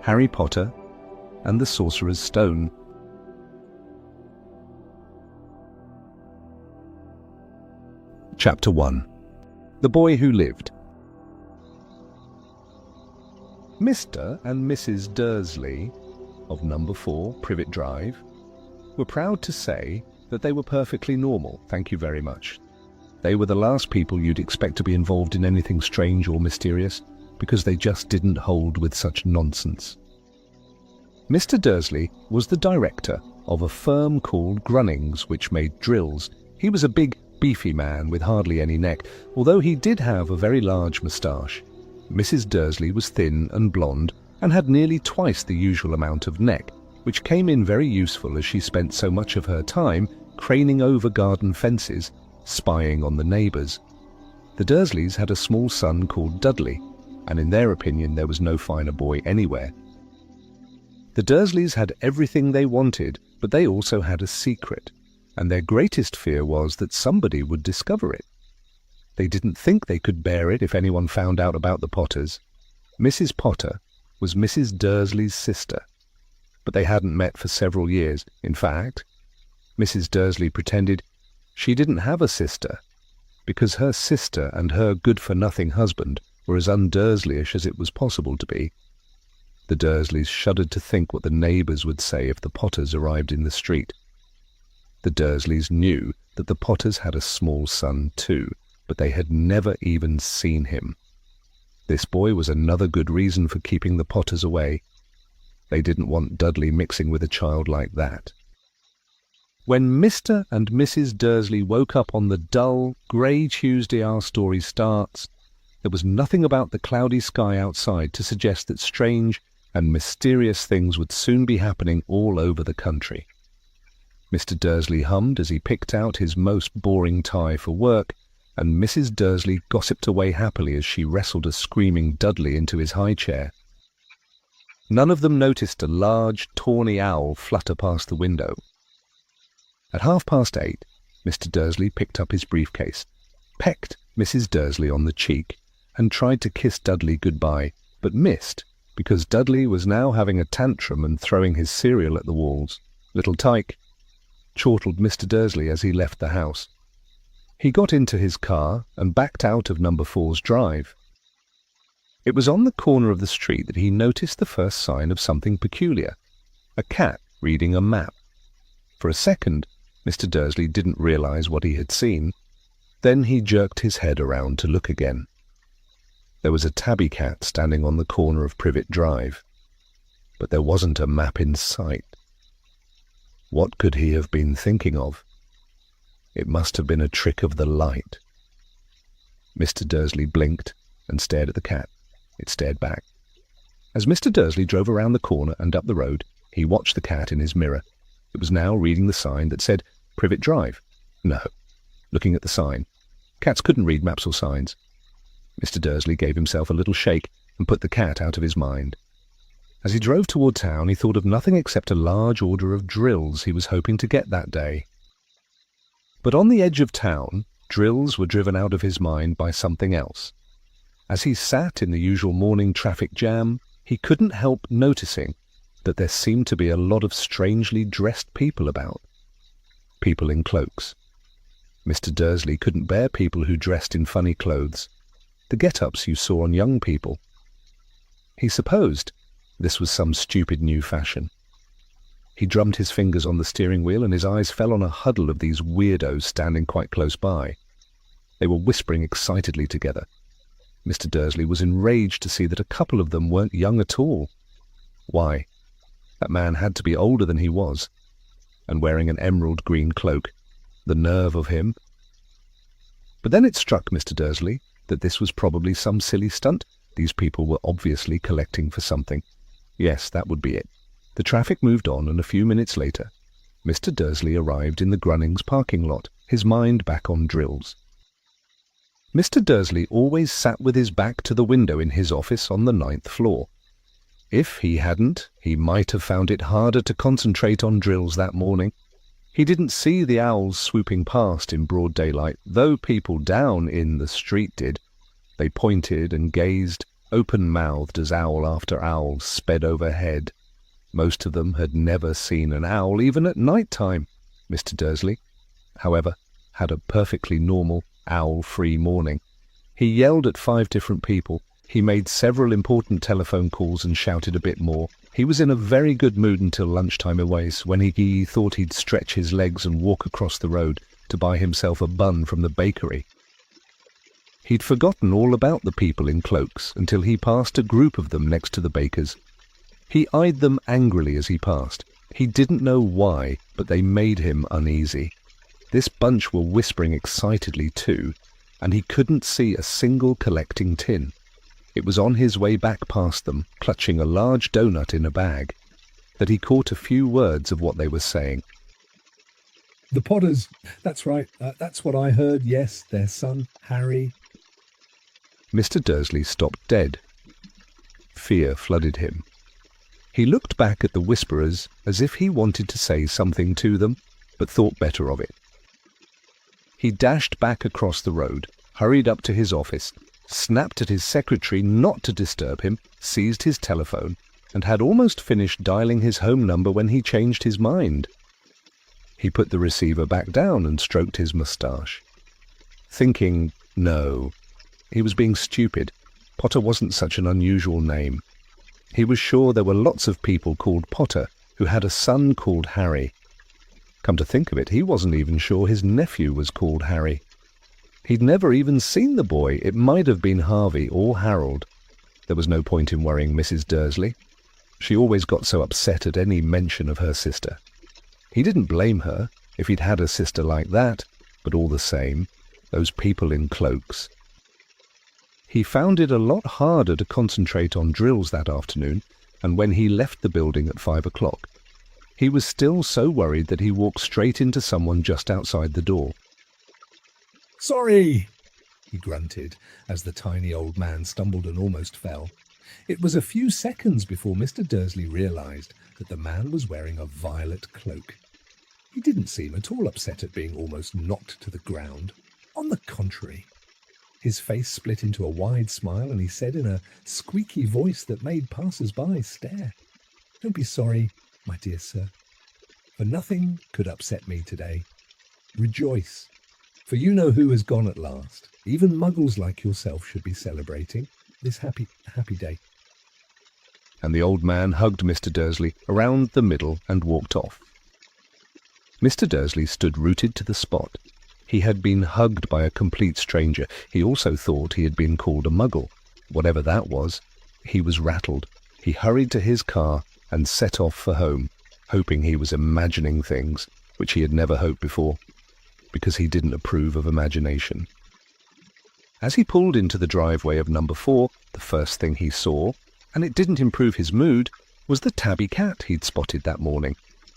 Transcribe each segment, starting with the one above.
Harry Potter and the Sorcerer's Stone. Chapter 1. The Boy Who Lived. Mr. and Mrs. Dursley, of number 4 Privet Drive, were proud to say that they were perfectly normal, thank you very much. They were the last people you'd expect to be involved in anything strange or mysterious, because they just didn't hold with such nonsense. Mr. Dursley was the director of a firm called Grunnings, which made drills. He was a big, beefy man with hardly any neck, although he did have a very large moustache. Mrs. Dursley was thin and blonde and had nearly twice the usual amount of neck, which came in very useful as she spent so much of her time craning over garden fences, spying on the neighbours. The Dursleys had a small son called Dudley, and in their opinion there was no finer boy anywhere. The Dursleys had everything they wanted, but they also had a secret, and their greatest fear was that somebody would discover it. They didn't think they could bear it if anyone found out about the Potters. Mrs. Potter was Mrs. Dursley's sister, but they hadn't met for several years. In fact, Mrs. Dursley pretended she didn't have a sister, because her sister and her good-for-nothing husband were as un-Dursleyish as it was possible to be. The Dursleys shuddered to think what the neighbours would say if the Potters arrived in the street. The Dursleys knew that the Potters had a small son too, but they had never even seen him. This boy was another good reason for keeping the Potters away. They didn't want Dudley mixing with a child like that. When Mr. and Mrs. Dursley woke up on the dull, grey Tuesday our story starts, there was nothing about the cloudy sky outside to suggest that strange and mysterious things would soon be happening all over the country. Mr. Dursley hummed as he picked out his most boring tie for work, and Mrs. Dursley gossiped away happily as she wrestled a screaming Dudley into his high chair. None of them noticed a large, tawny owl flutter past the window. At 8:30, Mr. Dursley picked up his briefcase, pecked Mrs. Dursley on the cheek, and tried to kiss Dudley goodbye, but missed, because Dudley was now having a tantrum and throwing his cereal at the walls. "Little tyke," chortled Mr. Dursley as he left the house. He got into his car and backed out of number 4's drive. It was on the corner of the street that he noticed the first sign of something peculiar, a cat reading a map. For a second, Mr. Dursley didn't realize what he had seen. Then he jerked his head around to look again. There was a tabby cat standing on the corner of Privet Drive, but there wasn't a map in sight. What could he have been thinking of? It must have been a trick of the light. Mr. Dursley blinked and stared at the cat. It stared back. As Mr. Dursley drove around the corner and up the road, he watched the cat in his mirror. It was now reading the sign that said Privet Drive. No, looking at the sign. Cats couldn't read maps or signs. Mr. Dursley gave himself a little shake and put the cat out of his mind. As he drove toward town, he thought of nothing except a large order of drills he was hoping to get that day. But on the edge of town, drills were driven out of his mind by something else. As he sat in the usual morning traffic jam, he couldn't help noticing that there seemed to be a lot of strangely dressed people about. People in cloaks. Mr. Dursley couldn't bear people who dressed in funny clothes, the get-ups you saw on young people. He supposed this was some stupid new fashion. He drummed his fingers on the steering wheel and his eyes fell on a huddle of these weirdos standing quite close by. They were whispering excitedly together. Mr. Dursley was enraged to see that a couple of them weren't young at all. Why, that man had to be older than he was, and wearing an emerald green cloak. The nerve of him. But then it struck Mr. Dursley that this was probably some silly stunt. These people were obviously collecting for something. Yes, that would be it. The traffic moved on, and a few minutes later, Mr. Dursley arrived in the Grunnings parking lot, his mind back on drills. Mr. Dursley always sat with his back to the window in his office on the 9th floor. If he hadn't, he might have found it harder to concentrate on drills that morning. He didn't see the owls swooping past in broad daylight, though people down in the street did. They pointed and gazed open-mouthed as owl after owl sped overhead. Most of them had never seen an owl, even at night time. Mr. Dursley, however, had a perfectly normal, owl-free morning. He yelled at 5 different people. He made several important telephone calls and shouted a bit more. He was in a very good mood until lunchtime aways, when he thought he'd stretch his legs and walk across the road to buy himself a bun from the bakery. He'd forgotten all about the people in cloaks until he passed a group of them next to the baker's. He eyed them angrily as he passed. He didn't know why, but they made him uneasy. This bunch were whispering excitedly too, and he couldn't see a single collecting tin. It was on his way back past them, clutching a large doughnut in a bag, that he caught a few words of what they were saying. The Potters, that's right, that's what I heard, yes, their son, Harry. Mr. Dursley stopped dead. Fear flooded him. He looked back at the whisperers as if he wanted to say something to them, but thought better of it. He dashed back across the road, hurried up to his office, snapped at his secretary not to disturb him, seized his telephone, and had almost finished dialing his home number when he changed his mind. He put the receiver back down and stroked his moustache, thinking, no, he was being stupid. Potter wasn't such an unusual name. He was sure there were lots of people called Potter who had a son called Harry. Come to think of it, he wasn't even sure his nephew was called Harry. He'd never even seen the boy. It might have been Harvey or Harold. There was no point in worrying Mrs. Dursley. She always got so upset at any mention of her sister. He didn't blame her if he'd had a sister like that, but all the same, those people in cloaks. He found it a lot harder to concentrate on drills that afternoon, and when he left the building at 5 o'clock, he was still so worried that he walked straight into someone just outside the door. Sorry, he grunted as the tiny old man stumbled and almost fell. It was a few seconds before Mr. Dursley realised that the man was wearing a violet cloak. He didn't seem at all upset at being almost knocked to the ground. On the contrary, his face split into a wide smile, and he said in a squeaky voice that made passers-by stare, "Don't be sorry, my dear sir, for nothing could upset me today. Rejoice, for you know who has gone at last. Even muggles like yourself should be celebrating this happy day." And the old man hugged Mr. Dursley around the middle and walked off. Mr. Dursley stood rooted to the spot. He had been hugged by a complete stranger. He also thought he had been called a muggle. Whatever that was, he was rattled. He hurried to his car and set off for home, hoping he was imagining things which he had never hoped before, because he didn't approve of imagination. As he pulled into the driveway of number 4, the first thing he saw, and it didn't improve his mood, was the tabby cat he'd spotted that morning.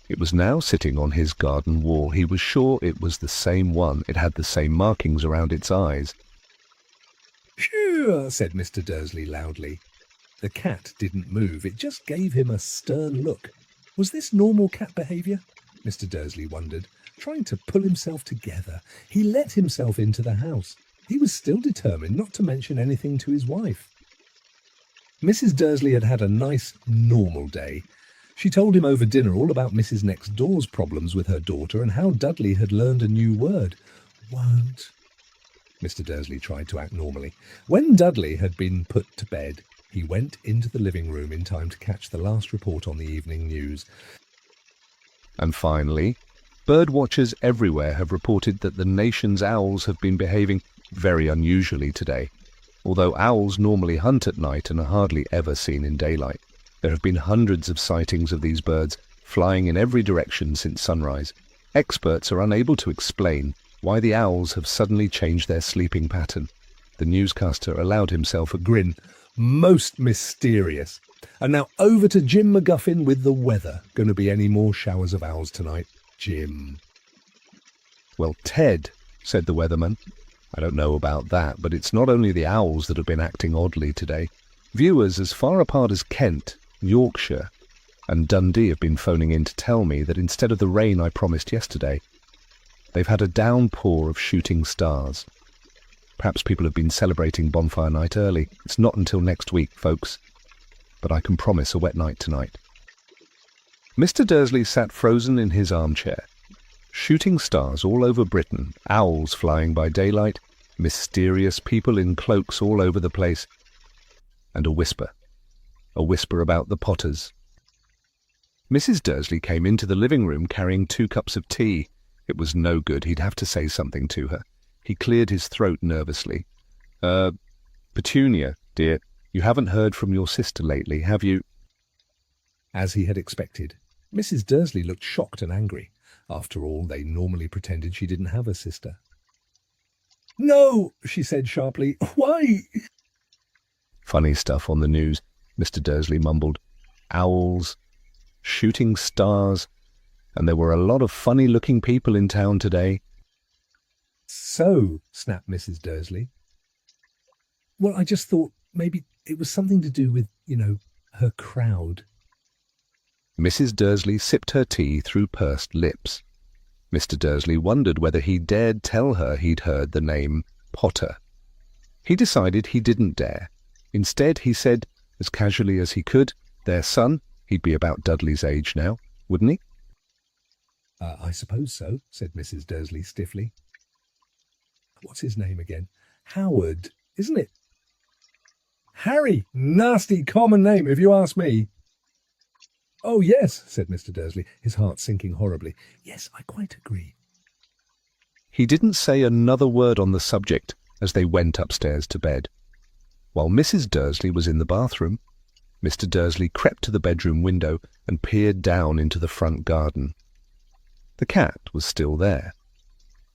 It was now sitting on his garden wall. He was sure it was the same one. It had the same markings around its eyes. "Phew," said Mr. Dursley loudly. The cat didn't move. It just gave him a stern look. Was this normal cat behaviour? Mr. Dursley wondered, trying to pull himself together. He let himself into the house. He was still determined not to mention anything to his wife. Mrs. Dursley had had a nice, normal day. She told him over dinner all about Mrs. Next Door's problems with her daughter and how Dudley had learned a new word. "Won't." Mr. Dursley tried to act normally. When Dudley had been put to bed, he went into the living room in time to catch the last report on the evening news. And finally, bird watchers everywhere have reported that the nation's owls have been behaving very unusually today. Although owls normally hunt at night and are hardly ever seen in daylight, there have been hundreds of sightings of these birds flying in every direction since sunrise. Experts are unable to explain why the owls have suddenly changed their sleeping pattern. The newscaster allowed himself a grin. Most mysterious. And now over to Jim McGuffin with the weather. Going to be any more showers of owls tonight, Jim? "Well, Ted," said the weatherman, "I don't know about that, but it's not only the owls that have been acting oddly today. Viewers as far apart as Kent, Yorkshire, and Dundee have been phoning in to tell me that instead of the rain I promised yesterday, they've had a downpour of shooting stars. Perhaps people have been celebrating bonfire night early. It's not until next week, folks. But I can promise a wet night tonight. Mr. Dursley sat frozen in his armchair. Shooting stars all over Britain, owls flying by daylight, mysterious people in cloaks all over the place, and a whisper about the Potters. Mrs. Dursley came into the living room carrying 2 cups of tea. It was no good. He'd have to say something to her. He cleared his throat nervously. Petunia, dear, you haven't heard from your sister lately, have you? As he had expected, Mrs. Dursley looked shocked and angry. After all, they normally pretended she didn't have a sister. "No," she said sharply. "Why?" Funny stuff on the news, Mr. Dursley mumbled. Owls, shooting stars, and there were a lot of funny-looking people in town today. "So," snapped Mrs. Dursley. "Well, I just thought maybe it was something to do with, her crowd." Mrs. Dursley sipped her tea through pursed lips. Mr. Dursley wondered whether he dared tell her he'd heard the name Potter. He decided he didn't dare. Instead, he said, as casually as he could, their son, he'd be about Dudley's age now, wouldn't he? I suppose so," said Mrs. Dursley stiffly. "What's his name again? Howard, isn't it?" "Harry! Nasty common name, if you ask me." "Oh, yes," said Mr. Dursley, his heart sinking horribly. "Yes, I quite agree." He didn't say another word on the subject as they went upstairs to bed. While Mrs. Dursley was in the bathroom, Mr. Dursley crept to the bedroom window and peered down into the front garden. The cat was still there.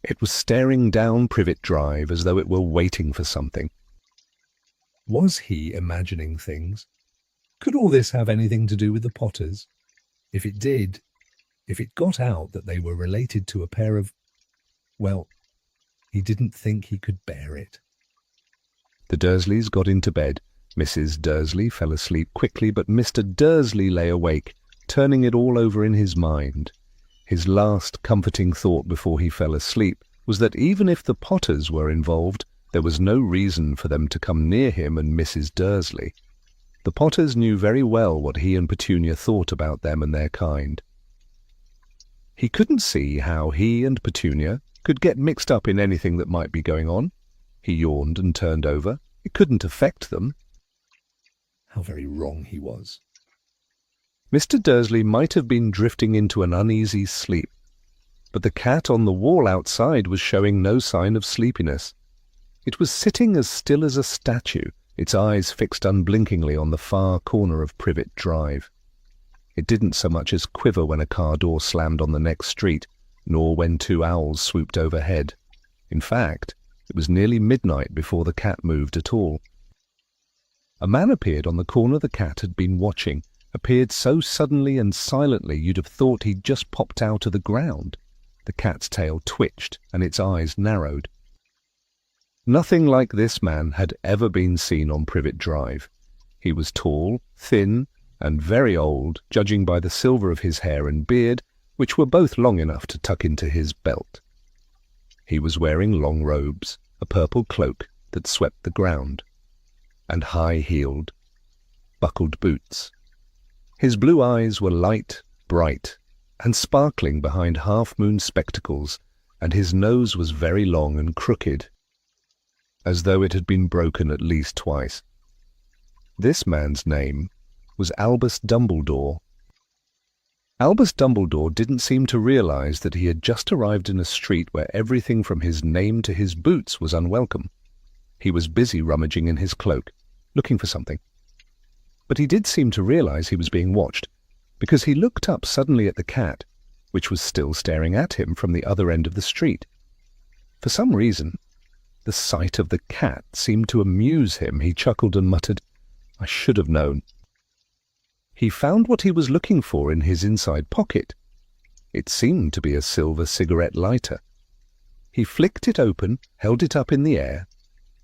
It was staring down Privet Drive as though it were waiting for something. Was he imagining things? Could all this have anything to do with the Potters? If it did, if it got out that they were related to a pair of... Well, he didn't think he could bear it. The Dursleys got into bed. Mrs. Dursley fell asleep quickly, but Mr. Dursley lay awake, turning it all over in his mind. His last comforting thought before he fell asleep was that even if the Potters were involved, there was no reason for them to come near him and Mrs. Dursley. The Potters knew very well what he and Petunia thought about them and their kind. He couldn't see how he and Petunia could get mixed up in anything that might be going on. He yawned and turned over. It couldn't affect them. How very wrong he was. Mr. Dursley might have been drifting into an uneasy sleep, but the cat on the wall outside was showing no sign of sleepiness. It was sitting as still as a statue, its eyes fixed unblinkingly on the far corner of Privet Drive. It didn't so much as quiver when a car door slammed on the next street, nor when 2 owls swooped overhead. In fact, it was nearly midnight before the cat moved at all. A man appeared on the corner the cat had been watching, appeared so suddenly and silently you'd have thought he'd just popped out of the ground. The cat's tail twitched and its eyes narrowed. Nothing like this man had ever been seen on Privet Drive. He was tall, thin, and very old, judging by the silver of his hair and beard, which were both long enough to tuck into his belt. He was wearing long robes, a purple cloak that swept the ground, and high-heeled, buckled boots. His blue eyes were light, bright, and sparkling behind half-moon spectacles, and his nose was very long and crooked, as though it had been broken at least twice. This man's name was Albus Dumbledore. Albus Dumbledore didn't seem to realize that he had just arrived in a street where everything from his name to his boots was unwelcome. He was busy rummaging in his cloak, looking for something. But he did seem to realize he was being watched, because he looked up suddenly at the cat, which was still staring at him from the other end of the street. For some reason, the sight of the cat seemed to amuse him. He chuckled and muttered, "I should have known." He found what he was looking for in his inside pocket. It seemed to be a silver cigarette lighter. He flicked it open, held it up in the air,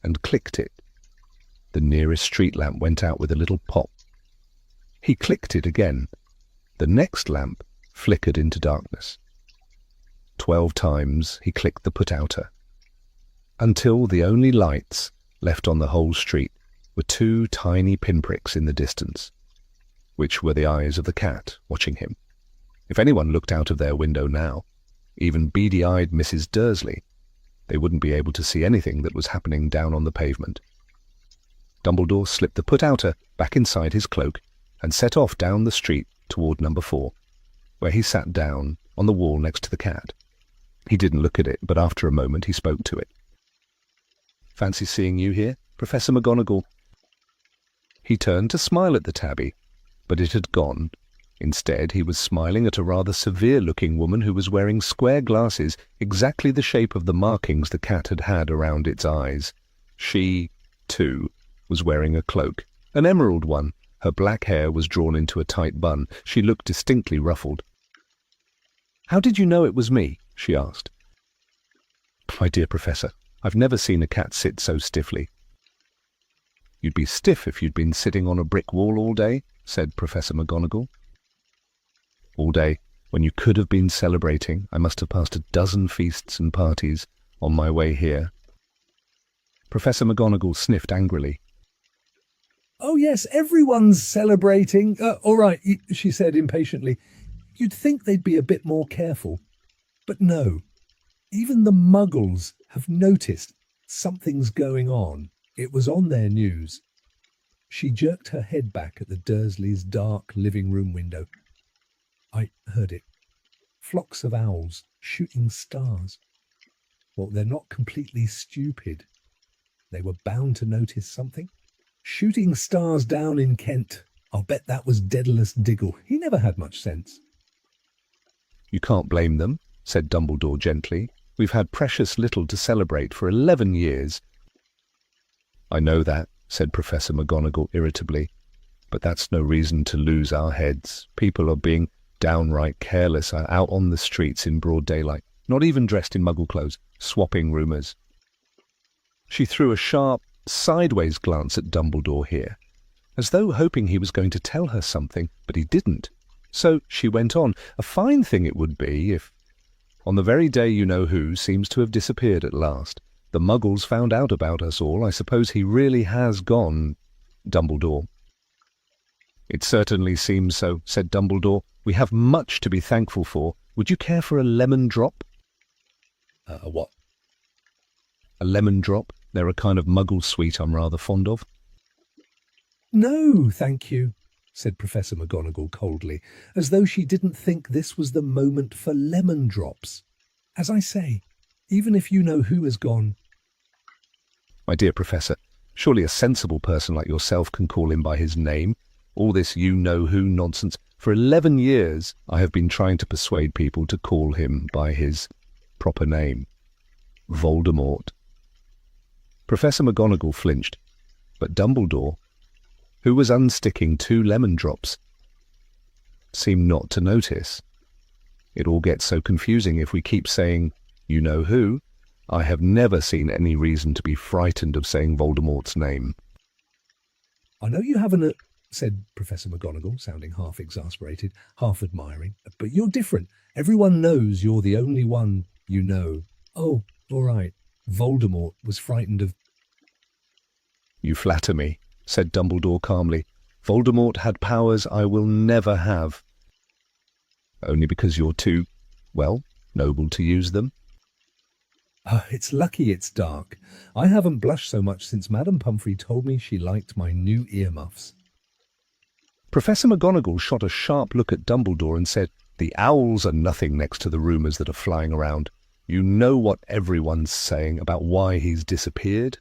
and clicked it. The nearest street lamp went out with a little pop. He clicked it again. The next lamp flickered into darkness. 12 times he clicked the put-outer. until the only lights left on the whole street were two tiny pinpricks in the distance, which were the eyes of the cat watching him. If anyone looked out of their window now, even beady-eyed Mrs. Dursley, they wouldn't be able to see anything that was happening down on the pavement. Dumbledore slipped the put-outer back inside his cloak and set off down the street toward number 4, where he sat down on the wall next to the cat. He didn't look at it, but after a moment he spoke to it. "Fancy seeing you here, Professor McGonagall." He turned to smile at the tabby, but it had gone. Instead, he was smiling at a rather severe-looking woman who was wearing square glasses, exactly the shape of the markings the cat had had around its eyes. She, too, was wearing a cloak, an emerald one. Her black hair was drawn into a tight bun. She looked distinctly ruffled. "How did you know it was me?" she asked. "My dear Professor, I've never seen a cat sit so stiffly." "You'd be stiff if you'd been sitting on a brick wall all day," said Professor McGonagall. "All day, when you could have been celebrating. I must have passed a dozen feasts and parties on my way here." Professor McGonagall sniffed angrily. "Oh yes, everyone's celebrating. All right," she said impatiently. "You'd think they'd be a bit more careful. But no, even the Muggles have noticed something's going on. It was on their news." She jerked her head back at the Dursleys' dark living room window. "I heard it. Flocks of owls shooting stars. Well, they're not completely stupid. They were bound to notice something. Shooting stars down in Kent. I'll bet that was Daedalus Diggle. He never had much sense." "You can't blame them," said Dumbledore gently. "We've had precious little to celebrate for 11 years. "I know that," said Professor McGonagall irritably, "but that's no reason to lose our heads. People are being downright careless out on the streets in broad daylight, not even dressed in Muggle clothes, swapping rumours." She threw a sharp, sideways glance at Dumbledore here, as though hoping he was going to tell her something, but he didn't. So she went on. "A fine thing it would be if, on the very day you-know-who seems to have disappeared at last, the Muggles found out about us all. I suppose he really has gone, Dumbledore." "It certainly seems so," said Dumbledore. "We have much to be thankful for. Would you care for a lemon drop?" A what?" "A lemon drop. They're a kind of Muggle sweet I'm rather fond of." "No, thank you," said Professor McGonagall coldly, as though she didn't think this was the moment for lemon drops. "As I say, even if you-know-who has gone—" "My dear Professor, surely a sensible person like yourself can call him by his name. All this you-know-who nonsense. For 11 years I have been trying to persuade people to call him by his proper name. Voldemort." Professor McGonagall flinched, but Dumbledore, who was unsticking 2 lemon drops, seemed not to notice. "It all gets so confusing if we keep saying, you-know-who. I have never seen any reason to be frightened of saying Voldemort's name." "I know you haven't," said Professor McGonagall, sounding half exasperated, half admiring. "But you're different. Everyone knows you're the only one you know." "Oh, all right. Voldemort was frightened of—" "You flatter me," said Dumbledore calmly. "Voldemort had powers I will never have. Only because you're too, well, noble to use them." It's lucky it's dark. I haven't blushed so much since Madame Pomfrey told me she liked my new earmuffs." Professor McGonagall shot a sharp look at Dumbledore and said, "The owls are nothing next to the rumours that are flying around. You know what everyone's saying about why he's disappeared,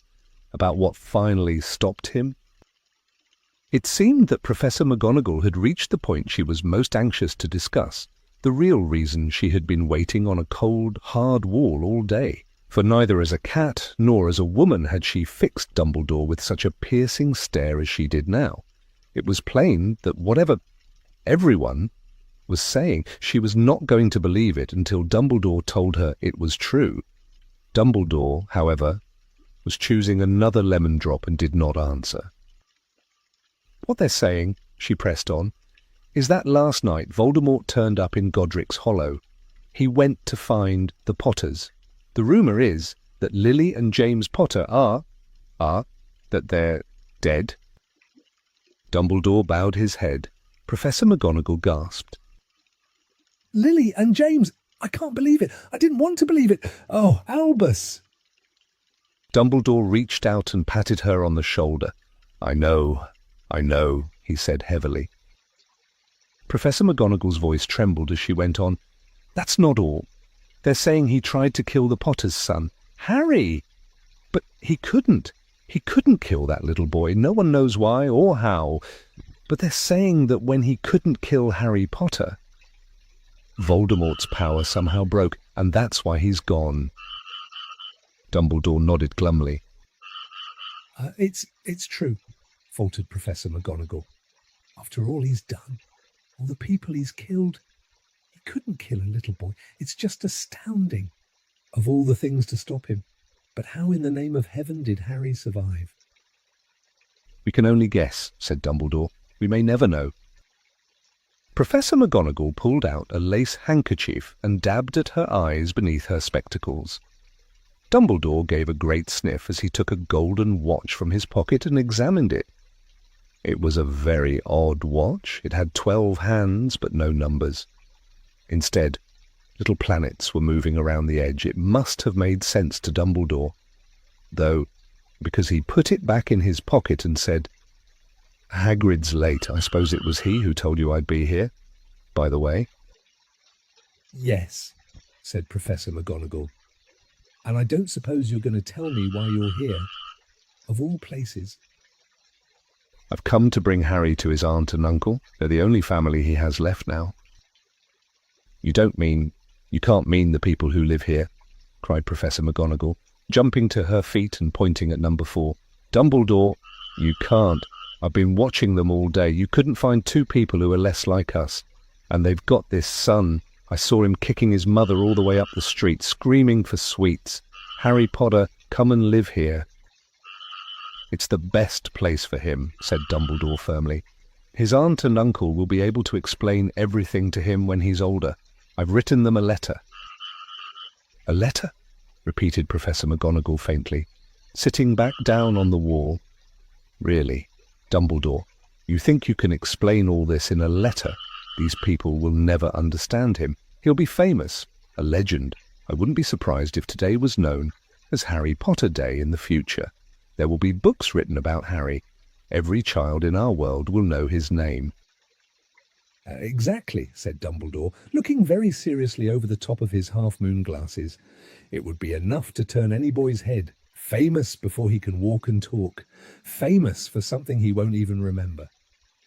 about what finally stopped him." It seemed that Professor McGonagall had reached the point she was most anxious to discuss, the real reason she had been waiting on a cold, hard wall all day. For neither as a cat nor as a woman had she fixed Dumbledore with such a piercing stare as she did now. It was plain that whatever everyone was saying, she was not going to believe it until Dumbledore told her it was true. Dumbledore, however, was choosing another lemon drop and did not answer. "What they're saying," she pressed on, "is that last night Voldemort turned up in Godric's Hollow. He went to find the Potters. The rumour is that Lily and James Potter that they're dead? Dumbledore bowed his head. Professor McGonagall gasped. Lily and James! I can't believe it! I didn't want to believe it! Oh, Albus! Dumbledore reached out and patted her on the shoulder. I know, he said heavily. Professor McGonagall's voice trembled as she went on. That's not all. They're saying he tried to kill the Potter's son, Harry. But he couldn't. He couldn't kill that little boy. No one knows why or how. But they're saying that when he couldn't kill Harry Potter, Voldemort's power somehow broke, and that's why he's gone. Dumbledore nodded glumly. It's true, faltered Professor McGonagall. After all he's done, all the people he's killed, he couldn't kill a little boy. It's just astounding. Of all the things to stop him. But how in the name of heaven did Harry survive? We can only guess, said Dumbledore. We may never know. Professor McGonagall pulled out a lace handkerchief and dabbed at her eyes beneath her spectacles. Dumbledore gave a great sniff as he took a golden watch from his pocket and examined it. It was a very odd watch. It had 12 hands but no numbers. Instead, little planets were moving around the edge. It must have made sense to Dumbledore, though, because he put it back in his pocket and said, Hagrid's late. I suppose it was he who told you I'd be here, by the way. Yes, said Professor McGonagall. And I don't suppose you're going to tell me why you're here, of all places. I've come to bring Harry to his aunt and uncle. They're the only family he has left now. You can't mean the people who live here, cried Professor McGonagall, jumping to her feet and pointing at number 4. Dumbledore, you can't. I've been watching them all day. You couldn't find 2 people who are less like us. And they've got this son. I saw him kicking his mother all the way up the street, screaming for sweets. Harry Potter, come and live here. It's the best place for him, said Dumbledore firmly. His aunt and uncle will be able to explain everything to him when he's older. I've written them a letter. A letter? Repeated Professor McGonagall faintly, sitting back down on the wall. Really, Dumbledore, you think you can explain all this in a letter? These people will never understand him. He'll be famous, a legend. I wouldn't be surprised if today was known as Harry Potter Day in the future. There will be books written about Harry. Every child in our world will know his name. Exactly, said Dumbledore, looking very seriously over the top of his half-moon glasses. It would be enough to turn any boy's head. Famous before he can walk and talk. Famous for something he won't even remember.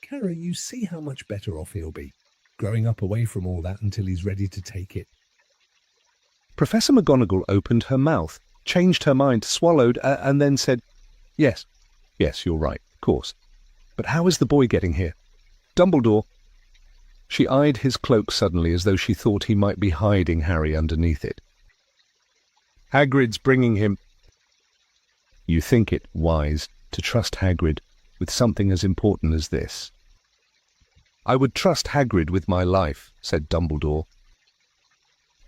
Kara, you see how much better off he'll be, growing up away from all that until he's ready to take it. Professor McGonagall opened her mouth, changed her mind, swallowed, and then said, Yes, you're right, of course. But how is the boy getting here? Dumbledore. She eyed his cloak suddenly as though she thought he might be hiding Harry underneath it. Hagrid's bringing him. You think it wise to trust Hagrid with something as important as this? I would trust Hagrid with my life, said Dumbledore.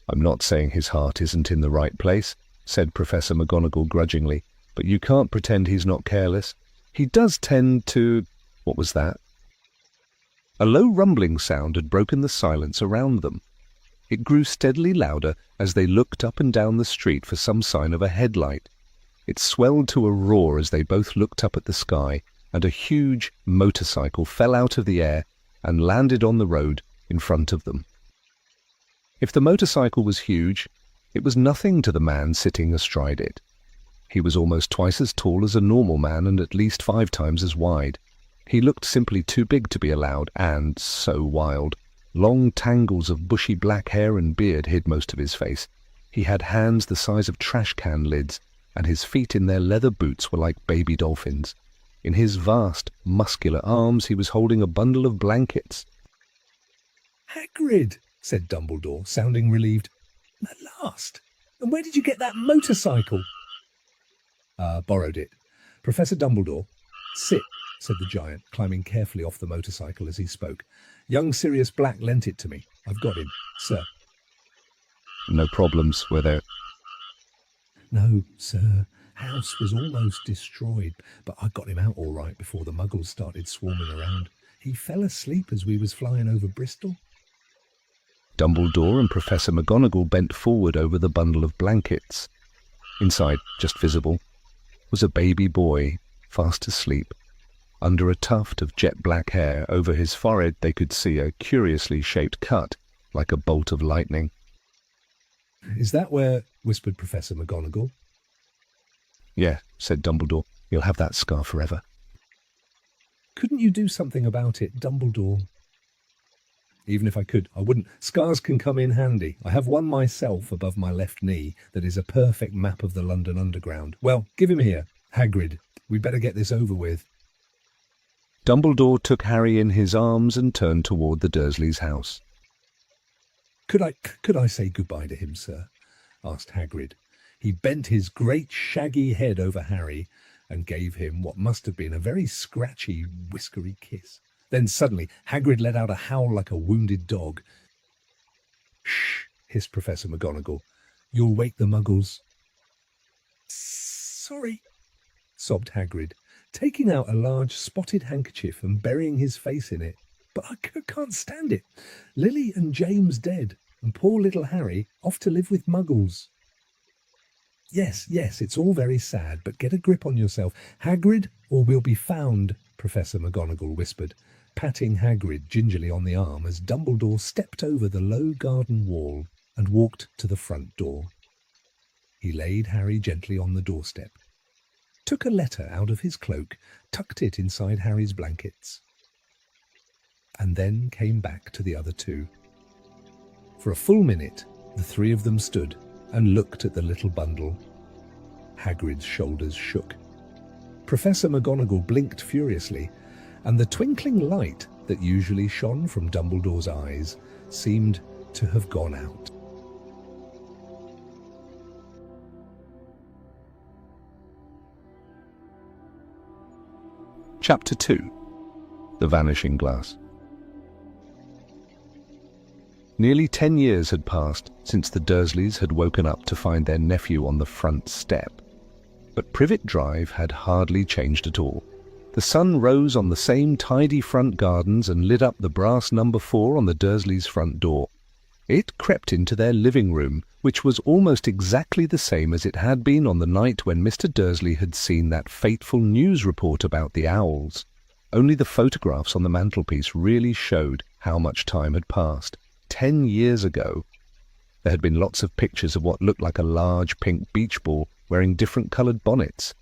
I'm not saying his heart isn't in the right place, said Professor McGonagall grudgingly, but you can't pretend he's not careless. He does tend to... What was that? A low rumbling sound had broken the silence around them. It grew steadily louder as they looked up and down the street for some sign of a headlight. It swelled to a roar as they both looked up at the sky, and a huge motorcycle fell out of the air and landed on the road in front of them. If the motorcycle was huge, it was nothing to the man sitting astride it. He was almost twice as tall as a normal man and at least 5 times as wide. He looked simply too big to be allowed, and so wild. Long tangles of bushy black hair and beard hid most of his face. He had hands the size of trash can lids, and his feet in their leather boots were like baby dolphins. In his vast, muscular arms he was holding a bundle of blankets. Hagrid, said Dumbledore, sounding relieved. At last! And where did you get that motorcycle? Borrowed it. Professor Dumbledore. Sit, said the giant, climbing carefully off the motorcycle as he spoke. Young Sirius Black lent it to me. I've got him, sir. No problems, were there? No, sir. House was almost destroyed, but I got him out all right before the muggles started swarming around. He fell asleep as we was flying over Bristol. Dumbledore and Professor McGonagall bent forward over the bundle of blankets. Inside, just visible, was a baby boy, fast asleep. Under a tuft of jet black hair over his forehead they could see a curiously shaped cut, like a bolt of lightning. Is that where? Whispered Professor McGonagall. Yeah, said Dumbledore. You'll have that scar forever. Couldn't you do something about it, Dumbledore? Even if I could, I wouldn't. Scars can come in handy. I have one myself above my left knee that is a perfect map of the London Underground. Well, give him here. Hagrid, we'd better get this over with. Dumbledore took Harry in his arms and turned toward the Dursleys' house. Could I say goodbye to him, sir? Asked Hagrid. He bent his great shaggy head over Harry and gave him what must have been a very scratchy, whiskery kiss. Then suddenly Hagrid let out a howl like a wounded dog. "Shh," hissed Professor McGonagall. "You'll wake the muggles." "Sorry," sobbed Hagrid, taking out a large spotted handkerchief and burying his face in it. "But I can't stand it. Lily and James dead, and poor little Harry off to live with muggles." Yes, it's all very sad, but get a grip on yourself, Hagrid, or we'll be found," Professor McGonagall whispered, patting Hagrid gingerly on the arm as Dumbledore stepped over the low garden wall and walked to the front door. He laid Harry gently on the doorstep, took a letter out of his cloak, tucked it inside Harry's blankets, and then came back to the other two. For a full minute, the three of them stood and looked at the little bundle. Hagrid's shoulders shook. Professor McGonagall blinked furiously, and the twinkling light that usually shone from Dumbledore's eyes seemed to have gone out. Chapter 2. The Vanishing Glass. Nearly 10 years had passed since the Dursleys had woken up to find their nephew on the front step. But Privet Drive had hardly changed at all. The sun rose on the same tidy front gardens and lit up the brass number 4 on the Dursleys' front door. It crept into their living room, which was almost exactly the same as it had been on the night when Mr. Dursley had seen that fateful news report about the owls. Only the photographs on the mantelpiece really showed how much time had passed. 10 years ago, there had been lots of pictures of what looked like a large pink beach ball wearing different coloured bonnets.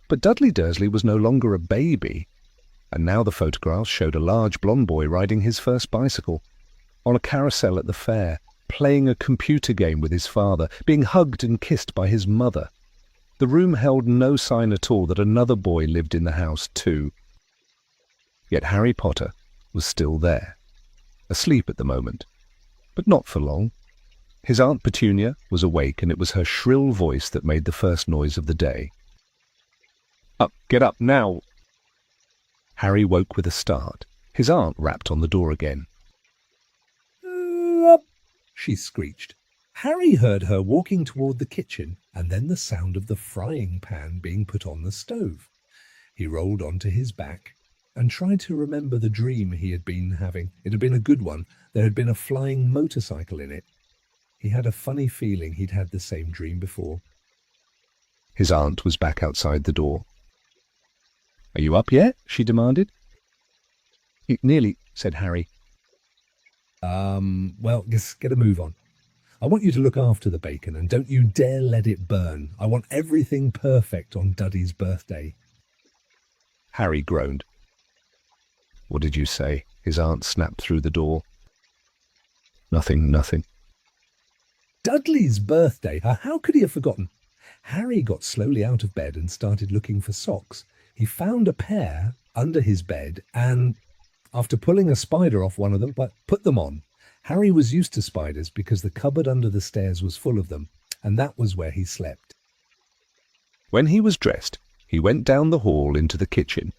But Dudley Dursley was no longer a baby, and now the photographs showed a large blonde boy riding his first bicycle, on a carousel at the fair, playing a computer game with his father, being hugged and kissed by his mother. The room held no sign at all that another boy lived in the house too. Yet Harry Potter was still there, asleep at the moment, but not for long. His Aunt Petunia was awake, and it was her shrill voice that made the first noise of the day. "Up, get up now!" Harry woke with a start. His aunt rapped on the door again. "Up!" she screeched. Harry heard her walking toward the kitchen, and then the sound of the frying pan being put on the stove. He rolled onto his back and tried to remember the dream he had been having. It had been a good one. There had been a flying motorcycle in it. He had a funny feeling he'd had the same dream before. His aunt was back outside the door. "Are you up yet?" she demanded. "Nearly," said Harry. Well, just get a move on. I want you to look after the bacon, and don't you dare let it burn. I want everything perfect on Duddy's birthday." Harry groaned. "What did you say?" His aunt snapped through the door. Nothing. Dudley's birthday? How could he have forgotten? Harry got slowly out of bed and started looking for socks. He found a pair under his bed and, after pulling a spider off one of them, put them on. Harry was used to spiders because the cupboard under the stairs was full of them, and that was where he slept. When he was dressed, he went down the hall into the kitchen.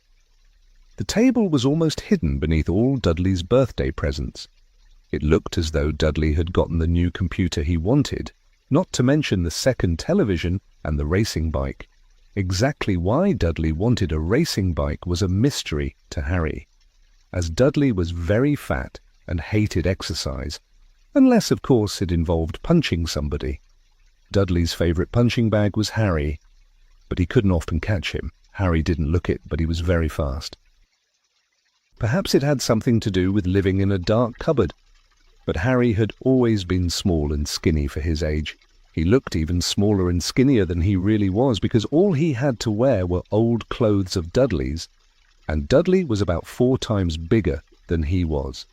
The table was almost hidden beneath all Dudley's birthday presents. It looked as though Dudley had gotten the new computer he wanted, not to mention the second television and the racing bike. Exactly why Dudley wanted a racing bike was a mystery to Harry, as Dudley was very fat and hated exercise, unless, of course, it involved punching somebody. Dudley's favourite punching bag was Harry, but he couldn't often catch him. Harry didn't look it, but he was very fast. Perhaps it had something to do with living in a dark cupboard, but Harry had always been small and skinny for his age. He looked even smaller and skinnier than he really was, because all he had to wear were old clothes of Dudley's, and Dudley was about 4 times bigger than he was.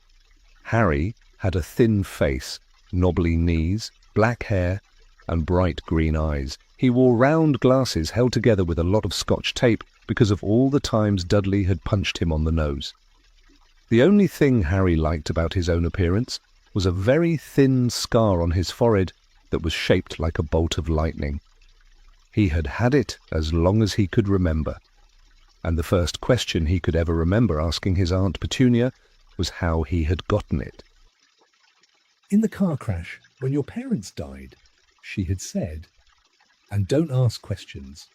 Harry had a thin face, knobbly knees, black hair, and bright green eyes. He wore round glasses held together with a lot of Scotch tape because of all the times Dudley had punched him on the nose. The only thing Harry liked about his own appearance was a very thin scar on his forehead that was shaped like a bolt of lightning. He had had it as long as he could remember, and the first question he could ever remember asking his Aunt Petunia was how he had gotten it. In the car crash, when your parents died, she had said, "And don't ask questions."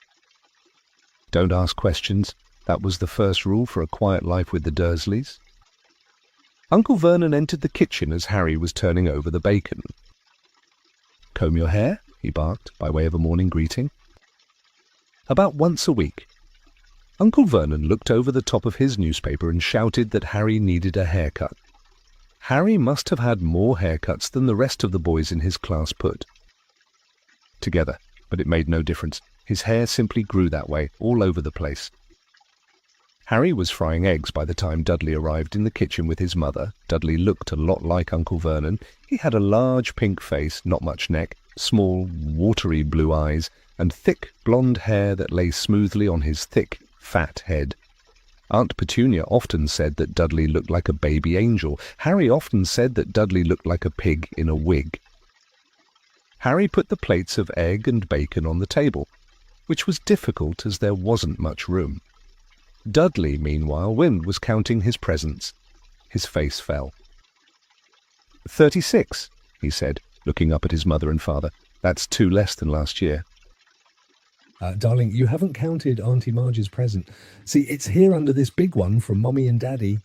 Don't ask questions. That was the first rule for a quiet life with the Dursleys. Uncle Vernon entered the kitchen as Harry was turning over the bacon. "Comb your hair?" he barked, by way of a morning greeting. "About once a week." Uncle Vernon looked over the top of his newspaper and shouted that Harry needed a haircut. Harry must have had more haircuts than the rest of the boys in his class put together, but it made no difference. His hair simply grew that way, all over the place. Harry was frying eggs by the time Dudley arrived in the kitchen with his mother. Dudley looked a lot like Uncle Vernon. He had a large pink face, not much neck, small, watery blue eyes, and thick blonde hair that lay smoothly on his thick, fat head. Aunt Petunia often said that Dudley looked like a baby angel. Harry often said that Dudley looked like a pig in a wig. Harry put the plates of egg and bacon on the table, which was difficult as there wasn't much room. Dudley, meanwhile, was counting his presents. His face fell. 36, he said, looking up at his mother and father. That's 2 less than last year. Darling, you haven't counted Auntie Marge's present. See, it's here under this big one from Mommy and Daddy.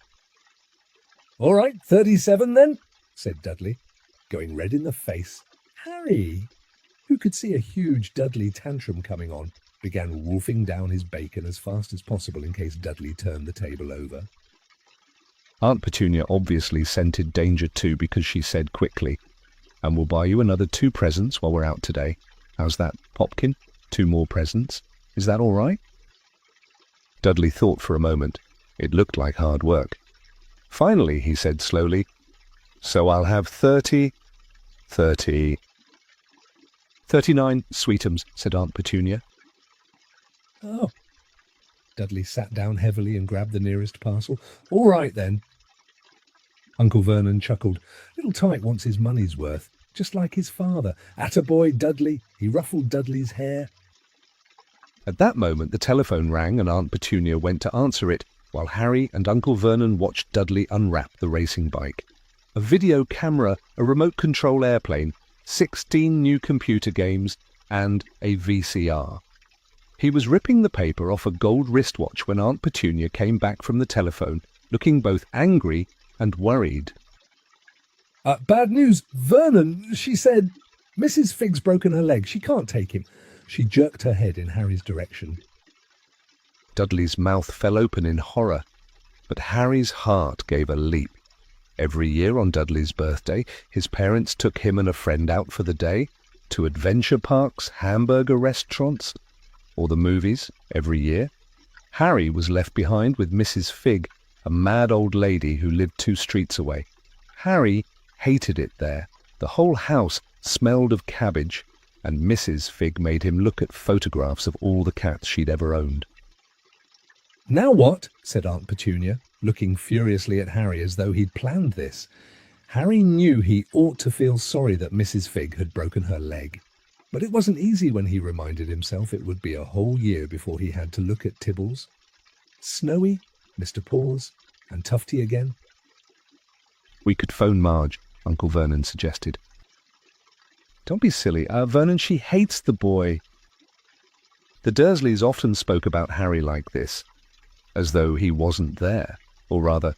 "All right, 37 then," said Dudley, going red in the face. Harry, who could see a huge Dudley tantrum coming on, began wolfing down his bacon as fast as possible in case Dudley turned the table over. Aunt Petunia obviously scented danger too, because she said quickly, "And we'll buy you another 2 presents while we're out today. How's that, Popkin? 2 more presents. Is that all right?" Dudley thought for a moment. It looked like hard work. Finally, he said slowly, "So I'll have 30, 39 sweetums," said Aunt Petunia. "Oh." Dudley sat down heavily and grabbed the nearest parcel. "All right, then." Uncle Vernon chuckled. "Little Tyke wants his money's worth, just like his father. Attaboy, Dudley." He ruffled Dudley's hair. At that moment the telephone rang and Aunt Petunia went to answer it, while Harry and Uncle Vernon watched Dudley unwrap the racing bike. A video camera, a remote control airplane, 16 new computer games, and a VCR. He was ripping the paper off a gold wristwatch when Aunt Petunia came back from the telephone, looking both angry and worried. Bad news, Vernon," she said. "Mrs. Fig's broken her leg. She can't take him." She jerked her head in Harry's direction. Dudley's mouth fell open in horror, but Harry's heart gave a leap. Every year on Dudley's birthday, his parents took him and a friend out for the day, to adventure parks, hamburger restaurants, or the movies every year. Harry was left behind with Mrs. Fig, a mad old lady who lived 2 streets away. Harry hated it there. The whole house smelled of cabbage, and Mrs. Fig made him look at photographs of all the cats she'd ever owned. "Now what?" said Aunt Petunia, looking furiously at Harry as though he'd planned this. Harry knew he ought to feel sorry that Mrs. Fig had broken her leg. But it wasn't easy when he reminded himself it would be a whole year before he had to look at Tibbles, Snowy, Mr. Paws, and Tufty again. "We could phone Marge," Uncle Vernon suggested. "Don't be silly. Vernon, she hates the boy." The Dursleys often spoke about Harry like this, as though he wasn't there, or rather,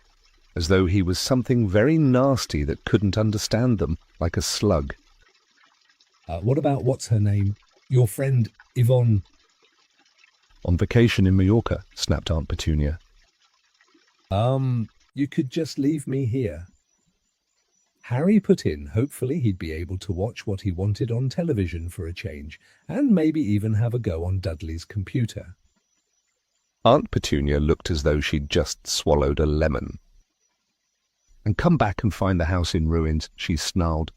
as though he was something very nasty that couldn't understand them, like a slug. What about what's her name? Your friend, Yvonne. On vacation in Mallorca, snapped Aunt Petunia. You could just leave me here. Harry put in, hopefully he'd be able to watch what he wanted on television for a change, and maybe even have a go on Dudley's computer. Aunt Petunia looked as though she'd just swallowed a lemon. And come back and find the house in ruins, she snarled.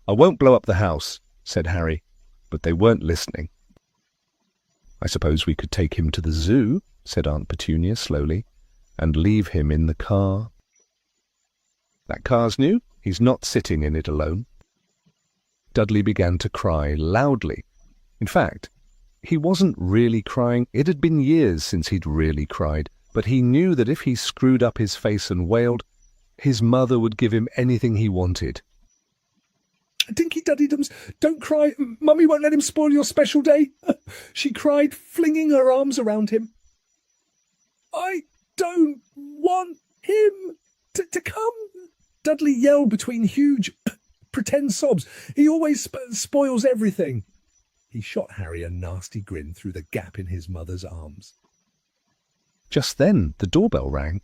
I won't blow up the house, said Harry, but they weren't listening. I suppose we could take him to the zoo, said Aunt Petunia slowly, and leave him in the car. That car's new. He's not sitting in it alone. Dudley began to cry loudly. In fact, he wasn't really crying. It had been years since he'd really cried, but he knew that if he screwed up his face and wailed, his mother would give him anything he wanted. Dinky Duddydums, don't cry. Mummy won't let him spoil your special day. She cried, flinging her arms around him. I don't want him to come. Dudley yelled between huge, pretend sobs. He always spoils everything. He shot Harry a nasty grin through the gap in his mother's arms. Just then the doorbell rang.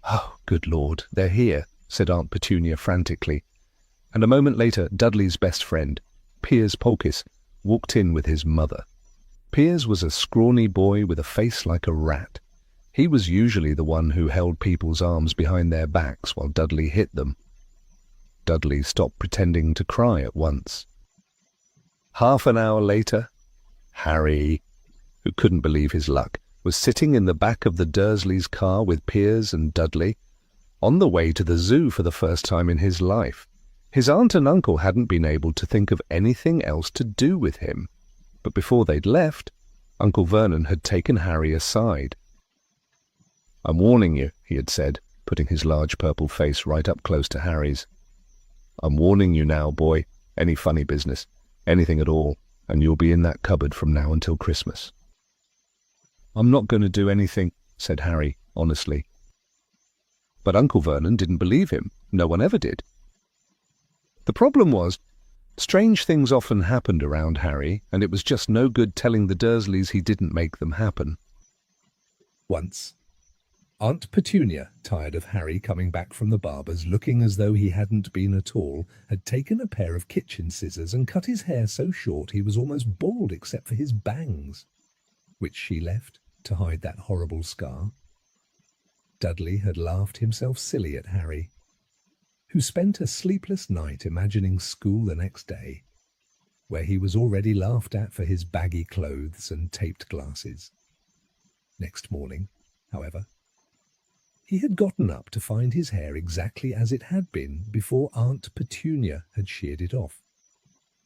Oh, good Lord, they're here, said Aunt Petunia frantically. And a moment later, Dudley's best friend, Piers Polkiss, walked in with his mother. Piers was a scrawny boy with a face like a rat. He was usually the one who held people's arms behind their backs while Dudley hit them. Dudley stopped pretending to cry at once. Half an hour later, Harry, who couldn't believe his luck, was sitting in the back of the Dursleys' car with Piers and Dudley, on the way to the zoo for the first time in his life. His aunt and uncle hadn't been able to think of anything else to do with him. But before they'd left, Uncle Vernon had taken Harry aside. I'm warning you, he had said, putting his large purple face right up close to Harry's. I'm warning you now, boy. Any funny business, anything at all, and you'll be in that cupboard from now until Christmas. I'm not going to do anything, said Harry, honestly. But Uncle Vernon didn't believe him. No one ever did. The problem was, strange things often happened around Harry, and it was just no good telling the Dursleys he didn't make them happen. Once, Aunt Petunia, tired of Harry coming back from the barber's looking as though he hadn't been at all, had taken a pair of kitchen scissors and cut his hair so short he was almost bald except for his bangs, which she left to hide that horrible scar. Dudley had laughed himself silly at Harry, who spent a sleepless night imagining school the next day, where he was already laughed at for his baggy clothes and taped glasses. Next morning, however, he had gotten up to find his hair exactly as it had been before Aunt Petunia had sheared it off.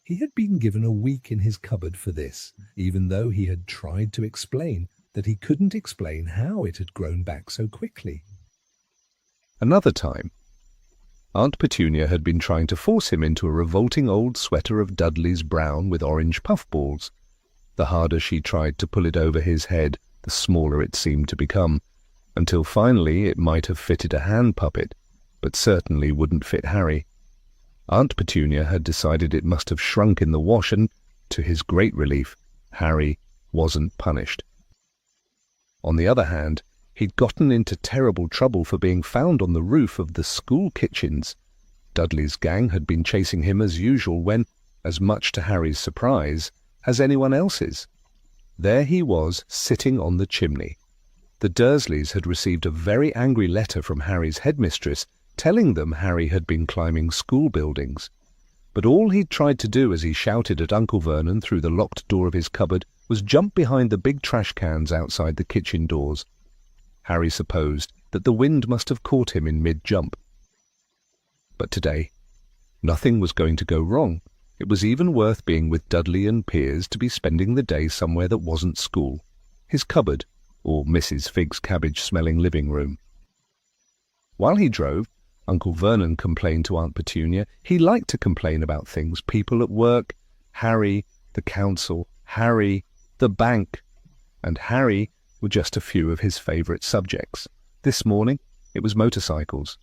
He had been given a week in his cupboard for this, even though he had tried to explain that he couldn't explain how it had grown back so quickly. Another time, Aunt Petunia had been trying to force him into a revolting old sweater of Dudley's brown with orange puffballs. The harder she tried to pull it over his head, the smaller it seemed to become, until finally it might have fitted a hand puppet, but certainly wouldn't fit Harry. Aunt Petunia had decided it must have shrunk in the wash, and, to his great relief, Harry wasn't punished. On the other hand, he'd gotten into terrible trouble for being found on the roof of the school kitchens. Dudley's gang had been chasing him as usual when, as much to Harry's surprise as anyone else's, there he was sitting on the chimney. The Dursleys had received a very angry letter from Harry's headmistress telling them Harry had been climbing school buildings. But all he'd tried to do as he shouted at Uncle Vernon through the locked door of his cupboard was jump behind the big trash cans outside the kitchen doors. Harry supposed that the wind must have caught him in mid-jump. But today, nothing was going to go wrong. It was even worth being with Dudley and Piers to be spending the day somewhere that wasn't school, his cupboard, or Mrs. Fig's cabbage-smelling living room. While he drove, Uncle Vernon complained to Aunt Petunia. He liked to complain about things, people at work, Harry, the council, Harry, the bank, and Harry were just a few of his favourite subjects. This morning, it was motorcycles.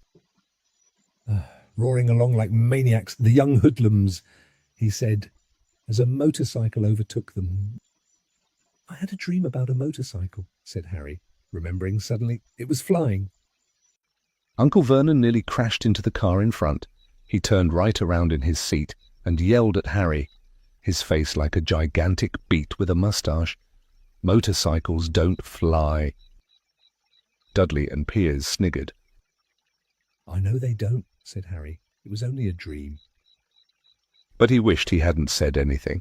Roaring along like maniacs, the young hoodlums, he said, as a motorcycle overtook them. I had a dream about a motorcycle, said Harry, remembering suddenly it was flying. Uncle Vernon nearly crashed into the car in front. He turned right around in his seat and yelled at Harry, his face like a gigantic beet with a moustache. Motorcycles don't fly. Dudley and Piers sniggered. I know they don't, said Harry. It was only a dream. But he wished he hadn't said anything.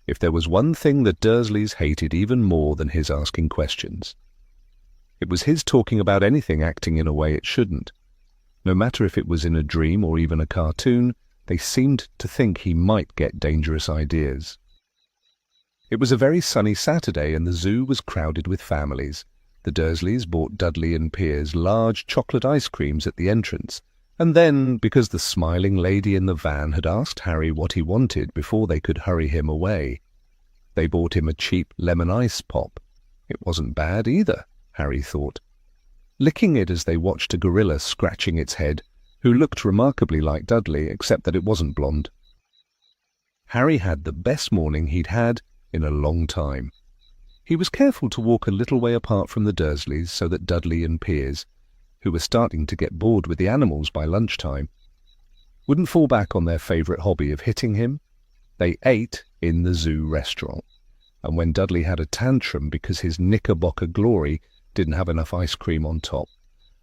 If there was one thing the Dursleys hated even more than his asking questions, it was his talking about anything acting in a way it shouldn't. No matter if it was in a dream or even a cartoon, they seemed to think he might get dangerous ideas. It was a very sunny Saturday and the zoo was crowded with families. The Dursleys bought Dudley and Piers large chocolate ice creams at the entrance, and then, because the smiling lady in the van had asked Harry what he wanted before they could hurry him away, they bought him a cheap lemon ice pop. It wasn't bad either, Harry thought, licking it as they watched a gorilla scratching its head, who looked remarkably like Dudley, except that it wasn't blonde. Harry had the best morning he'd had in a long time. He was careful to walk a little way apart from the Dursleys so that Dudley and Piers, who were starting to get bored with the animals by lunchtime, wouldn't fall back on their favourite hobby of hitting him. They ate in the zoo restaurant, and when Dudley had a tantrum because his Knickerbocker glory didn't have enough ice cream on top,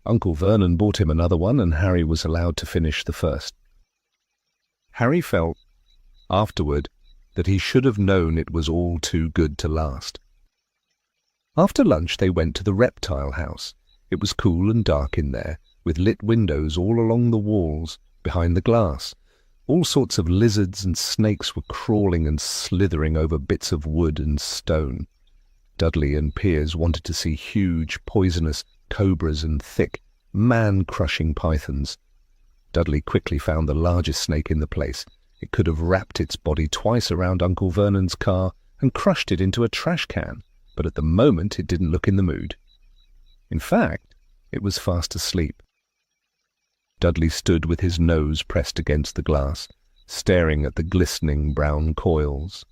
Uncle Vernon bought him another one and Harry was allowed to finish the first. Harry felt, afterward, that he should have known it was all too good to last. After lunch they went to the reptile house. It was cool and dark in there, with lit windows all along the walls, behind the glass. All sorts of lizards and snakes were crawling and slithering over bits of wood and stone. Dudley and Piers wanted to see huge, poisonous cobras and thick, man-crushing pythons. Dudley quickly found the largest snake in the place. It could have wrapped its body twice around Uncle Vernon's car and crushed it into a trash can, but at the moment it didn't look in the mood. In fact, it was fast asleep. Dudley stood with his nose pressed against the glass, staring at the glistening brown coils.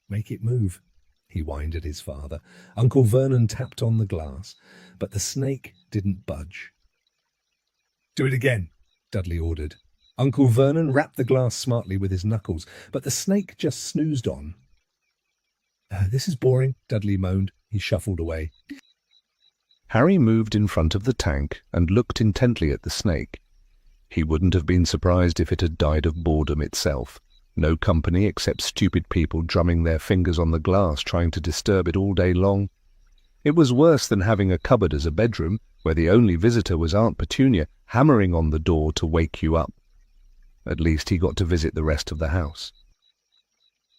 Make it move, he whined at his father. Uncle Vernon tapped on the glass, but the snake didn't budge. Do it again, Dudley ordered. Uncle Vernon rapped the glass smartly with his knuckles, but the snake just snoozed on. This is boring, Dudley moaned. He shuffled away. Harry moved in front of the tank and looked intently at the snake. He wouldn't have been surprised if it had died of boredom itself. No company except stupid people drumming their fingers on the glass trying to disturb it all day long. It was worse than having a cupboard as a bedroom, where the only visitor was Aunt Petunia hammering on the door to wake you up. At least he got to visit the rest of the house.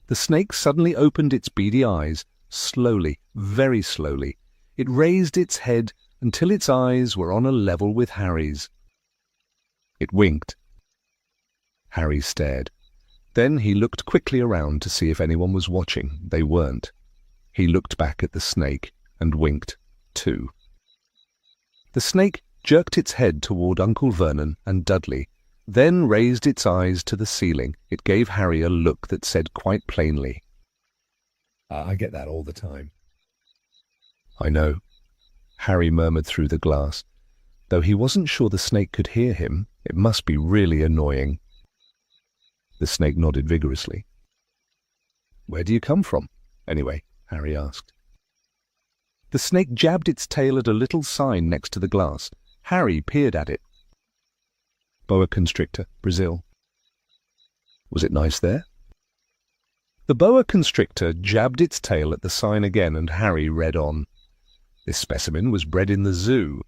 The snake suddenly opened its beady eyes, slowly, very slowly. It raised its head until its eyes were on a level with Harry's. It winked. Harry stared. Then he looked quickly around to see if anyone was watching. They weren't. He looked back at the snake and winked, too. The snake jerked its head toward Uncle Vernon and Dudley, then raised its eyes to the ceiling. It gave Harry a look that said quite plainly, I get that all the time. I know, Harry murmured through the glass. Though he wasn't sure the snake could hear him, it must be really annoying. The snake nodded vigorously. Where do you come from, anyway? Harry asked. The snake jabbed its tail at a little sign next to the glass. Harry peered at it. Boa constrictor, Brazil. Was it nice there? The boa constrictor jabbed its tail at the sign again, and Harry read on. This specimen was bred in the zoo.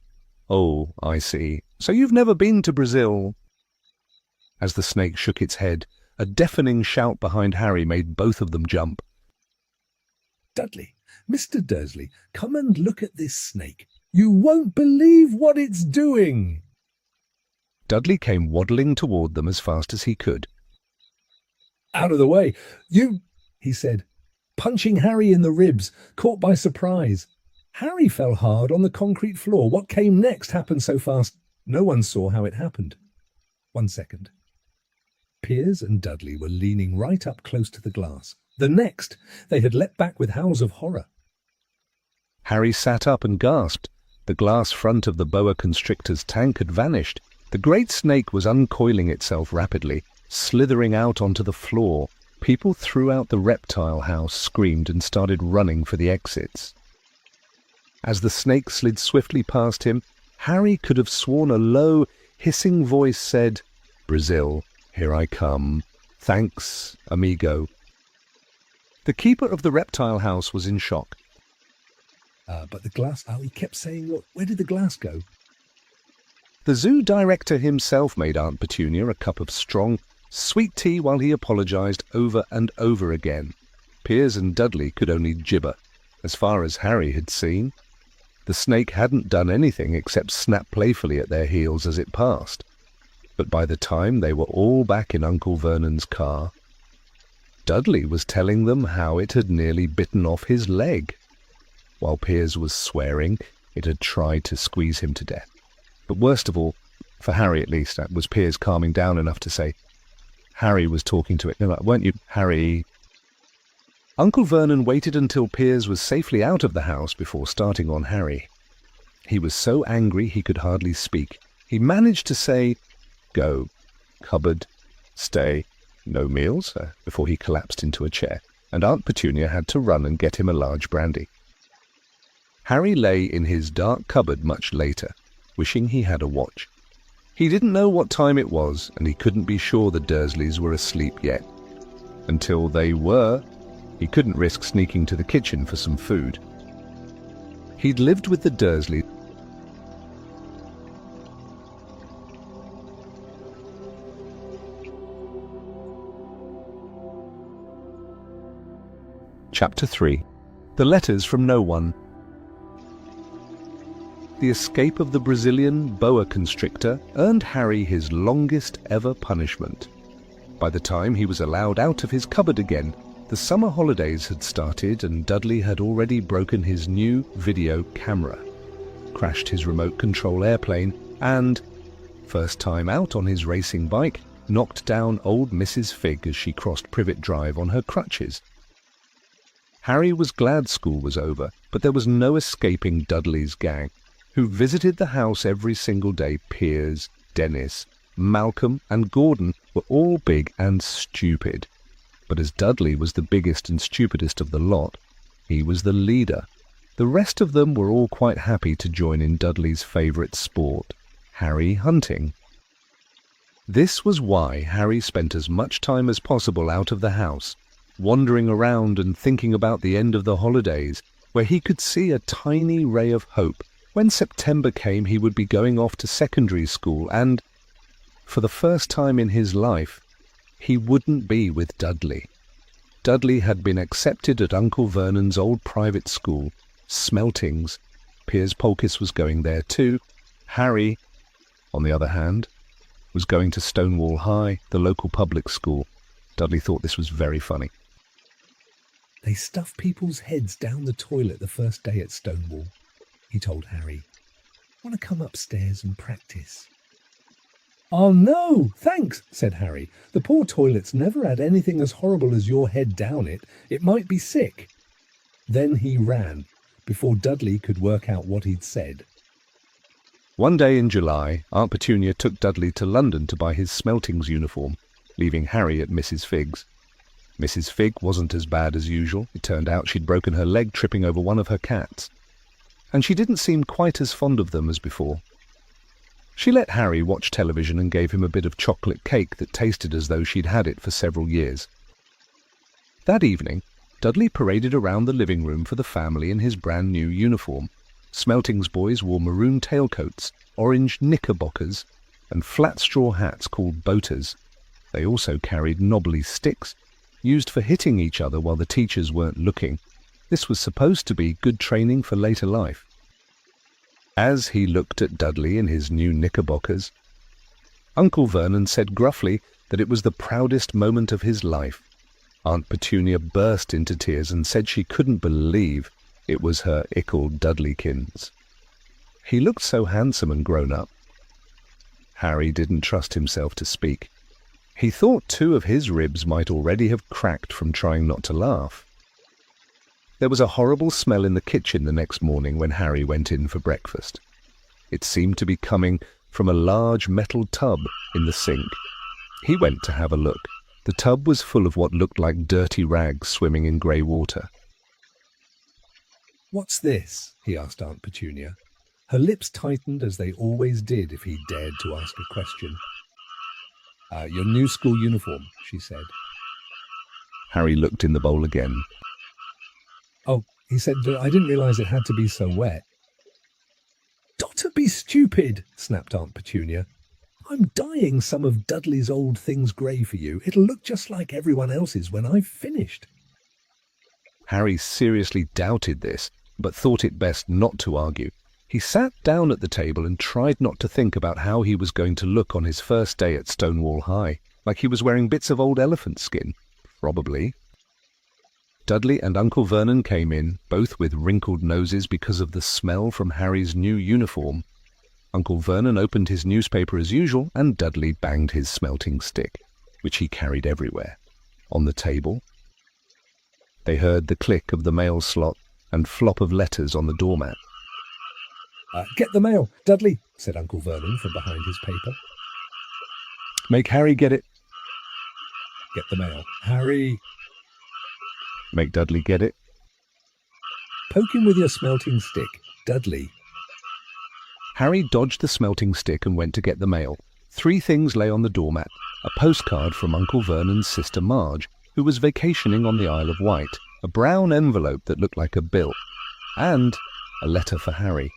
Oh, I see. So you've never been to Brazil? As the snake shook its head, a deafening shout behind Harry made both of them jump. Dudley, Mr. Dursley, come and look at this snake. You won't believe what it's doing. Dudley came waddling toward them as fast as he could. Out of the way. You, he said, punching Harry in the ribs, caught by surprise. Harry fell hard on the concrete floor. What came next happened so fast, no one saw how it happened. 1 second. Piers and Dudley were leaning right up close to the glass. The next, they had leapt back with howls of horror. Harry sat up and gasped. The glass front of the boa constrictor's tank had vanished. The great snake was uncoiling itself rapidly, slithering out onto the floor. People throughout the reptile house screamed and started running for the exits. As the snake slid swiftly past him, Harry could have sworn a low, hissing voice said, "Brazil, here I come. Thanks, amigo." The keeper of the reptile house was in shock. But the glass, he kept saying, look, where did the glass go? The zoo director himself made Aunt Petunia a cup of strong, sweet tea while he apologized over and over again. Piers and Dudley could only gibber. As far as Harry had seen, the snake hadn't done anything except snap playfully at their heels as it passed. But by the time they were all back in Uncle Vernon's car, Dudley was telling them how it had nearly bitten off his leg. While Piers was swearing, it had tried to squeeze him to death. But worst of all, for Harry at least, was Piers calming down enough to say, Harry was talking to it. No, weren't you, Harry? Uncle Vernon waited until Piers was safely out of the house before starting on Harry. He was so angry he could hardly speak. He managed to say, "Go, cupboard, stay, no meals," before he collapsed into a chair, and Aunt Petunia had to run and get him a large brandy. Harry lay in his dark cupboard much later, wishing he had a watch. He didn't know what time it was, and he couldn't be sure the Dursleys were asleep yet. Until they were, he couldn't risk sneaking to the kitchen for some food. He'd lived with the Dursleys. Chapter 3. The Letters from No One. The escape of the Brazilian boa constrictor earned Harry his longest ever punishment. By the time he was allowed out of his cupboard again, the summer holidays had started and Dudley had already broken his new video camera, crashed his remote control airplane, and, first time out on his racing bike, knocked down old Mrs. Figg as she crossed Privet Drive on her crutches. Harry was glad school was over, but there was no escaping Dudley's gang, who visited the house every single day. Piers, Dennis, Malcolm and Gordon were all big and stupid. But as Dudley was the biggest and stupidest of the lot, he was the leader. The rest of them were all quite happy to join in Dudley's favourite sport, Harry hunting. This was why Harry spent as much time as possible out of the house, wandering around and thinking about the end of the holidays, where he could see a tiny ray of hope. When September came, he would be going off to secondary school and, for the first time in his life, he wouldn't be with Dudley. Dudley had been accepted at Uncle Vernon's old private school, Smeltings. Piers Polkiss was going there too. Harry, on the other hand, was going to Stonewall High, the local public school. Dudley thought this was very funny. They stuff people's heads down the toilet the first day at Stonewall, he told Harry. Want to come upstairs and practice? Oh no, thanks, said Harry. The poor toilet's never had anything as horrible as your head down it. It might be sick. Then he ran, before Dudley could work out what he'd said. One day in July, Aunt Petunia took Dudley to London to buy his Smeltings uniform, leaving Harry at Mrs. Figg's. Mrs. Figg wasn't as bad as usual. It turned out she'd broken her leg tripping over one of her cats, and she didn't seem quite as fond of them as before. She let Harry watch television and gave him a bit of chocolate cake that tasted as though she'd had it for several years. That evening, Dudley paraded around the living room for the family in his brand new uniform. Smeltings boys wore maroon tailcoats, orange knickerbockers, and flat straw hats called boaters. They also carried knobbly sticks, used for hitting each other while the teachers weren't looking. This was supposed to be good training for later life. As he looked at Dudley in his new knickerbockers, Uncle Vernon said gruffly that it was the proudest moment of his life. Aunt Petunia burst into tears and said she couldn't believe it was her ickle Dudleykins. He looked so handsome and grown up. Harry didn't trust himself to speak. He thought 2 of his ribs might already have cracked from trying not to laugh. There was a horrible smell in the kitchen the next morning when Harry went in for breakfast. It seemed to be coming from a large metal tub in the sink. He went to have a look. The tub was full of what looked like dirty rags swimming in grey water. "What's this?" he asked Aunt Petunia. Her lips tightened as they always did if he dared to ask a question. Your new school uniform," she said. Harry looked in the bowl again. "Oh," he said, "I didn't realise it had to be so wet." "Don't be stupid," snapped Aunt Petunia. "I'm dyeing some of Dudley's old things grey for you. It'll look just like everyone else's when I've finished." Harry seriously doubted this, but thought it best not to argue. He sat down at the table and tried not to think about how he was going to look on his first day at Stonewall High, like he was wearing bits of old elephant skin. Probably. Dudley and Uncle Vernon came in, both with wrinkled noses because of the smell from Harry's new uniform. Uncle Vernon opened his newspaper as usual, and Dudley banged his smelting stick, which he carried everywhere, on the table. They heard the click of the mail slot and flop of letters on the doormat. "Get the mail, Dudley," said Uncle Vernon from behind his paper. "Make Harry get it." "Get the mail, Harry." "Make Dudley get it." "Poke him with your smelting stick, Dudley." Harry dodged the smelting stick and went to get the mail. 3 things lay on the doormat: a postcard from Uncle Vernon's sister Marge, who was vacationing on the Isle of Wight, a brown envelope that looked like a bill, and a letter for Harry.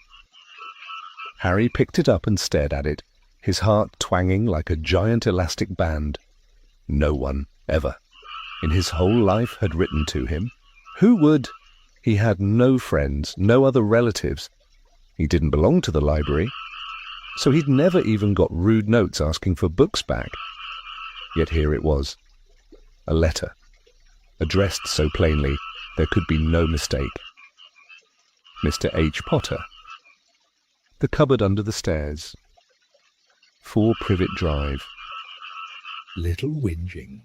Harry picked it up and stared at it, his heart twanging like a giant elastic band. No one, ever, in his whole life had written to him. Who would? He had no friends, no other relatives. He didn't belong to the library, so he'd never even got rude notes asking for books back. Yet here it was, a letter, addressed so plainly there could be no mistake. Mr. H. Potter. The cupboard under the stairs. 4 Privet Drive. Little whinging.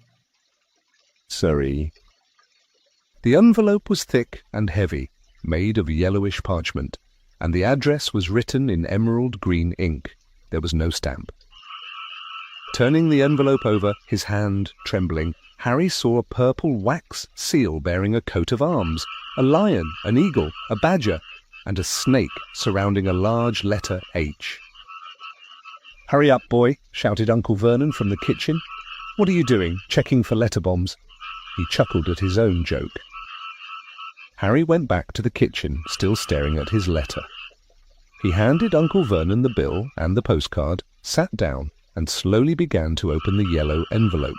Surrey. The envelope was thick and heavy, made of yellowish parchment, and the address was written in emerald green ink. There was no stamp. Turning the envelope over, his hand trembling, Harry saw a purple wax seal bearing a coat of arms, a lion, an eagle, a badger, and a snake surrounding a large letter H. "Hurry up, boy," shouted Uncle Vernon from the kitchen. "What are you doing, checking for letter bombs?" He chuckled at his own joke. Harry went back to the kitchen, still staring at his letter. He handed Uncle Vernon the bill and the postcard, sat down, and slowly began to open the yellow envelope.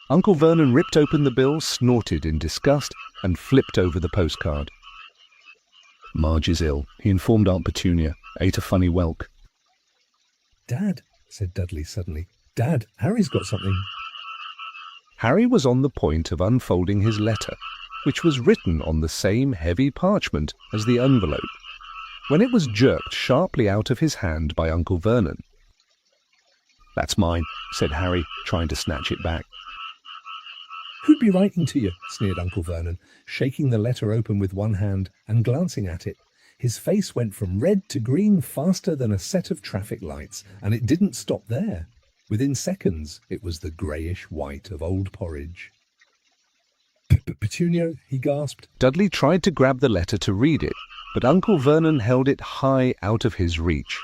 Uncle Vernon ripped open the bill, snorted in disgust, and flipped over the postcard. "Marge is ill," he informed Aunt Petunia, "ate a funny whelk." "Dad," said Dudley suddenly. "Dad, Harry's got something." Harry was on the point of unfolding his letter, which was written on the same heavy parchment as the envelope, when it was jerked sharply out of his hand by Uncle Vernon. "That's mine," said Harry, trying to snatch it back. "Who'd be writing to you?" sneered Uncle Vernon, shaking the letter open with one hand and glancing at it. His face went from red to green faster than a set of traffic lights, and it didn't stop there. Within seconds, it was the greyish white of old porridge. "Petunia," he gasped. Dudley tried to grab the letter to read it, but Uncle Vernon held it high out of his reach.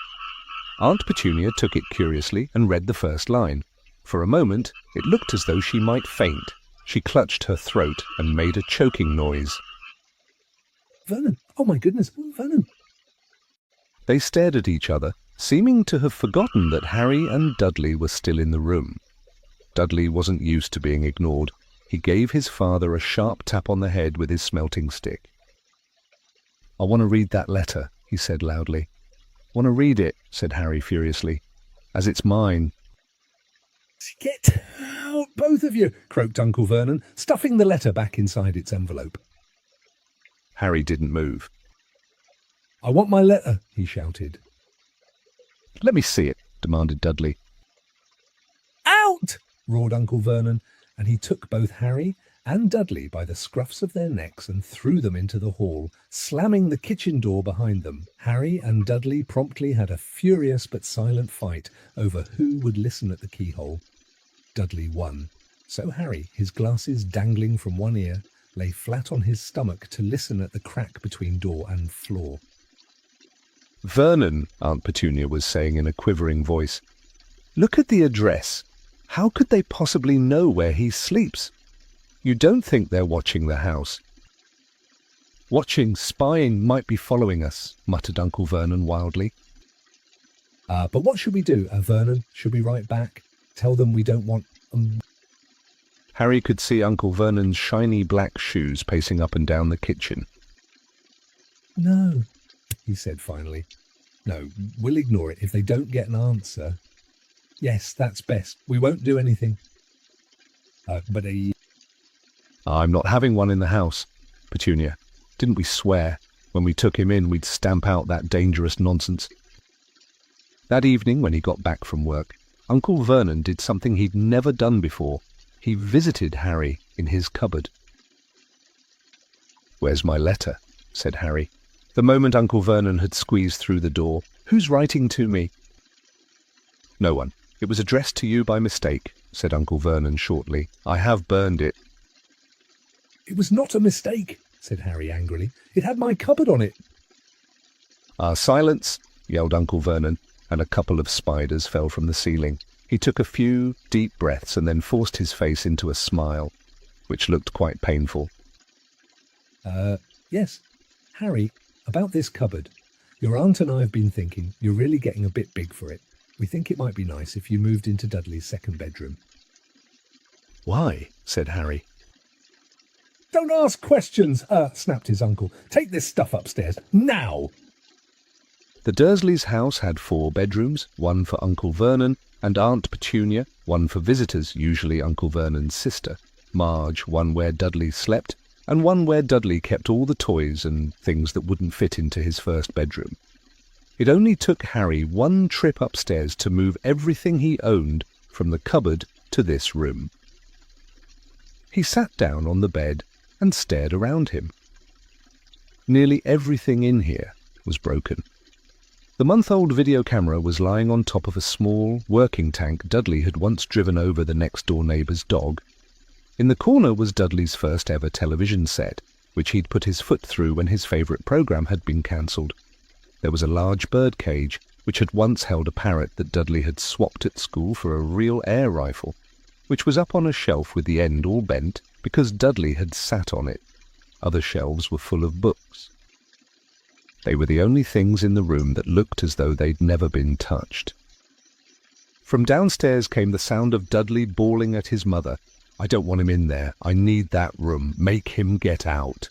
Aunt Petunia took it curiously and read the first line. For a moment, it looked as though she might faint. She clutched her throat and made a choking noise. "Vernon! Oh my goodness, Vernon!" They stared at each other, seeming to have forgotten that Harry and Dudley were still in the room. Dudley wasn't used to being ignored. He gave his father a sharp tap on the head with his smelting stick. "I want to read that letter," he said loudly. "Want to read it," said Harry furiously, "as it's mine." "Get Out, both of you, croaked Uncle Vernon, stuffing the letter back inside its envelope. Harry didn't move. I want my letter, he shouted. Let me see it, demanded Dudley. Out! Roared Uncle Vernon, and he took both Harry and Dudley by the scruffs of their necks and threw them into the hall, slamming the kitchen door behind them. Harry and Dudley promptly had a furious but silent fight over who would listen at the keyhole. Dudley won, so Harry, his glasses dangling from one ear, lay flat on his stomach to listen at the crack between door and floor. Vernon, Aunt Petunia was saying in a quivering voice, look at the address. How could they possibly know where he sleeps? You don't think they're watching the house? Watching, spying, might be following us, muttered Uncle Vernon wildly. But what should we do, Vernon? Should we write back? Tell them we don't want... Harry could see Uncle Vernon's shiny black shoes pacing up and down the kitchen. No, he said finally. No, we'll ignore it if they don't get an answer. Yes, that's best. We won't do anything. But I'm not having one in the house, Petunia. Didn't we swear, when we took him in, we'd stamp out that dangerous nonsense? That evening, when he got back from work, Uncle Vernon did something he'd never done before. He visited Harry in his cupboard. Where's my letter? Said Harry. The moment Uncle Vernon had squeezed through the door. Who's writing to me? No one. It was addressed to you by mistake, said Uncle Vernon shortly. I have burned it. It was not a mistake, said Harry angrily. It had my cupboard on it. Silence, yelled Uncle Vernon, and a couple of spiders fell from the ceiling. He took a few deep breaths and then forced his face into a smile, which looked quite painful. Yes, Harry, about this cupboard. Your aunt and I have been thinking you're really getting a bit big for it. We think it might be nice if you moved into Dudley's second bedroom. Why? Said Harry. Don't ask questions, snapped his uncle. Take this stuff upstairs, now! The Dursleys' house had 4 bedrooms, one for Uncle Vernon and Aunt Petunia, one for visitors, usually Uncle Vernon's sister, Marge, one where Dudley slept, and one where Dudley kept all the toys and things that wouldn't fit into his first bedroom. It only took Harry one trip upstairs to move everything he owned from the cupboard to this room. He sat down on the bed and stared around him. Nearly everything in here was broken. The month-old video camera was lying on top of a small working tank Dudley had once driven over the next-door neighbour's dog. In the corner was Dudley's first-ever television set, which he'd put his foot through when his favourite programme had been cancelled. There was a large bird cage, which had once held a parrot that Dudley had swapped at school for a real air rifle, which was up on a shelf with the end all bent because Dudley had sat on it. Other shelves were full of books. They were the only things in the room that looked as though they'd never been touched. From downstairs came the sound of Dudley bawling at his mother. I don't want him in there. I need that room. Make him get out.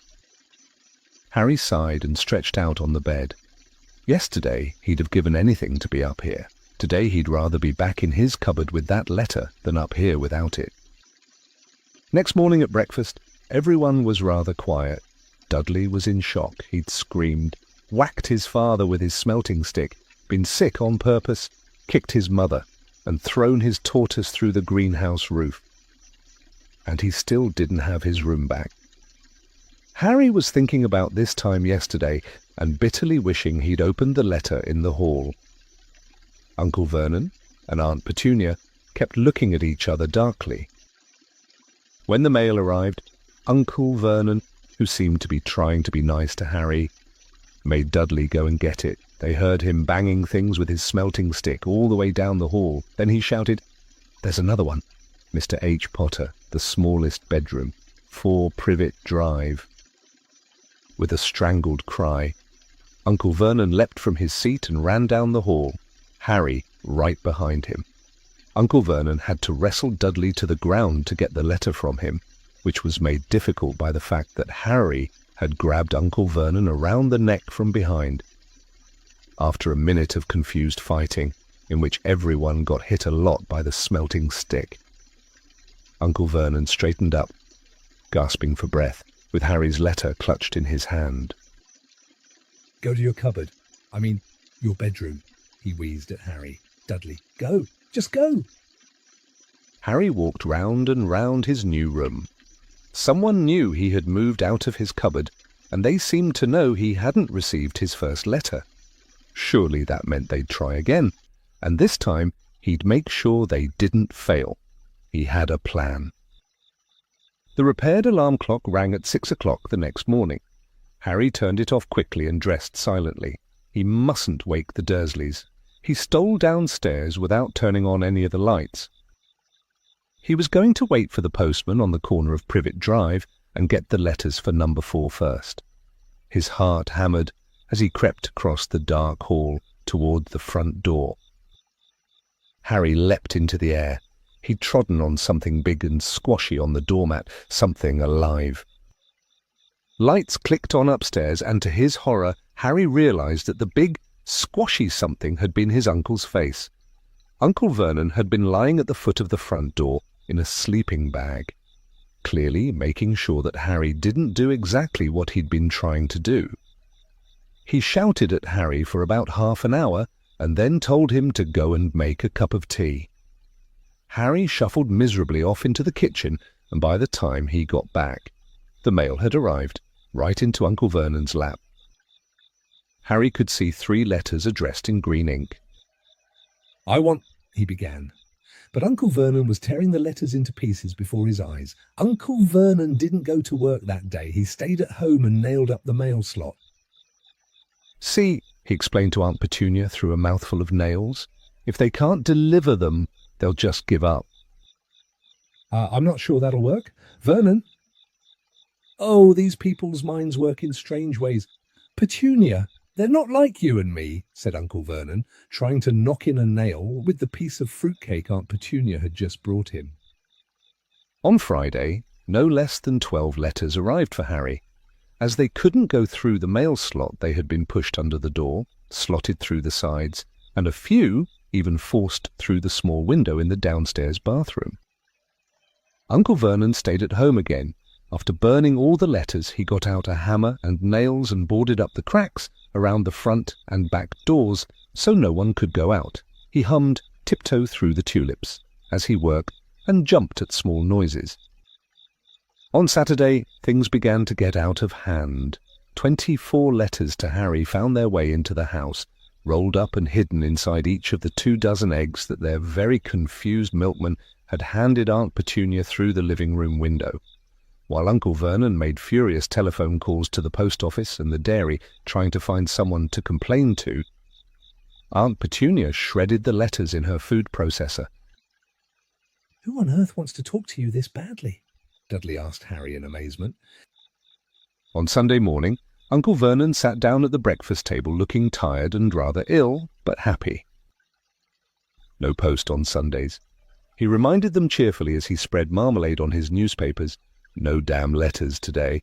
Harry sighed and stretched out on the bed. Yesterday he'd have given anything to be up here. Today he'd rather be back in his cupboard with that letter than up here without it. Next morning at breakfast, everyone was rather quiet. Dudley was in shock. He'd screamed, whacked his father with his smelting stick, been sick on purpose, kicked his mother, and thrown his tortoise through the greenhouse roof. And he still didn't have his room back. Harry was thinking about this time yesterday and bitterly wishing he'd opened the letter in the hall. Uncle Vernon and Aunt Petunia kept looking at each other darkly. When the mail arrived, Uncle Vernon, who seemed to be trying to be nice to Harry, made Dudley go and get it. They heard him banging things with his smelting stick all the way down the hall. Then he shouted, "There's another one." Mr. H. Potter, the smallest bedroom, 4 Privet Drive. With a strangled cry, Uncle Vernon leapt from his seat and ran down the hall, Harry right behind him. Uncle Vernon had to wrestle Dudley to the ground to get the letter from him, which was made difficult by the fact that Harry had grabbed Uncle Vernon around the neck from behind. After a minute of confused fighting, in which everyone got hit a lot by the smelting stick, Uncle Vernon straightened up, gasping for breath, with Harry's letter clutched in his hand. "Go to your cupboard. I mean, your bedroom," he wheezed at Harry. "Dudley, go. Just go." Harry walked round and round his new room. Someone knew he had moved out of his cupboard, and they seemed to know he hadn't received his first letter. Surely that meant they'd try again, and this time he'd make sure they didn't fail. He had a plan. The repaired alarm clock rang at 6 o'clock the next morning. Harry turned it off quickly and dressed silently. He mustn't wake the Dursleys. He stole downstairs without turning on any of the lights. He was going to wait for the postman on the corner of Privet Drive and get the letters for number 4 first. His heart hammered as he crept across the dark hall toward the front door. Harry leapt into the air. He'd trodden on something big and squashy on the doormat, something alive. Lights clicked on upstairs, and to his horror, Harry realized that the big, squashy something had been his uncle's face. Uncle Vernon had been lying at the foot of the front door in a sleeping bag, clearly making sure that Harry didn't do exactly what he'd been trying to do. He shouted at Harry for about half an hour and then told him to go and make a cup of tea. Harry shuffled miserably off into the kitchen, and by the time he got back, the mail had arrived, right into Uncle Vernon's lap. Harry could see 3 letters addressed in green ink. "I want—" he began. But Uncle Vernon was tearing the letters into pieces before his eyes. Uncle Vernon didn't go to work that day. He stayed at home and nailed up the mail slot. "See," he explained to Aunt Petunia through a mouthful of nails, "if they can't deliver them, they'll just give up." I'm not sure that'll work. Vernon? Oh, these people's minds work in strange ways. Petunia, they're not like you and me, said Uncle Vernon, trying to knock in a nail with the piece of fruitcake Aunt Petunia had just brought him. On Friday, no less than 12 letters arrived for Harry. As they couldn't go through the mail slot, they had been pushed under the door, slotted through the sides, and a few even forced through the small window in the downstairs bathroom. Uncle Vernon stayed at home again. After burning all the letters, he got out a hammer and nails and boarded up the cracks around the front and back doors so no one could go out. He hummed "Tiptoe Through the Tulips" as he worked and jumped at small noises. On Saturday, things began to get out of hand. 24 letters to Harry found their way into the house, rolled up and hidden inside each of the 24 eggs that their very confused milkman had handed Aunt Petunia through the living room window. While Uncle Vernon made furious telephone calls to the post office and the dairy, trying to find someone to complain to, Aunt Petunia shredded the letters in her food processor. "Who on earth wants to talk to you this badly?" Dudley asked Harry in amazement. On Sunday morning, Uncle Vernon sat down at the breakfast table looking tired and rather ill, but happy. No post on Sundays. He reminded them cheerfully as he spread marmalade on his newspapers. No damn letters today.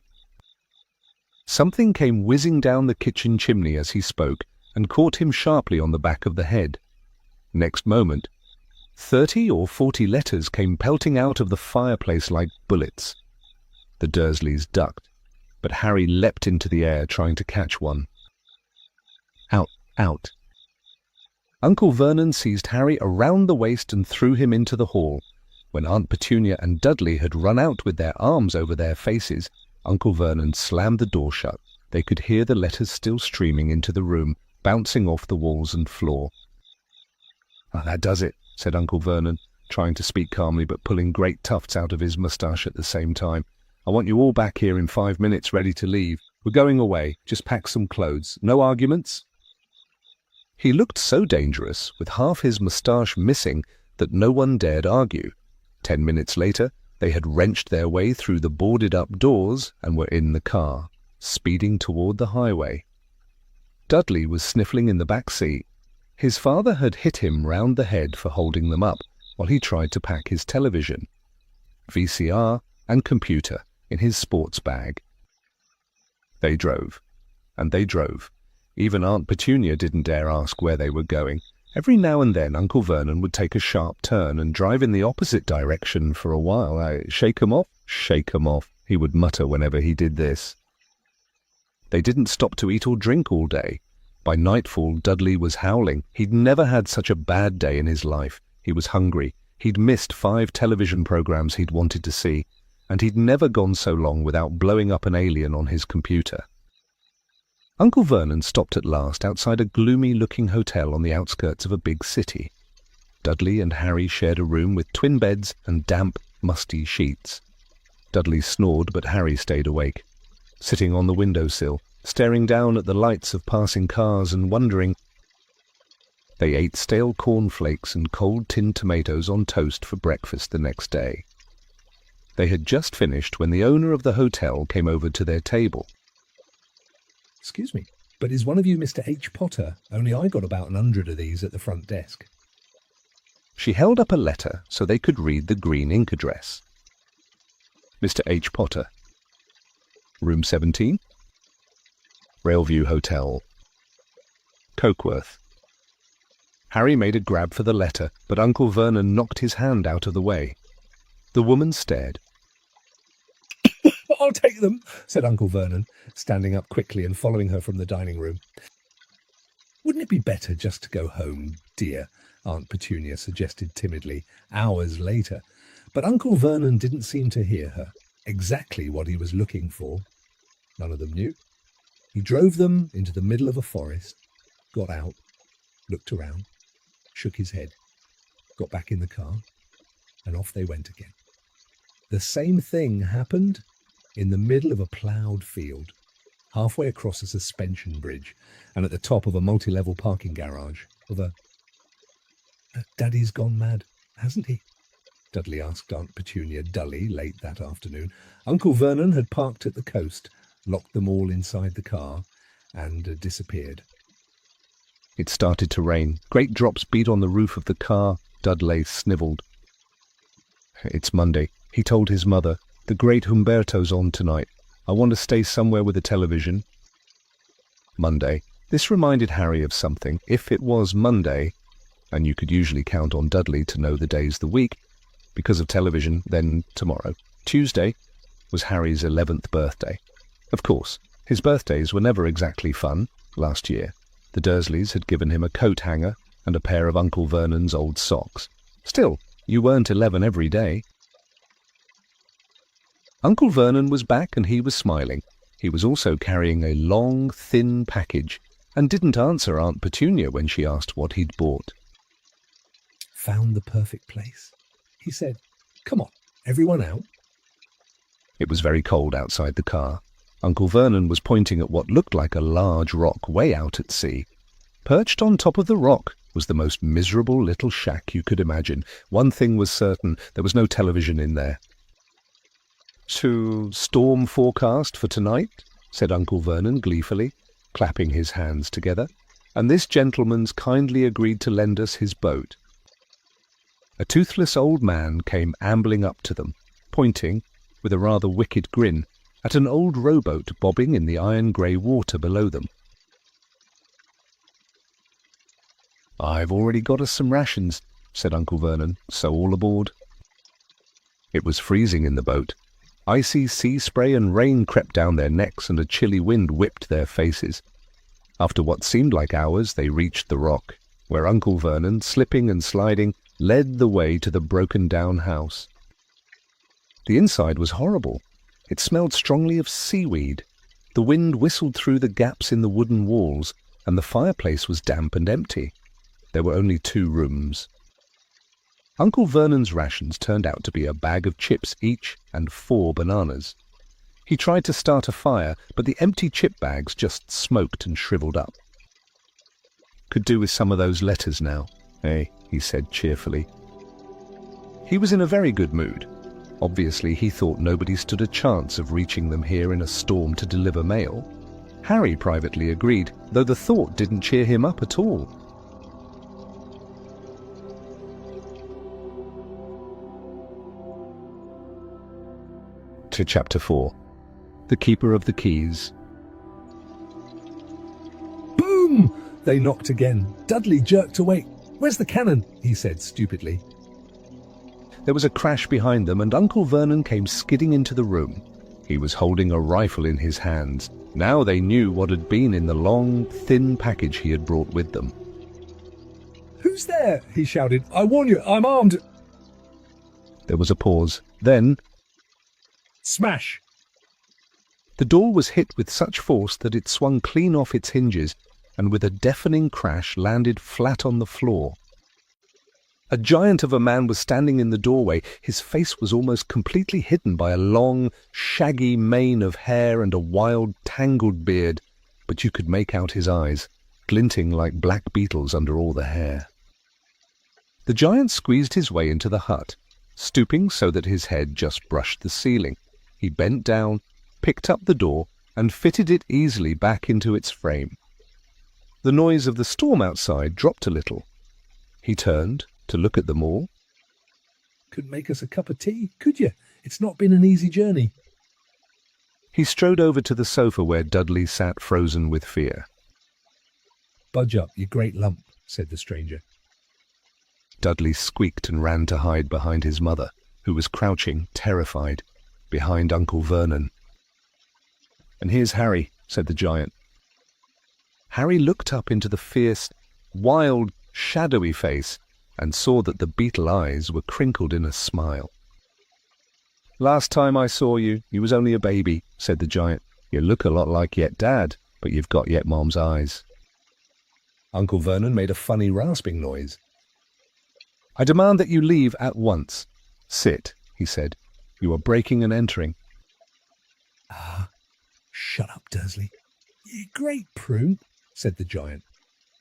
Something came whizzing down the kitchen chimney as he spoke and caught him sharply on the back of the head. Next moment, 30 or 40 letters came pelting out of the fireplace like bullets. The Dursleys ducked, but Harry leapt into the air trying to catch one. Out, out. Uncle Vernon seized Harry around the waist and threw him into the hall. When Aunt Petunia and Dudley had run out with their arms over their faces, Uncle Vernon slammed the door shut. They could hear the letters still streaming into the room, bouncing off the walls and floor. That does it," said Uncle Vernon, trying to speak calmly but pulling great tufts out of his moustache at the same time. "I want you all back here in 5 minutes, ready to leave. We're going away. Just pack some clothes. No arguments?" He looked so dangerous, with half his moustache missing, that no one dared argue. 10 minutes later, they had wrenched their way through the boarded-up doors and were in the car, speeding toward the highway. Dudley was sniffling in the back seat. His father had hit him round the head for holding them up while he tried to pack his television, VCR and computer in his sports bag. They drove, and they drove. Even Aunt Petunia didn't dare ask where they were going. Every now and then Uncle Vernon would take a sharp turn and drive in the opposite direction for a while. Shake 'em off, he would mutter whenever he did this. They didn't stop to eat or drink all day. By nightfall, Dudley was howling. He'd never had such a bad day in his life. He was hungry. He'd missed 5 television programs he'd wanted to see, and he'd never gone so long without blowing up an alien on his computer. Uncle Vernon stopped at last outside a gloomy-looking hotel on the outskirts of a big city. Dudley and Harry shared a room with twin beds and damp, musty sheets. Dudley snored, but Harry stayed awake, sitting on the windowsill, staring down at the lights of passing cars and wondering. They ate stale cornflakes and cold tinned tomatoes on toast for breakfast the next day. They had just finished when the owner of the hotel came over to their table. "Excuse me, but is one of you Mr. H. Potter? Only I got about 100 of these at the front desk." She held up a letter so they could read the green ink address. Mr. H. Potter, Room 17, Railview Hotel, Cokeworth. Harry made a grab for the letter, but Uncle Vernon knocked his hand out of the way. The woman stared. "I'll take them," said Uncle Vernon, standing up quickly and following her from the dining room. "Wouldn't it be better just to go home, dear?" Aunt Petunia suggested timidly, hours later. But Uncle Vernon didn't seem to hear her. Exactly what he was looking for, none of them knew. He drove them into the middle of a forest, got out, looked around, shook his head, got back in the car, and off they went again. The same thing happened in the middle of a ploughed field, halfway across a suspension bridge, and at the top of a multi-level parking garage of a... "Daddy's gone mad, hasn't he?" Dudley asked Aunt Petunia dully late that afternoon. Uncle Vernon had parked at the coast, locked them all inside the car, and disappeared. It started to rain. Great drops beat on the roof of the car. Dudley snivelled. "It's Monday," he told his mother. "The great Humberto's on tonight. I want to stay somewhere with a television." Monday. This reminded Harry of something. If it was Monday, and you could usually count on Dudley to know the days of the week, because of television, then tomorrow. Tuesday was Harry's 11th birthday. Of course, his birthdays were never exactly fun. Last year, the Dursleys had given him a coat hanger and a pair of Uncle Vernon's old socks. Still, you weren't 11 every day. Uncle Vernon was back and he was smiling. He was also carrying a long, thin package and didn't answer Aunt Petunia when she asked what he'd bought. "Found the perfect place," he said. "Come on, everyone out." It was very cold outside the car. Uncle Vernon was pointing at what looked like a large rock way out at sea. Perched on top of the rock was the most miserable little shack you could imagine. One thing was certain, there was no television in there. "So, storm forecast for tonight?" said Uncle Vernon gleefully, clapping his hands together. "And this gentleman's kindly agreed to lend us his boat." A toothless old man came ambling up to them, pointing, with a rather wicked grin, at an old rowboat bobbing in the iron-grey water below them. "I've already got us some rations," said Uncle Vernon, "so all aboard." It was freezing in the boat. Icy sea spray and rain crept down their necks and a chilly wind whipped their faces. After what seemed like hours, they reached the rock, where Uncle Vernon, slipping and sliding, led the way to the broken-down house. The inside was horrible. It smelled strongly of seaweed. The wind whistled through the gaps in the wooden walls, and the fireplace was damp and empty. There were only 2 rooms. Uncle Vernon's rations turned out to be a bag of chips each and 4 bananas. He tried to start a fire, but the empty chip bags just smoked and shriveled up. "Could do with some of those letters now, eh?" he said cheerfully. He was in a very good mood. Obviously, he thought nobody stood a chance of reaching them here in a storm to deliver mail. Harry privately agreed, though the thought didn't cheer him up at all. To Chapter 4. The Keeper of the Keys. Boom! They knocked again. Dudley jerked awake. Where's the cannon? He said stupidly. There was a crash behind them, and Uncle Vernon came skidding into the room. He was holding a rifle in his hands. Now they knew what had been in the long, thin package he had brought with them. Who's there? He shouted. I warn you, I'm armed. There was a pause. Then, smash! the door was hit with such force that it swung clean off its hinges and with a deafening crash landed flat on the floor. A giant of a man was standing in the doorway. His face was almost completely hidden by a long, shaggy mane of hair and a wild, tangled beard, but you could make out his eyes, glinting like black beetles under all the hair. The giant squeezed his way into the hut, stooping so that his head just brushed the ceiling. He bent down, picked up the door, and fitted it easily back into its frame. The noise of the storm outside dropped a little. He turned to look at them all. Could make us a cup of tea, could you? It's not been an easy journey. He strode over to the sofa where Dudley sat frozen with fear. Budge up, you great lump, said the stranger. Dudley squeaked and ran to hide behind his mother, who was crouching, terrified, behind Uncle Vernon. "And here's Harry," said the giant. Harry looked up into the fierce, wild, shadowy face and saw that the beetle eyes were crinkled in a smile. "Last time I saw you, you was only a baby," said the giant. "You look a lot like Yet Dad, but you've got Yet Mom's eyes." Uncle Vernon made a funny rasping noise. "I demand that you leave at once. Sit," he said. "You are breaking and entering." "Ah, shut up, Dursley. You great prune," said the giant.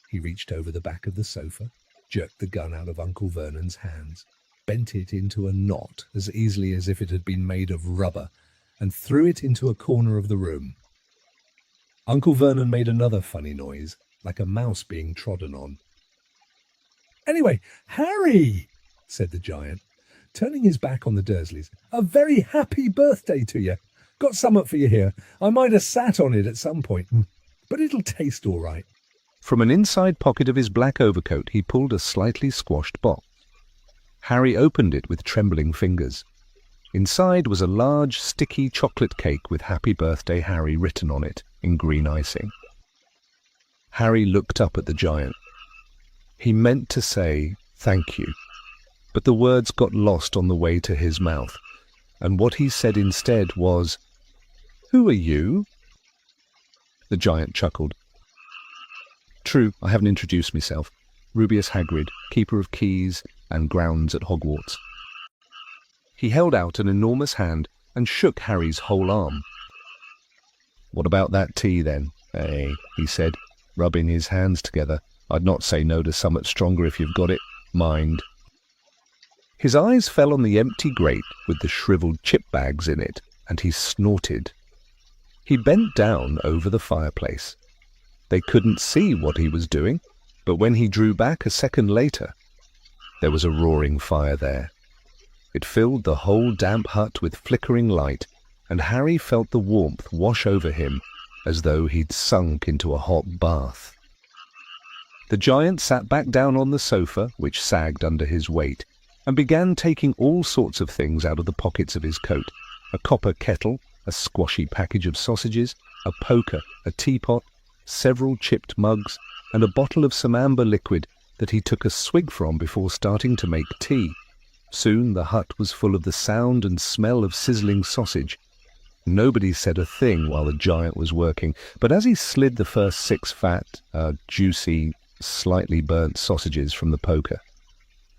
He reached over the back of the sofa, jerked the gun out of Uncle Vernon's hands, bent it into a knot as easily as if it had been made of rubber, and threw it into a corner of the room. Uncle Vernon made another funny noise, like a mouse being trodden on. "Anyway, Harry," said the giant, turning his back on the Dursleys, "a very happy birthday to you. Got summat for you here. I might have sat on it at some point, but it'll taste all right." From an inside pocket of his black overcoat he pulled a slightly squashed box. Harry opened it with trembling fingers. Inside was a large, sticky chocolate cake with "Happy Birthday, Harry" written on it in green icing. Harry looked up at the giant. He meant to say, "Thank you," but the words got lost on the way to his mouth, and what he said instead was, "Who are you?" The giant chuckled. "True, I haven't introduced myself. Rubeus Hagrid, keeper of keys and grounds at Hogwarts." He held out an enormous hand and shook Harry's whole arm. "What about that tea, then, eh?" he said, rubbing his hands together. "I'd not say no to summat stronger if you've got it. Mind." His eyes fell on the empty grate with the shriveled chip bags in it, and he snorted. He bent down over the fireplace. They couldn't see what he was doing, but when he drew back a second later, there was a roaring fire there. It filled the whole damp hut with flickering light, and Harry felt the warmth wash over him as though he'd sunk into a hot bath. The giant sat back down on the sofa, which sagged under his weight, and began taking all sorts of things out of the pockets of his coat: a copper kettle, a squashy package of sausages, a poker, a teapot, several chipped mugs, and a bottle of some amber liquid that he took a swig from before starting to make tea. Soon the hut was full of the sound and smell of sizzling sausage. Nobody said a thing while the giant was working, but as he slid the first 6 fat, juicy, slightly burnt sausages from the poker,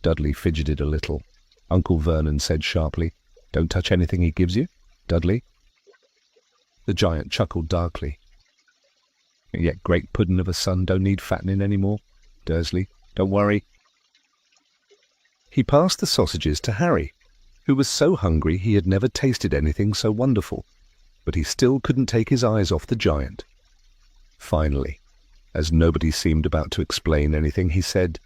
Dudley fidgeted a little. Uncle Vernon said sharply, "Don't touch anything he gives you, Dudley." The giant chuckled darkly. "Yet great puddin' of a son don't need fattening any more, Dursley. Don't worry." He passed the sausages to Harry, who was so hungry he had never tasted anything so wonderful, but he still couldn't take his eyes off the giant. Finally, as nobody seemed about to explain anything, he said,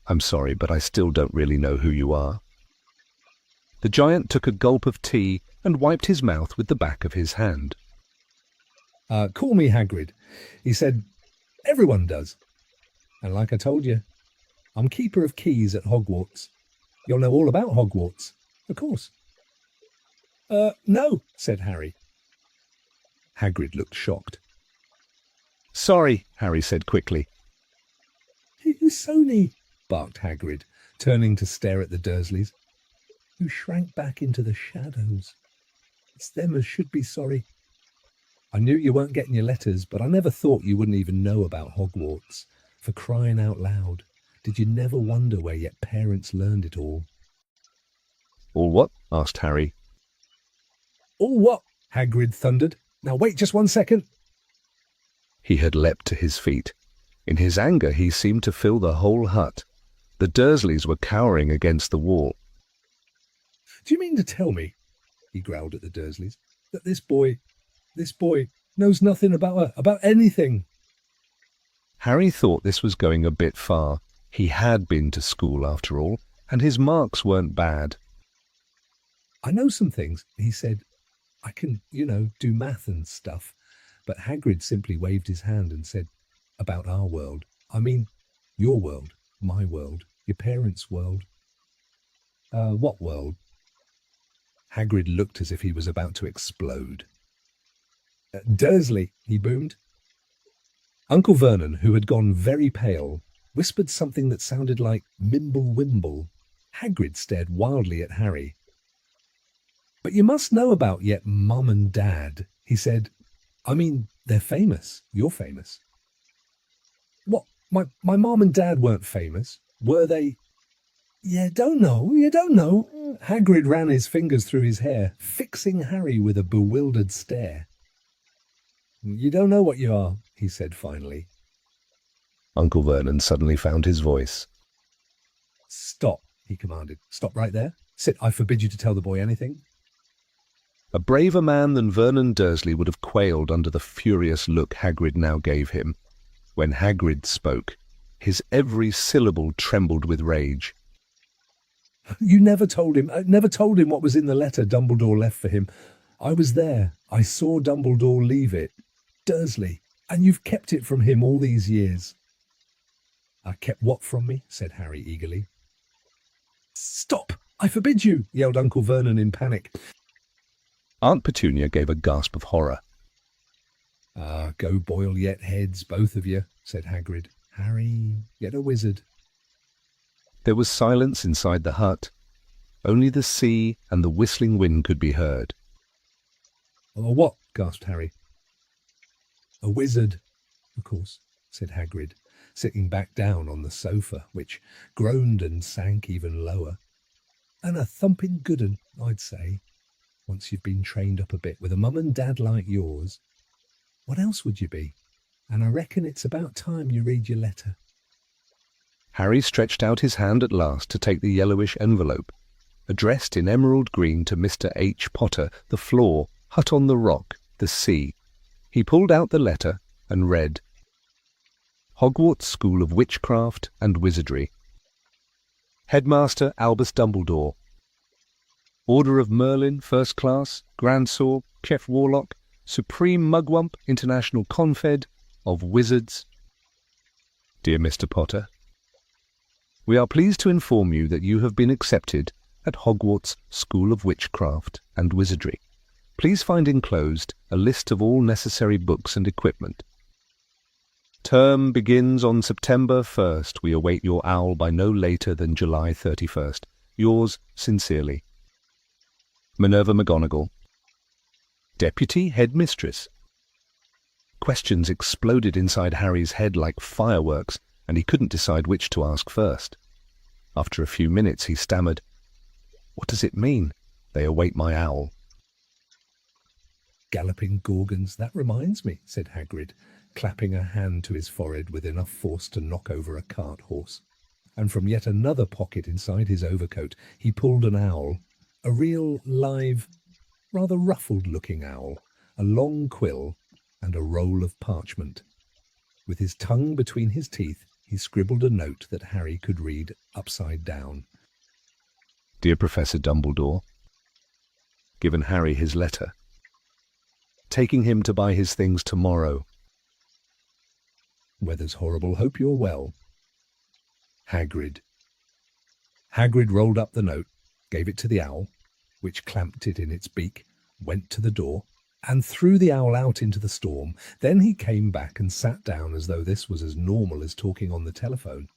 "I'm sorry, but I still don't really know who you are." The giant took a gulp of tea and wiped his mouth with the back of his hand. Call me Hagrid," he said. "Everyone does. And like I told you, I'm keeper of keys at Hogwarts. You'll know all about Hogwarts, of course. No, said Harry. Hagrid looked shocked. Sorry, Harry said quickly. Sony, barked Hagrid, turning to stare at the Dursleys, who shrank back into the shadows. It's them as should be sorry. I knew you weren't getting your letters, but I never thought you wouldn't even know about Hogwarts. For crying out loud, did you never wonder where your parents learned it all? All what? Asked Harry. All what? Hagrid thundered. Now wait just 1 second. He had leapt to his feet. In his anger he seemed to fill the whole hut. The Dursleys were cowering against the wall. Do you mean to tell me, he growled at the Dursleys, that this boy knows nothing about anything? Harry thought this was going a bit far. He had been to school after all, and his marks weren't bad. I know some things, he said. I can, do math and stuff. But Hagrid simply waved his hand and said, about our world. I mean, your world, my world, your parents' world. What world? Hagrid looked as if he was about to explode. Dursley, he boomed. Uncle Vernon, who had gone very pale, whispered something that sounded like Mimble Wimble. Hagrid stared wildly at Harry. But you must know about your mum and dad, he said. I mean, they're famous. You're famous. What? My mum and dad weren't famous, were they? You don't know. Hagrid ran his fingers through his hair, fixing Harry with a bewildered stare. You don't know what you are, he said finally. Uncle Vernon suddenly found his voice. Stop, he commanded. Stop right there. Sit, I forbid you to tell the boy anything. A braver man than Vernon Dursley would have quailed under the furious look Hagrid now gave him. When Hagrid spoke, his every syllable trembled with rage. You never told him what was in the letter Dumbledore left for him. I was there. I saw Dumbledore leave it. Dursley, and you've kept it from him all these years. I kept what from me? Said Harry eagerly. Stop! I forbid you! Yelled Uncle Vernon in panic. Aunt Petunia gave a gasp of horror. Go boil yet heads, both of you, said Hagrid. Harry, get a wizard. There was silence inside the hut. Only the sea and the whistling wind could be heard. A what? Gasped Harry. A wizard, of course, said Hagrid, sitting back down on the sofa, which groaned and sank even lower. And a thumping good 'un, I'd say. Once you've been trained up a bit with a mum and dad like yours, what else would you be? And I reckon it's about time you read your letter. Harry stretched out his hand at last to take the yellowish envelope, addressed in emerald green to Mr. H. Potter, the floor, hut on the rock, the sea. He pulled out the letter and read, Hogwarts School of Witchcraft and Wizardry. Headmaster Albus Dumbledore. Order of Merlin, First Class, Grand Sorb, Chef Warlock, Supreme Mugwump, International Confed of Wizards. Dear Mr. Potter, we are pleased to inform you that you have been accepted at Hogwarts School of Witchcraft and Wizardry. Please find enclosed a list of all necessary books and equipment. Term begins on September 1st. We await your owl by no later than July 31st. Yours sincerely, Minerva McGonagall. Deputy Headmistress. Questions exploded inside Harry's head like fireworks, and he couldn't decide which to ask first. After a few minutes he stammered, What does it mean? They await my owl. Galloping Gorgons, that reminds me, said Hagrid, clapping a hand to his forehead with enough force to knock over a cart horse. And from yet another pocket inside his overcoat he pulled an owl, a real, live, rather ruffled-looking owl, a long quill, and a roll of parchment. With his tongue between his teeth, he scribbled a note that Harry could read upside down. Dear Professor Dumbledore, given Harry his letter. Taking him to buy his things tomorrow. Weather's horrible. Hope you're well. Hagrid. Hagrid rolled up the note, gave it to the owl, which clamped it in its beak, went to the door, and threw the owl out into the storm. Then he came back and sat down as though this was as normal as talking on the telephone.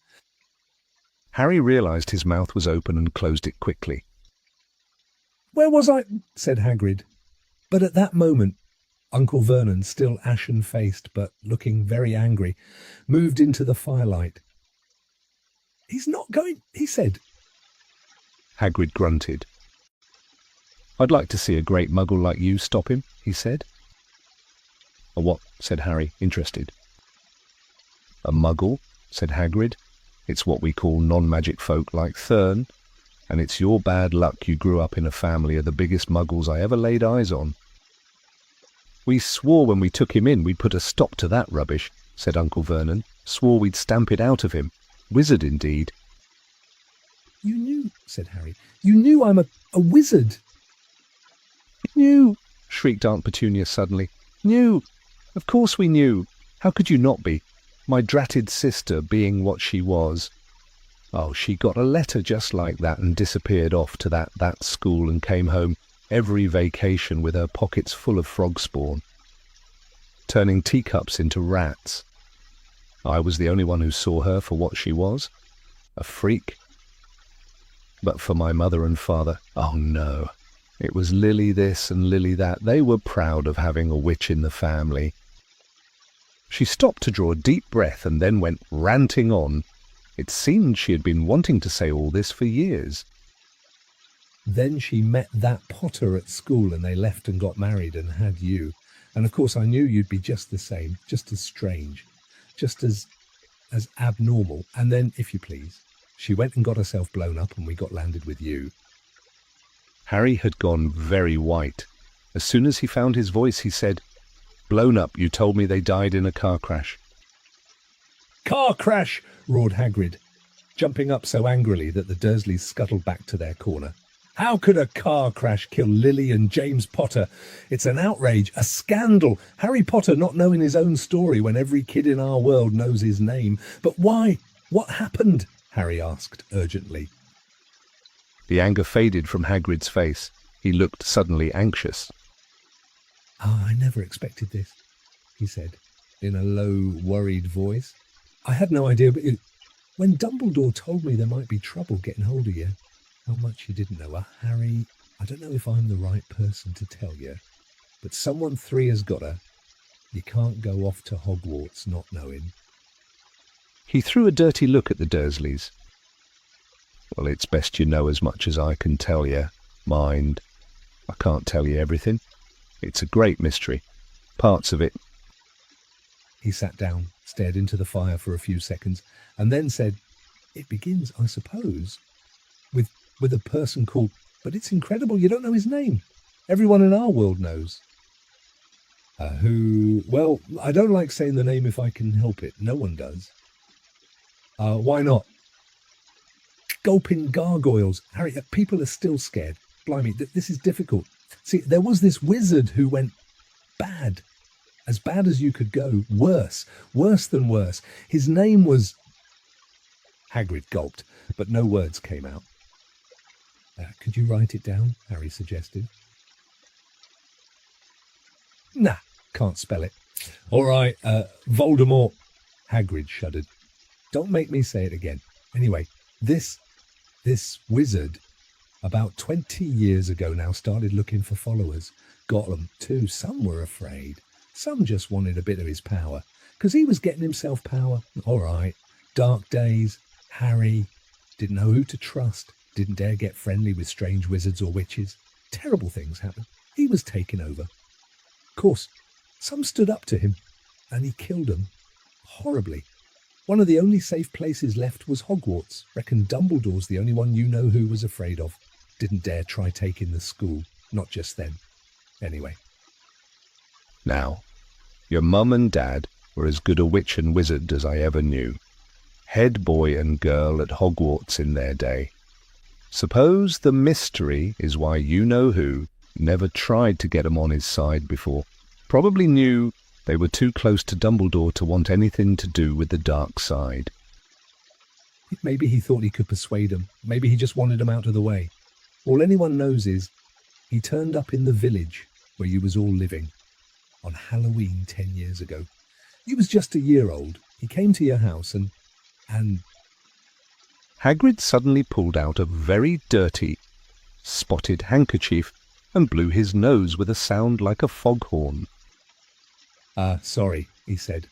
Harry realised his mouth was open and closed it quickly. "Where was I?" said Hagrid. But at that moment, Uncle Vernon, still ashen-faced but looking very angry, moved into the firelight. "He's not going," he said. Hagrid grunted. "I'd like to see a great muggle like you stop him," he said. "A what?" said Harry, interested. "A muggle," said Hagrid. "It's what we call non-magic folk like Thurn, and it's your bad luck you grew up in a family of the biggest muggles I ever laid eyes on." "We swore when we took him in we'd put a stop to that rubbish," said Uncle Vernon. "Swore we'd stamp it out of him. Wizard indeed." "You knew," said Harry. "You knew I'm a wizard." "Knew!" shrieked Aunt Petunia suddenly. "Knew! Of course we knew. How could you not be? My dratted sister being what she was. Oh, she got a letter just like that and disappeared off to that school and came home every vacation with her pockets full of frog spawn, turning teacups into rats. I was the only one who saw her for what she was, a freak. But for my mother and father, oh no, it was Lily this and Lily that. They were proud of having a witch in the family." She stopped to draw a deep breath and then went ranting on. It seemed she had been wanting to say all this for years. "Then she met that Potter at school and they left and got married and had you. And of course I knew you'd be just the same, just as strange, just as abnormal. And then, if you please, she went and got herself blown up and we got landed with you." Harry had gone very white. As soon as he found his voice, he said, "Blown up, you told me they died in a car crash." "Car crash!" roared Hagrid, jumping up so angrily that the Dursleys scuttled back to their corner. "How could a car crash kill Lily and James Potter? It's an outrage, a scandal. Harry Potter not knowing his own story when every kid in our world knows his name. But why? What happened?" Harry asked urgently. The anger faded from Hagrid's face. He looked suddenly anxious. "I never expected this," he said, in a low, worried voice. "I had no idea, but when Dumbledore told me there might be trouble getting hold of you, how much you didn't know. Harry, I don't know if I'm the right person to tell you, but someone 3 has got her. You can't go off to Hogwarts not knowing." He threw a dirty look at the Dursleys. "Well, it's best you know as much as I can tell you. Mind, I can't tell you everything. It's a great mystery. Parts of it." He sat down, stared into the fire for a few seconds, and then said, "It begins, I suppose, with a person called... But it's incredible you don't know his name. Everyone in our world knows." "Who? Well, I don't like saying the name if I can help it. No one does." "Why not?" "Gulping gargoyles. Harry, people are still scared. Blimey, this is difficult. See, there was this wizard who went bad. As bad as you could go. Worse than worse. His name was..." Hagrid gulped, but no words came out. "Could you write it down?" Harry suggested. "Nah, can't spell it." "All right, Voldemort." Hagrid shuddered. "Don't make me say it again. Anyway, this wizard, about 20 years ago now, started looking for followers. Got them too. Some were afraid. Some just wanted a bit of his power, because he was getting himself power. All right, dark days. Harry didn't know who to trust, didn't dare get friendly with strange wizards or witches. Terrible things happened. He was taken over. Of course, some stood up to him, and he killed them. Horribly. One of the only safe places left was Hogwarts. Reckon Dumbledore's the only one you know who was afraid of. Didn't dare try taking the school. Not just then. Anyway." "Now, your mum and dad were as good a witch and wizard as I ever knew. Head boy and girl at Hogwarts in their day. Suppose the mystery is why you-know-who never tried to get 'em on his side before. Probably knew they were too close to Dumbledore to want anything to do with the dark side." Maybe he thought he could persuade them. Maybe he just wanted them out of the way. All anyone knows is he turned up in the village where you was all living on Halloween 10 years ago. You was just a year old. He came to your house and Hagrid suddenly pulled out a very dirty, spotted handkerchief and blew his nose with a sound like a foghorn. Sorry, he said,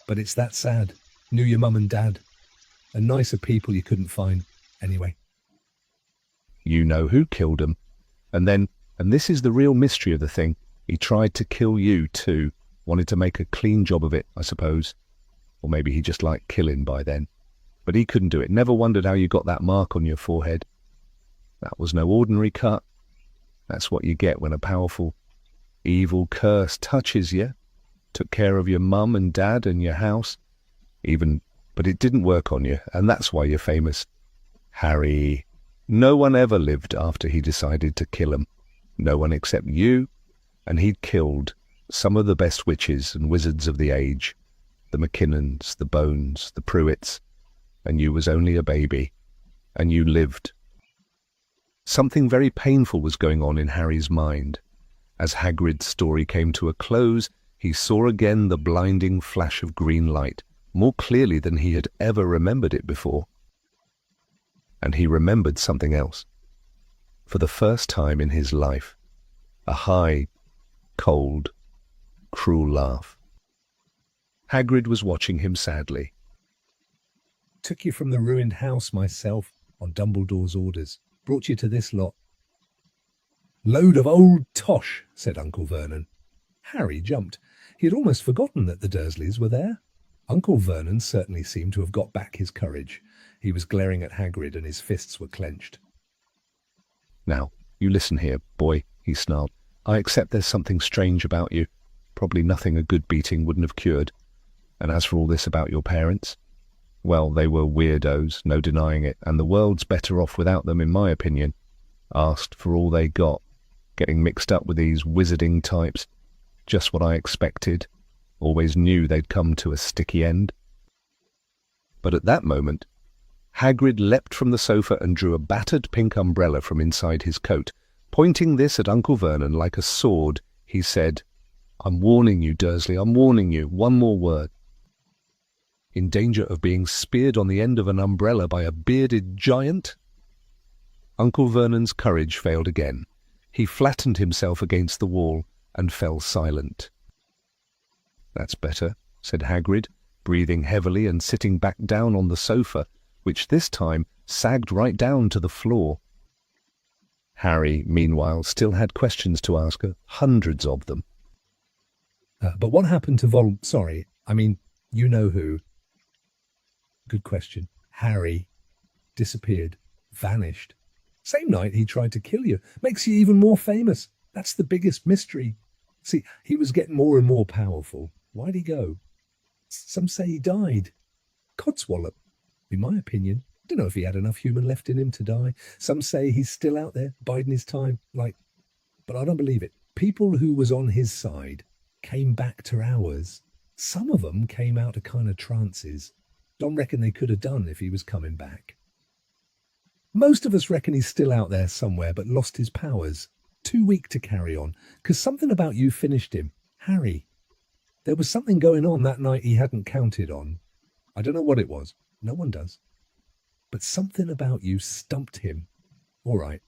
but it's that sad. Knew your mum and dad. And nicer people you couldn't find. Anyway. You know who killed him. And this is the real mystery of the thing, he tried to kill you too. Wanted to make a clean job of it, I suppose. Or maybe he just liked killing by then. But he couldn't do it. Never wondered how you got that mark on your forehead. That was no ordinary cut. That's what you get when a powerful, evil curse touches you. Took care of your mum and dad and your house. But it didn't work on you, and that's why you're famous. Harry, no one ever lived after he decided to kill him. No one except you, and he'd killed some of the best witches and wizards of the age. The McKinnons, the Bones, the Pruitts, and you was only a baby, and you lived. Something very painful was going on in Harry's mind. As Hagrid's story came to a close, he saw again the blinding flash of green light, more clearly than he had ever remembered it before. And he remembered something else. For the first time in his life, a high, cold, cruel laugh. Hagrid was watching him sadly. Took you from the ruined house myself on Dumbledore's orders. Brought you to this lot. Load of old tosh, said Uncle Vernon. Harry jumped. He had almost forgotten that the Dursleys were there. Uncle Vernon certainly seemed to have got back his courage. He was glaring at Hagrid and his fists were clenched. Now, you listen here, boy, he snarled. I accept there's something strange about you. Probably nothing a good beating wouldn't have cured. And as for all this about your parents, well, they were weirdos, no denying it, and the world's better off without them, in my opinion. Asked for all they got, getting mixed up with these wizarding types. Just what I expected. Always knew they'd come to a sticky end. But at that moment, Hagrid leapt from the sofa and drew a battered pink umbrella from inside his coat. Pointing this at Uncle Vernon like a sword, he said, I'm warning you, Dursley, I'm warning you. One more word. In danger of being speared on the end of an umbrella by a bearded giant? Uncle Vernon's courage failed again. He flattened himself against the wall and fell silent. That's better, said Hagrid, breathing heavily and sitting back down on the sofa, which this time sagged right down to the floor. Harry, meanwhile, still had questions to ask her, hundreds of them. But what happened to you know who? Good question. Harry disappeared, vanished. Same night he tried to kill you. Makes you even more famous. That's the biggest mystery. See, he was getting more and more powerful. Why'd he go? Some say he died. Codswallop, in my opinion. Don't know if he had enough human left in him to die. Some say he's still out there, biding his time, but I don't believe it. People who was on his side came back to ours. Some of them came out of kind of trances. Don't reckon they could have done if he was coming back. Most of us reckon he's still out there somewhere, but lost his powers. Too weak to carry on, 'cause something about you finished him. Harry, there was something going on that night he hadn't counted on. I don't know what it was. No one does. But something about you stumped him. All right.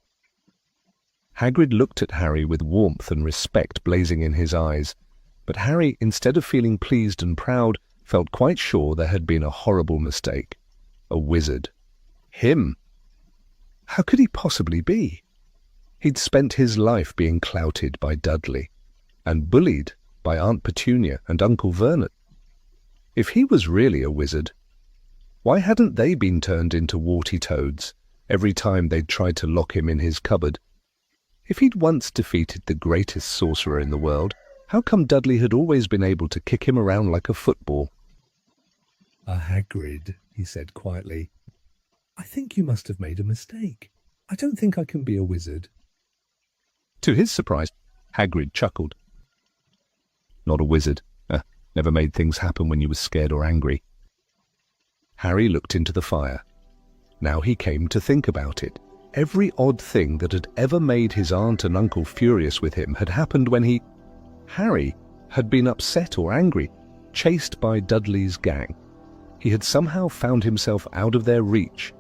Hagrid looked at Harry with warmth and respect blazing in his eyes, but Harry, instead of feeling pleased and proud, felt quite sure there had been a horrible mistake. A wizard. Him. How could he possibly be? He'd spent his life being clouted by Dudley and bullied by Aunt Petunia and Uncle Vernon. If he was really a wizard, why hadn't they been turned into warty toads every time they'd tried to lock him in his cupboard? If he'd once defeated the greatest sorcerer in the world, how come Dudley had always been able to kick him around like a football? Hagrid, he said quietly, I think you must have made a mistake. I don't think I can be a wizard. To his surprise, Hagrid chuckled. Not a wizard. Never made things happen when you were scared or angry. Harry looked into the fire. Now he came to think about it. Every odd thing that had ever made his aunt and uncle furious with him had happened when Harry, had been upset or angry, chased by Dudley's gang. He had somehow found himself out of their reach.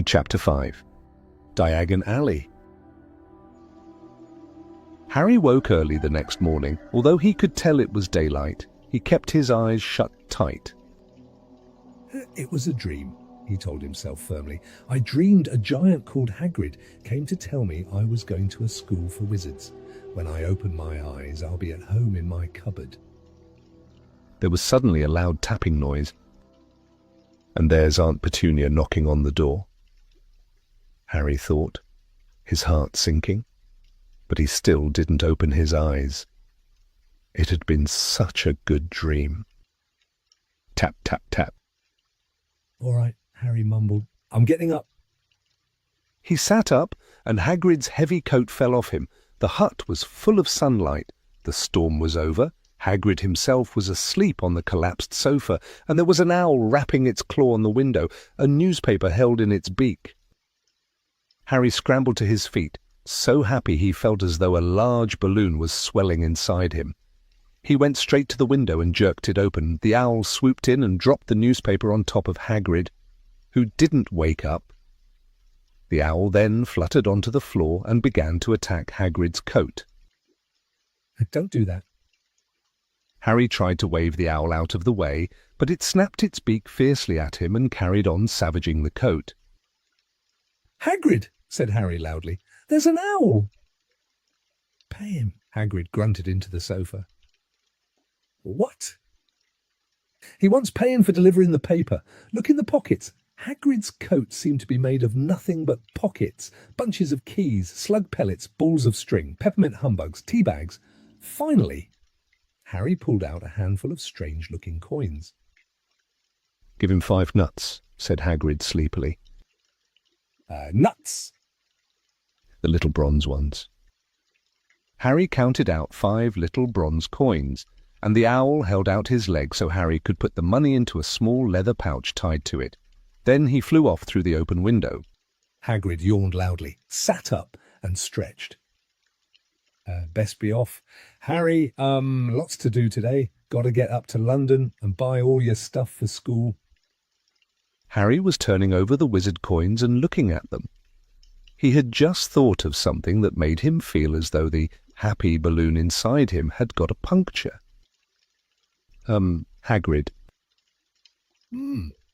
Chapter 5. Diagon Alley. Harry woke early the next morning. Although he could tell it was daylight, he kept his eyes shut tight. It was a dream, he told himself firmly. I dreamed a giant called Hagrid came to tell me I was going to a school for wizards. When I open my eyes, I'll be at home in my cupboard. There was suddenly a loud tapping noise, and there's Aunt Petunia knocking on the door. Harry thought, his heart sinking, but he still didn't open his eyes. It had been such a good dream. Tap, tap, tap. All right, Harry mumbled. I'm getting up. He sat up, and Hagrid's heavy coat fell off him. The hut was full of sunlight. The storm was over. Hagrid himself was asleep on the collapsed sofa, and there was an owl rapping its claw on the window, a newspaper held in its beak. Harry scrambled to his feet, so happy he felt as though a large balloon was swelling inside him. He went straight to the window and jerked it open. The owl swooped in and dropped the newspaper on top of Hagrid, who didn't wake up. The owl then fluttered onto the floor and began to attack Hagrid's coat. Don't do that. Harry tried to wave the owl out of the way, but it snapped its beak fiercely at him and carried on savaging the coat. Hagrid, said Harry loudly, there's an owl. Pay him, Hagrid grunted into the sofa. What? He wants paying for delivering the paper. Look in the pockets. Hagrid's coat seemed to be made of nothing but pockets, bunches of keys, slug pellets, balls of string, peppermint humbugs, tea bags. Finally, Harry pulled out a handful of strange-looking coins. Give him 5 nuts, said Hagrid sleepily. Nuts! The little bronze ones. Harry counted out 5 little bronze coins, and the owl held out his leg so Harry could put the money into a small leather pouch tied to it. Then he flew off through the open window. Hagrid yawned loudly, sat up and stretched. Best be off. Harry, lots to do today. Got to get up to London and buy all your stuff for school. Harry was turning over the wizard coins and looking at them. He had just thought of something that made him feel as though the happy balloon inside him had got a puncture. Hagrid.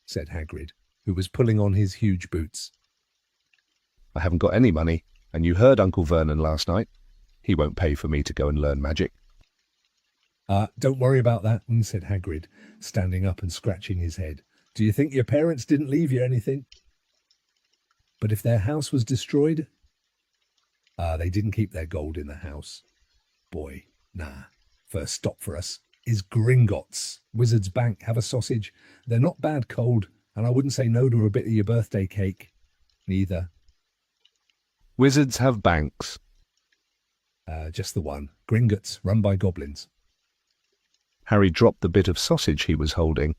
Said Hagrid, who was pulling on his huge boots. I haven't got any money, and you heard Uncle Vernon last night. He won't pay for me to go and learn magic. Don't worry about that, said Hagrid, standing up and scratching his head. Do you think your parents didn't leave you anything? But if their house was destroyed? They didn't keep their gold in the house. Boy, nah. First stop for us is Gringotts. Wizard's Bank. Have a sausage. They're not bad cold, and I wouldn't say no to a bit of your birthday cake. Neither. Wizards have banks. Just the one. Gringotts, run by goblins. Harry dropped the bit of sausage he was holding.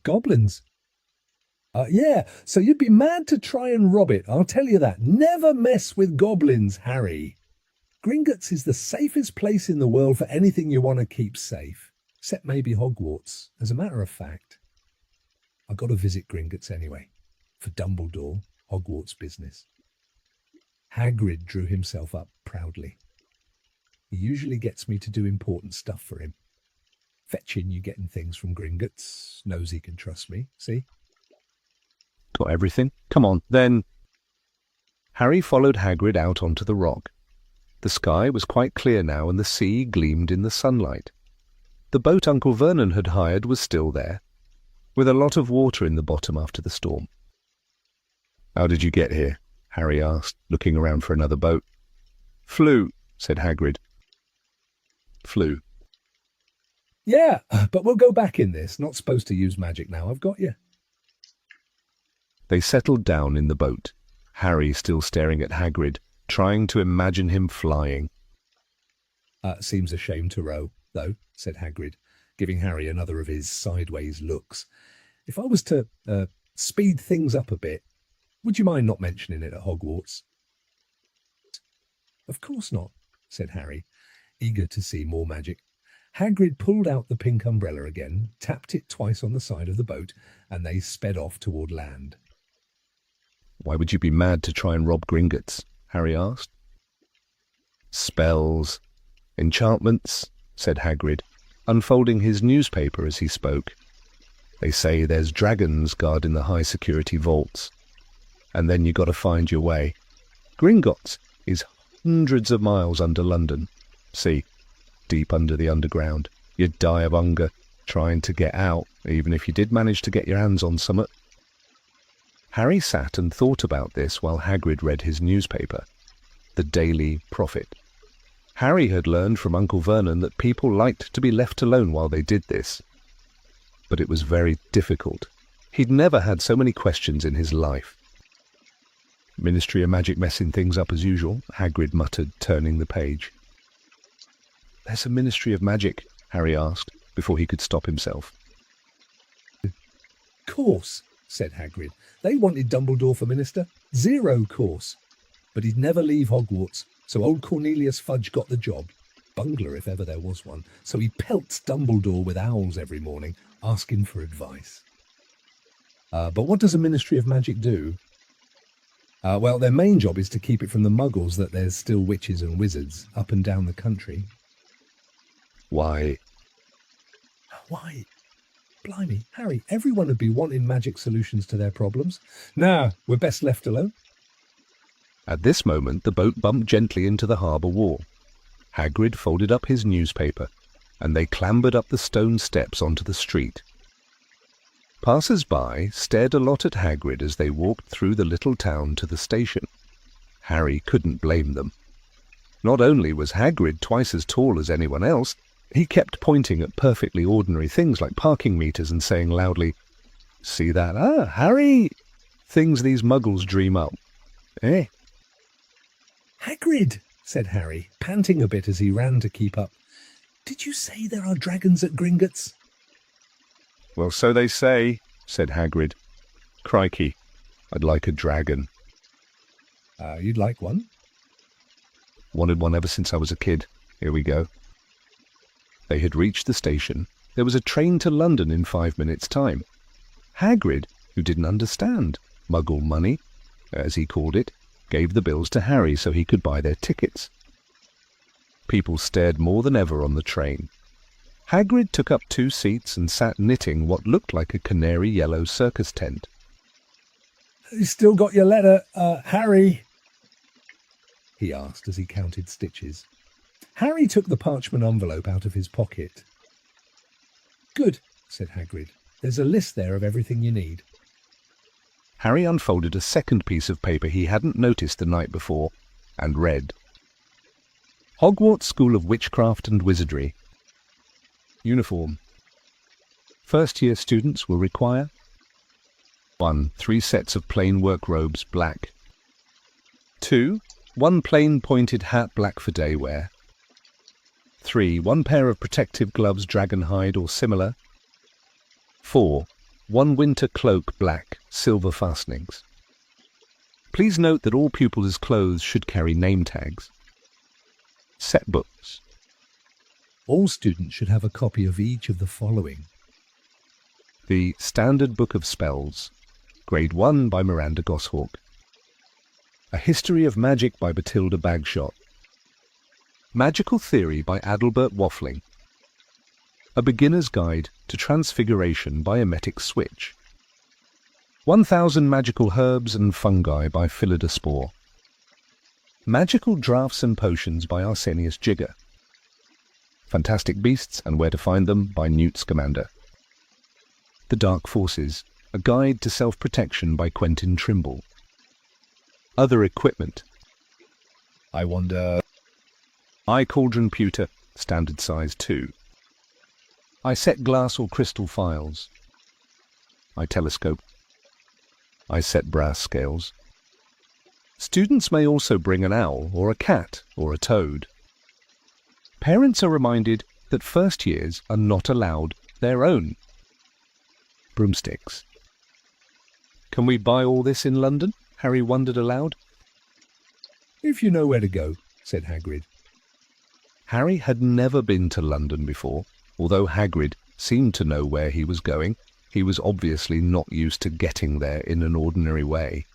Goblins? Yeah, so you'd be mad to try and rob it, I'll tell you that. Never mess with goblins, Harry. Gringotts is the safest place in the world for anything you want to keep safe. Except maybe Hogwarts. As a matter of fact, I got to visit Gringotts anyway. For Dumbledore, Hogwarts business. Hagrid drew himself up proudly. He usually gets me to do important stuff for him. Fetching you getting things from Gringotts. Knows he can trust me, see? Got everything? Come on, then. Harry followed Hagrid out onto the rock. The sky was quite clear now, and the sea gleamed in the sunlight. The boat Uncle Vernon had hired was still there, with a lot of water in the bottom after the storm. How did you get here? Harry asked, looking around for another boat. Flew, said Hagrid. Flew. Yeah, but we'll go back in this. Not supposed to use magic now, I've got you. They settled down in the boat, Harry still staring at Hagrid, trying to imagine him flying. Seems a shame to row, though," said Hagrid, giving Harry another of his sideways looks. "If I was to speed things up a bit, would you mind not mentioning it at Hogwarts?" "Of course not," said Harry, eager to see more magic. Hagrid pulled out the pink umbrella again, tapped it twice on the side of the boat, and they sped off toward land. "Why would you be mad to try and rob Gringotts?" Harry asked. "Spells, enchantments," said Hagrid, unfolding his newspaper as he spoke. "They say there's dragons guarding the high-security vaults. And then you got to find your way. Gringotts is hundreds of miles under London. See, deep under the underground. You'd die of hunger trying to get out, even if you did manage to get your hands on something." Harry sat and thought about this while Hagrid read his newspaper, the Daily Prophet. Harry had learned from Uncle Vernon that people liked to be left alone while they did this. But it was very difficult. He'd never had so many questions in his life. "Ministry of Magic messing things up as usual," Hagrid muttered, turning the page. "There's a Ministry of Magic?" Harry asked, before he could stop himself. "Course," said Hagrid. "They wanted Dumbledore for minister. 0 course. But he'd never leave Hogwarts, so old Cornelius Fudge got the job. Bungler if ever there was one. So he pelts Dumbledore with owls every morning, asking for advice." But what does a Ministry of Magic do?" Well, their main job is to keep it from the muggles that there's still witches and wizards up and down the country." Why, blimey, Harry, everyone would be wanting magic solutions to their problems. Nah, we're best left alone." At this moment the boat bumped gently into the harbour wall. Hagrid folded up his newspaper, and they clambered up the stone steps onto the street. Passers-by stared a lot at Hagrid as they walked through the little town to the station. Harry couldn't blame them. Not only was Hagrid twice as tall as anyone else, he kept pointing at perfectly ordinary things like parking meters and saying loudly, "See that? Ah, Harry! Things these muggles dream up. Eh?" "Hagrid," said Harry, panting a bit as he ran to keep up. "Did you say there are dragons at Gringotts?" "Well, so they say," said Hagrid. "Crikey, I'd like a dragon." You'd like one?" "Wanted one ever since I was a kid. Here we go." They had reached the station. There was a train to London in 5 minutes' time. Hagrid, who didn't understand Muggle money, as he called it, gave the bills to Harry so he could buy their tickets. People stared more than ever on the train. Hagrid took up 2 seats and sat knitting what looked like a canary yellow circus tent. "You still got your letter, Harry?" he asked as he counted stitches. Harry took the parchment envelope out of his pocket. "Good," said Hagrid. "There's a list there of everything you need." Harry unfolded a second piece of paper he hadn't noticed the night before, and read, "Hogwarts School of Witchcraft and Wizardry. Uniform. First-year students will require 1. 3 sets of plain work robes, black. 2. 1 plain pointed hat, black for day wear. 3. 1 pair of protective gloves, dragon hide or similar. 4. 1 winter cloak, black, silver fastenings. Please note that all pupils' clothes should carry name tags. Set books. All students should have a copy of each of the following: The Standard Book of Spells, Grade 1 by Miranda Goshawk. A History of Magic by Batilda Bagshot. Magical Theory by Adalbert Waffling. A Beginner's Guide to Transfiguration by Emetic Switch. 1000 Magical Herbs and Fungi by Philida Spore. Magical Draughts and Potions by Arsenius Jigger. Fantastic Beasts and Where to Find Them by Newt Scamander. The Dark Forces, A Guide to Self-Protection by Quentin Trimble. Other Equipment. I Wonder. Eye Cauldron Pewter, Standard Size 2. I Set Glass or Crystal Files. I Telescope. I Set Brass Scales. Students may also bring an owl or a cat or a toad. Parents are reminded that first years are not allowed their own broomsticks. Can we buy all this in London? Harry wondered aloud. If you know where to go, said Hagrid. Harry had never been to London before. Although Hagrid seemed to know where he was going, he was obviously not used to getting there in an ordinary way.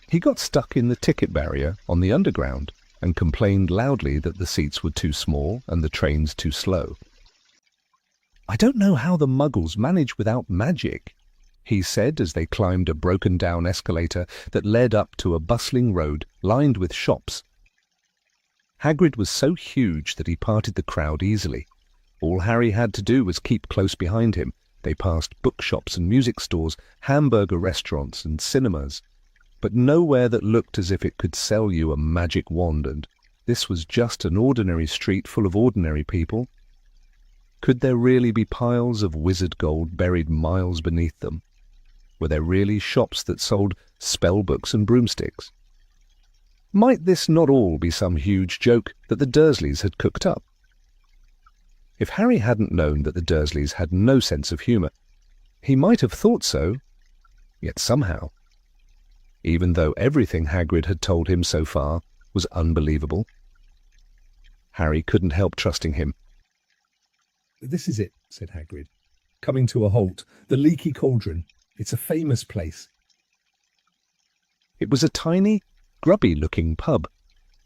He got stuck in the ticket barrier on the Underground and complained loudly that the seats were too small and the trains too slow. "I don't know how the Muggles manage without magic," he said as they climbed a broken-down escalator that led up to a bustling road lined with shops. Hagrid was so huge that he parted the crowd easily. All Harry had to do was keep close behind him. They passed bookshops and music stores, hamburger restaurants and cinemas, but nowhere that looked as if it could sell you a magic wand, and this was just an ordinary street full of ordinary people. Could there really be piles of wizard gold buried miles beneath them? Were there really shops that sold spell books and broomsticks? Might this not all be some huge joke that the Dursleys had cooked up? If Harry hadn't known that the Dursleys had no sense of humour, he might have thought so, yet somehow, even though everything Hagrid had told him so far was unbelievable, Harry couldn't help trusting him. "This is it," said Hagrid. "Coming to a halt. The Leaky Cauldron. It's a famous place." It was a tiny, grubby-looking pub.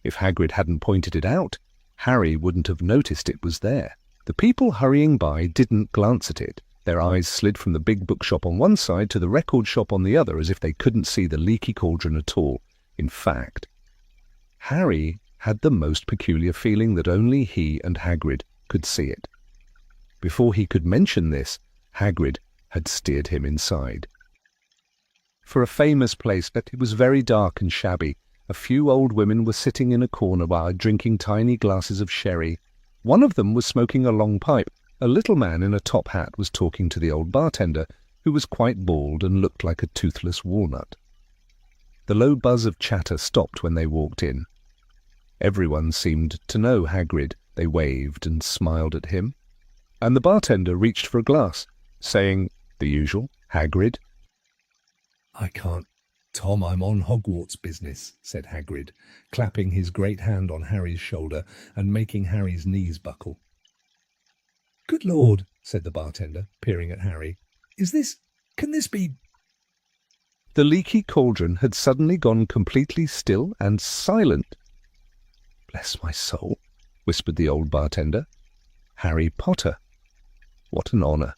If Hagrid hadn't pointed it out, Harry wouldn't have noticed it was there. The people hurrying by didn't glance at it. Their eyes slid from the big bookshop on one side to the record shop on the other as if they couldn't see the Leaky Cauldron at all. In fact, Harry had the most peculiar feeling that only he and Hagrid could see it. Before he could mention this, Hagrid had steered him inside. For a famous place, it was very dark and shabby. A few old women were sitting in a corner while drinking tiny glasses of sherry. One of them was smoking a long pipe. A little man in a top hat was talking to the old bartender, who was quite bald and looked like a toothless walnut. The low buzz of chatter stopped when they walked in. Everyone seemed to know Hagrid. They waved and smiled at him, and the bartender reached for a glass, saying the usual, "Hagrid." "I can't. Tom, I'm on Hogwarts business," said Hagrid, clapping his great hand on Harry's shoulder and making Harry's knees buckle. "Good Lord," said the bartender, peering at Harry. Can this be—" The Leaky Cauldron had suddenly gone completely still and silent. "Bless my soul," whispered the old bartender. Harry Potter. What an honour.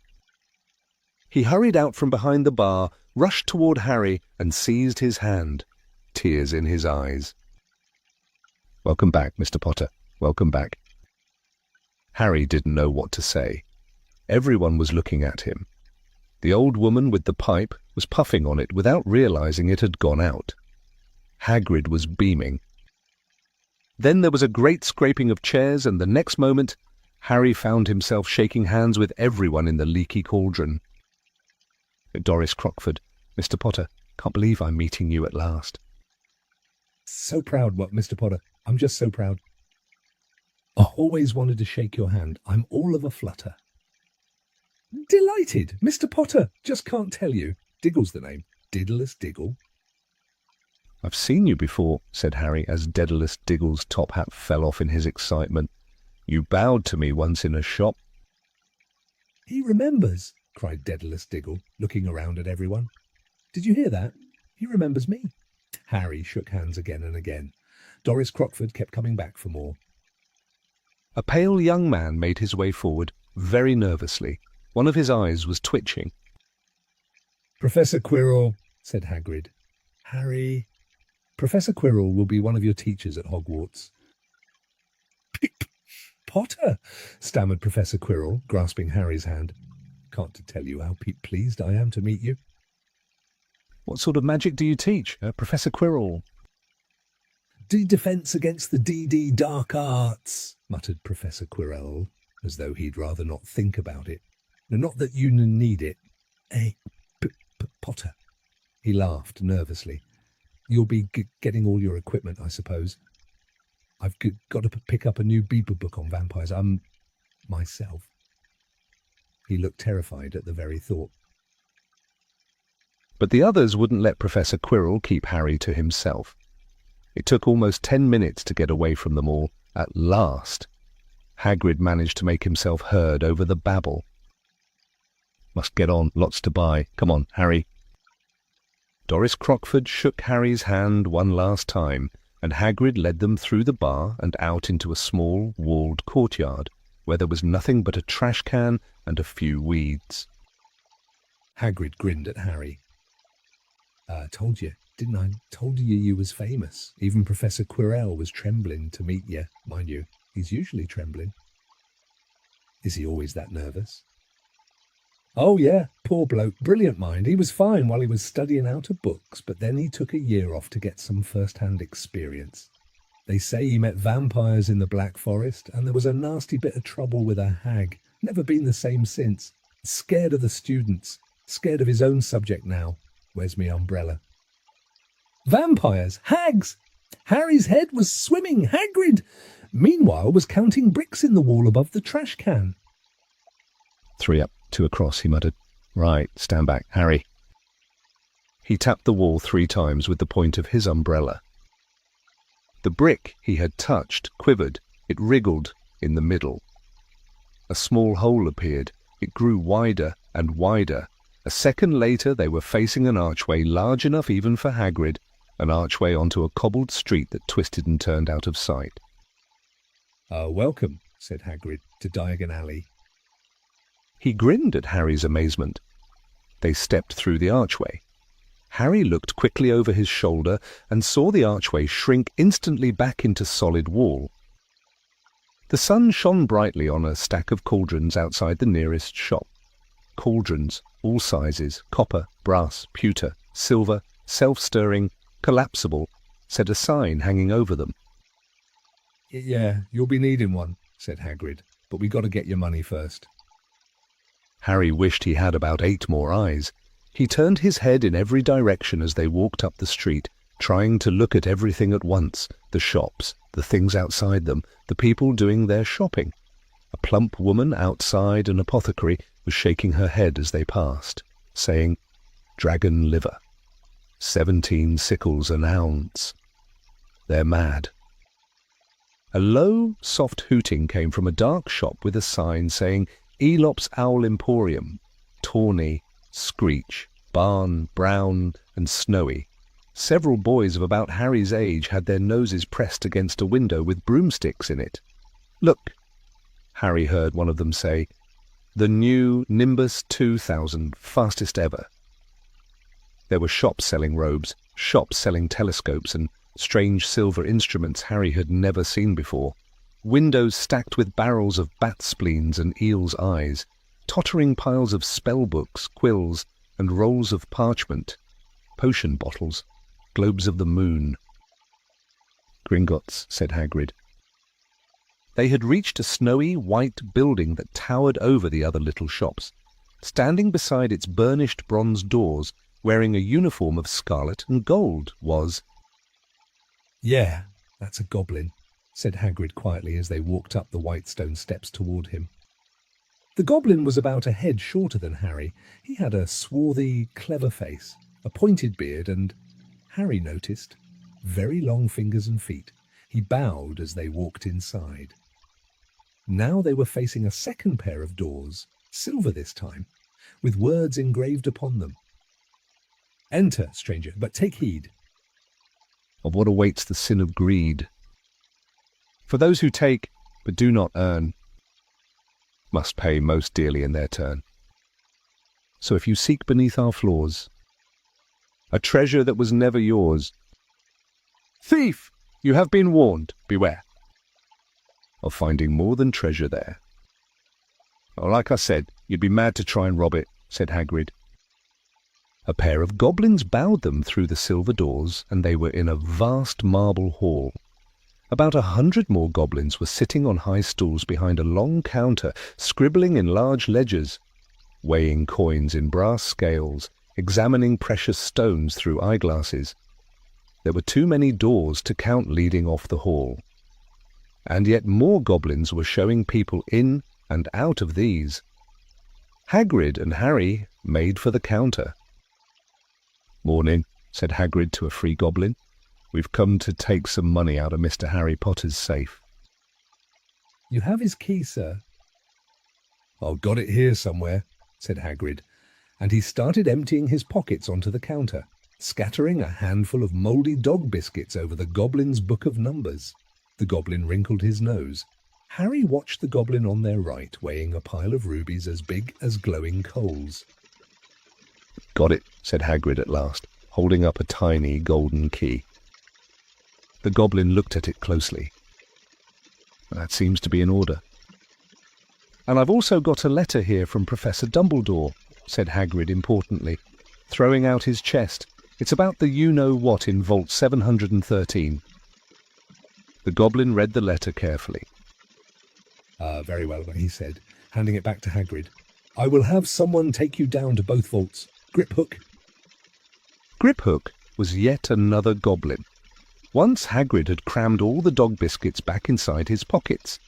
He hurried out from behind the bar, rushed toward Harry and seized his hand, tears in his eyes. "Welcome back, Mr. Potter. Welcome back." Harry didn't know what to say. Everyone was looking at him. The old woman with the pipe was puffing on it without realizing it had gone out. Hagrid was beaming. Then there was a great scraping of chairs, and the next moment Harry found himself shaking hands with everyone in the Leaky Cauldron. "Doris Crockford, Mr. Potter, can't believe I'm meeting you at last." "So proud, Mr. Potter. I'm just so proud. I always wanted to shake your hand. I'm all of a flutter." "Delighted, Mr. Potter. Just can't tell you. Diggle's the name. Daedalus Diggle." "I've seen you before," said Harry, as Daedalus Diggle's top hat fell off in his excitement. "You bowed to me once in a shop." "He remembers," cried Daedalus Diggle, looking around at everyone. "Did you hear that? He remembers me." Harry shook hands again and again. Doris Crockford kept coming back for more. A pale young man made his way forward, very nervously. One of his eyes was twitching. "Professor Quirrell," said Hagrid. "Harry, Professor Quirrell will be one of your teachers at Hogwarts." "Potter," stammered Professor Quirrell, grasping Harry's hand. "Can't tell you how pleased I am to meet you." "What sort of magic do you teach, Professor Quirrell?" "Defense against the DD dark arts," muttered Professor Quirrell, as though he'd rather not think about it. "Not that you need it. Potter." He laughed nervously. "You'll be getting all your equipment, I suppose. I've got to pick up a new Bieber book on vampires. myself. He looked terrified at the very thought. But the others wouldn't let Professor Quirrell keep Harry to himself. It took almost 10 minutes to get away from them all. At last, Hagrid managed to make himself heard over the babble. "Must get on, lots to buy. Come on, Harry." Doris Crockford shook Harry's hand one last time, and Hagrid led them through the bar and out into a small, walled courtyard, where there was nothing but a trash can and a few weeds. Hagrid grinned at Harry. Told you, didn't I? Told you you was famous. Even Professor Quirrell was trembling to meet you. Mind you, he's usually trembling. Is he always that nervous? Oh yeah, poor bloke, brilliant mind. He was fine while he was studying out of books, but then he took a year off to get some first-hand experience. They say he met vampires in the Black Forest, and there was a nasty bit of trouble with a hag. Never been the same since. Scared of the students. Scared of his own subject now. Where's me umbrella? Vampires! Hags! Harry's head was swimming. Hagrid, meanwhile, was counting bricks in the wall above the trash can. 3 up, 2 across, he muttered. Right, stand back, Harry. He tapped the wall 3 times with the point of his umbrella. The brick he had touched quivered. It wriggled in the middle. A small hole appeared. It grew wider and wider. A second later they were facing an archway large enough even for Hagrid, an archway onto a cobbled street that twisted and turned out of sight. Welcome, said Hagrid, to Diagon Alley. He grinned at Harry's amazement. They stepped through the archway. Harry looked quickly over his shoulder and saw the archway shrink instantly back into solid wall. The sun shone brightly on a stack of cauldrons outside the nearest shop. Cauldrons, all sizes, copper, brass, pewter, silver, self-stirring, collapsible, said a sign hanging over them. Yeah, you'll be needing one, said Hagrid, but we got to get your money first. Harry wished he had about 8 more eyes. He turned his head in every direction as they walked up the street, trying to look at everything at once, the shops, the things outside them, the people doing their shopping. A plump woman outside an apothecary was shaking her head as they passed, saying, "Dragon liver. 17 sickles an ounce. They're mad." A low, soft hooting came from a dark shop with a sign saying, "Elop's Owl Emporium, Tawny, Screech, Barn, Brown and Snowy." Several boys of about Harry's age had their noses pressed against a window with broomsticks in it. "Look," Harry heard one of them say, "the new Nimbus 2000, fastest ever." There were shops selling robes, shops selling telescopes and strange silver instruments Harry had never seen before, windows stacked with barrels of bat spleens and eel's eyes, tottering piles of spell books, quills, and rolls of parchment, potion bottles, globes of the moon. "Gringotts," said Hagrid. They had reached a snowy, white building that towered over the other little shops. Standing beside its burnished bronze doors, wearing a uniform of scarlet and gold, was... "Yeah, that's a goblin," said Hagrid quietly as they walked up the white stone steps toward him. The goblin was about a head shorter than Harry. He had a swarthy, clever face, a pointed beard, and, Harry noticed, very long fingers and feet. He bowed as they walked inside. Now they were facing a second pair of doors, silver this time, with words engraved upon them. "Enter, stranger, but take heed of what awaits the sin of greed. For those who take, but do not earn, must pay most dearly in their turn. So if you seek beneath our floors a treasure that was never yours, thief, you have been warned, beware of finding more than treasure there." "Oh, like I said, you'd be mad to try and rob it," said Hagrid. A pair of goblins bowed them through the silver doors, and they were in a vast marble hall. About 100 more goblins were sitting on high stools behind a long counter, scribbling in large ledgers, weighing coins in brass scales, examining precious stones through eyeglasses. There were too many doors to count leading off the hall. And yet more goblins were showing people in and out of these, Hagrid and Harry made for the counter. "Morning," said Hagrid to a free goblin. "We've come to take some money out of Mr. Harry Potter's safe." "You have his key, sir." "I've got it here somewhere," said Hagrid, and he started emptying his pockets onto the counter, scattering a handful of mouldy dog biscuits over the goblin's book of numbers. The goblin wrinkled his nose. Harry watched the goblin on their right, weighing a pile of rubies as big as glowing coals. "Got it," said Hagrid at last, holding up a tiny golden key. The goblin looked at it closely. "That seems to be in order." "And I've also got a letter here from Professor Dumbledore," said Hagrid importantly, throwing out his chest. "It's about the you-know-what in Vault 713. The goblin read the letter carefully. Very well," he said, handing it back to Hagrid. "I will have someone take you down to both vaults. Griphook." Griphook was yet another goblin. Once Hagrid had crammed all the dog biscuits back inside his pockets.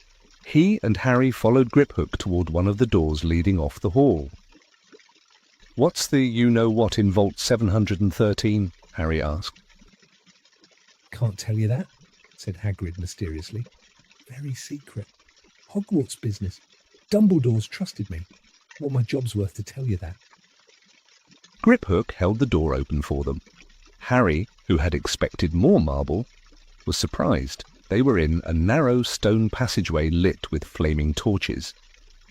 He and Harry followed Griphook toward one of the doors leading off the hall. "What's the you-know-what in Vault 713? Harry asked. "Can't tell you that," said Hagrid mysteriously. "Very secret. Hogwarts business. Dumbledore's trusted me. What my job's worth to tell you that." Griphook held the door open for them. Harry, who had expected more marble, was surprised. They were in a narrow stone passageway lit with flaming torches.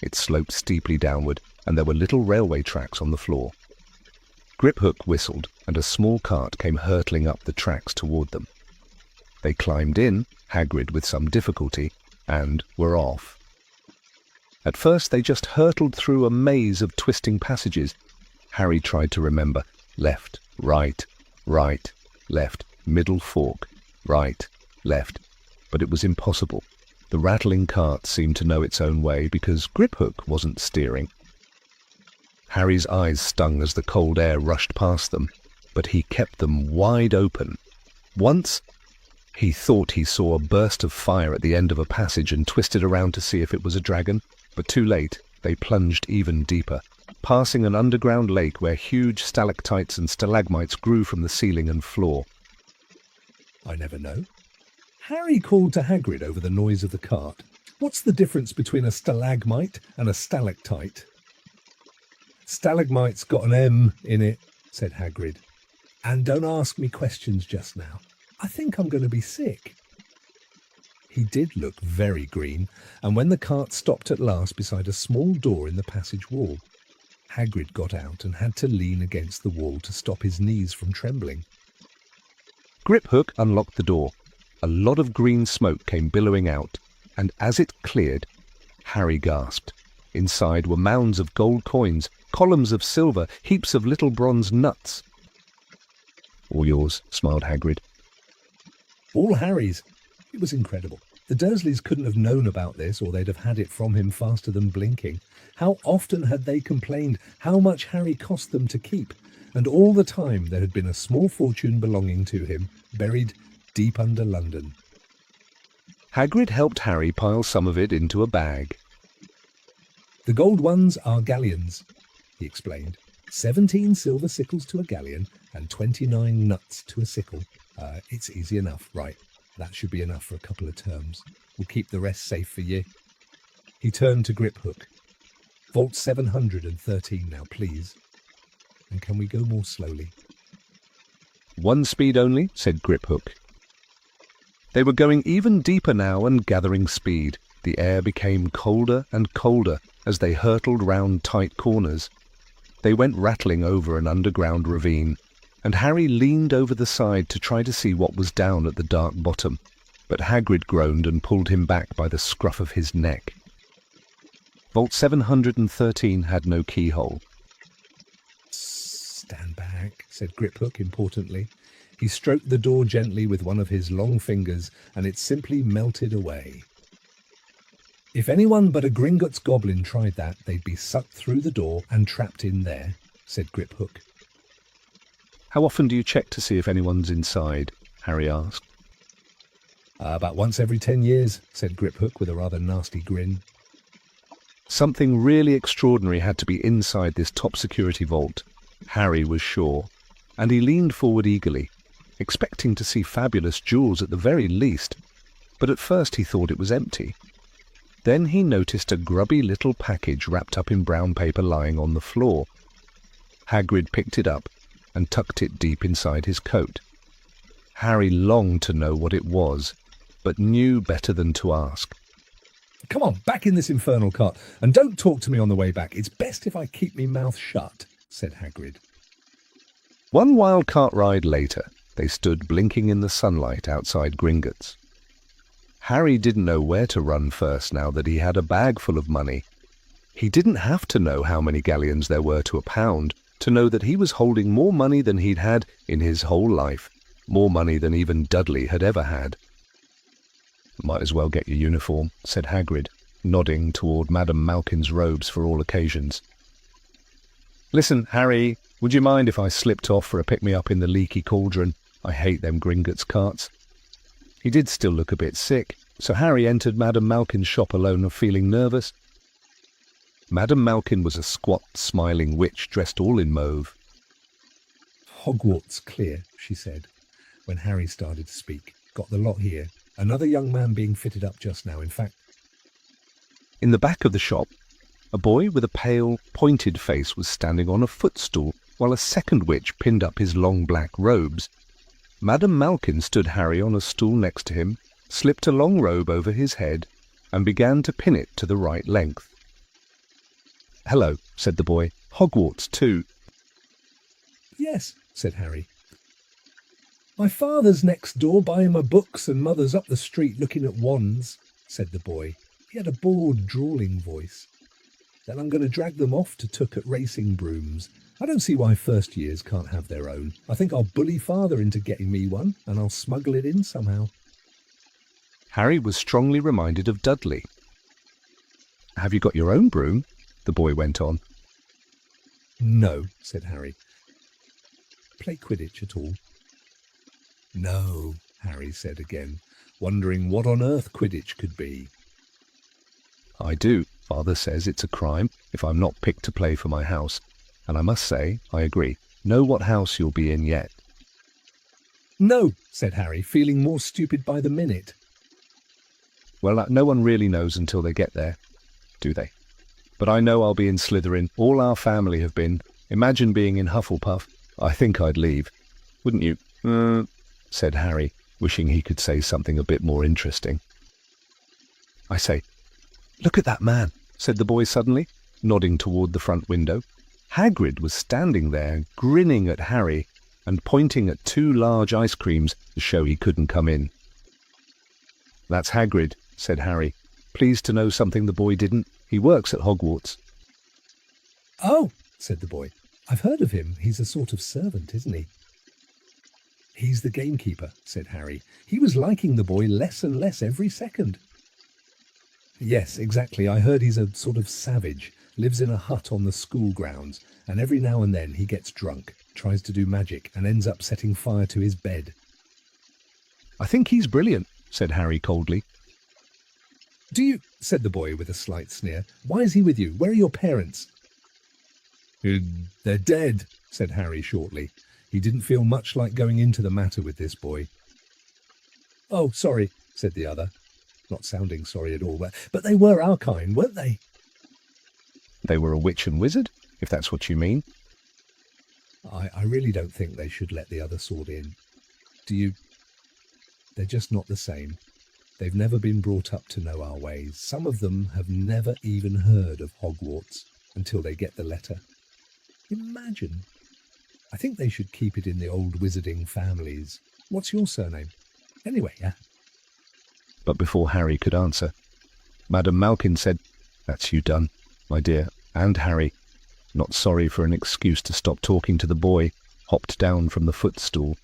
It sloped steeply downward, and there were little railway tracks on the floor. Griphook whistled, and a small cart came hurtling up the tracks toward them. They climbed in, Hagrid with some difficulty, and were off. At first they just hurtled through a maze of twisting passages. Harry tried to remember left, right, right, left, middle fork, right, left, but it was impossible. The rattling cart seemed to know its own way because Griphook wasn't steering. Harry's eyes stung as the cold air rushed past them, but he kept them wide open. Once he thought he saw a burst of fire at the end of a passage and twisted around to see if it was a dragon, but too late. They plunged even deeper, passing an underground lake where huge stalactites and stalagmites grew from the ceiling and floor. "I never know." Harry called to Hagrid over the noise of the cart. "What's the difference between a stalagmite and a stalactite?" "Stalagmite's got an M in it," said Hagrid. "And don't ask me questions just now. I think I'm going to be sick." He did look very green, and when the cart stopped at last beside a small door in the passage wall, Hagrid got out and had to lean against the wall to stop his knees from trembling. Griphook unlocked the door. A lot of green smoke came billowing out, and as it cleared, Harry gasped. Inside were mounds of gold coins, columns of silver, heaps of little bronze nuts. "All yours," smiled Hagrid. All Harry's. It was incredible. The Dursleys couldn't have known about this, or they'd have had it from him faster than blinking. How often had they complained how much Harry cost them to keep, and all the time there had been a small fortune belonging to him, buried deep under London. Hagrid helped Harry pile some of it into a bag. "The gold ones are galleons," he explained. 17 silver sickles to a galleon and 29 nuts to a sickle. It's easy enough, right? That should be enough for a couple of terms. We'll keep the rest safe for you." He turned to Griphook. "Vault 713 now, please. And can we go more slowly?" "One speed only," said Griphook. They were going even deeper now and gathering speed. The air became colder and colder as they hurtled round tight corners. They went rattling over an underground ravine, and Harry leaned over the side to try to see what was down at the dark bottom, but Hagrid groaned and pulled him back by the scruff of his neck. Vault 713 had no keyhole. "Stand back," said Griphook importantly. He stroked the door gently with one of his long fingers, and it simply melted away. "If anyone but a Gringotts goblin tried that, they'd be sucked through the door and trapped in there," said Griphook. "How often do you check to see if anyone's inside?" Harry asked. About once every 10 years, said Griphook with a rather nasty grin. Something really extraordinary had to be inside this top-security vault. Harry was sure, and he leaned forward eagerly, expecting to see fabulous jewels at the very least, but at first he thought it was empty. Then he noticed a grubby little package wrapped up in brown paper lying on the floor. Hagrid picked it up and tucked it deep inside his coat. Harry longed to know what it was, but knew better than to ask. "Come on, back in this infernal cart, and don't talk to me on the way back. It's best if I keep me mouth shut," said Hagrid. One wild cart ride later, they stood blinking in the sunlight outside Gringotts. Harry didn't know where to run first now that he had a bag full of money. He didn't have to know how many galleons there were to a pound to know that he was holding more money than he'd had in his whole life, more money than even Dudley had ever had. "Might as well get your uniform," said Hagrid, nodding toward Madame Malkin's robes for all occasions. "Listen, Harry, would you mind if I slipped off for a pick-me-up in the leaky cauldron? I hate them Gringotts carts." He did still look a bit sick, so Harry entered Madame Malkin's shop alone, feeling nervous. Madame Malkin was a squat, smiling witch dressed all in mauve. "Hogwarts clear," she said, when Harry started to speak. "Got the lot here. Another young man being fitted up just now, in fact." In the back of the shop, a boy with a pale, pointed face was standing on a footstool, while a second witch pinned up his long black robes. Madame Malkin stood Harry on a stool next to him, slipped a long robe over his head, and began to pin it to the right length. "Hello," said the boy. "Hogwarts, too." "Yes," said Harry. "My father's next door buying my books, and mother's up the street looking at wands," said the boy. He had a bored, drawling voice. "Then I'm going to drag them off to took at racing brooms. I don't see why first years can't have their own. I think I'll bully father into getting me one, and I'll smuggle it in somehow." Harry was strongly reminded of Dudley. "Have you got your own broom?" the boy went on. "No," said Harry. "Play Quidditch at all?" "No," Harry said again, wondering what on earth Quidditch could be. "I do. Father says it's a crime if I'm not picked to play for my house. And I must say, I agree. Know what house you'll be in yet." "No," said Harry, feeling more stupid by the minute. "Well, no one really knows until they get there, do they? But I know I'll be in Slytherin. All our family have been. Imagine being in Hufflepuff. I think I'd leave. Wouldn't you?" Said Harry, wishing he could say something a bit more interesting. "I say, look at that man," said the boy suddenly, nodding toward the front window. Hagrid was standing there, grinning at Harry and pointing at 2 large ice creams to show he couldn't come in. "That's Hagrid," said Harry, pleased to know something the boy didn't. "He works at Hogwarts." "Oh," said the boy. "I've heard of him. He's a sort of servant, isn't he?" "He's the gamekeeper," said Harry. He was liking the boy less and less every second. "Yes, exactly. I heard he's a sort of savage. Lives in a hut on the school grounds, and every now and then he gets drunk, tries to do magic, and ends up setting fire to his bed." "I think he's brilliant," said Harry coldly. "Do you?" said the boy with a slight sneer. "Why is he with you? Where are your parents?" "They're dead," said Harry shortly. He didn't feel much like going into the matter with this boy. "Oh, sorry," said the other, not sounding sorry at all. "But they were our kind, weren't they?" "They were a witch and wizard, if that's what you mean." I really don't think they should let the other sort in. Do you? They're just not the same. They've never been brought up to know our ways. Some of them have never even heard of Hogwarts until they get the letter. Imagine. I think they should keep it in the old wizarding families. What's your surname? Anyway, But before Harry could answer, Madame Malkin said, "That's you done, my dear," and Harry, not sorry for an excuse to stop talking to the boy, hopped down from the footstool.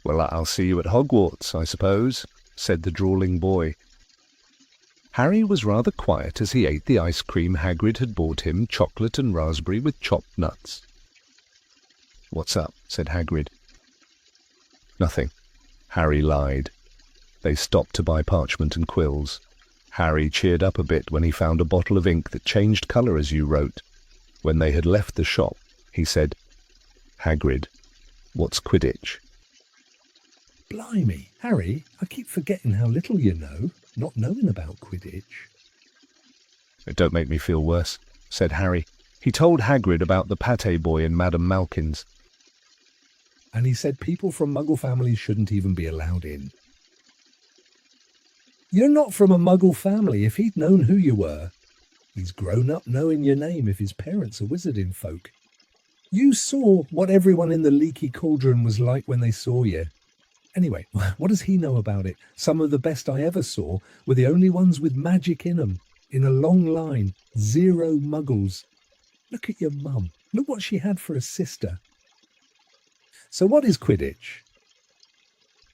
"Well, I'll see you at Hogwarts, I suppose," said the drawling boy. Harry was rather quiet as he ate the ice cream Hagrid had bought him, chocolate and raspberry with chopped nuts. "What's up?" said Hagrid. "Nothing." Harry lied. They stopped to buy parchment and quills. Harry cheered up a bit when he found a bottle of ink that changed colour as you wrote. When they had left the shop, he said, "Hagrid, what's Quidditch?" Blimey, Harry, I keep forgetting how little you know, not knowing about Quidditch. "It don't make me feel worse," said Harry. He told Hagrid about the pate boy in Madame Malkin's. And he said people from Muggle families shouldn't even be allowed in. You're not from a Muggle family. If he'd known who you were, he's grown up knowing your name if his parents are wizarding folk. You saw what everyone in the leaky cauldron was like when they saw you. Anyway, what does he know about it? Some of the best I ever saw were the only ones with magic in them, in a long line, 0 muggles. Look at your mum. Look what she had for a sister. So what is Quidditch?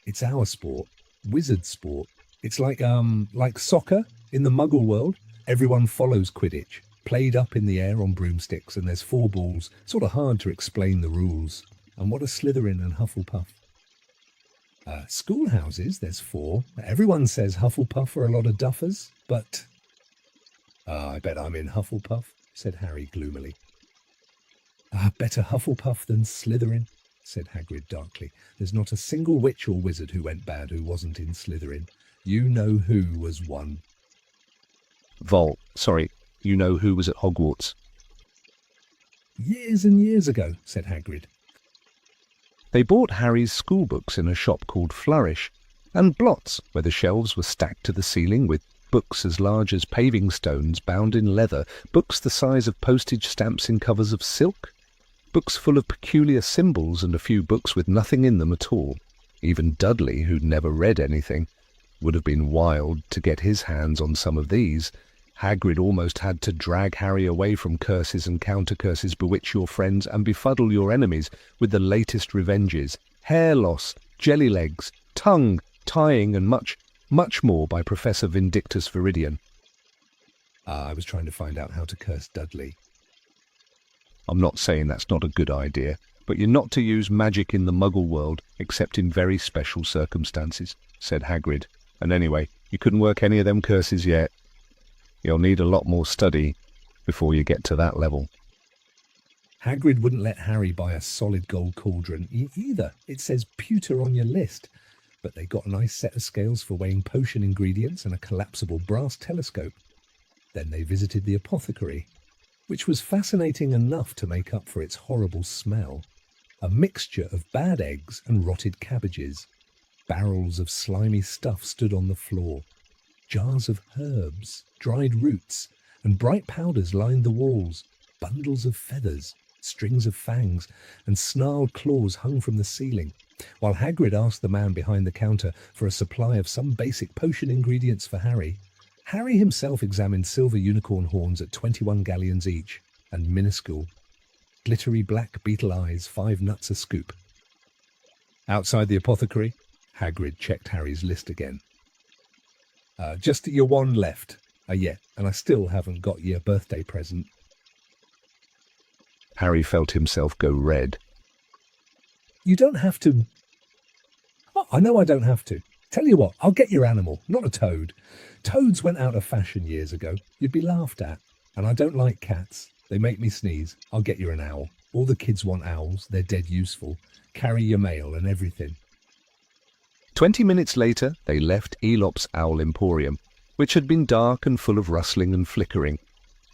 It's our sport, wizard sport. It's like soccer in the Muggle world. Everyone follows Quidditch, played up in the air on broomsticks, and there's 4 balls. Sort of hard to explain the rules. And what are Slytherin and Hufflepuff? Schoolhouses, there's 4. Everyone says Hufflepuff are a lot of duffers, but... I bet I'm in Hufflepuff, said Harry gloomily. Better Hufflepuff than Slytherin, said Hagrid darkly. There's not a single witch or wizard who went bad who wasn't in Slytherin. You know who was one. You know who was at Hogwarts? Years and years ago, said Hagrid. They bought Harry's schoolbooks in a shop called Flourish, and Blots, where the shelves were stacked to the ceiling with books as large as paving stones bound in leather, books the size of postage stamps in covers of silk, books full of peculiar symbols, and a few books with nothing in them at all. Even Dudley, who'd never read anything, would have been wild to get his hands on some of these. Hagrid almost had to drag Harry away from curses and counter-curses, bewitch your friends and befuddle your enemies with the latest revenges, hair loss, jelly legs, tongue, tying, and much, much more by Professor Vindictus Viridian. I was trying to find out how to curse Dudley. I'm not saying that's not a good idea, but you're not to use magic in the Muggle world except in very special circumstances, said Hagrid. And anyway, you couldn't work any of them curses yet. You'll need a lot more study before you get to that level. Hagrid wouldn't let Harry buy a solid gold cauldron either. It says pewter on your list. But they got a nice set of scales for weighing potion ingredients and a collapsible brass telescope. Then they visited the apothecary, which was fascinating enough to make up for its horrible smell. A mixture of bad eggs and rotted cabbages. Barrels of slimy stuff stood on the floor. Jars of herbs, dried roots, and bright powders lined the walls. Bundles of feathers, strings of fangs, and snarled claws hung from the ceiling. While Hagrid asked the man behind the counter for a supply of some basic potion ingredients for Harry, Harry himself examined silver unicorn horns at 21 galleons each, and minuscule, glittery black beetle eyes, 5 nuts a scoop. Outside the apothecary, Hagrid checked Harry's list again. Just your wand left. Yeah, and I still haven't got you a birthday present. Harry felt himself go red. You don't have to... Oh, I know I don't have to. Tell you what, I'll get your animal, not a toad. Toads went out of fashion years ago. You'd be laughed at. And I don't like cats. They make me sneeze. I'll get you an owl. All the kids want owls. They're dead useful. Carry your mail and everything. 20 minutes later, they left Elop's Owl Emporium, which had been dark and full of rustling and flickering.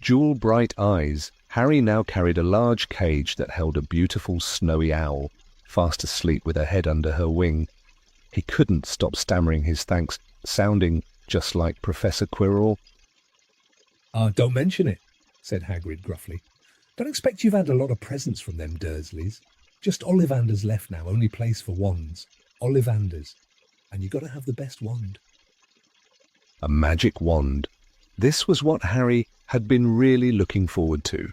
Jewel-bright eyes, Harry now carried a large cage that held a beautiful snowy owl, fast asleep with her head under her wing. He couldn't stop stammering his thanks, sounding just like Professor Quirrell. Don't mention it, said Hagrid gruffly. Don't expect you've had a lot of presents from them Dursleys. Just Ollivanders left now, only place for wands. Ollivanders. And you got to have the best wand. A magic wand. This was what Harry had been really looking forward to.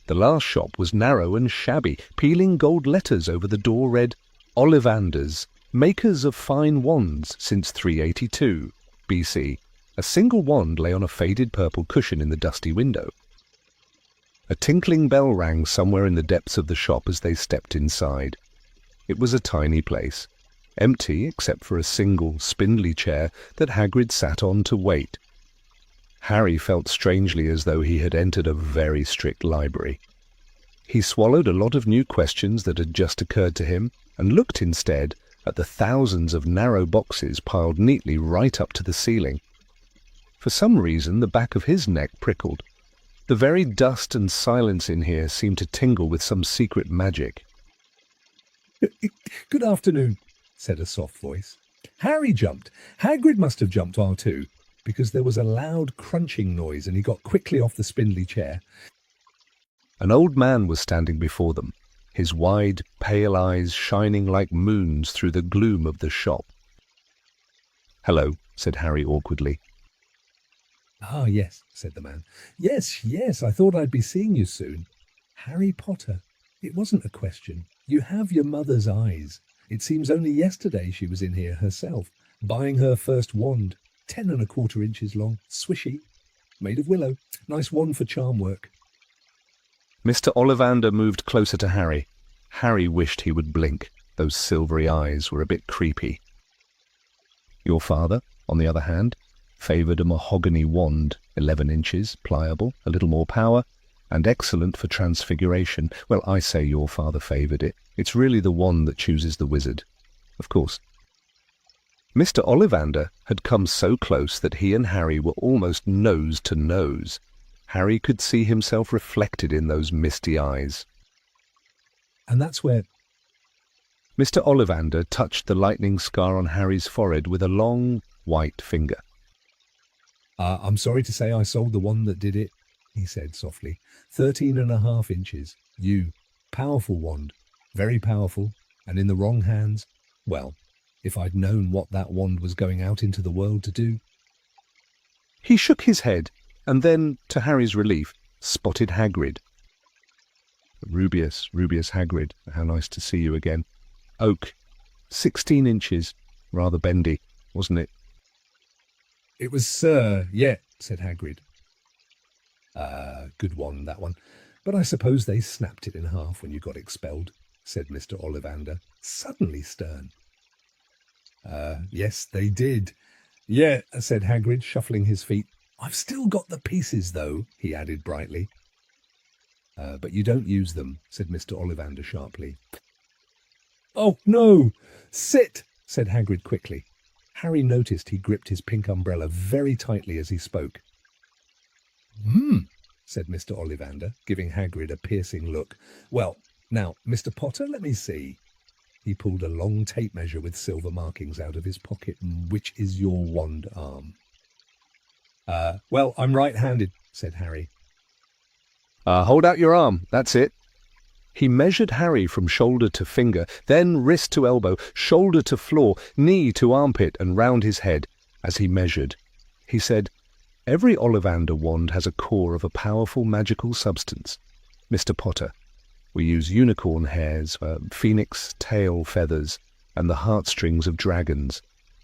The last shop was narrow and shabby. Peeling gold letters over the door read, Ollivanders, makers of fine wands since 382 BC. A single wand lay on a faded purple cushion in the dusty window. A tinkling bell rang somewhere in the depths of the shop as they stepped inside. It was a tiny place. empty except for a single spindly chair that Hagrid sat on to wait. Harry felt strangely as though he had entered a very strict library. He swallowed a lot of new questions that had just occurred to him and looked instead at the thousands of narrow boxes piled neatly right up to the ceiling. For some reason, the back of his neck prickled. The very dust and silence in here seemed to tingle with some secret magic. "Good afternoon," said a soft voice. Harry jumped. Hagrid must have jumped too, because there was a loud crunching noise and he got quickly off the spindly chair. An old man was standing before them, his wide, pale eyes shining like moons through the gloom of the shop. "Hello," said Harry awkwardly. "Ah, yes," said the man. Yes, I thought I'd be seeing you soon. Harry Potter. It wasn't a question. You have your mother's eyes. It seems only yesterday she was in here herself, buying her first wand, 10¼ inches long, swishy, made of willow. Nice wand for charm work. Mr. Ollivander moved closer to Harry. Harry wished he would blink. Those silvery eyes were a bit creepy. Your father, on the other hand, favoured a mahogany wand, 11 inches, pliable, a little more power, and excellent for transfiguration. Well, I say your father favoured it. It's really the wand that chooses the wizard. Of course. Mr. Ollivander had come so close that he and Harry were almost nose to nose. Harry could see himself reflected in those misty eyes. And that's where... Mr. Ollivander touched the lightning scar on Harry's forehead with a long, white finger. I'm sorry to say I sold the one that did it, he said softly. 13½ inches. Powerful wand. Very powerful. And in the wrong hands, well, if I'd known what that wand was going out into the world to do. He shook his head, and then, to Harry's relief, spotted Hagrid. Rubeus Hagrid, how nice to see you again. Oak, 16 inches, rather bendy, wasn't it? It was Sir, yeah, said Hagrid. Good wand, that one. But I suppose they snapped it in half when you got expelled, said Mr. Ollivander, suddenly stern. Yes, they did. Yeah, said Hagrid, shuffling his feet. I've still got the pieces, though, he added brightly. But you don't use them, said Mr. Ollivander sharply. Oh, no! Sit, said Hagrid quickly. Harry noticed he gripped his pink umbrella very tightly as he spoke. Said Mr. Ollivander, giving Hagrid a piercing look. Well, now, Mr. Potter, let me see. He pulled a long tape measure with silver markings out of his pocket. Which is your wand arm? Well, I'm right-handed, said Harry. Hold out your arm, that's it. He measured Harry from shoulder to finger, then wrist to elbow, shoulder to floor, knee to armpit, and round his head. As he measured, he said, "Every Ollivander wand has a core of a powerful magical substance. Mr. Potter, we use unicorn hairs, phoenix tail feathers, and the heartstrings of dragons.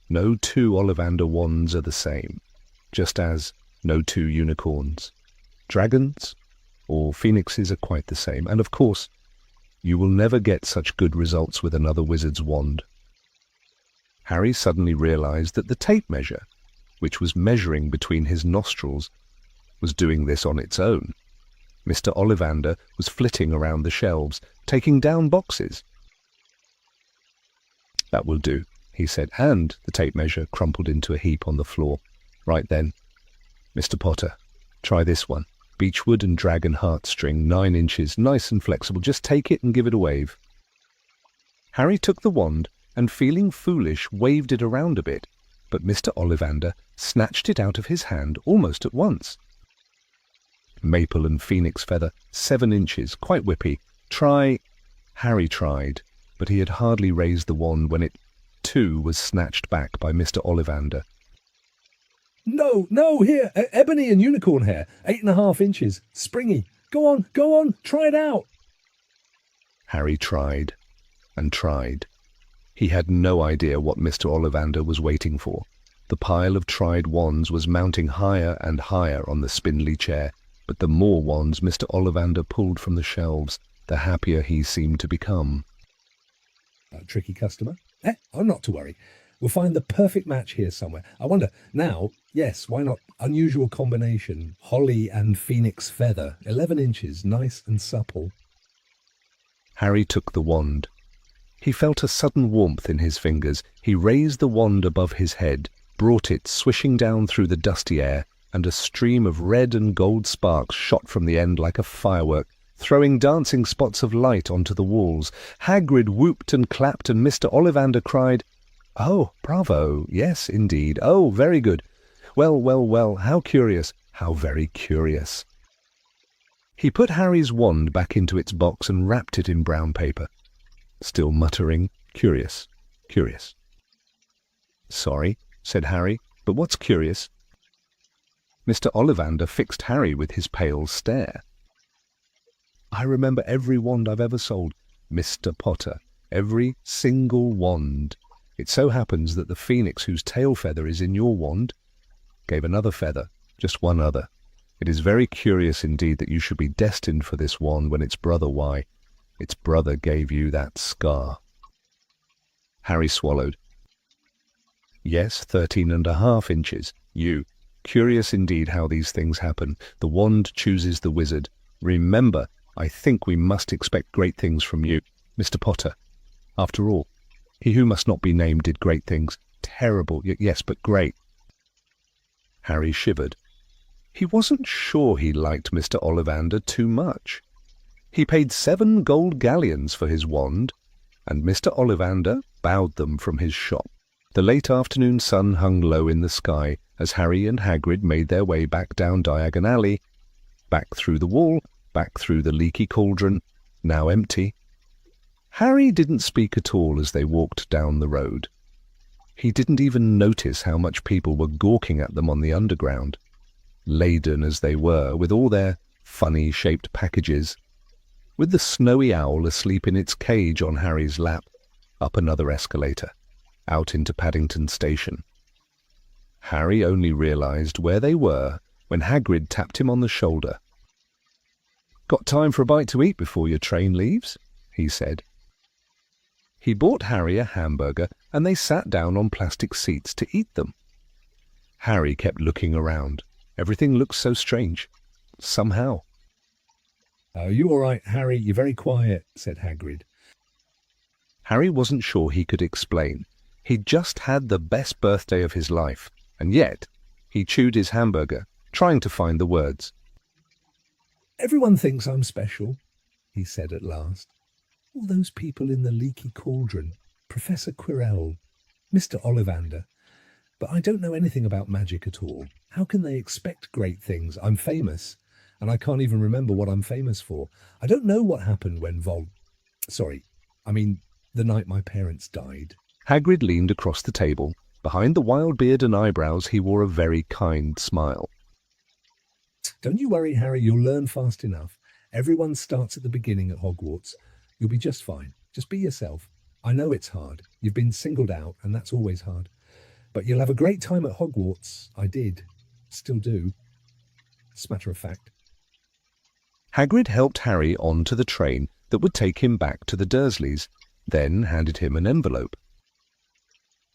No two Ollivander wands are the same, just as no two unicorns. Dragons or phoenixes are quite the same, and of course, you will never get such good results with another wizard's wand." Harry suddenly realized that the tape measure, which was measuring between his nostrils, was doing this on its own. Mr. Ollivander was flitting around the shelves, taking down boxes. "That will do," he said, and the tape measure crumpled into a heap on the floor. "Right then, Mr. Potter, try this one. Beechwood and dragon heartstring, 9 inches, nice and flexible. Just take it and give it a wave." Harry took the wand and, feeling foolish, waved it around a bit, but Mr. Ollivander snatched it out of his hand almost at once. "Maple and phoenix feather, 7 inches, quite whippy. Try—" Harry tried, but he had hardly raised the wand when it, too, was snatched back by Mr. Ollivander. No, here, ebony and unicorn hair, 8½ inches, springy. Go on, try it out. Harry tried and tried. He had no idea what Mr. Ollivander was waiting for. The pile of tried wands was mounting higher and higher on the spindly chair, but the more wands Mr. Ollivander pulled from the shelves, the happier he seemed to become. A tricky customer, I'm not to worry. We'll find the perfect match here somewhere. I wonder, now, yes, why not? Unusual combination. Holly and phoenix feather. 11 inches, nice and supple. Harry took the wand. He felt a sudden warmth in his fingers. He raised the wand above his head, brought it swishing down through the dusty air, and a stream of red and gold sparks shot from the end like a firework, throwing dancing spots of light onto the walls. Hagrid whooped and clapped, and Mr. Ollivander cried, "Oh, bravo! Yes, indeed. Oh, very good. Well, well, well, how curious, how very curious." He put Harry's wand back into its box and wrapped it in brown paper, still muttering, "Curious, curious." "Sorry," said Harry, "but what's curious?" Mr. Ollivander fixed Harry with his pale stare. "I remember every wand I've ever sold, Mr. Potter, every single wand. It so happens that the phoenix whose tail feather is in your wand gave another feather, just one other. It is very curious indeed that you should be destined for this wand when its brother gave you that scar." Harry swallowed. "Yes, 13.5 inches. You. Curious indeed how these things happen. The wand chooses the wizard. Remember, I think we must expect great things from you, Mr. Potter. After all, he who must not be named did great things. Terrible, yes, but great." Harry shivered. He wasn't sure he liked Mr. Ollivander too much. He paid 7 gold galleons for his wand, and Mr. Ollivander bowed them from his shop. The late afternoon sun hung low in the sky as Harry and Hagrid made their way back down Diagon Alley, back through the wall, back through the leaky cauldron, now empty. Harry didn't speak at all as they walked down the road. He didn't even notice how much people were gawking at them on the underground, laden as they were with all their funny-shaped packages, with the snowy owl asleep in its cage on Harry's lap, up another escalator, out into Paddington Station. Harry only realized where they were when Hagrid tapped him on the shoulder. "Got time for a bite to eat before your train leaves?" he said. He bought Harry a hamburger, and they sat down on plastic seats to eat them. Harry kept looking around. Everything looked so strange, somehow. "Oh, you all right, Harry? You're very quiet," said Hagrid. Harry wasn't sure he could explain. He'd just had the best birthday of his life, and yet he chewed his hamburger, trying to find the words. "Everyone thinks I'm special," he said at last. "All those people in the leaky cauldron, Professor Quirrell, Mr. Ollivander. But I don't know anything about magic at all. How can they expect great things? I'm famous, and I can't even remember what I'm famous for. I don't know what happened when the night my parents died." Hagrid leaned across the table. Behind the wild beard and eyebrows he wore a very kind smile. "Don't you worry, Harry, you'll learn fast enough. Everyone starts at the beginning at Hogwarts. You'll be just fine. Just be yourself. I know it's hard. You've been singled out, and that's always hard. But you'll have a great time at Hogwarts. I did. Still do. As a matter of fact." Hagrid helped Harry on to the train that would take him back to the Dursleys, then handed him an envelope.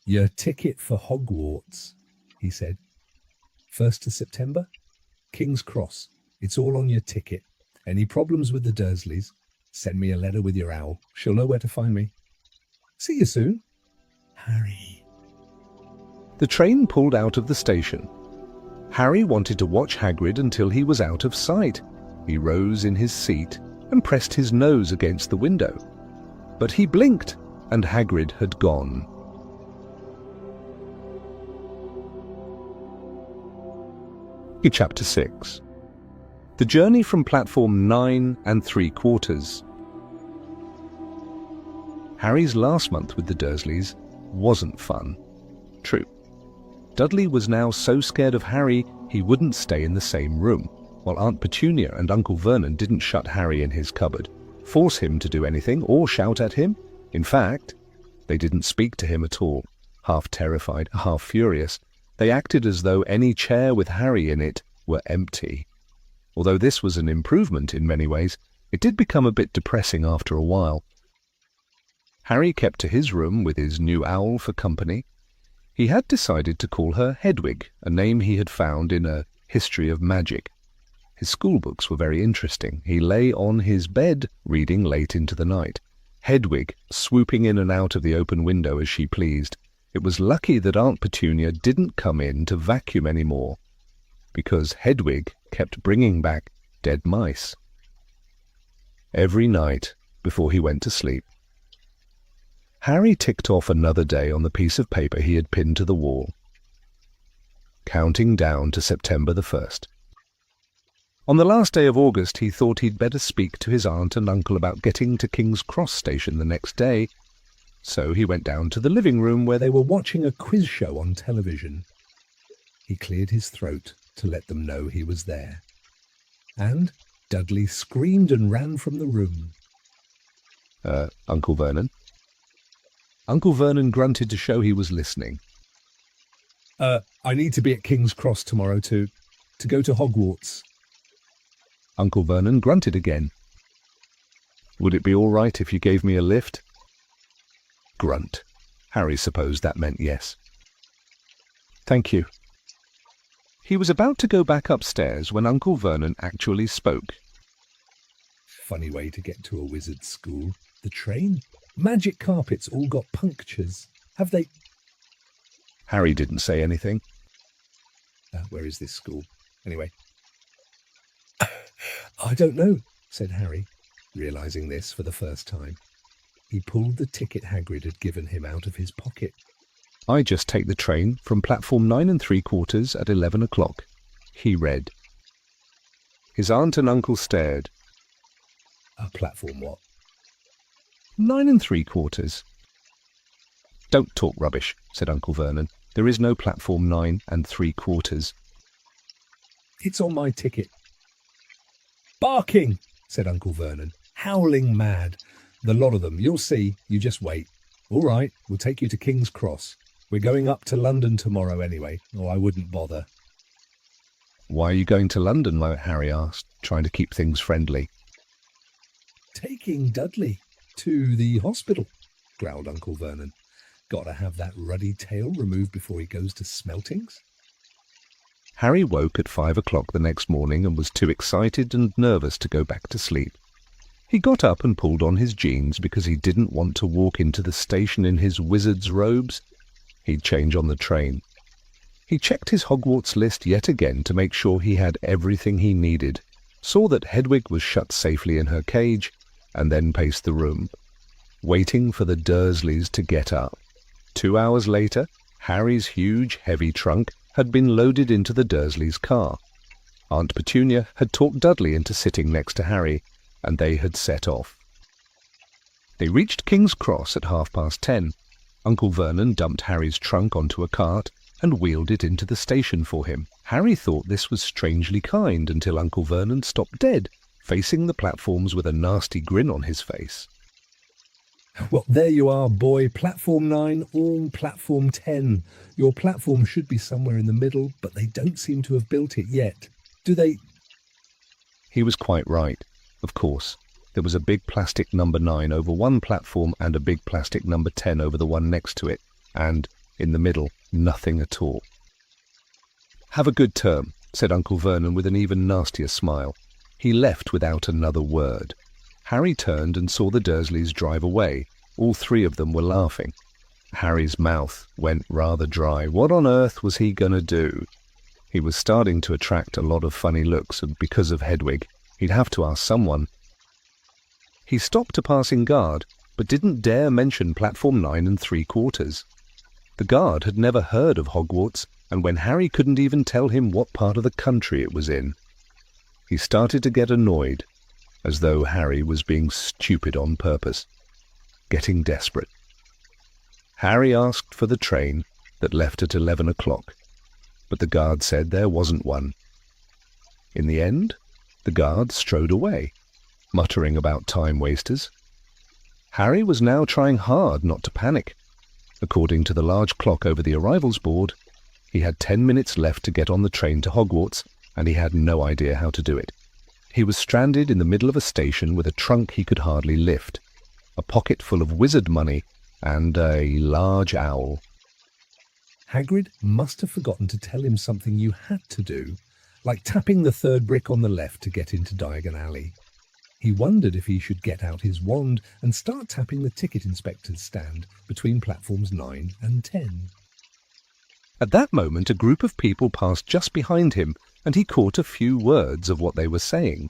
"Your ticket for Hogwarts," he said. "1st of September? King's Cross. It's all on your ticket. Any problems with the Dursleys? Send me a letter with your owl. She'll know where to find me. See you soon, Harry." The train pulled out of the station. Harry wanted to watch Hagrid until he was out of sight. He rose in his seat and pressed his nose against the window. But he blinked, and Hagrid had gone. Chapter 6. The journey from platform 9 3/4. Harry's last month with the Dursleys wasn't fun. True. Dudley was now so scared of Harry he wouldn't stay in the same room, while Aunt Petunia and Uncle Vernon didn't shut Harry in his cupboard, force him to do anything, or shout at him. In fact, they didn't speak to him at all. Half terrified, half furious, they acted as though any chair with Harry in it were empty. Although this was an improvement in many ways, it did become a bit depressing after a while. Harry kept to his room with his new owl for company. He had decided to call her Hedwig, a name he had found in a history of magic. His schoolbooks were very interesting. He lay on his bed reading late into the night. Hedwig swooping in and out of the open window as she pleased. It was lucky that Aunt Petunia didn't come in to vacuum any more, because Hedwig kept bringing back dead mice. Every night before he went to sleep, Harry ticked off another day on the piece of paper he had pinned to the wall, counting down to September the 1st. On the last day of August, he thought he'd better speak to his aunt and uncle about getting to King's Cross station the next day, so he went down to the living room where They were watching a quiz show on television. He cleared his throat to let them know he was there. And Dudley screamed and ran from the room. Uncle Vernon? Uncle Vernon grunted to show he was listening. I need to be at King's Cross tomorrow to go to Hogwarts. Uncle Vernon grunted again. Would it be all right if you gave me a lift? Grunt. Harry supposed that meant yes. Thank you. He was about to go back upstairs when Uncle Vernon actually spoke. Funny way to get to a wizard's school. The train? Magic carpets all got punctures. Have they... Harry didn't say anything. Where is this school? Anyway. I don't know, said Harry, realising this for the first time. He pulled the ticket Hagrid had given him out of his pocket. I just take the train from platform 9 3/4 at 11 o'clock, he read. His aunt and uncle stared. Platform what? 9 3/4. Don't talk rubbish, said Uncle Vernon. There is no platform 9 3/4. It's on my ticket. Barking, said Uncle Vernon, howling mad. The lot of them, you'll see, you just wait. All right, we'll take you to King's Cross. We're going up to London tomorrow anyway, or I wouldn't bother. Why are you going to London? Harry asked, trying to keep things friendly. Taking Dudley to the hospital, growled Uncle Vernon. Got to have that ruddy tail removed before he goes to Smeltings. Harry woke at 5 o'clock the next morning and was too excited and nervous to go back to sleep. He got up and pulled on his jeans because he didn't want to walk into the station in his wizard's robes. He'd change on the train. He checked his Hogwarts list yet again to make sure he had everything he needed, saw that Hedwig was shut safely in her cage, and then paced the room, waiting for the Dursleys to get up. 2 hours later, Harry's huge, heavy trunk had been loaded into the Dursleys' car. Aunt Petunia had talked Dudley into sitting next to Harry, and they had set off. They reached King's Cross at 10:30. Uncle Vernon dumped Harry's trunk onto a cart and wheeled it into the station for him. Harry thought this was strangely kind until Uncle Vernon stopped dead, facing the platforms with a nasty grin on his face. Well, there you are, boy. Platform 9 or platform 10. Your platform should be somewhere in the middle, but they don't seem to have built it yet. Do they? He was quite right. Of course, there was a big plastic number 9 over one platform and a big plastic number 10 over the one next to it, and, in the middle, nothing at all. Have a good term, said Uncle Vernon with an even nastier smile. He left without another word. Harry turned and saw the Dursleys drive away. All three of them were laughing. Harry's mouth went rather dry. What on earth was he going to do? He was starting to attract a lot of funny looks, and because of Hedwig, he'd have to ask someone. He stopped a passing guard, but didn't dare mention platform 9 3/4. The guard had never heard of Hogwarts, and when Harry couldn't even tell him what part of the country it was in, he started to get annoyed, as though Harry was being stupid on purpose, getting desperate. Harry asked for the train that left at 11 o'clock, but the guard said there wasn't one. In the end, the guard strode away, muttering about time wasters. Harry was now trying hard not to panic. According to the large clock over the arrivals board, he had 10 minutes left to get on the train to Hogwarts, and he had no idea how to do it. He was stranded in the middle of a station with a trunk he could hardly lift. a pocket full of wizard money, and a large owl. Hagrid must have forgotten to tell him something you had to do, like tapping the third brick on the left to get into Diagon Alley. He wondered if he should get out his wand and start tapping the ticket inspector's stand between platforms 9 and 10. At that moment, a group of people passed just behind him, and he caught a few words of what they were saying.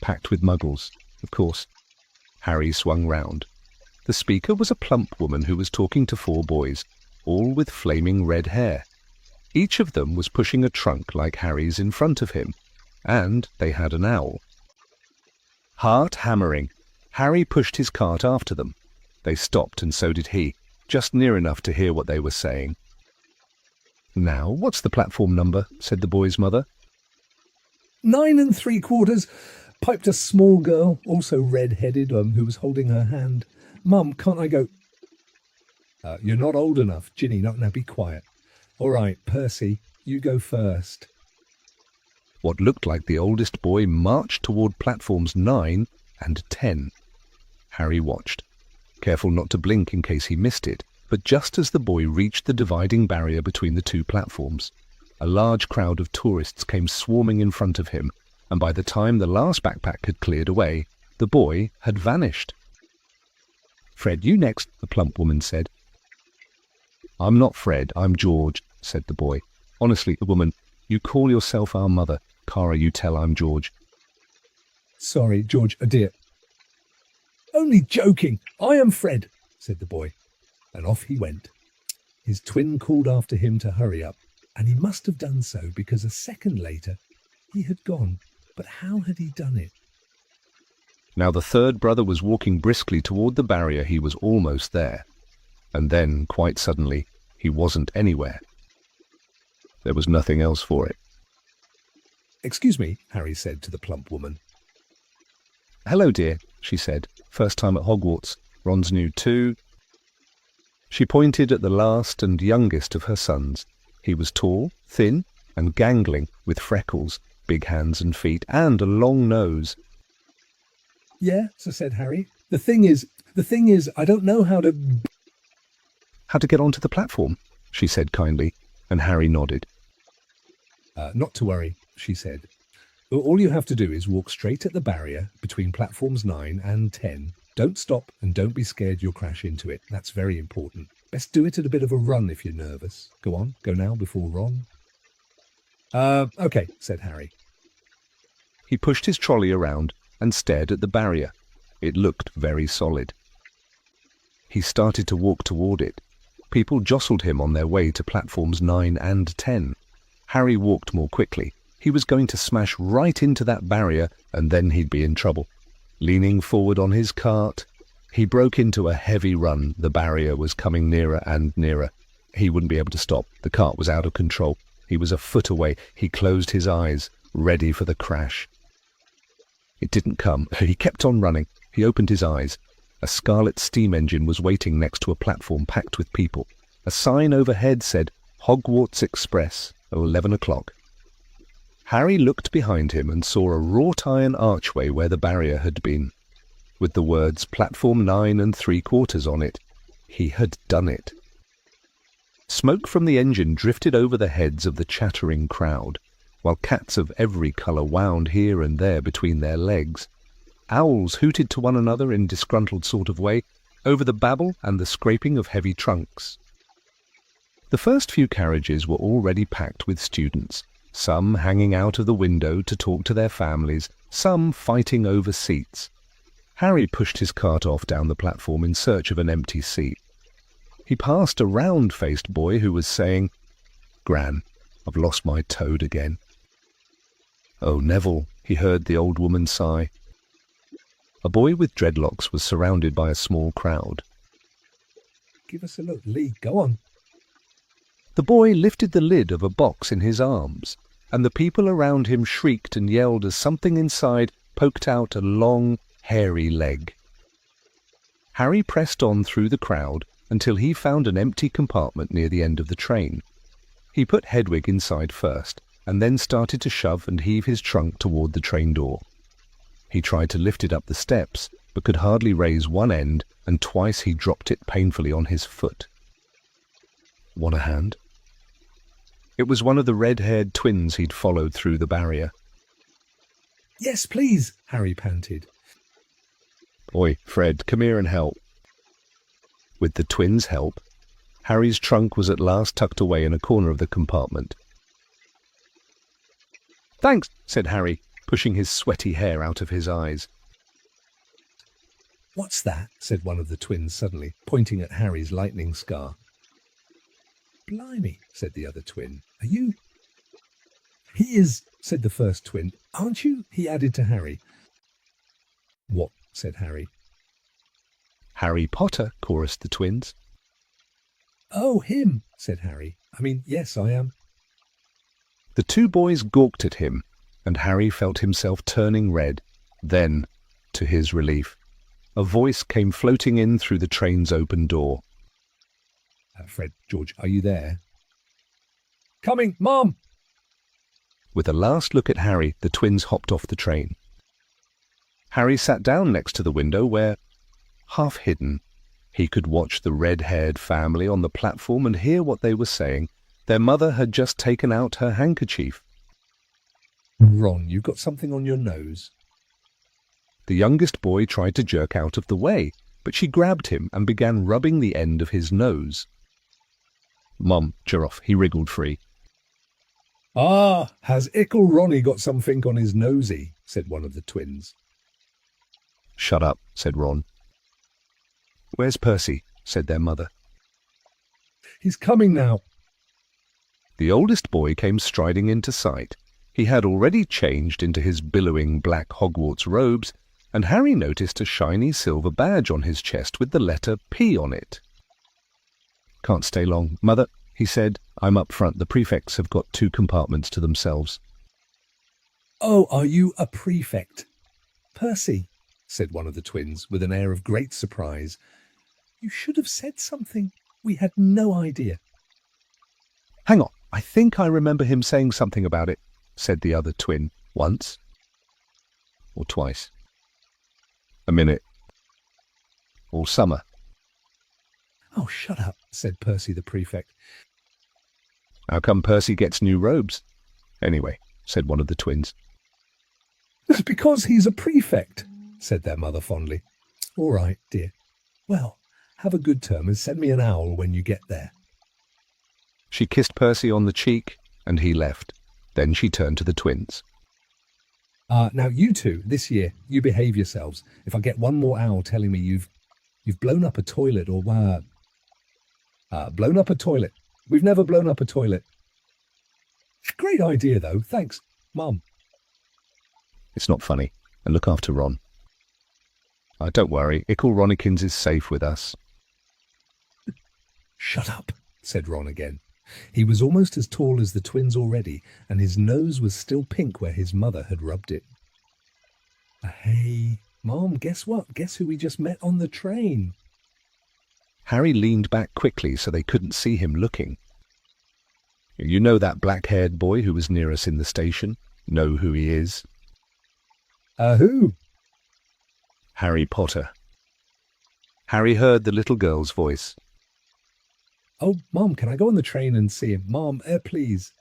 Packed with muggles, of course. Harry swung round. The speaker was a plump woman who was talking to 4 boys, all with flaming red hair. Each of them was pushing a trunk like Harry's in front of him, and they had an owl. Heart hammering, Harry pushed his cart after them. They stopped, and so did he, just near enough to hear what they were saying. "Now, what's the platform number?" said the boy's mother. 9 3/4, piped a small girl, also red-headed, who was holding her hand. "Mum, can't I go—" You're not old enough, Ginny. Now be quiet. All right, Percy, you go first. What looked like the oldest boy marched toward platforms 9 and 10. Harry watched, careful not to blink in case he missed it, but just as the boy reached the dividing barrier between the 2 platforms, a large crowd of tourists came swarming in front of him, and by the time the last backpack had cleared away, the boy had vanished. "Fred, you next," the plump woman said. "I'm not Fred, I'm George," said the boy. "Honestly, the woman, you call yourself our mother. Cara, you tell I'm George." "Sorry, George, dear." "Only joking. I am Fred," said the boy. And off he went. His twin called after him to hurry up, and he must have done so because a second later he had gone. But how had he done it? Now the third brother was walking briskly toward the barrier. He was almost there. And then, quite suddenly, he wasn't anywhere. There was nothing else for it. "Excuse me," Harry said to the plump woman. "Hello, dear," she said. "First time at Hogwarts. Ron's new too." She pointed at the last and youngest of her sons. He was tall, thin, and gangling, with freckles, big hands and feet, and a long nose. "Yeah," said Harry. The thing is, I don't know how to—" "How to get onto the platform," she said kindly, and Harry nodded. Not to worry," she said. "All you have to do is walk straight at the barrier between platforms 9 and 10. Don't stop and don't be scared you'll crash into it. That's very important. Best do it at a bit of a run if you're nervous. Go on, go now before Ron." Okay," said Harry. He pushed his trolley around and stared at the barrier. It looked very solid. He started to walk toward it. People jostled him on their way to platforms 9 and 10. Harry walked more quickly. He was going to smash right into that barrier, and then he'd be in trouble. Leaning forward on his cart, he broke into a heavy run. The barrier was coming nearer and nearer. He wouldn't be able to stop. The cart was out of control. He was a foot away. He closed his eyes, ready for the crash. It didn't come. He kept on running. He opened his eyes. A scarlet steam engine was waiting next to a platform packed with people. A sign overhead said, "Hogwarts Express, 11 o'clock. Harry looked behind him and saw a wrought iron archway where the barrier had been, with the words "Platform 9 3/4" on it. He had done it. Smoke from the engine drifted over the heads of the chattering crowd, while cats of every colour wound here and there between their legs. Owls hooted to one another in disgruntled sort of way over the babble and the scraping of heavy trunks. The first few carriages were already packed with students, some hanging out of the window to talk to their families, some fighting over seats. Harry pushed his cart off down the platform in search of an empty seat. He passed a round-faced boy who was saying, "Gran, I've lost my toad again." "Oh, Neville," he heard the old woman sigh. A boy with dreadlocks was surrounded by a small crowd. "Give us a look, Lee. Go on." The boy lifted the lid of a box in his arms, and the people around him shrieked and yelled as something inside poked out a long, hairy leg. Harry pressed on through the crowd until he found an empty compartment near the end of the train. He put Hedwig inside first, and then started to shove and heave his trunk toward the train door. He tried to lift it up the steps, but could hardly raise one end, and twice he dropped it painfully on his foot. Want a hand? It was one of the red-haired twins he'd followed through the barrier. Yes, please, Harry panted. Oi, Fred, come here and help. With the twins' help, Harry's trunk was at last tucked away in a corner of the compartment. Thanks, said Harry, pushing his sweaty hair out of his eyes. What's that? Said one of the twins suddenly, pointing at Harry's lightning scar. Blimey, said the other twin. Are you? He is, said the first twin. Aren't you? He added to Harry. What? Said Harry. Harry Potter, chorused the twins. Oh, him, said Harry. I mean, yes, I am. The two boys gawked at him, and Harry felt himself turning red. Then, to his relief, a voice came floating in through the train's open door. Fred, George, are you there? Coming, Mom! With a last look at Harry, the twins hopped off the train. Harry sat down next to the window where, half hidden, he could watch the red-haired family on the platform and hear what they were saying. Their mother had just taken out her handkerchief. Ron, you've got something on your nose. The youngest boy tried to jerk out of the way, but she grabbed him and began rubbing the end of his nose. Mum, Giraffe, he wriggled free. Ah, has Ickle Ronnie got something on his nosy? Said one of the twins. Shut up, said Ron. Where's Percy? Said their mother. He's coming now. The oldest boy came striding into sight. He had already changed into his billowing black Hogwarts robes, and Harry noticed a shiny silver badge on his chest with the letter P on it. Can't stay long, Mother, he said. I'm up front. The prefects have got 2 compartments to themselves. Oh, are you a prefect? Percy, said one of the twins with an air of great surprise. You should have said something. We had no idea. Hang on, I think I remember him saying something about it, said the other twin, once. Or twice. A minute. All summer. Oh, shut up, said Percy the prefect. How come Percy gets new robes? Anyway, said one of the twins. It's because he's a prefect, said their mother fondly. All right, dear. Well, have a good term and send me an owl when you get there. She kissed Percy on the cheek, and he left. Then she turned to the twins. Now you two, this year, you behave yourselves. If I get one more owl telling me you've blown up a toilet or blown up a toilet. We've never blown up a toilet. Great idea, though. Thanks, Mum. It's not funny. And look after Ron. Don't worry. Ickle Ronikins is safe with us. Shut up, said Ron again. He was almost as tall as the twins already, and his nose was still pink where his mother had rubbed it. Hey, Mom, guess what? Guess who we just met on the train? Harry leaned back quickly so they couldn't see him looking. You know that black-haired boy who was near us in the station? Know who he is? Who? Harry Potter. Harry heard the little girl's voice. Oh, Mom, can I go on the train and see him? Mom, please.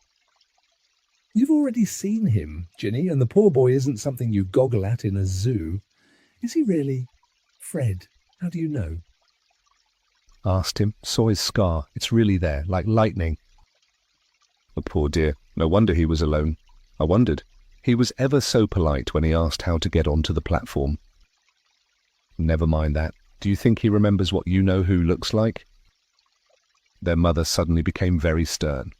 You've already seen him, Ginny, and the poor boy isn't something you goggle at in a zoo. Is he really? Fred, how do you know? Asked him. Saw his scar. It's really there, like lightning. The poor dear. No wonder he was alone. I wondered. He was ever so polite when he asked how to get onto the platform. Never mind that. Do you think he remembers what you know who looks like? Their mother suddenly became very stern.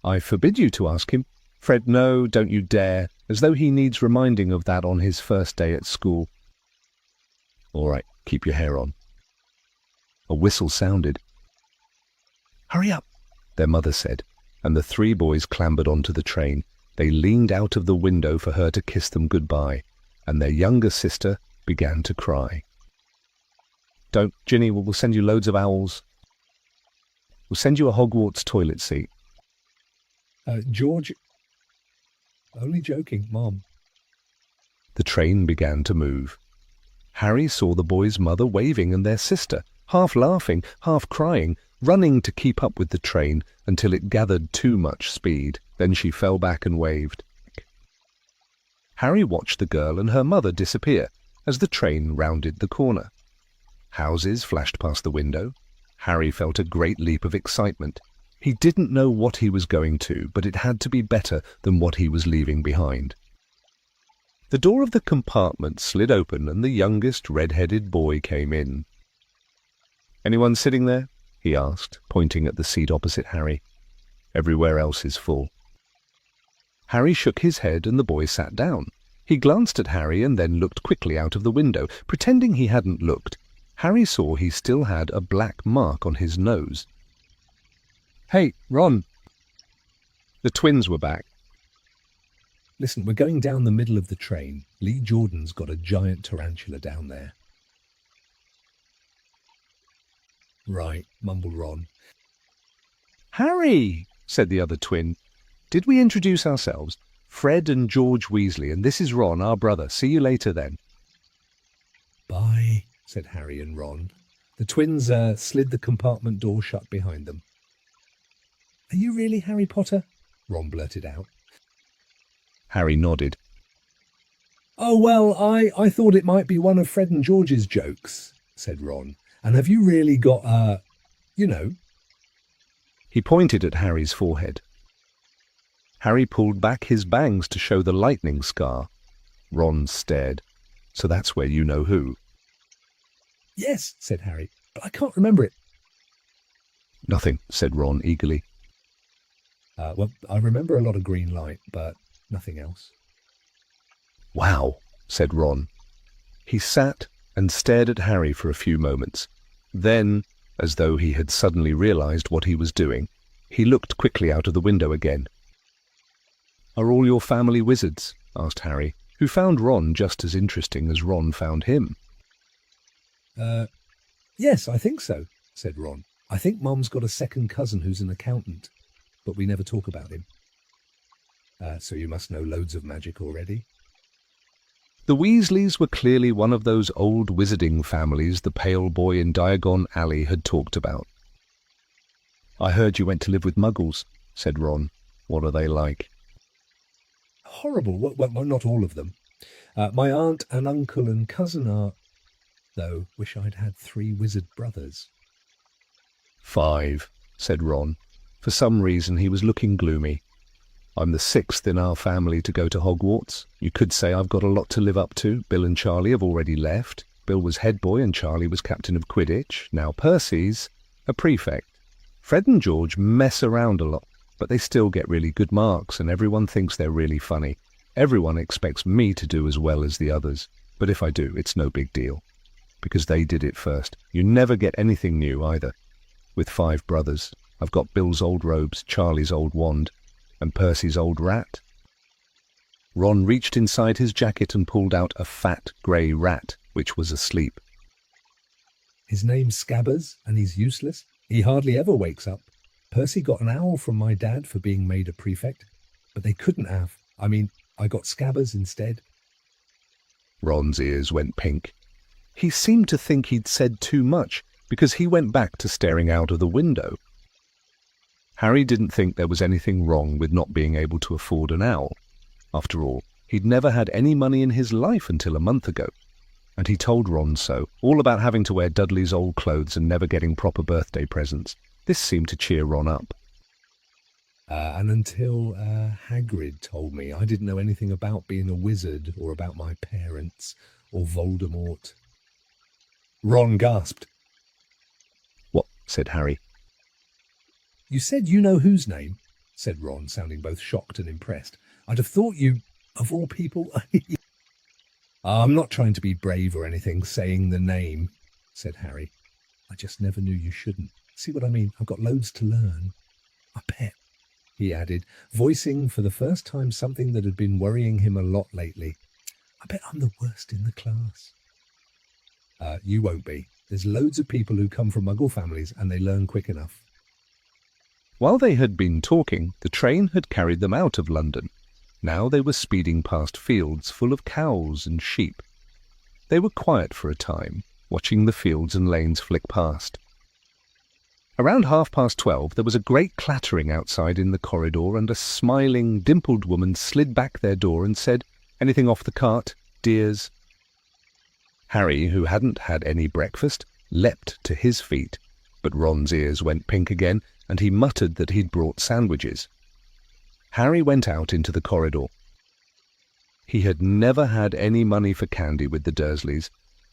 I forbid you to ask him. Fred, no, don't you dare, as though he needs reminding of that on his first day at school. All right, keep your hair on. A whistle sounded. Hurry up, their mother said, and the 3 boys clambered onto the train. They leaned out of the window for her to kiss them goodbye, and their younger sister began to cry. Don't, Ginny, we'll send you loads of owls. We'll send you a Hogwarts toilet seat. George, only joking, Mom. The train began to move. Harry saw the boy's mother waving and their sister, half laughing, half crying, running to keep up with the train until it gathered too much speed. Then she fell back and waved. Harry watched the girl and her mother disappear as the train rounded the corner. Houses flashed past the window. Harry felt a great leap of excitement. He didn't know what he was going to, but it had to be better than what he was leaving behind. The door of the compartment slid open and the youngest red-headed boy came in. "Anyone sitting there?" he asked, pointing at the seat opposite Harry. "Everywhere else is full." Harry shook his head and the boy sat down. He glanced at Harry and then looked quickly out of the window. Pretending he hadn't looked, Harry saw he still had a black mark on his nose. "Hey, Ron!" The twins were back. "Listen, we're going down the middle of the train. Lee Jordan's got a giant tarantula down there." "Right," mumbled Ron. "Harry," said the other twin, "did we introduce ourselves? Fred and George Weasley, and this is Ron, our brother. See you later then." "Bye," said Harry and Ron. The twins slid the compartment door shut behind them. "Are you really Harry Potter?" Ron blurted out. Harry nodded. "Oh, well, I thought it might be one of Fred and George's jokes," said Ron. "And have you really got, you know?" He pointed at Harry's forehead. Harry pulled back his bangs to show the lightning scar. Ron stared. "So that's where you know who?" "Yes," said Harry, "but I can't remember it." "Nothing," said Ron eagerly. Well, I remember a lot of green light, but nothing else." "Wow," said Ron. He sat and stared at Harry for a few moments. Then, as though he had suddenly realized what he was doing, he looked quickly out of the window again. "Are all your family wizards?" asked Harry, who found Ron just as interesting as Ron found him. Yes, I think so," said Ron. "I think Mum's got a second cousin who's an accountant, but we never talk about him." So you must know loads of magic already." The Weasleys were clearly one of those old wizarding families the pale boy in Diagon Alley had talked about. "I heard you went to live with Muggles," said Ron. "What are they like?" "Horrible. Well, not all of them. My aunt and uncle and cousin are... Though, wish I'd had 3 wizard brothers." 5, said Ron. For some reason he was looking gloomy. "I'm the 6th in our family to go to Hogwarts. You could say I've got a lot to live up to. Bill and Charlie have already left. Bill was head boy and Charlie was captain of Quidditch. Now Percy's a prefect. Fred and George mess around a lot, but they still get really good marks and everyone thinks they're really funny. Everyone expects me to do as well as the others, but if I do, it's no big deal. Because they did it first. You never get anything new either. With 5 brothers, I've got Bill's old robes, Charlie's old wand, and Percy's old rat." Ron reached inside his jacket and pulled out a fat grey rat, which was asleep. "His name's Scabbers, and he's useless. He hardly ever wakes up. Percy got an owl from my dad for being made a prefect, but they couldn't have. I mean, I got Scabbers instead." Ron's ears went pink. He seemed to think he'd said too much, because he went back to staring out of the window. Harry didn't think there was anything wrong with not being able to afford an owl. After all, he'd never had any money in his life until a month ago. And he told Ron so, all about having to wear Dudley's old clothes and never getting proper birthday presents. This seemed to cheer Ron up. And until Hagrid told me, I didn't know anything about being a wizard or about my parents or Voldemort." Ron gasped. "What?" said Harry. "You said you know whose name?" said Ron, sounding both shocked and impressed. "I'd have thought you, of all people..." "I'm not trying to be brave or anything, saying the name," said Harry. "I just never knew you shouldn't. See what I mean? I've got loads to learn. I bet," he added, voicing for the first time something that had been worrying him a lot lately. "I bet I'm the worst in the class." You won't be. There's loads of people who come from Muggle families and they learn quick enough." While they had been talking, the train had carried them out of London. Now they were speeding past fields full of cows and sheep. They were quiet for a time, watching the fields and lanes flick past. Around 12:30, there was a great clattering outside in the corridor, and a smiling, dimpled woman slid back their door and said, "Anything off the cart, dears?" Harry, who hadn't had any breakfast, leapt to his feet, but Ron's ears went pink again, and he muttered that he'd brought sandwiches. Harry went out into the corridor. He had never had any money for candy with the Dursleys,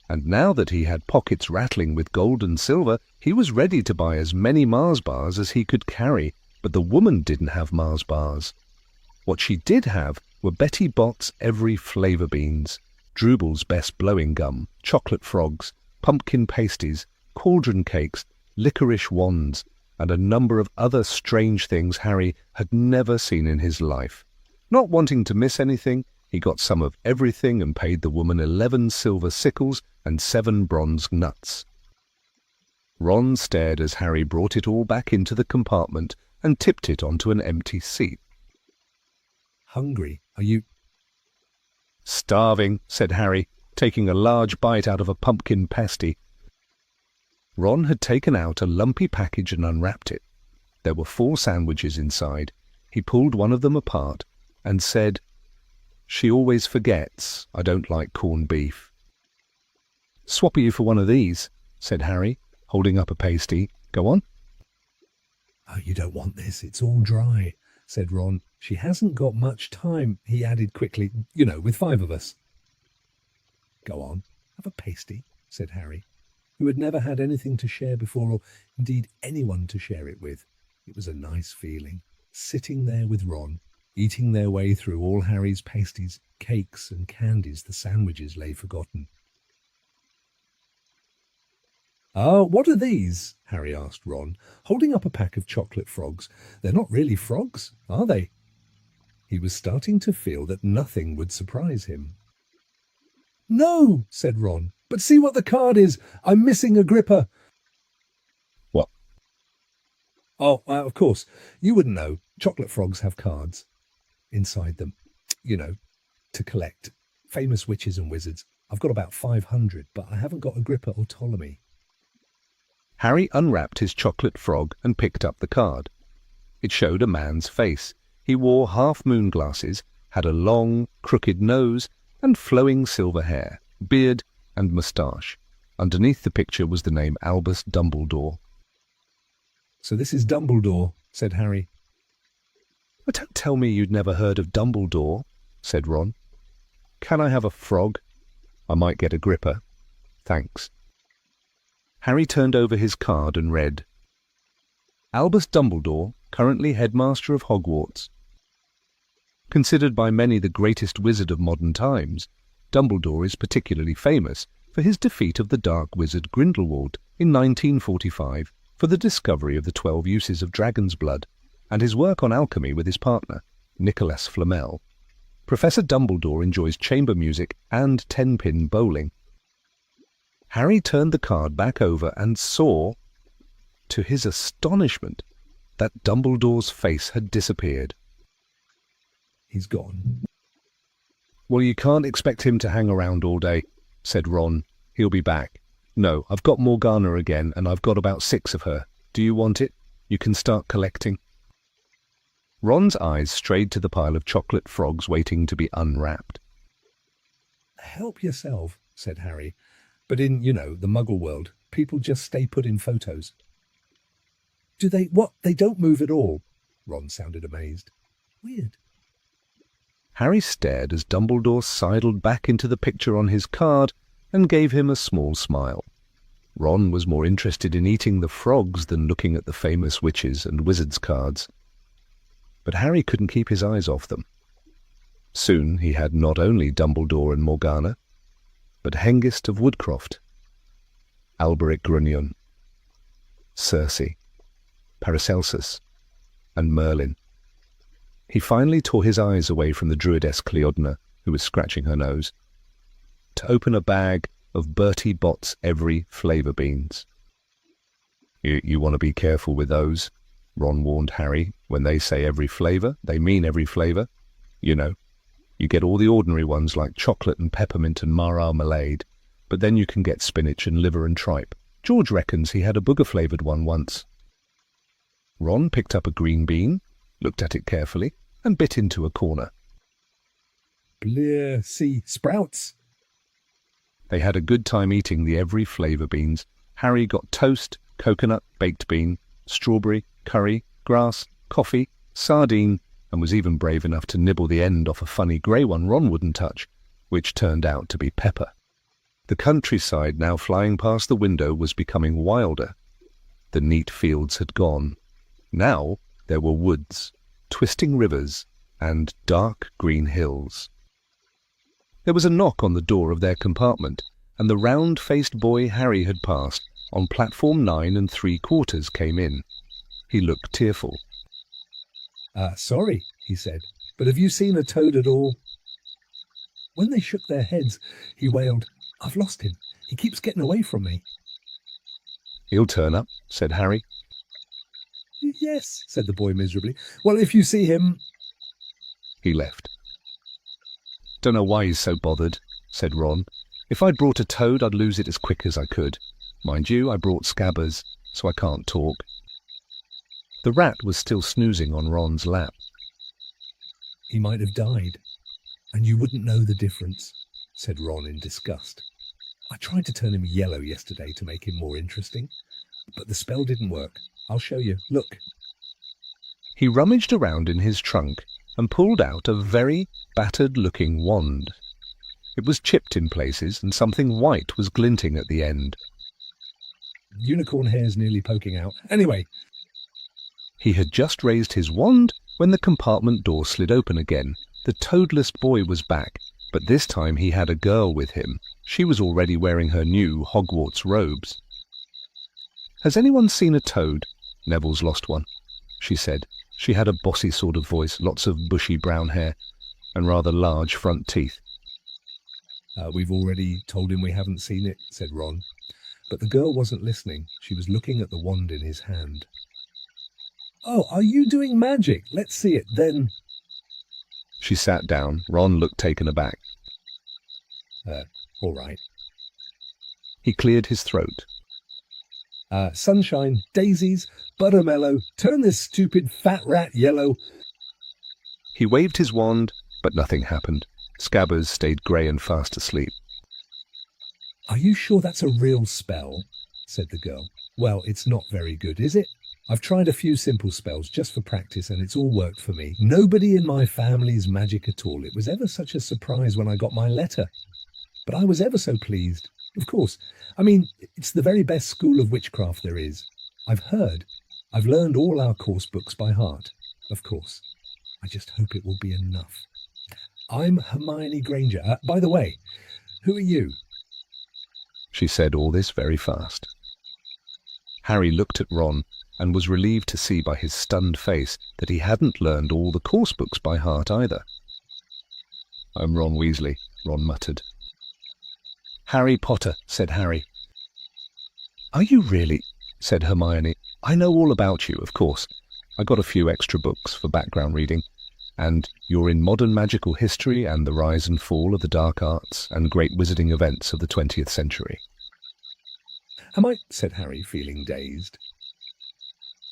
and now that he had pockets rattling with gold and silver, he was ready to buy as many Mars bars as he could carry, but the woman didn't have Mars bars. What she did have were Betty Bott's every flavour beans, Drooble's best blowing gum, chocolate frogs, pumpkin pasties, cauldron cakes, licorice wands, and a number of other strange things Harry had never seen in his life. Not wanting to miss anything, he got some of everything and paid the woman 11 silver sickles and 7 bronze nuts. Ron stared as Harry brought it all back into the compartment and tipped it onto an empty seat. "Hungry, are you—" "Starving," said Harry, taking a large bite out of a pumpkin pasty. Ron had taken out a lumpy package and unwrapped it. There were 4 sandwiches inside. He pulled one of them apart and said, "She always forgets I don't like corned beef." "Swap you for one of these," said Harry, holding up a pasty. "Go on." "Oh, you don't want this, it's all dry," said Ron. "She hasn't got much time," he added quickly, with 5 of us. "Go on, have a pasty," said Harry, who had never had anything to share before, or indeed anyone to share it with. It was a nice feeling, sitting there with Ron, eating their way through all Harry's pasties, cakes and candies the sandwiches lay forgotten. "What are these?" Harry asked Ron, holding up a pack of chocolate frogs. "They're not really frogs, are they?" He was starting to feel that nothing would surprise him. "No," said Ron, "but see what the card is. I'm missing Agrippa." "What?" "Oh, of course. You wouldn't know. Chocolate frogs have cards inside them, to collect. Famous witches and wizards. I've got about 500, but I haven't got Agrippa or Ptolemy." Harry unwrapped his chocolate frog and picked up the card. It showed a man's face. He wore half-moon glasses, had a long, crooked nose, and flowing silver hair, beard, and moustache. Underneath the picture was the name Albus Dumbledore. "So this is Dumbledore," said Harry. "Oh, don't tell me you'd never heard of Dumbledore," said Ron. "Can I have a frog? I might get Agrippa. Thanks." Harry turned over his card and read, "Albus Dumbledore, currently headmaster of Hogwarts. Considered by many the greatest wizard of modern times, Dumbledore is particularly famous for his defeat of the dark wizard Grindelwald in 1945 for the discovery of the 12 uses of dragon's blood, and his work on alchemy with his partner, Nicholas Flamel. Professor Dumbledore enjoys chamber music and 10-pin bowling." Harry turned the card back over and saw, to his astonishment, that Dumbledore's face had disappeared. "He's gone." "Well, you can't expect him to hang around all day," said Ron. "He'll be back. No, I've got Morgana again, and I've got about 6 of her. Do you want it? You can start collecting." Ron's eyes strayed to the pile of chocolate frogs waiting to be unwrapped. "Help yourself," said Harry. "But in, the Muggle world, people just stay put in photos." "Do they? What? They don't move at all?" Ron sounded amazed. "Weird." Harry stared as Dumbledore sidled back into the picture on his card and gave him a small smile. Ron was more interested in eating the frogs than looking at the famous witches and wizards cards. But Harry couldn't keep his eyes off them. Soon he had not only Dumbledore and Morgana, but Hengist of Woodcroft, Alberic Grunion, Circe, Paracelsus, and Merlin. He finally tore his eyes away from the druidess Cleodna, who was scratching her nose, to open a bag of Bertie Bott's every flavour beans. You want to be careful with those," Ron warned Harry. "When they say every flavour, they mean every flavour. You get all the ordinary ones like chocolate and peppermint and marmalade, but then you can get spinach and liver and tripe. George reckons he had a booger-flavoured one once. Ron picked up a green bean, looked at it carefully, and bit into a corner. Blear, see, sprouts. They had a good time eating the every flavour beans. Harry got toast, coconut, baked bean, strawberry, curry, grass, coffee, sardine, and was even brave enough to nibble the end off a funny grey one Ron wouldn't touch, which turned out to be pepper. The countryside now flying past the window was becoming wilder. The neat fields had gone. Now there were woods, twisting rivers, and dark green hills. There was a knock on the door of their compartment, and the round-faced boy Harry had passed on platform 9 3/4 came in. He looked tearful. Sorry, he said, but have you seen a toad at all? When they shook their heads, he wailed, I've lost him. He keeps getting away from me. He'll turn up, said Harry. Yes, said the boy miserably. Well, if you see him... He left. Don't know why he's so bothered, said Ron. If I'd brought a toad, I'd lose it as quick as I could. Mind you, I brought Scabbers, so I can't talk. The rat was still snoozing on Ron's lap. He might have died, and you wouldn't know the difference, said Ron in disgust. I tried to turn him yellow yesterday to make him more interesting, but the spell didn't work. I'll show you. Look. He rummaged around in his trunk and pulled out a very battered-looking wand. It was chipped in places, and something white was glinting at the end. Unicorn hair's nearly poking out. Anyway. He had just raised his wand when the compartment door slid open again. The toadless boy was back, but this time he had a girl with him. She was already wearing her new Hogwarts robes. Has anyone seen a toad? Neville's lost one, she said. She had a bossy sort of voice, lots of bushy brown hair, and rather large front teeth. We've already told him we haven't seen it, said Ron. But the girl wasn't listening. She was looking at the wand in his hand. Oh, are you doing magic? Let's see it, then. She sat down. Ron looked taken aback. All right. He cleared his throat. Sunshine, daisies, buttermellow, turn this stupid fat rat yellow. He waved his wand, but nothing happened. Scabbers stayed grey and fast asleep. Are you sure that's a real spell? Said the girl. Well, it's not very good, is it? I've tried a few simple spells just for practice, and it's all worked for me. Nobody in my family's magic at all. It was ever such a surprise when I got my letter. But I was ever so pleased. Of course. I mean, it's the very best school of witchcraft there is. I've heard. I've learned all our course books by heart. Of course. I just hope it will be enough. I'm Hermione Granger. By the way, who are you? She said all this very fast. Harry looked at Ron and was relieved to see by his stunned face that he hadn't learned all the course books by heart either. I'm Ron Weasley, Ron muttered. Harry Potter, said Harry. Are you really? Said Hermione. I know all about you, of course. I got a few extra books for background reading. And you're in modern magical history and the rise and fall of the dark arts and great wizarding events of the 20th century. Am I? Said Harry, feeling dazed.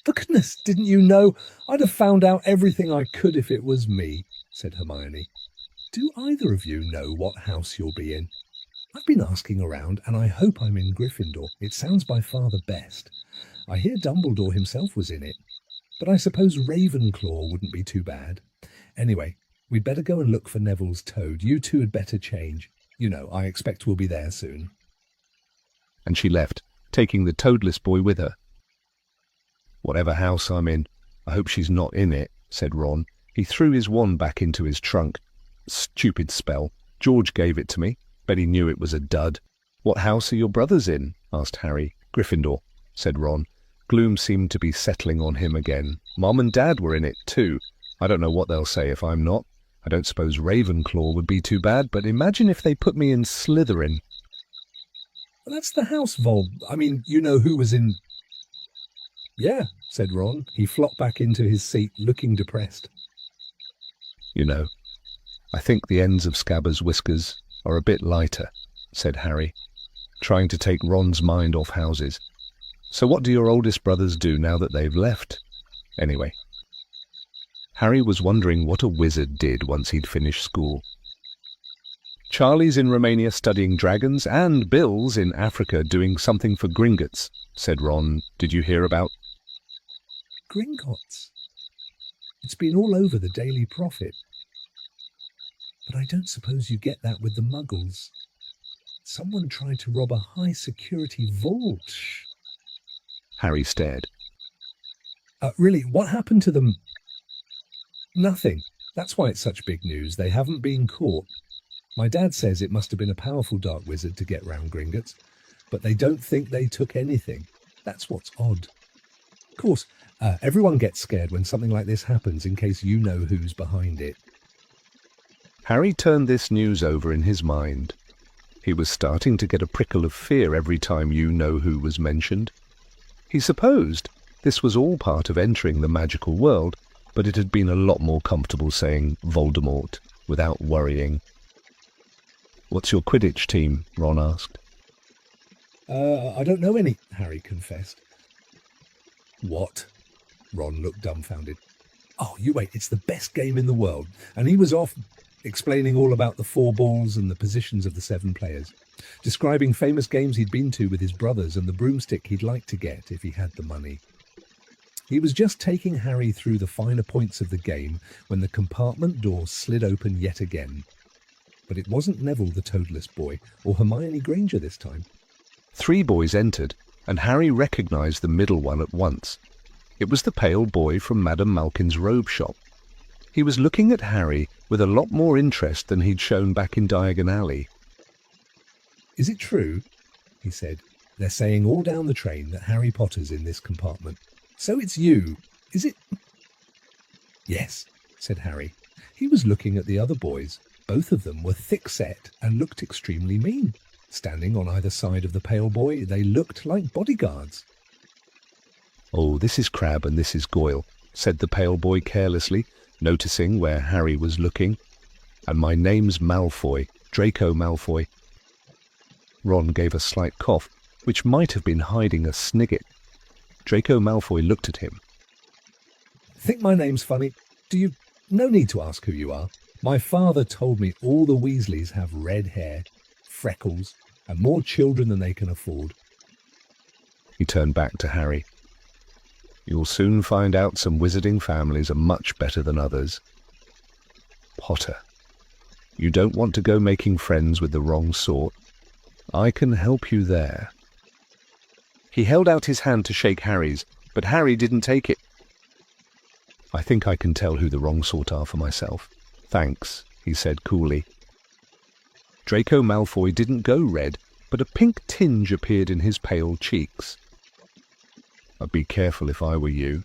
For goodness, didn't you know? I'd have found out everything I could if it was me, said Hermione. Do either of you know what house you'll be in? I've been asking around, and I hope I'm in Gryffindor. It sounds by far the best. I hear Dumbledore himself was in it, but I suppose Ravenclaw wouldn't be too bad. Anyway, we'd better go and look for Neville's toad. You two had better change. You know, I expect we'll be there soon. And she left, taking the toadless boy with her. Whatever house I'm in, I hope she's not in it, said Ron. He threw his wand back into his trunk. Stupid spell. George gave it to me. Bet he knew it was a dud. What house are your brothers in? Asked Harry. Gryffindor, said Ron. Gloom seemed to be settling on him again. Mom and Dad were in it too. I don't know what they'll say if I'm not. I don't suppose Ravenclaw would be too bad, but imagine if they put me in Slytherin. Well, that's the house, Vol. I mean, you know who was in... Yeah, said Ron. He flopped back into his seat, looking depressed. You know, I think the ends of Scabbers' whiskers are a bit lighter, said Harry. trying to take Ron's mind off houses. So what do your oldest brothers do now that they've left? Anyway, Harry was wondering what a wizard did once he'd finished school. Charlie's in Romania studying dragons, and Bill's in Africa doing something for Gringotts, said Ron. Did you hear about Gringotts? It's been all over the Daily Prophet. But I don't suppose you get that with the Muggles. Someone tried to rob a high-security vault. Harry stared. Really, what happened to them? Nothing. That's why it's such big news. They haven't been caught. My dad says it must have been a powerful dark wizard to get round Gringotts, but they don't think they took anything. That's what's odd. Of course, everyone gets scared when something like this happens in case you know who's behind it. Harry turned this news over in his mind. He was starting to get a prickle of fear every time you know who was mentioned. He supposed this was all part of entering the magical world, but it had been a lot more comfortable saying Voldemort without worrying. What's your Quidditch team? Ron asked. I don't know any, Harry confessed. What? Ron looked dumbfounded. Oh, you wait, it's the best game in the world. And he was off explaining all about the 4 balls and the positions of the 7 players, describing famous games he'd been to with his brothers and the broomstick he'd like to get if he had the money. He was just taking Harry through the finer points of the game when the compartment door slid open yet again. But it wasn't Neville the Toadless boy or Hermione Granger this time. 3 boys entered, and Harry recognised the middle one at once. It was the pale boy from Madame Malkin's robe shop. He was looking at Harry with a lot more interest than he'd shown back in Diagon Alley. Is it true? He said. They're saying all down the train that Harry Potter's in this compartment. So it's you, is it? Yes, said Harry. He was looking at the other boys. Both of them were thick-set and looked extremely mean. Standing on either side of the pale boy, they looked like bodyguards. Oh, this is Crabbe and this is Goyle, said the pale boy carelessly, noticing where Harry was looking. And my name's Malfoy, Draco Malfoy. Ron gave a slight cough, which might have been hiding a snigget. Draco Malfoy looked at him. Think my name's funny? Do you? No need to ask who you are. My father told me all the Weasleys have red hair, freckles, and more children than they can afford. He turned back to Harry. You'll soon find out some wizarding families are much better than others. Potter, you don't want to go making friends with the wrong sort. I can help you there. He held out his hand to shake Harry's, but Harry didn't take it. I think I can tell who the wrong sort are for myself. Thanks, he said coolly. Draco Malfoy didn't go red, but a pink tinge appeared in his pale cheeks. I'd be careful if I were you.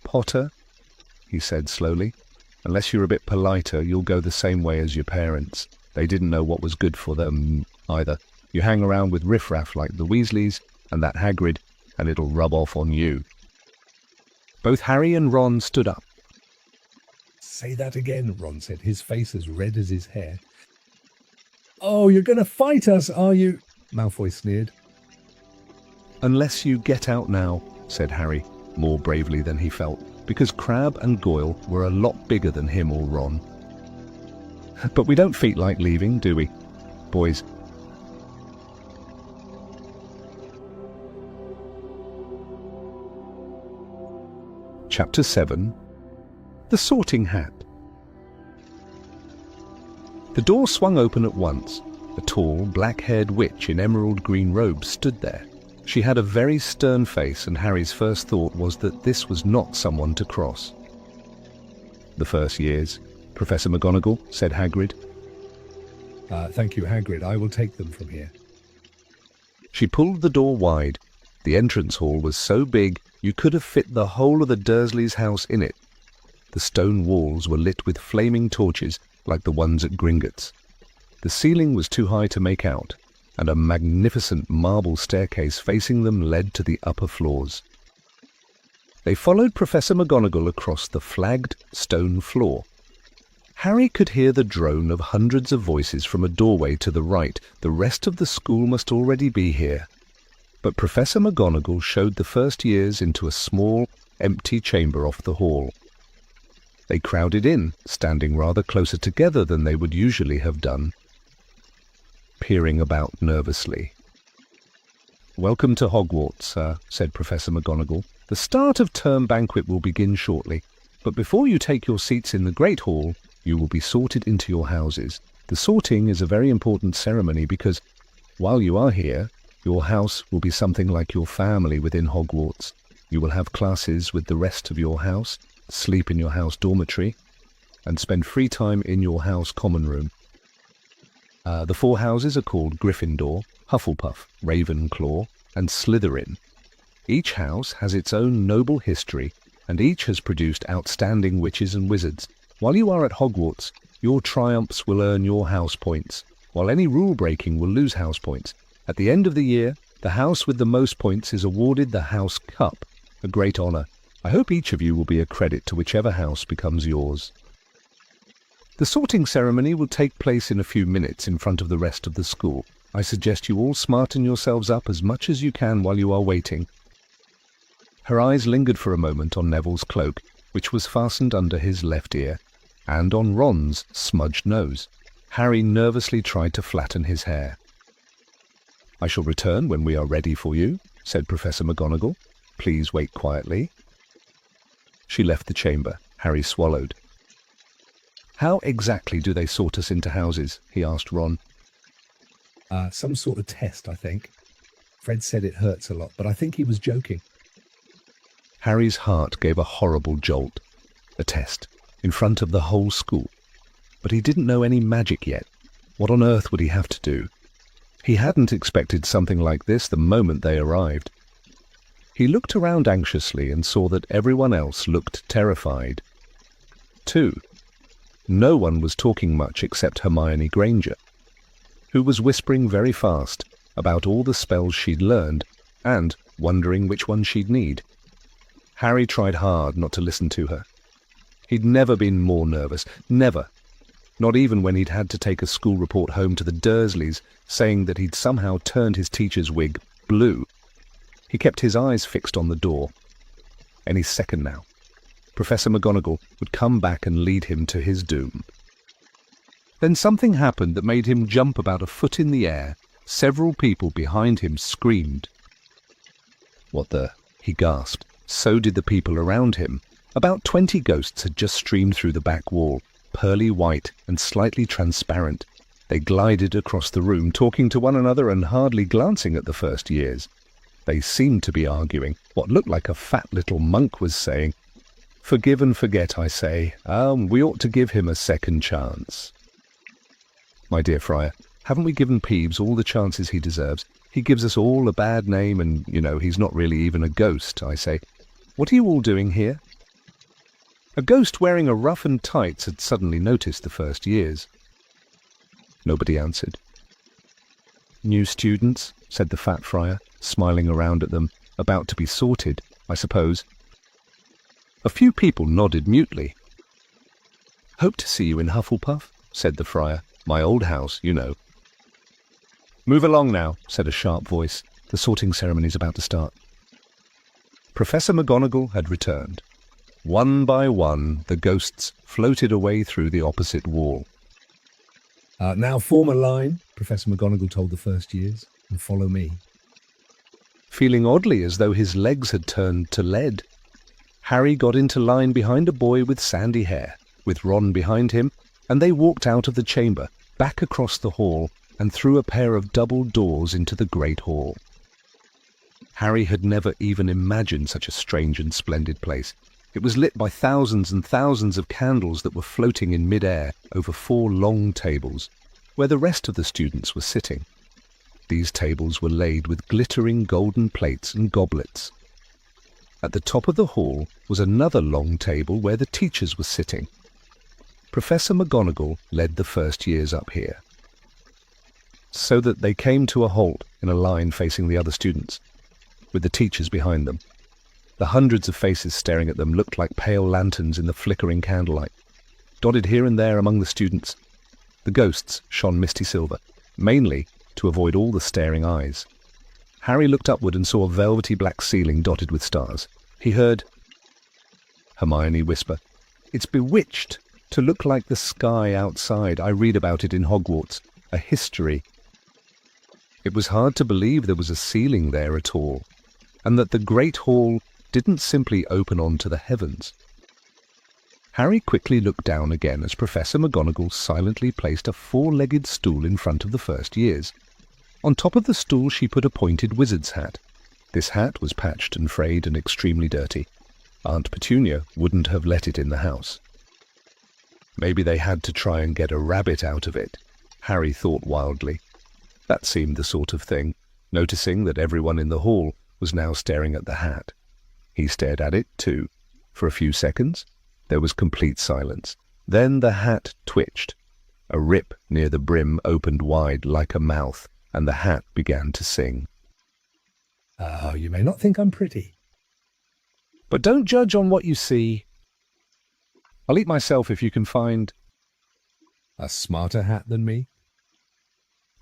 Potter, he said slowly, unless you're a bit politer, you'll go the same way as your parents. They didn't know what was good for them either. You hang around with riffraff like the Weasleys and that Hagrid, and it'll rub off on you. Both Harry and Ron stood up. Say that again, Ron said, his face as red as his hair. Oh, you're going to fight us, are you? Malfoy sneered. Unless you get out now, said Harry, more bravely than he felt, because Crabbe and Goyle were a lot bigger than him or Ron. But we don't feel like leaving, do we, boys? Chapter 7. The Sorting Hat. The door swung open at once. A tall, black-haired witch in emerald green robes stood there. She had a very stern face, and Harry's first thought was that this was not someone to cross. The first years, Professor McGonagall, said Hagrid. Thank you, Hagrid. I will take them from here. She pulled the door wide. The entrance hall was so big you could have fit the whole of the Dursleys' house in it. The stone walls were lit with flaming torches like the ones at Gringotts. The ceiling was too high to make out, and a magnificent marble staircase facing them led to the upper floors. They followed Professor McGonagall across the flagged stone floor. Harry could hear the drone of hundreds of voices from a doorway to the right. The rest of the school must already be here. But Professor McGonagall showed the first years into a small, empty chamber off the hall. They crowded in, standing rather closer together than they would usually have done, peering about nervously. "Welcome to Hogwarts, sir," said Professor McGonagall. "The start of term banquet will begin shortly, but before you take your seats in the Great Hall, you will be sorted into your houses. The sorting is a very important ceremony because, while you are here, your house will be something like your family within Hogwarts. You will have classes with the rest of your house, sleep in your house dormitory, and spend free time in your house common room. The 4 houses are called Gryffindor, Hufflepuff, Ravenclaw, and Slytherin. Each house has its own noble history, and each has produced outstanding witches and wizards. While you are at Hogwarts, your triumphs will earn your house points, while any rule-breaking will lose house points. At the end of the year, the house with the most points is awarded the House Cup, a great honour. I hope each of you will be a credit to whichever house becomes yours. The sorting ceremony will take place in a few minutes in front of the rest of the school. I suggest you all smarten yourselves up as much as you can while you are waiting." Her eyes lingered for a moment on Neville's cloak, which was fastened under his left ear, and on Ron's smudged nose. Harry nervously tried to flatten his hair. "I shall return when we are ready for you," said Professor McGonagall. "Please wait quietly." She left the chamber. Harry swallowed. "How exactly do they sort us into houses?" he asked Ron. Some sort of test, I think. Fred said it hurts a lot, but I think he was joking. Harry's heart gave a horrible jolt. A test, in front of the whole school. But he didn't know any magic yet. What on earth would he have to do? He hadn't expected something like this the moment they arrived. He looked around anxiously and saw that everyone else looked terrified. Too. No one was talking much except Hermione Granger, who was whispering very fast about all the spells she'd learned and wondering which one she'd need. Harry tried hard not to listen to her. He'd never been more nervous, never. Not even when he'd had to take a school report home to the Dursleys, saying that he'd somehow turned his teacher's wig blue. He kept his eyes fixed on the door. Any second now, Professor McGonagall would come back and lead him to his doom. Then something happened that made him jump about a foot in the air. Several people behind him screamed. "What the?" he gasped. So did the people around him. About 20 ghosts had just streamed through the back wall, pearly white and slightly transparent. They glided across the room, talking to one another and hardly glancing at the first years. They seemed to be arguing. What looked like a fat little monk was saying, "Forgive and forget, I say. We ought to give him a second chance." "My dear Friar, haven't we given Peeves all the chances he deserves? He gives us all a bad name and, he's not really even a ghost," I say. "What are you all doing here?" A ghost wearing a ruff and tights had suddenly noticed the first years. Nobody answered. "New students," said the fat friar, smiling around at them, "about to be sorted, I suppose." A few people nodded mutely. "Hope to see you in Hufflepuff," said the friar. "My old house, you know." "Move along now," said a sharp voice. "The sorting ceremony's about to start." Professor McGonagall had returned. One by one, the ghosts floated away through the opposite wall. Now form a line, Professor McGonagall told the first years, and follow me. Feeling oddly as though his legs had turned to lead, Harry got into line behind a boy with sandy hair, with Ron behind him, and they walked out of the chamber, back across the hall, and through a pair of double doors into the Great Hall. Harry had never even imagined such a strange and splendid place. It was lit by thousands and thousands of candles that were floating in mid-air over 4 long tables, where the rest of the students were sitting. These tables were laid with glittering golden plates and goblets. At the top of the hall was another long table where the teachers were sitting. Professor McGonagall led the first years up here, so that they came to a halt in a line facing the other students, with the teachers behind them. The hundreds of faces staring at them looked like pale lanterns in the flickering candlelight. dotted here and there among the students. The ghosts shone misty silver, mainly to avoid all the staring eyes. Harry looked upward and saw a velvety black ceiling dotted with stars. He heard Hermione whisper, "It's bewitched to look like the sky outside. I read about it in Hogwarts. A history." It was hard to believe there was a ceiling there at all, and that the Great Hall didn't simply open onto the heavens. Harry quickly looked down again as Professor McGonagall silently placed a four-legged stool in front of the first years. On top of the stool she put a pointed wizard's hat. This hat was patched and frayed and extremely dirty. Aunt Petunia wouldn't have let it in the house. Maybe they had to try and get a rabbit out of it, Harry thought wildly. That seemed the sort of thing, noticing that everyone in the hall was now staring at the hat. He stared at it too. For a few seconds, there was complete silence. Then the hat twitched. A rip near the brim opened wide like a mouth, and the hat began to sing. "Oh, you may not think I'm pretty. But don't judge on what you see. I'll eat myself if you can find a smarter hat than me.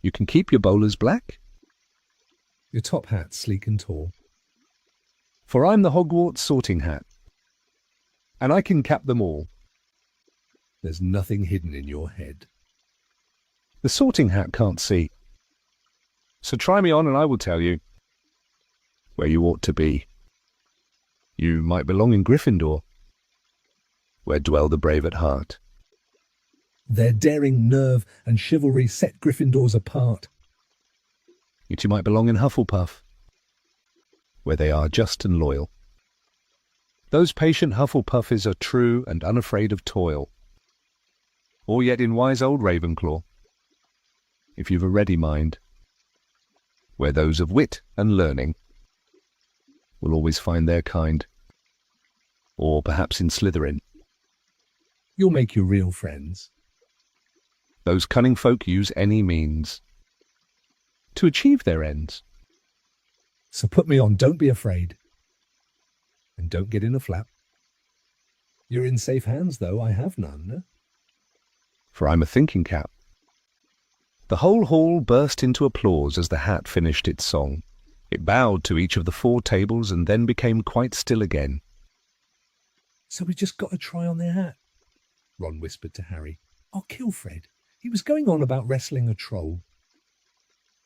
You can keep your bowlers black, Your top hat sleek and tall. for I'm the Hogwarts sorting hat, and I can cap them all. There's nothing hidden in your head." The sorting hat can't see. So try me on and I will tell you where you ought to be. You might belong in Gryffindor, where dwell the brave at heart. Their daring nerve and chivalry set Gryffindors apart. You too might belong in Hufflepuff, where they are just and loyal. Those patient Hufflepuffs are true and unafraid of toil. Or yet in wise old Ravenclaw, if you've a ready mind, where those of wit and learning will always find their kind. Or perhaps in Slytherin, You'll make your real friends. those cunning folk use any means to achieve their ends. So put me on, don't be afraid. And don't get in a flap. You're in safe hands, though. I have none. For I'm a thinking cap. The whole hall burst into applause as the hat finished its song. It bowed to each of the four tables and then became quite still again. "So we just got to try on their hat," Ron whispered to Harry. "I'll kill Fred. He was going on about wrestling a troll."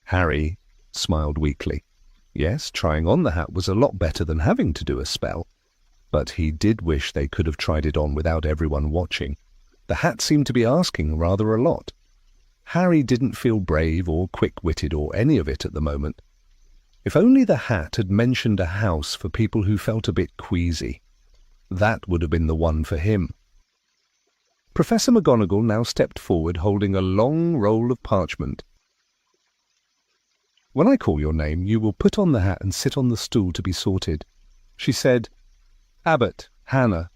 Harry smiled weakly. Yes, trying on the hat was a lot better than having to do a spell, but he did wish they could have tried it on without everyone watching. The hat seemed to be asking rather a lot. Harry didn't feel brave or quick-witted or any of it at the moment. If only the hat had mentioned a house for people who felt a bit queasy. That would have been the one for him. Professor McGonagall now stepped forward holding a long roll of parchment. "When I call your name, you will put on the hat and sit on the stool to be sorted," she said. "Abbott, Hannah."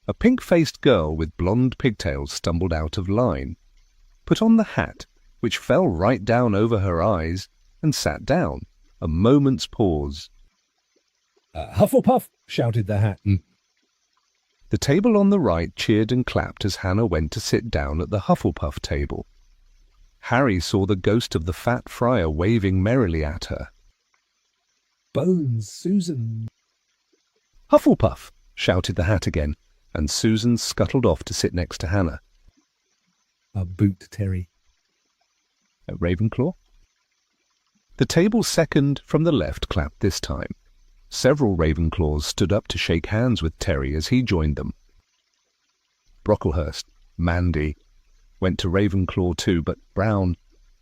A pink-faced girl with blonde pigtails stumbled out of line, put on the hat, which fell right down over her eyes, and sat down. A moment's pause. "Hufflepuff!" shouted the hat. The table on the right cheered and clapped as Hannah went to sit down at the Hufflepuff table. Harry saw the ghost of the fat friar waving merrily at her. "Bones, Susan!" "Hufflepuff!" shouted the hat again, and Susan scuttled off to sit next to Hannah. "A boot, Terry." At Ravenclaw? The table second from the left clapped this time. Several Ravenclaws stood up to shake hands with Terry as he joined them. Brocklehurst, Mandy, went to Ravenclaw too, but Brown,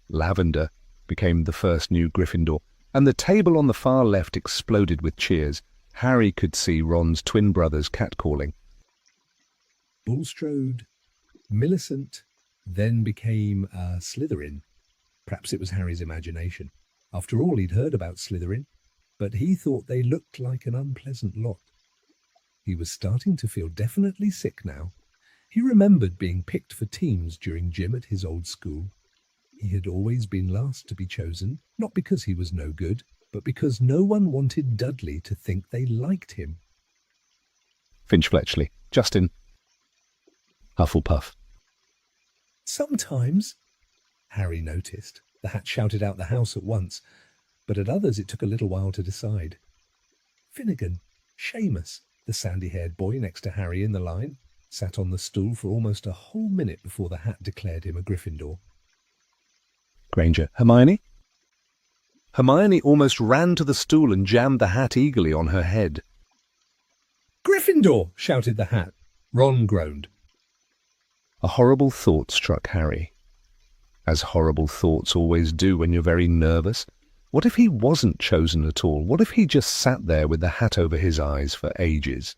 Lavender, became the first new Gryffindor, and the table on the far left exploded with cheers. Harry could see Ron's twin brothers catcalling. Bulstrode, Millicent, then became Slytherin. Perhaps it was Harry's imagination. After all, he'd heard about Slytherin, but he thought they looked like an unpleasant lot. He was starting to feel definitely sick now. He remembered being picked for teams during gym at his old school. He had always been last to be chosen, not because he was no good, but because no one wanted Dudley to think they liked him. Finch Fletchley, Justin. Hufflepuff. Sometimes, Harry noticed. The hat shouted out the house at once, but at others it took a little while to decide. Finnegan, Seamus, the sandy-haired boy next to Harry in the line, sat on the stool for almost a whole minute before the hat declared him a Gryffindor. Granger. Hermione? Hermione almost ran to the stool and jammed the hat eagerly on her head. Gryffindor! Shouted the hat. Ron groaned. A horrible thought struck Harry. As horrible thoughts always do when you're very nervous. What if he wasn't chosen at all? What if he just sat there with the hat over his eyes for ages?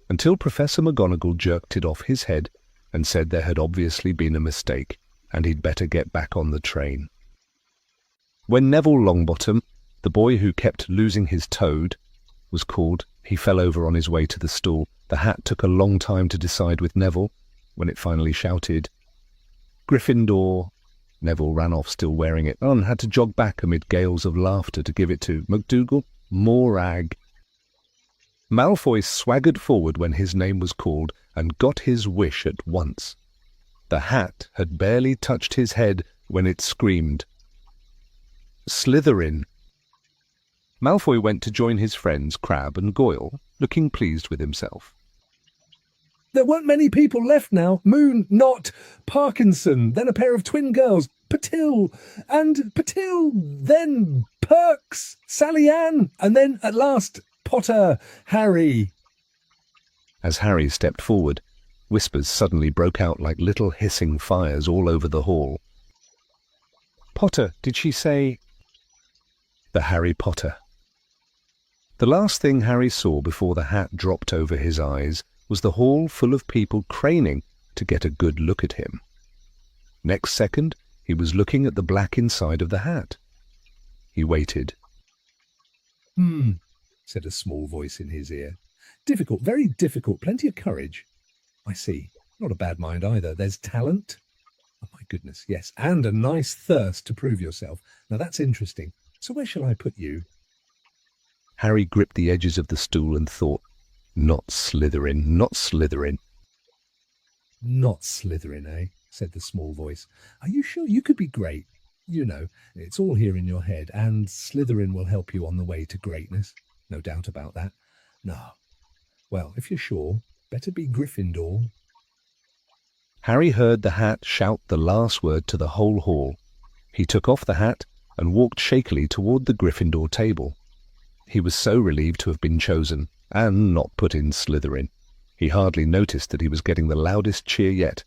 Until Professor McGonagall jerked it off his head and said there had obviously been a mistake and he'd better get back on the train. When Neville Longbottom, the boy who kept losing his toad, was called, he fell over on his way to the stool. The hat took a long time to decide with Neville. When it finally shouted, Gryffindor, Neville ran off still wearing it and had to jog back amid gales of laughter to give it to McDougal, Morag. Malfoy swaggered forward when his name was called and got his wish at once. The hat had barely touched his head when it screamed, Slytherin. Malfoy went to join his friends Crabbe and Goyle, looking pleased with himself. There weren't many people left now. Moon, Knott, Parkinson, then a pair of twin girls, Patil, then Perks, Sally Ann, and then, at last, Potter, Harry. As Harry stepped forward, whispers suddenly broke out like little hissing fires all over the hall. Potter, did she say? The Harry Potter. The last thing Harry saw before the hat dropped over his eyes was the hall full of people craning to get a good look at him. Next second, he was looking at the black inside of the hat. He waited. Said a small voice in his ear. Difficult, very difficult, plenty of courage. I see. Not a bad mind either. There's talent. Oh, my goodness, yes. And a nice thirst to prove yourself. Now, that's interesting. So where shall I put you? Harry gripped the edges of the stool and thought, Not Slytherin, not Slytherin. Not Slytherin, eh? Said the small voice. Are you sure? You could be great. You know, it's all here in your head, and Slytherin will help you on the way to greatness. No doubt about that. No. Well, if you're sure, better be Gryffindor. Harry heard the hat shout the last word to the whole hall. He took off the hat and walked shakily toward the Gryffindor table. He was so relieved to have been chosen, and not put in Slytherin. He hardly noticed that he was getting the loudest cheer yet.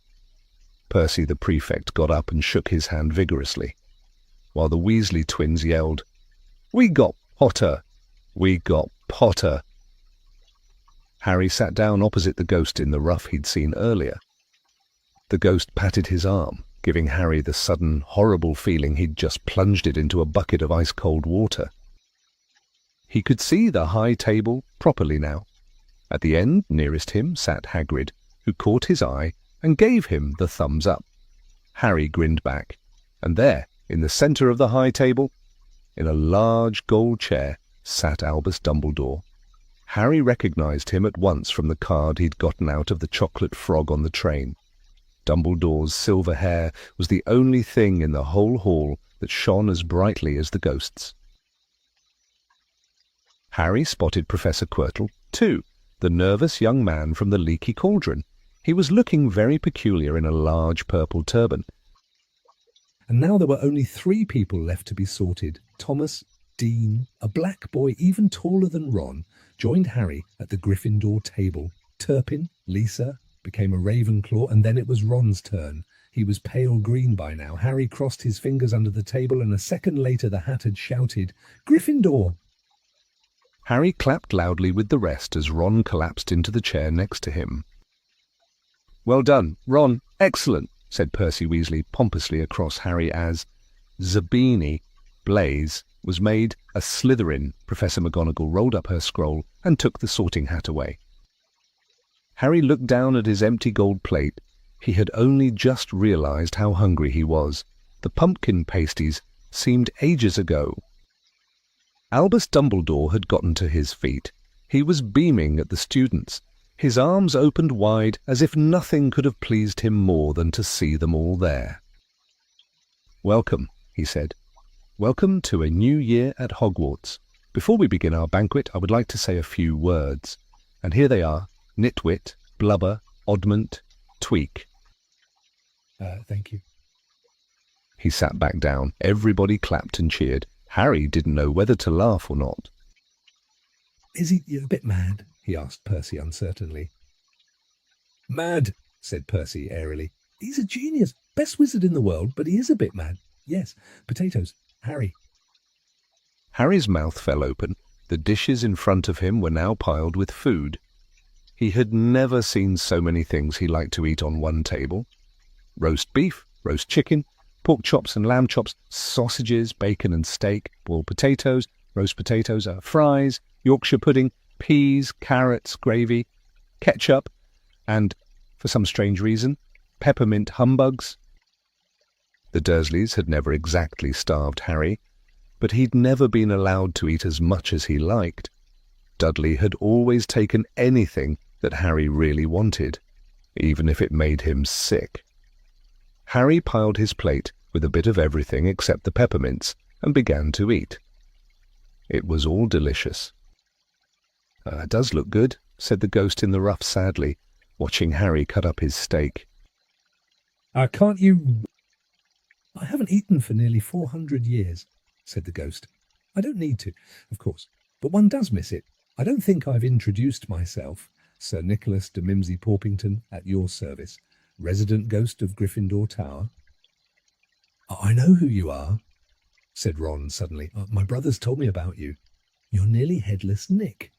Percy the prefect got up and shook his hand vigorously, while the Weasley twins yelled, We got Potter! We got Potter! Harry sat down opposite the ghost in the ruff he'd seen earlier. The ghost patted his arm, giving Harry the sudden, horrible feeling he'd just plunged it into a bucket of ice-cold water. He could see the high table properly now. At the end, nearest him, sat Hagrid, who caught his eye and gave him the thumbs up. Harry grinned back, and there, in the centre of the high table, in a large gold chair, sat Albus Dumbledore. Harry recognised him at once from the card he'd gotten out of the chocolate frog on the train. Dumbledore's silver hair was the only thing in the whole hall that shone as brightly as the ghost's. Harry spotted Professor Quirtle, too, the nervous young man from the leaky cauldron. He was looking very peculiar in a large purple turban. And now there were only 3 people left to be sorted. Thomas, Dean, a black boy even taller than Ron, joined Harry at the Gryffindor table. Turpin, Lisa, became a Ravenclaw, and then it was Ron's turn. He was pale green by now. Harry crossed his fingers under the table, and a second later the hat had shouted, Gryffindor! Harry clapped loudly with the rest as Ron collapsed into the chair next to him. Well done, Ron, excellent, said Percy Weasley pompously across Harry as Zabini, Blaze, was made a Slytherin. Professor McGonagall rolled up her scroll and took the sorting hat away. Harry looked down at his empty gold plate. He had only just realised how hungry he was. The pumpkin pasties seemed ages ago. Albus Dumbledore had gotten to his feet. He was beaming at the students. His arms opened wide as if nothing could have pleased him more than to see them all there. "Welcome," he said. "Welcome to a new year at Hogwarts. Before we begin our banquet, I would like to say a few words. And here they are: nitwit, blubber, oddment, tweak." Thank you. He sat back down. Everybody clapped and cheered. Harry didn't know whether to laugh or not. "Is he a bit mad?" he asked Percy uncertainly. "Mad," said Percy airily. "He's a genius, best wizard in the world, but he is a bit mad. Yes, potatoes, Harry." Harry's mouth fell open. The dishes in front of him were now piled with food. He had never seen so many things he liked to eat on one table. Roast beef, roast chicken, pork chops and lamb chops, sausages, bacon and steak, boiled potatoes, roast potatoes, fries, Yorkshire pudding, peas, carrots, gravy, ketchup, and, for some strange reason, peppermint humbugs. The Dursleys had never exactly starved Harry, but he'd never been allowed to eat as much as he liked. Dudley had always taken anything that Harry really wanted, even if it made him sick. Harry piled his plate with a bit of everything except the peppermints and began to eat. It was all delicious. "It does look good," said the ghost in the ruff sadly, watching Harry cut up his steak. Can't you—" "I haven't eaten for nearly 400 years, said the ghost. "I don't need to, of course, but one does miss it. I don't think I've introduced myself. Sir Nicholas de Mimsy Porpington, at your service, resident ghost of Gryffindor Tower." "I know who you are," said Ron suddenly. "My brother's told me about you. You're nearly headless Nick."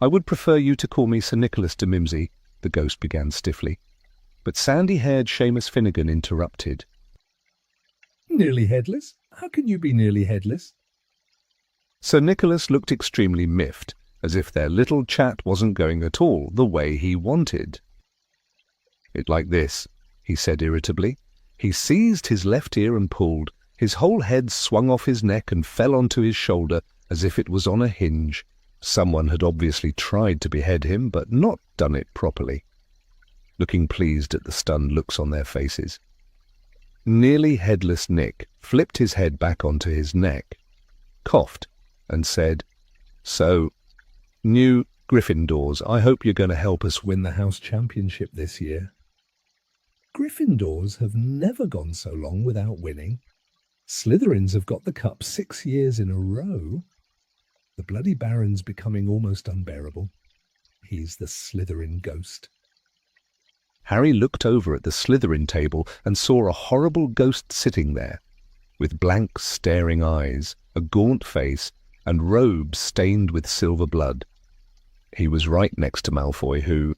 "I would prefer you to call me Sir Nicholas de Mimsy," the ghost began stiffly. But sandy-haired Seamus Finnegan interrupted. "Nearly headless? How can you be nearly headless?" Sir Nicholas looked extremely miffed, as if their little chat wasn't going at all the way he wanted. "It's like this," he said irritably. He seized his left ear and pulled. His whole head swung off his neck and fell onto his shoulder as if it was on a hinge. Someone had obviously tried to behead him, but not done it properly. Looking pleased at the stunned looks on their faces. Nearly headless Nick flipped his head back onto his neck, coughed, and said, "So, new Gryffindors, I hope you're going to help us win the house championship this year." "Gryffindors have never gone so long without winning. Slytherins have got the cup 6 years in a row. The bloody Baron's becoming almost unbearable. He's the Slytherin ghost." Harry looked over at the Slytherin table and saw a horrible ghost sitting there, with blank, staring eyes, a gaunt face, and robes stained with silver blood. He was right next to Malfoy, who,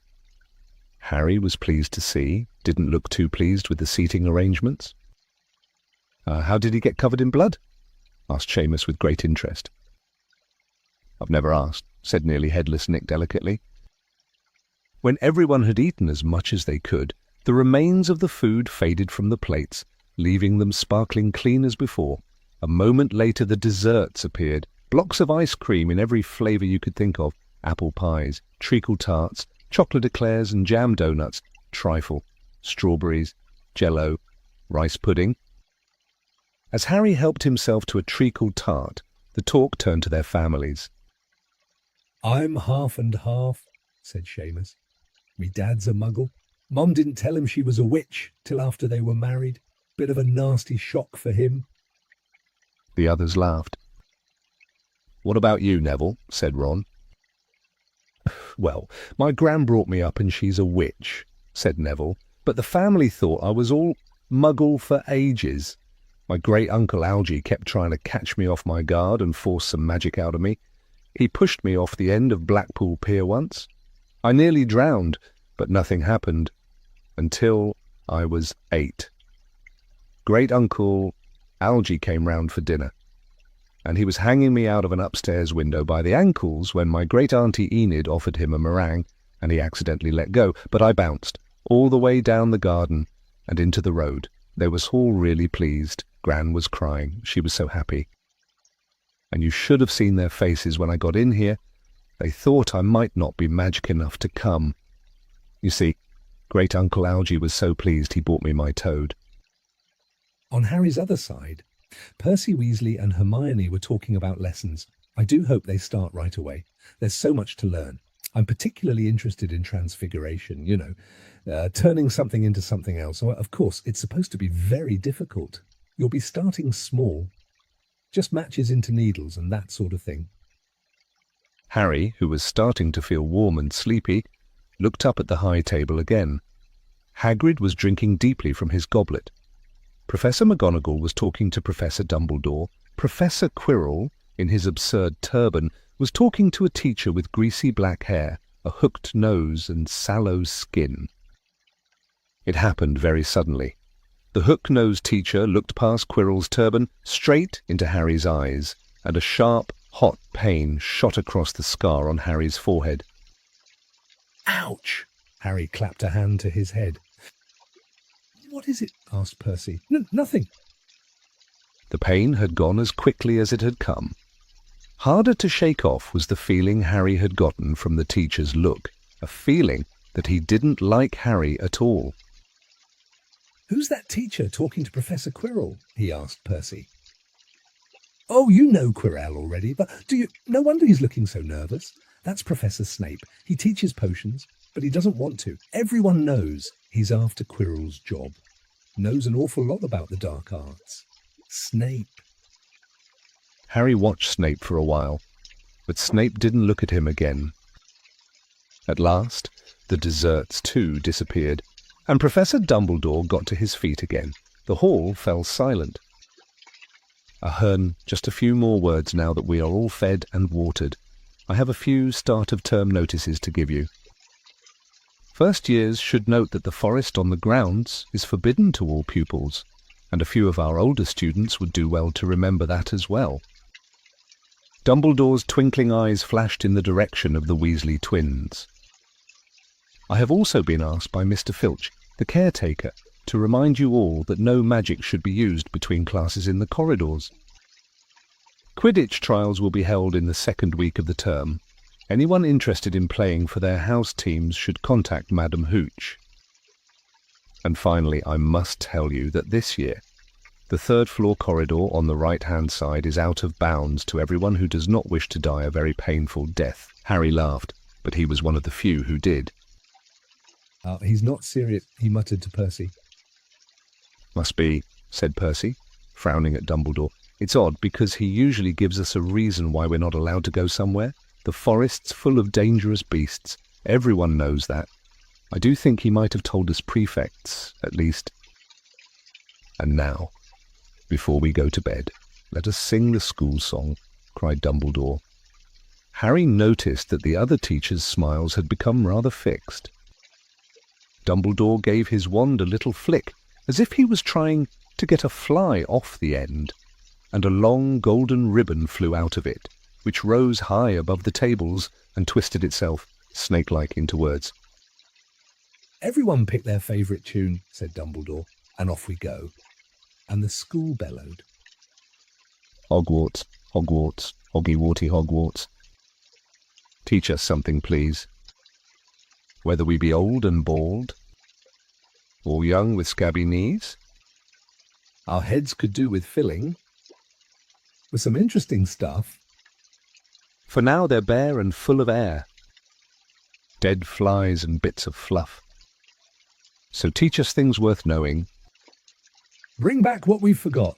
Harry was pleased to see, didn't look too pleased with the seating arrangements. "How did he get covered in blood?" asked Seamus with great interest. "I've never asked," said nearly headless Nick delicately. When everyone had eaten as much as they could, the remains of the food faded from the plates, leaving them sparkling clean as before. A moment later the desserts appeared, blocks of ice cream in every flavour you could think of, apple pies, treacle tarts, chocolate eclairs and jam donuts, trifle, strawberries, jello, rice pudding. As Harry helped himself to a treacle tart, the talk turned to their families. "I'm half and half," said Seamus. "Me dad's a muggle. Mum didn't tell him she was a witch till after they were married. Bit of a nasty shock for him." The others laughed. "What about you, Neville?" said Ron. "Well, my gran brought me up and she's a witch," said Neville, "but the family thought I was all muggle for ages. My great-uncle Algy kept trying to catch me off my guard and force some magic out of me. He pushed me off the end of Blackpool Pier once. I nearly drowned, but nothing happened until I was 8. Great-uncle Algy came round for dinner, and he was hanging me out of an upstairs window by the ankles when my great-auntie Enid offered him a meringue, and he accidentally let go, but I bounced all the way down the garden and into the road. They was all really pleased. Gran was crying. She was so happy. And you should have seen their faces when I got in here They thought I might not be magic enough to come. You see, Great Uncle Algy was so pleased he bought me my toad. On Harry's other side, Percy Weasley and Hermione were talking about lessons. I do hope they start right away. There's so much to learn. I'm particularly interested in transfiguration, turning something into something else. Of course, it's supposed to be very difficult. You'll be starting small, just matches into needles and that sort of thing. Harry, who was starting to feel warm and sleepy, looked up at the high table again. Hagrid was drinking deeply from his goblet. Professor McGonagall was talking to Professor Dumbledore. Professor Quirrell, in his absurd turban, was talking to a teacher with greasy black hair, a hooked nose and sallow skin. It happened very suddenly. The hook-nosed teacher looked past Quirrell's turban straight into Harry's eyes, and a sharp, hot pain shot across the scar on Harry's forehead. Ouch! Harry clapped a hand to his head. What is it? Asked Percy. Nothing. The pain had gone as quickly as it had come. Harder to shake off was the feeling Harry had gotten from the teacher's look, a feeling that he didn't like Harry at all. Who's that teacher talking to Professor Quirrell? He asked Percy. Oh, you know Quirrell already, but do you? No wonder he's looking so nervous. That's Professor Snape. He teaches potions, but he doesn't want to. Everyone knows he's after Quirrell's job. Knows an awful lot about the dark arts. Snape. Harry watched Snape for a while, but Snape didn't look at him again. At last, the desserts too disappeared, and Professor Dumbledore got to his feet again. The hall fell silent. Ahern, just a few more words now that we are all fed and watered. I have a few start-of-term notices to give you. First years should note that the forest on the grounds is forbidden to all pupils, and a few of our older students would do well to remember that as well. Dumbledore's twinkling eyes flashed in the direction of the Weasley twins. I have also been asked by Mr. Filch, the caretaker, to remind you all that no magic should be used between classes in the corridors. Quidditch trials will be held in the second week of the term. Anyone interested in playing for their house teams should contact Madam Hooch. And finally, I must tell you that this year, the third-floor corridor on the right-hand side is out of bounds to everyone who does not wish to die a very painful death. Harry laughed, but he was one of the few who did. He's not serious, he muttered to Percy. Must be, said Percy, frowning at Dumbledore. It's odd, because he usually gives us a reason why we're not allowed to go somewhere. The forest's full of dangerous beasts. Everyone knows that. I do think he might have told us prefects, at least. And now, before we go to bed, let us sing the school song, cried Dumbledore. Harry noticed that the other teachers' smiles had become rather fixed. Dumbledore gave his wand a little flick, as if he was trying to get a fly off the end, and a long golden ribbon flew out of it, which rose high above the tables and twisted itself, snake-like, into words. Everyone picked their favourite tune, said Dumbledore, and off we go. And the school bellowed. Hogwarts, Hogwarts, Hoggy-Warty Hogwarts. Teach us something, please. Whether we be old and bald, or young with scabby knees. Our heads could do with filling, with some interesting stuff. For now they're bare and full of air, dead flies and bits of fluff. So teach us things worth knowing. Bring back what we forgot.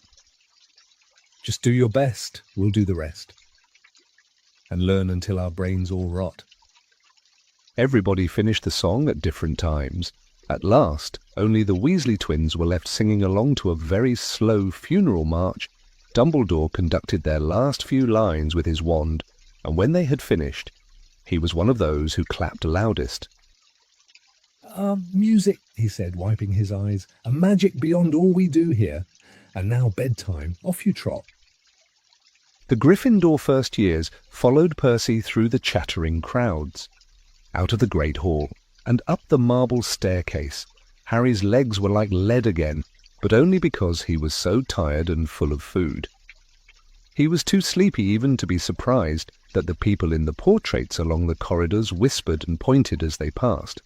Just do your best, we'll do the rest. And learn until our brains all rot. Everybody finished the song at different times. At last, only the Weasley twins were left singing along to a very slow funeral march. Dumbledore conducted their last few lines with his wand, and when they had finished, he was one of those who clapped loudest. Music, he said, wiping his eyes. A magic beyond all we do here. And now bedtime. Off you trot. The Gryffindor first years followed Percy through the chattering crowds, out of the great hall, and up the marble staircase. Harry's legs were like lead again, but only because he was so tired and full of food. He was too sleepy even to be surprised that the people in the portraits along the corridors whispered and pointed as they passed,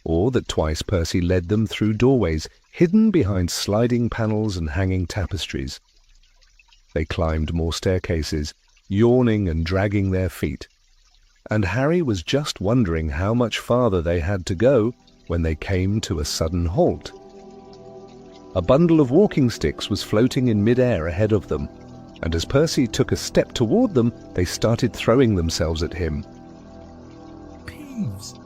or that twice Percy led them through doorways hidden behind sliding panels and hanging tapestries. They climbed more staircases, yawning and dragging their feet, and Harry was just wondering how much farther they had to go when they came to a sudden halt. A bundle of walking sticks was floating in mid-air ahead of them, and as Percy took a step toward them, they started throwing themselves at him. Peeves!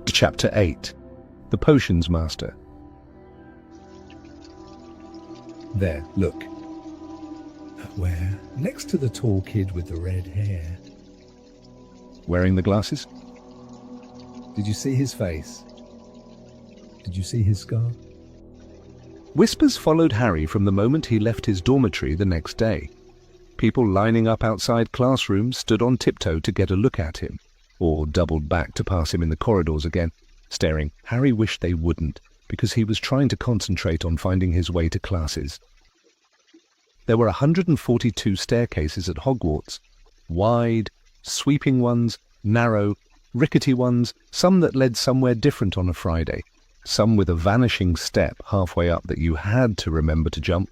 Chapter 8. The Potions Master. There, look. Where? Next to the tall kid with the red hair. Wearing the glasses? Did you see his face? Did you see his scar? Whispers followed Harry from the moment he left his dormitory the next day. People lining up outside classrooms stood on tiptoe to get a look at him, or doubled back to pass him in the corridors again, staring. Harry wished they wouldn't, because he was trying to concentrate on finding his way to classes. There were 142 staircases at Hogwarts, wide, sweeping ones, narrow, rickety ones, some that led somewhere different on a Friday, some with a vanishing step halfway up that you had to remember to jump.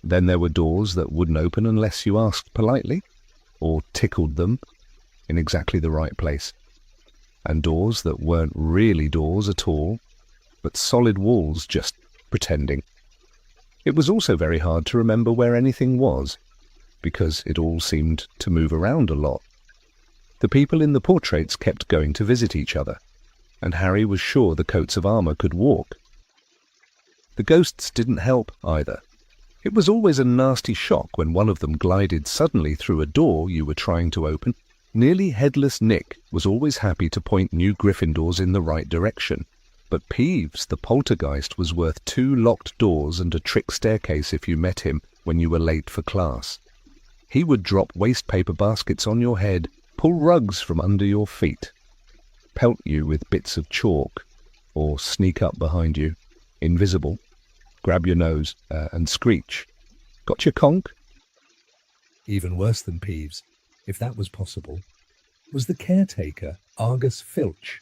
Then there were doors that wouldn't open unless you asked politely, or tickled them in exactly the right place, and doors that weren't really doors at all, but solid walls just pretending. It was also very hard to remember where anything was, because it all seemed to move around a lot. The people in the portraits kept going to visit each other, and Harry was sure the coats of armour could walk. The ghosts didn't help either. It was always a nasty shock when one of them glided suddenly through a door you were trying to open. Nearly headless Nick was always happy to point new Gryffindors in the right direction, but Peeves, the poltergeist, was worth 2 locked doors and a trick staircase if you met him when you were late for class. He would drop waste paper baskets on your head, pull rugs from under your feet, pelt you with bits of chalk, or sneak up behind you, invisible, grab your nose, and screech. Got your conch? Even worse than Peeves, if that was possible, was the caretaker, Argus Filch.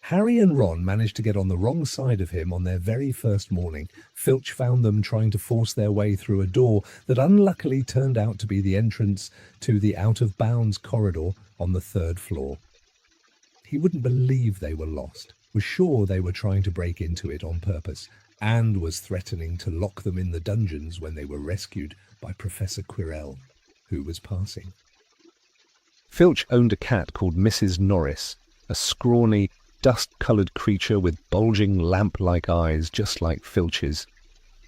Harry and Ron managed to get on the wrong side of him on their very first morning. Filch found them trying to force their way through a door that unluckily turned out to be the entrance to the out-of-bounds corridor on the 3rd floor. He wouldn't believe they were lost, was sure they were trying to break into it on purpose, and was threatening to lock them in the dungeons when they were rescued by Professor Quirrell, who was passing. Filch owned a cat called Mrs. Norris, a scrawny, dust-coloured creature with bulging lamp-like eyes just like Filch's.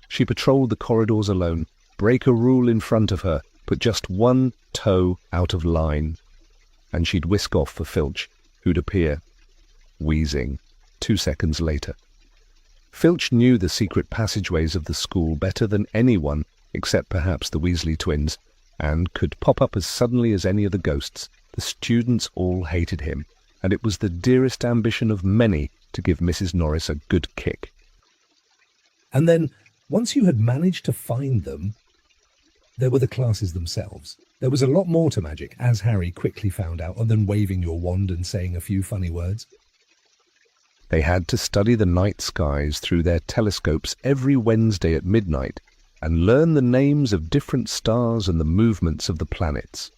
She patrolled the corridors alone, break a rule in front of her, put just one toe out of line, and she'd whisk off for Filch, who'd appear, wheezing, 2 seconds later. Filch knew the secret passageways of the school better than anyone, except perhaps the Weasley twins, and could pop up as suddenly as any of the ghosts. The students all hated him, and it was the dearest ambition of many to give Mrs. Norris a good kick. And then, once you had managed to find them, there were the classes themselves. There was a lot more to magic, as Harry quickly found out, than waving your wand and saying a few funny words. They had to study the night skies through their telescopes every Wednesday at midnight and learn the names of different stars and the movements of the planets.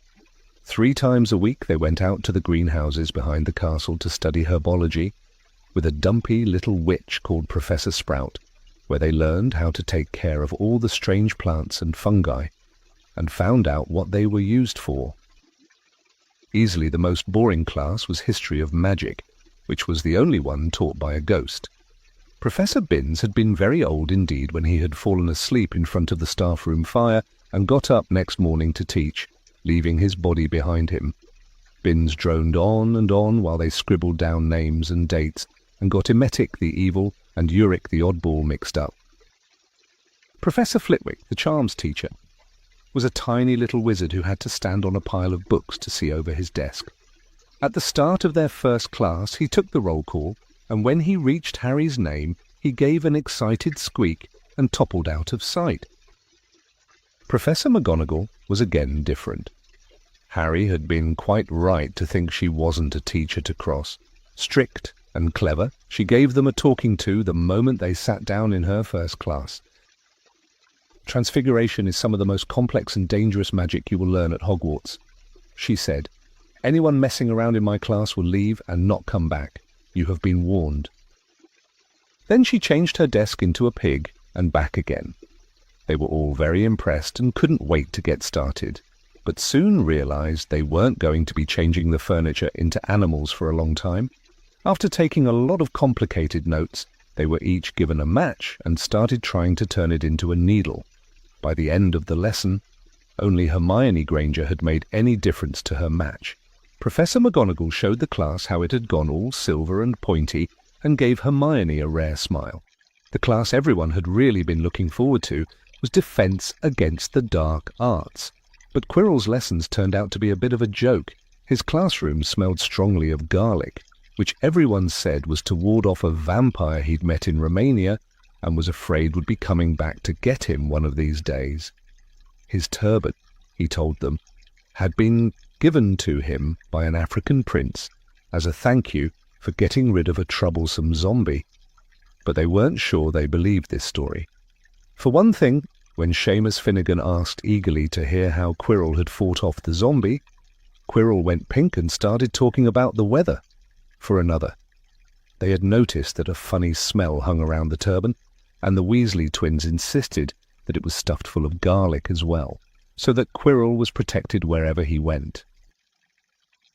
3 times a week they went out to the greenhouses behind the castle to study herbology with a dumpy little witch called Professor Sprout, where they learned how to take care of all the strange plants and fungi and found out what they were used for. Easily the most boring class was History of Magic, which was the only one taught by a ghost. Professor Binns had been very old indeed when he had fallen asleep in front of the staff room fire and got up next morning to teach, leaving his body behind him. Binns droned on and on while they scribbled down names and dates and got Emetic the evil and Uric the oddball mixed up. Professor Flitwick, the charms teacher, was a tiny little wizard who had to stand on a pile of books to see over his desk. At the start of their first class he took the roll call, and when he reached Harry's name he gave an excited squeak and toppled out of sight. Professor McGonagall was again different. Harry had been quite right to think she wasn't a teacher to cross. Strict and clever, she gave them a talking to the moment they sat down in her first class. Transfiguration is some of the most complex and dangerous magic you will learn at Hogwarts, she said. Anyone messing around in my class will leave and not come back. You have been warned. Then she changed her desk into a pig and back again. They were all very impressed and couldn't wait to get started, but soon realized they weren't going to be changing the furniture into animals for a long time. After taking a lot of complicated notes, they were each given a match and started trying to turn it into a needle. By the end of the lesson, only Hermione Granger had made any difference to her match. Professor McGonagall showed the class how it had gone all silver and pointy and gave Hermione a rare smile. The class everyone had really been looking forward to was Defense Against the Dark Arts. But Quirrell's lessons turned out to be a bit of a joke. His classroom smelled strongly of garlic, which everyone said was to ward off a vampire he'd met in Romania and was afraid would be coming back to get him one of these days. His turban, he told them, had been given to him by an African prince as a thank you for getting rid of a troublesome zombie. But they weren't sure they believed this story. For one thing, when Seamus Finnegan asked eagerly to hear how Quirrell had fought off the zombie, Quirrell went pink and started talking about the weather. For another, they had noticed that a funny smell hung around the turban, and the Weasley twins insisted that it was stuffed full of garlic as well, so that Quirrell was protected wherever he went.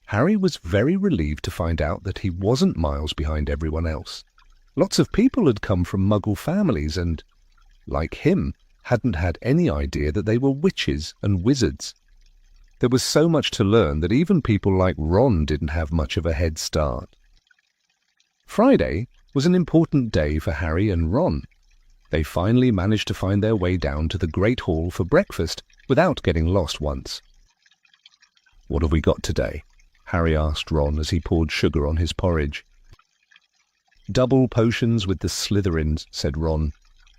Harry was very relieved to find out that he wasn't miles behind everyone else. Lots of people had come from Muggle families and, like him, hadn't had any idea that they were witches and wizards. There was so much to learn that even people like Ron didn't have much of a head start. Friday was an important day for Harry and Ron. They finally managed to find their way down to the Great Hall for breakfast without getting lost once. "What have we got today?" Harry asked Ron as he poured sugar on his porridge. "Double potions with the Slytherins," said Ron.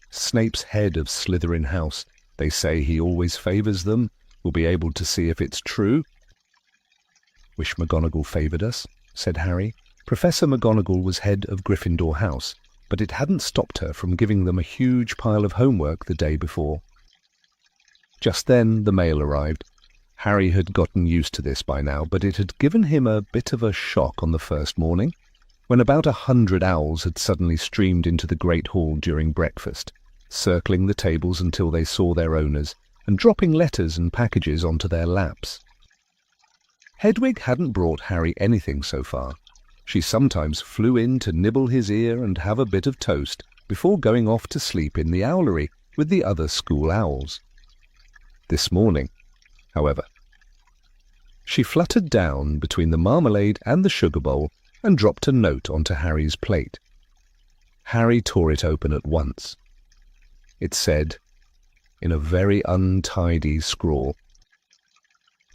"Snape's head of Slytherin House. They say he always favours them. We'll be able to see if it's true." "Wish McGonagall favoured us," said Harry. Professor McGonagall was head of Gryffindor House, but it hadn't stopped her from giving them a huge pile of homework the day before. Just then the mail arrived. Harry had gotten used to this by now, but it had given him a bit of a shock on the first morning, when about 100 owls had suddenly streamed into the Great Hall during breakfast, circling the tables until they saw their owners, and dropping letters and packages onto their laps. Hedwig hadn't brought Harry anything so far. She sometimes flew in to nibble his ear and have a bit of toast before going off to sleep in the owlery with the other school owls. This morning, however, she fluttered down between the marmalade and the sugar bowl and dropped a note onto Harry's plate. Harry tore it open at once. It said, in a very untidy scrawl,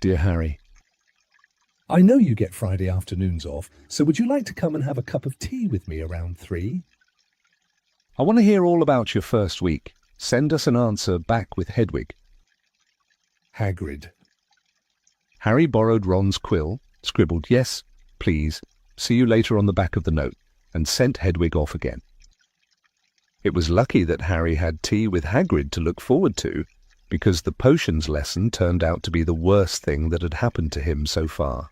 "Dear Harry, I know you get Friday afternoons off, so would you like to come and have a cup of tea with me around 3? I want to hear all about your first week. Send us an answer back with Hedwig." Hagrid. Harry borrowed Ron's quill, scribbled "Yes, please, see you later" on the back of the note, and sent Hedwig off again. It was lucky that Harry had tea with Hagrid to look forward to, because the potions lesson turned out to be the worst thing that had happened to him so far.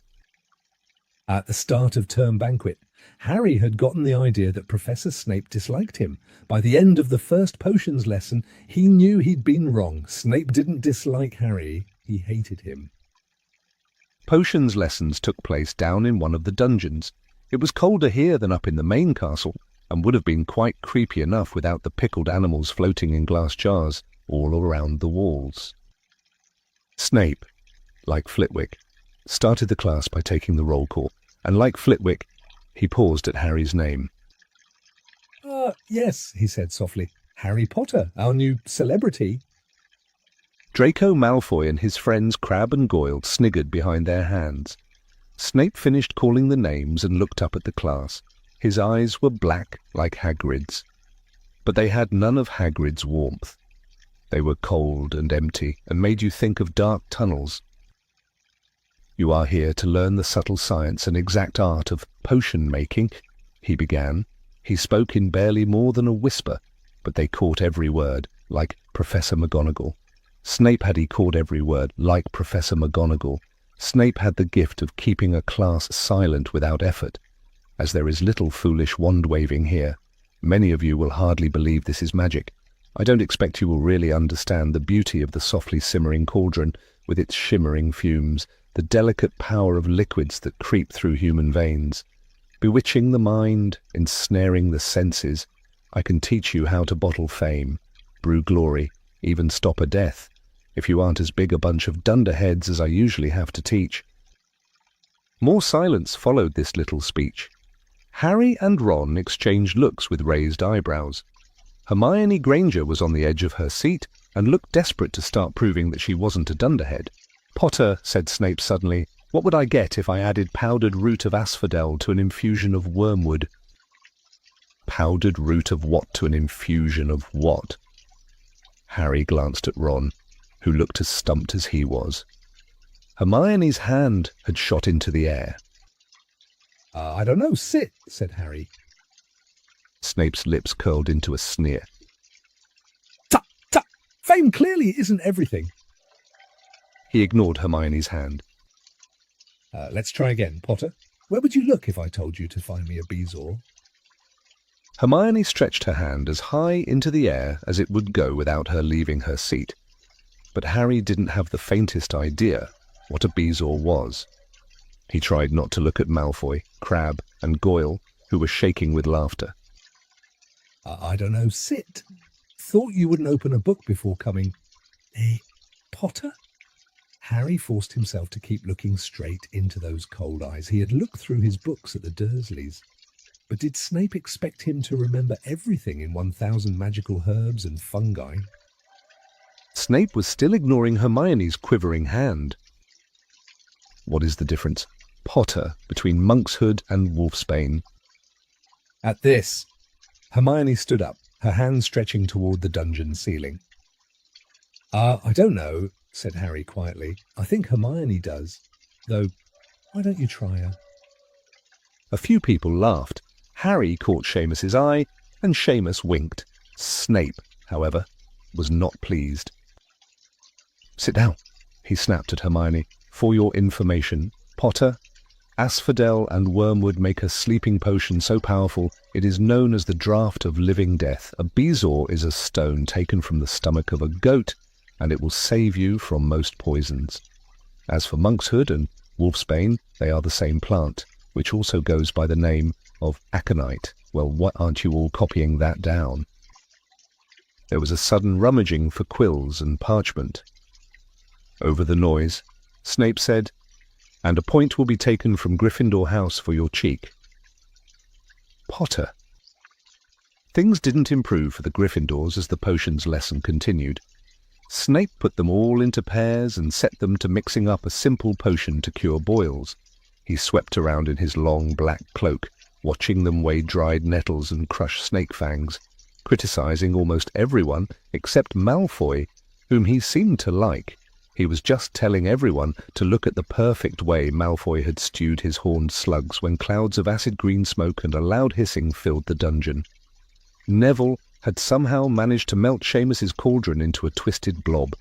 At the start of term banquet, Harry had gotten the idea that Professor Snape disliked him. By the end of the first potions lesson, he knew he'd been wrong. Snape didn't dislike Harry, he hated him. Potions lessons took place down in one of the dungeons. It was colder here than up in the main castle, and would have been quite creepy enough without the pickled animals floating in glass jars all around the walls. Snape, like Flitwick, started the class by taking the roll call, and like Flitwick, he paused at Harry's name. Yes, he said softly. Harry Potter, our new celebrity. Draco Malfoy and his friends Crabbe and Goyle sniggered behind their hands. Snape finished calling the names and looked up at the class. His eyes were black like Hagrid's. but they had none of Hagrid's warmth. They were cold and empty and made you think of dark tunnels. "You are here to learn the subtle science and exact art of potion-making," he began. He spoke in barely more than a whisper, but they caught every word, like Professor McGonagall. Snape had caught every word, like Professor McGonagall. Snape had the gift of keeping a class silent without effort. As there is little foolish wand-waving here, many of you will hardly believe this is magic. I don't expect you will really understand the beauty of the softly simmering cauldron, with its shimmering fumes, the delicate power of liquids that creep through human veins. Bewitching the mind, ensnaring the senses, I can teach you how to bottle fame, brew glory, even stop a death, if you aren't as big a bunch of dunderheads as I usually have to teach. More silence followed this little speech. Harry and Ron exchanged looks with raised eyebrows. Hermione Granger was on the edge of her seat and looked desperate to start proving that she wasn't a dunderhead. "Potter," said Snape suddenly, "what would I get if I added powdered root of asphodel to an infusion of wormwood?" Powdered root of what to an infusion of what? Harry glanced at Ron, who looked as stumped as he was. Hermione's hand had shot into the air. I don't know, sit, said Harry. Snape's lips curled into a sneer. Tut, tut! Fame clearly isn't everything. He ignored Hermione's hand. Let's try again, Potter. Where would you look if I told you to find me a bezoar? Hermione stretched her hand as high into the air as it would go without her leaving her seat. But Harry didn't have the faintest idea what a bezoar was. He tried not to look at Malfoy, Crabbe, and Goyle, who were shaking with laughter. I don't know, sit. Thought you wouldn't open a book before coming. Potter? Harry forced himself to keep looking straight into those cold eyes. He had looked through his books at the Dursleys. But did Snape expect him to remember everything in 1,000 magical herbs and fungi? Snape was still ignoring Hermione's quivering hand. What is the difference, Potter, between monkshood and wolfsbane? At this, Hermione stood up, her hand stretching toward the dungeon ceiling. I don't know, said Harry quietly. I think Hermione does. Though, why don't you try her? A few people laughed. Harry caught Seamus's eye, and Seamus winked. Snape, however, was not pleased. Sit down, he snapped at Hermione. For your information, Potter, asphodel and wormwood make a sleeping potion so powerful it is known as the draught of living death. A bezoar is a stone taken from the stomach of a goat, and it will save you from most poisons. As for monkshood and wolfsbane, they are the same plant, which also goes by the name of aconite. Well, what aren't you all copying that down? There was a sudden rummaging for quills and parchment. Over the noise, Snape said, "And a point will be taken from Gryffindor House for your cheek." Potter. Things didn't improve for the Gryffindors as the potions lesson continued. Snape put them all into pairs and set them to mixing up a simple potion to cure boils. He swept around in his long black cloak, watching them weigh dried nettles and crush snake fangs, criticizing almost everyone except Malfoy, whom he seemed to like. He was just telling everyone to look at the perfect way Malfoy had stewed his horned slugs when clouds of acid green smoke and a loud hissing filled the dungeon. Neville had somehow managed to melt Seamus's cauldron into a twisted blob,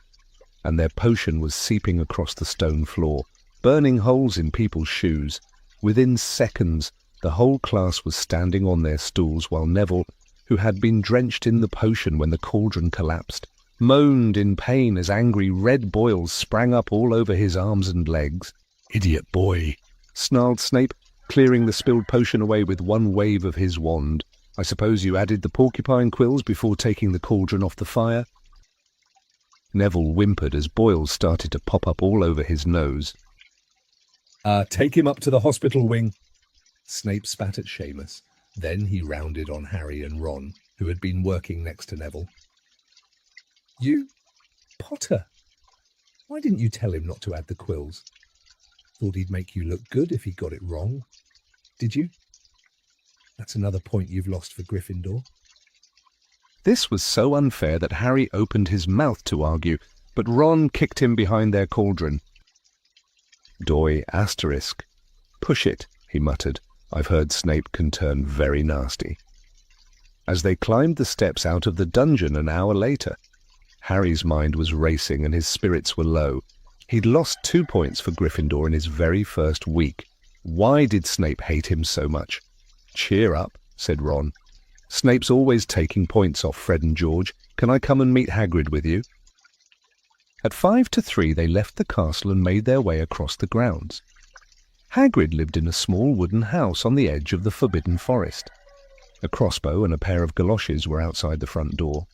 and their potion was seeping across the stone floor, burning holes in people's shoes. Within seconds, the whole class was standing on their stools while Neville, who had been drenched in the potion when the cauldron collapsed, moaned in pain as angry red boils sprang up all over his arms and legs. "Idiot boy," snarled Snape, clearing the spilled potion away with one wave of his wand. "I suppose you added the porcupine quills before taking the cauldron off the fire?" Neville whimpered as boils started to pop up all over his nose. Take him up to the hospital wing." Snape spat at Seamus. Then he rounded on Harry and Ron, who had been working next to Neville. "You, Potter, why didn't you tell him not to add the quills? Thought he'd make you look good if he got it wrong. Did you? That's another point you've lost for Gryffindor." This was so unfair that Harry opened his mouth to argue, but Ron kicked him behind their cauldron. Doi asterisk. Push it, he muttered. I've heard Snape can turn very nasty. As they climbed the steps out of the dungeon an hour later, Harry's mind was racing and his spirits were low. He'd lost 2 points for Gryffindor in his very first week. Why did Snape hate him so much? Cheer up, said Ron. Snape's always taking points off Fred and George. Can I come and meet Hagrid with you? At 2:55 they left the castle and made their way across the grounds. Hagrid lived in a small wooden house on the edge of the Forbidden Forest. A crossbow and a pair of galoshes were outside the front door.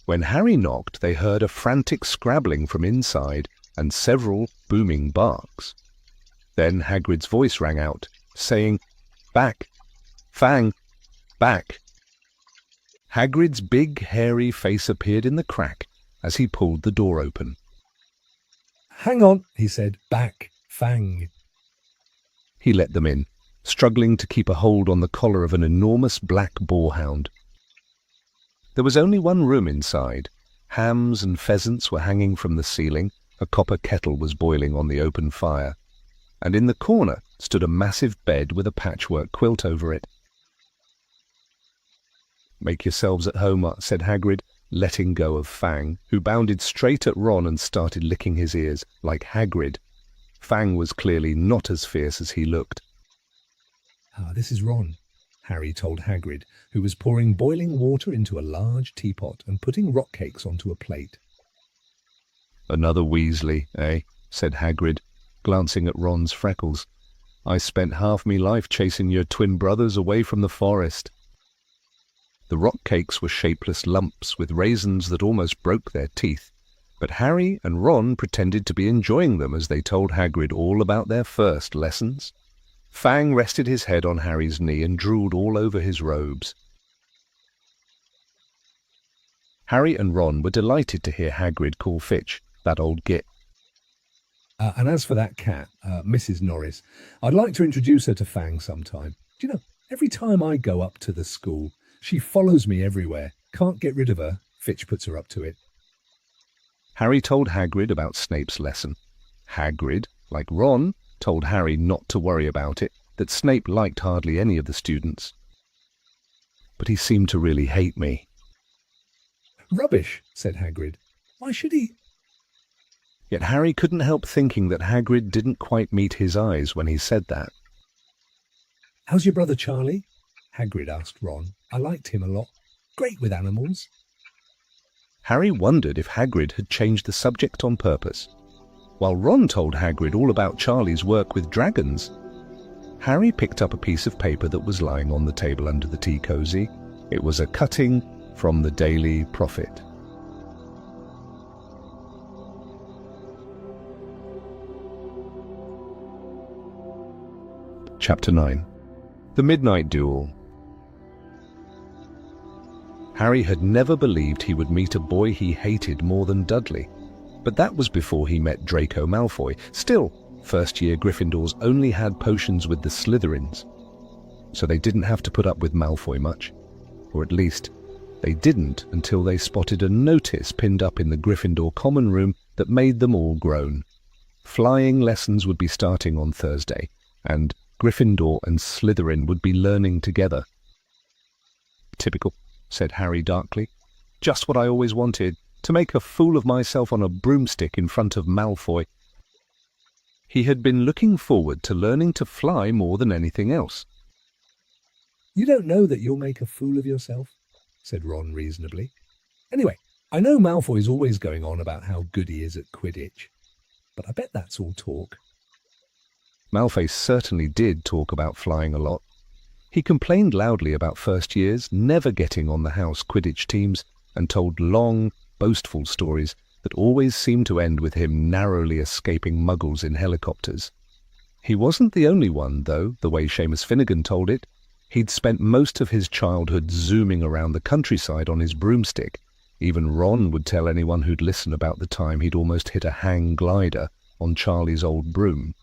When Harry knocked, they heard a frantic scrabbling from inside and several booming barks. Then Hagrid's voice rang out, saying, "Back! Fang! Back!" Hagrid's big, hairy face appeared in the crack as he pulled the door open. "Hang on," he said. "Back! Fang!" He let them in, struggling to keep a hold on the collar of an enormous black boarhound. There was only one room inside. Hams and pheasants were hanging from the ceiling, a copper kettle was boiling on the open fire, and in the corner stood a massive bed with a patchwork quilt over it. "Make yourselves at home," said Hagrid, letting go of Fang, who bounded straight at Ron and started licking his ears, like Hagrid. Fang was clearly not as fierce as he looked. This is Ron," Harry told Hagrid, who was pouring boiling water into a large teapot and putting rock cakes onto a plate. "Another Weasley, eh?" said Hagrid, glancing at Ron's freckles. "I spent half me life chasing your twin brothers away from the forest." The rock cakes were shapeless lumps with raisins that almost broke their teeth, but Harry and Ron pretended to be enjoying them as they told Hagrid all about their first lessons. Fang rested his head on Harry's knee and drooled all over his robes. Harry and Ron were delighted to hear Hagrid call Fitch that old git. And as for that cat, Mrs. Norris, I'd like to introduce her to Fang sometime. Do you know, every time I go up to the school, she follows me everywhere. Can't get rid of her. Fitch puts her up to it. Harry told Hagrid about Snape's lesson. Hagrid, like Ron, told Harry not to worry about it, that Snape liked hardly any of the students. But he seemed to really hate me. "Rubbish," said Hagrid. "Why should he?" Yet Harry couldn't help thinking that Hagrid didn't quite meet his eyes when he said that. "How's your brother Charlie?" Hagrid asked Ron. "I liked him a lot. Great with animals." Harry wondered if Hagrid had changed the subject on purpose. While Ron told Hagrid all about Charlie's work with dragons, Harry picked up a piece of paper that was lying on the table under the tea cosy. It was a cutting from the Daily Prophet. Chapter 9. The Midnight Duel. Harry had never believed he would meet a boy he hated more than Dudley. But that was before he met Draco Malfoy. Still, first-year Gryffindors only had potions with the Slytherins, so they didn't have to put up with Malfoy much. Or at least, they didn't until they spotted a notice pinned up in the Gryffindor common room that made them all groan. Flying lessons would be starting on Thursday, and Gryffindor and Slytherin would be learning together. "Typical," said Harry darkly. "Just what I always wanted. To make a fool of myself on a broomstick in front of Malfoy." He had been looking forward to learning to fly more than anything else. "You don't know that you'll make a fool of yourself," said Ron reasonably. "Anyway, I know Malfoy's always going on about how good he is at Quidditch, but I bet that's all talk." Malfoy certainly did talk about flying a lot. He complained loudly about first years never getting on the house Quidditch teams and told long, boastful stories that always seemed to end with him narrowly escaping muggles in helicopters. He wasn't the only one, though, the way Seamus Finnegan told it. He'd spent most of his childhood zooming around the countryside on his broomstick. Even Ron would tell anyone who'd listen about the time he'd almost hit a hang glider on Charlie's old broom.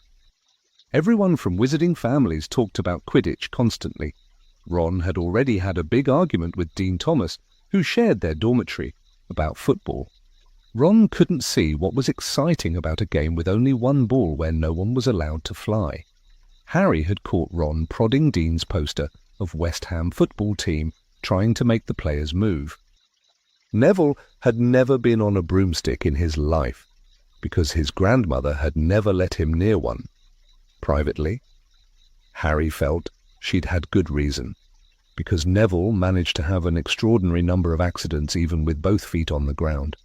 Everyone from wizarding families talked about Quidditch constantly. Ron had already had a big argument with Dean Thomas who shared their dormitory, about football. Ron couldn't see what was exciting about a game with only one ball where no one was allowed to fly. Harry had caught Ron prodding Dean's poster of West Ham football team, trying to make the players move. Neville had never been on a broomstick in his life, because his grandmother had never let him near one. Privately, Harry felt she'd had good reason, because Neville managed to have an extraordinary number of accidents even with both feet on the ground.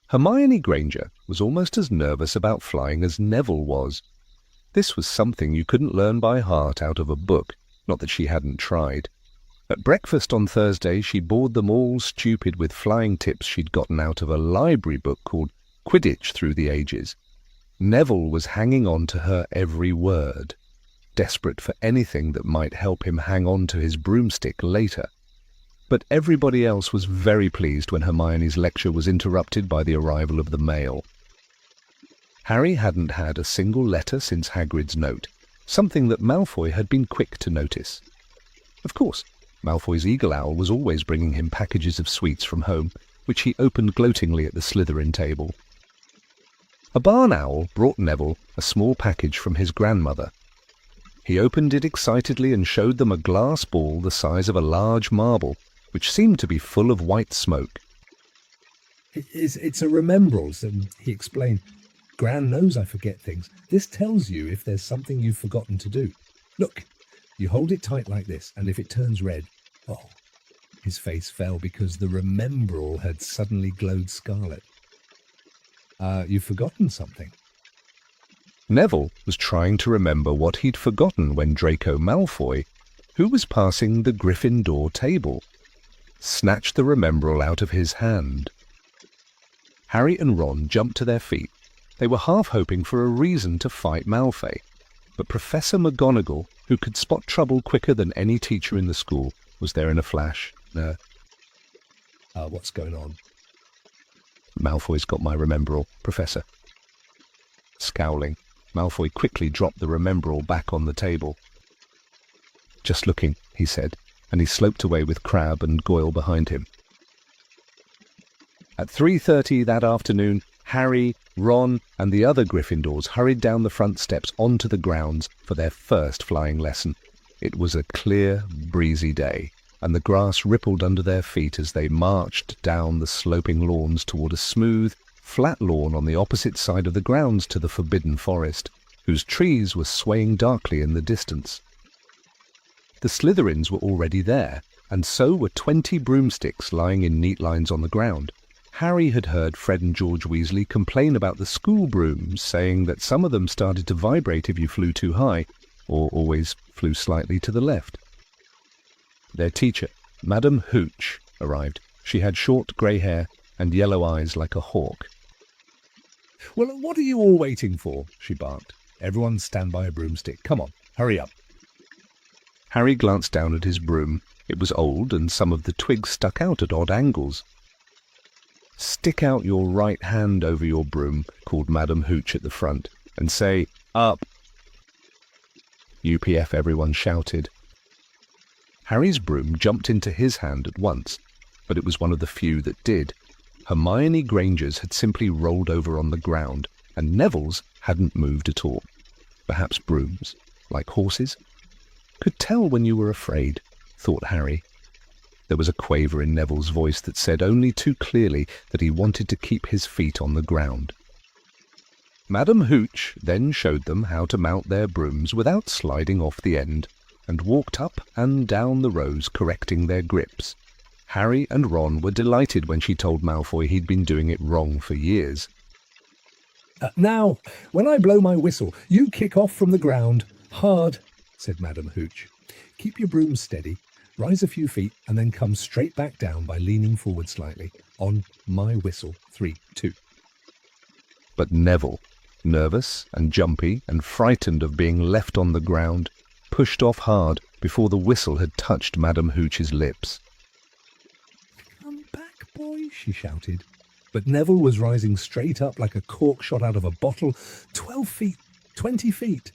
Hermione Granger was almost as nervous about flying as Neville was. This was something you couldn't learn by heart out of a book, not that she hadn't tried. At breakfast on Thursday, she bored them all stupid with flying tips she'd gotten out of a library book called Quidditch Through the Ages. Neville was hanging on to her every word, desperate for anything that might help him hang on to his broomstick later. But everybody else was very pleased when Hermione's lecture was interrupted by the arrival of the mail. Harry hadn't had a single letter since Hagrid's note, something that Malfoy had been quick to notice. Of course, Malfoy's eagle owl was always bringing him packages of sweets from home, which he opened gloatingly at the Slytherin table. A barn owl brought Neville a small package from his grandmother. He opened it excitedly and showed them a glass ball the size of a large marble, which seemed to be full of white smoke. It's a remembrance, he explained. Gran knows I forget things. This tells you if there's something you've forgotten to do. Look, you hold it tight like this, and if it turns red... Oh, his face fell because the remembrall had suddenly glowed scarlet. You've forgotten something. Neville was trying to remember what he'd forgotten when Draco Malfoy, who was passing the Gryffindor table, snatched the remembrall out of his hand. Harry and Ron jumped to their feet. They were half hoping for a reason to fight Malfoy, but Professor McGonagall, who could spot trouble quicker than any teacher in the school, was there in a flash. What's going on? Malfoy's got my remembrall, Professor. Scowling, Malfoy quickly dropped the remembrall back on the table. Just looking, he said, and he sloped away with Crabbe and Goyle behind him. At 3:30 that afternoon, Harry, Ron, and the other Gryffindors hurried down the front steps onto the grounds for their first flying lesson. It was a clear, breezy day, and the grass rippled under their feet as they marched down the sloping lawns toward a smooth, flat lawn on the opposite side of the grounds to the Forbidden Forest, whose trees were swaying darkly in the distance. The Slytherins were already there, and so were 20 broomsticks lying in neat lines on the ground. Harry had heard Fred and George Weasley complain about the school brooms, saying that some of them started to vibrate if you flew too high, or always flew slightly to the left. Their teacher, Madame Hooch, arrived. She had short grey hair and yellow eyes like a hawk. "Well, what are you all waiting for?" she barked. "Everyone stand by a broomstick. Come on, hurry up." Harry glanced down at his broom. It was old, and some of the twigs stuck out at odd angles. "Stick out your right hand over your broom," called Madame Hooch at the front, "and say, 'Up.'" UPF, everyone shouted. Harry's broom jumped into his hand at once, but it was one of the few that did. Hermione Granger's had simply rolled over on the ground, and Neville's hadn't moved at all. Perhaps brooms, like horses, could tell when you were afraid, thought Harry. There was a quaver in Neville's voice that said only too clearly that he wanted to keep his feet on the ground. Madame Hooch then showed them how to mount their brooms without sliding off the end, and walked up and down the rows correcting their grips. Harry and Ron were delighted when she told Malfoy he'd been doing it wrong for years. "Now, when I blow my whistle, you kick off from the ground. Hard," said Madame Hooch. "Keep your broom steady, rise a few feet, and then come straight back down by leaning forward slightly. On my whistle. 3, 2. But Neville, nervous and jumpy and frightened of being left on the ground, pushed off hard before the whistle had touched Madame Hooch's lips. "Come back, boy," she shouted. But Neville was rising straight up like a cork shot out of a bottle. 12 feet, 20 feet.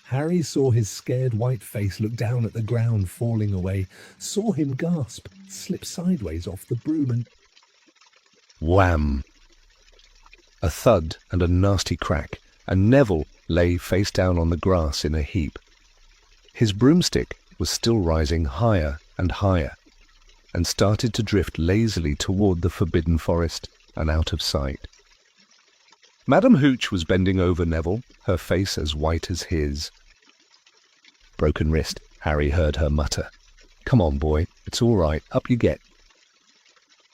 Harry saw his scared white face look down at the ground falling away, saw him gasp, slip sideways off the broom and... Wham! A thud and a nasty crack, and Neville lay face down on the grass in a heap. His broomstick was still rising higher and higher, and started to drift lazily toward the forbidden forest and out of sight. Madam Hooch was bending over Neville, her face as white as his. Broken wrist, Harry heard her mutter. "Come on, boy, it's all right, up you get."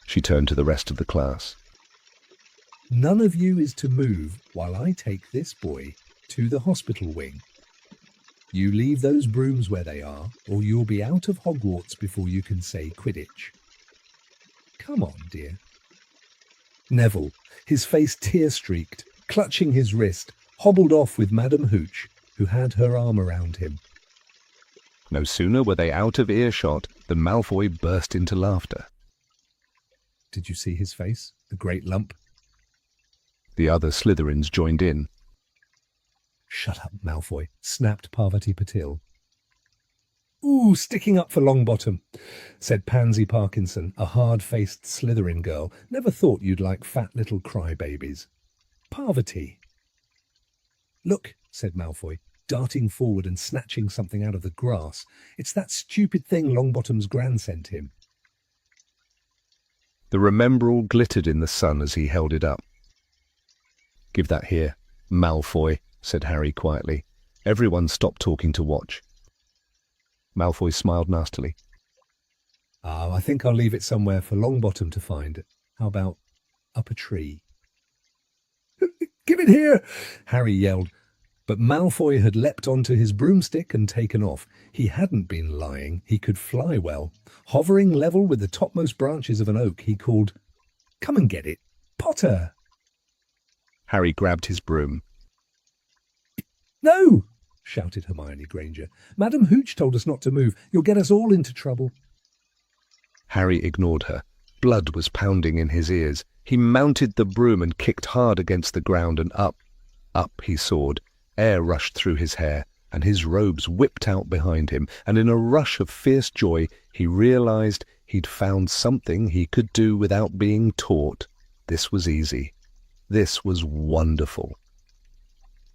She turned to the rest of the class. "None of you is to move while I take this boy to the hospital wing. You leave those brooms where they are, or you'll be out of Hogwarts before you can say Quidditch. Come on, dear." Neville, his face tear-streaked, clutching his wrist, hobbled off with Madam Hooch, who had her arm around him. No sooner were they out of earshot than Malfoy burst into laughter. Did you see his face? The great lump? The other Slytherins joined in. "Shut up, Malfoy," snapped Parvati Patil. "Ooh, sticking up for Longbottom," said Pansy Parkinson, a hard-faced Slytherin girl. "Never thought you'd like fat little crybabies. Parvati." "Look," said Malfoy, darting forward and snatching something out of the grass. "It's that stupid thing Longbottom's Gran sent him." The Remembrall glittered in the sun as he held it up. "Give that here, Malfoy," said Harry quietly. Everyone stopped talking to watch. Malfoy smiled nastily. I think I'll leave it somewhere for Longbottom to find. How about up a tree?" "Give it here!" Harry yelled. But Malfoy had leapt onto his broomstick and taken off. He hadn't been lying. He could fly well. Hovering level with the topmost branches of an oak, he called, "Come and get it, Potter!" Harry grabbed his broom. "No!" shouted Hermione Granger. "Madam Hooch told us not to move. You'll get us all into trouble." Harry ignored her. Blood was pounding in his ears. He mounted the broom and kicked hard against the ground, and up he soared. Air rushed through his hair, and his robes whipped out behind him, and in a rush of fierce joy he realized he'd found something he could do without being taught. This was easy. This was wonderful.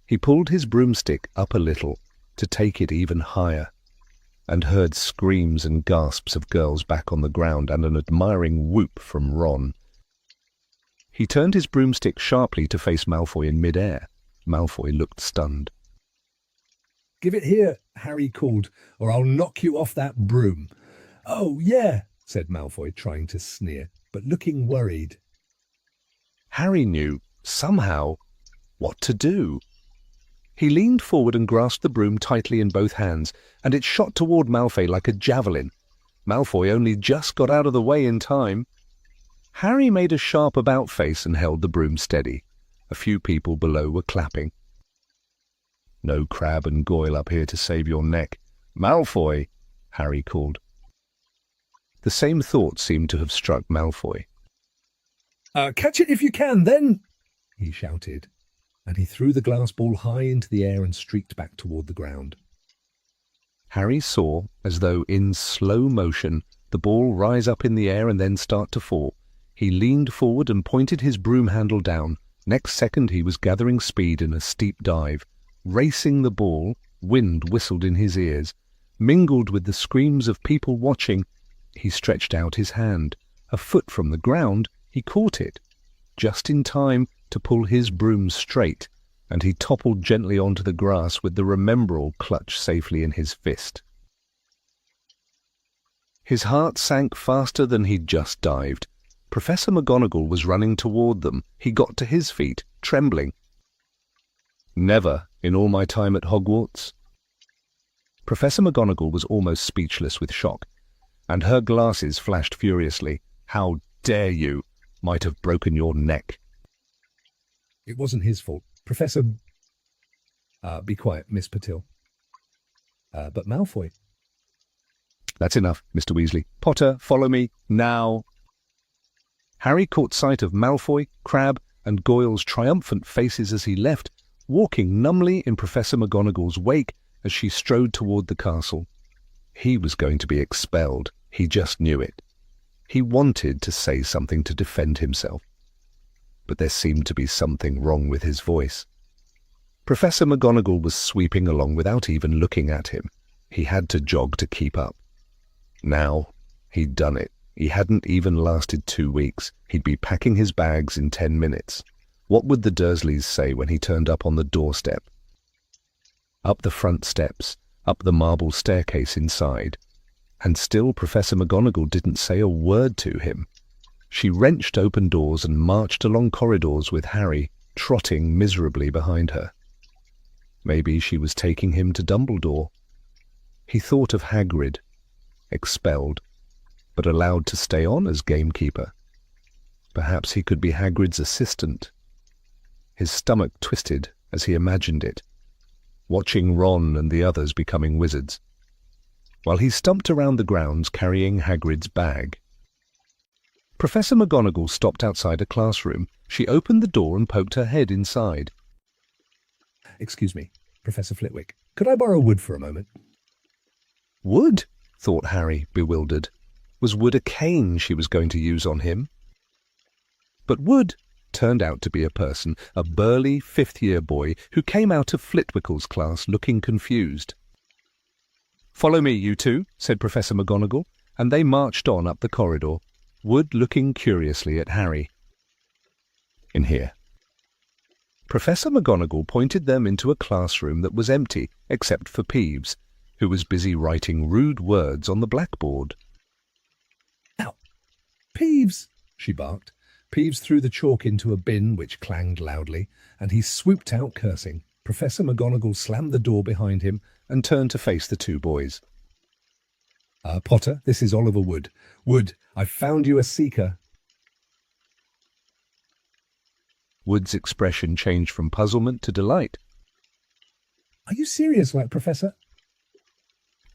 He pulled his broomstick up a little to take it even higher, and heard screams and gasps of girls back on the ground and an admiring whoop from Ron. He turned his broomstick sharply to face Malfoy in mid-air. Malfoy looked stunned. "Give it here," Harry called, "or I'll knock you off that broom." "Oh, yeah," said Malfoy, trying to sneer, but looking worried. Harry knew, somehow, what to do. He leaned forward and grasped the broom tightly in both hands, and it shot toward Malfoy like a javelin. Malfoy only just got out of the way in time. Harry made a sharp about-face and held the broom steady. A few people below were clapping. "No Crabbe and Goyle up here to save your neck. Malfoy!" Harry called. The same thought seemed to have struck Malfoy. Catch it if you can, then!" he shouted, and he threw the glass ball high into the air and streaked back toward the ground. Harry saw, as though in slow motion, the ball rise up in the air and then start to fall. He leaned forward and pointed his broom handle down. Next second he was gathering speed in a steep dive. Racing the ball, wind whistled in his ears. Mingled with the screams of people watching, he stretched out his hand. A foot from the ground, he caught it, just in time to pull his broom straight, and he toppled gently onto the grass with the Remembrall clutched safely in his fist. His heart sank faster than he'd just dived. Professor McGonagall was running toward them. He got to his feet, trembling. "Never, in all my time at Hogwarts." Professor McGonagall was almost speechless with shock, and her glasses flashed furiously. "How dare you? Might have broken your neck." "It wasn't his fault. Professor—" Be quiet, Miss Patil." But Malfoy." "That's enough, Mr. Weasley. Potter, follow me, now." Harry caught sight of Malfoy, Crabbe, and Goyle's triumphant faces as he left, walking numbly in Professor McGonagall's wake as she strode toward the castle. He was going to be expelled. He just knew it. He wanted to say something to defend himself, but there seemed to be something wrong with his voice. Professor McGonagall was sweeping along without even looking at him. He had to jog to keep up. Now, he'd done it. He hadn't even lasted 2 weeks. He'd be packing his bags in 10 minutes. What would the Dursleys say when he turned up on the doorstep? Up the front steps, up the marble staircase inside. And still Professor McGonagall didn't say a word to him. She wrenched open doors and marched along corridors with Harry trotting miserably behind her. Maybe she was taking him to Dumbledore. He thought of Hagrid, expelled, but allowed to stay on as gamekeeper. Perhaps he could be Hagrid's assistant. His stomach twisted as he imagined it, watching Ron and the others becoming wizards, while he stumped around the grounds carrying Hagrid's bag. Professor McGonagall stopped outside a classroom. She opened the door and poked her head inside. "Excuse me, Professor Flitwick. Could I borrow wood for a moment?" Wood? Thought Harry, bewildered. Was wood a cane she was going to use on him? But Wood turned out to be a person, a burly fifth-year boy who came out of Flitwickle's class looking confused. "Follow me, you two," said Professor McGonagall, and they marched on up the corridor, Wood looking curiously at Harry. "In here." Professor McGonagall pointed them into a classroom that was empty, except for Peeves, who was busy writing rude words on the blackboard. "Ow! Peeves!" she barked. Peeves threw the chalk into a bin which clanged loudly, and he swooped out cursing. Professor McGonagall slammed the door behind him and turned to face the two boys. "Potter, this is Oliver Wood. Wood, I've found you a seeker." Wood's expression changed from puzzlement to delight. "Are you serious, Professor?"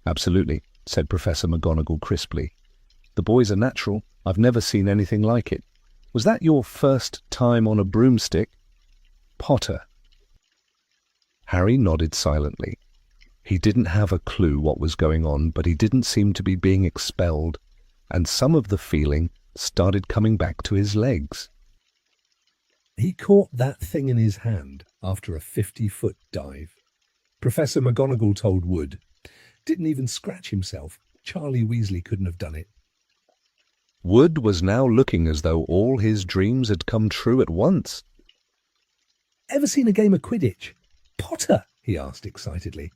"Absolutely," said Professor McGonagall crisply. "The boy's a natural. I've never seen anything like it. Was that your first time on a broomstick? Potter." Harry nodded silently. He didn't have a clue what was going on, but he didn't seem to be being expelled, and some of the feeling started coming back to his legs. He caught that thing in his hand after a 50-foot dive. Professor McGonagall told Wood. Didn't even scratch himself. Charlie Weasley couldn't have done it. Wood was now looking as though all his dreams had come true at once. "Ever seen a game of Quidditch?" "Potter?" he asked excitedly.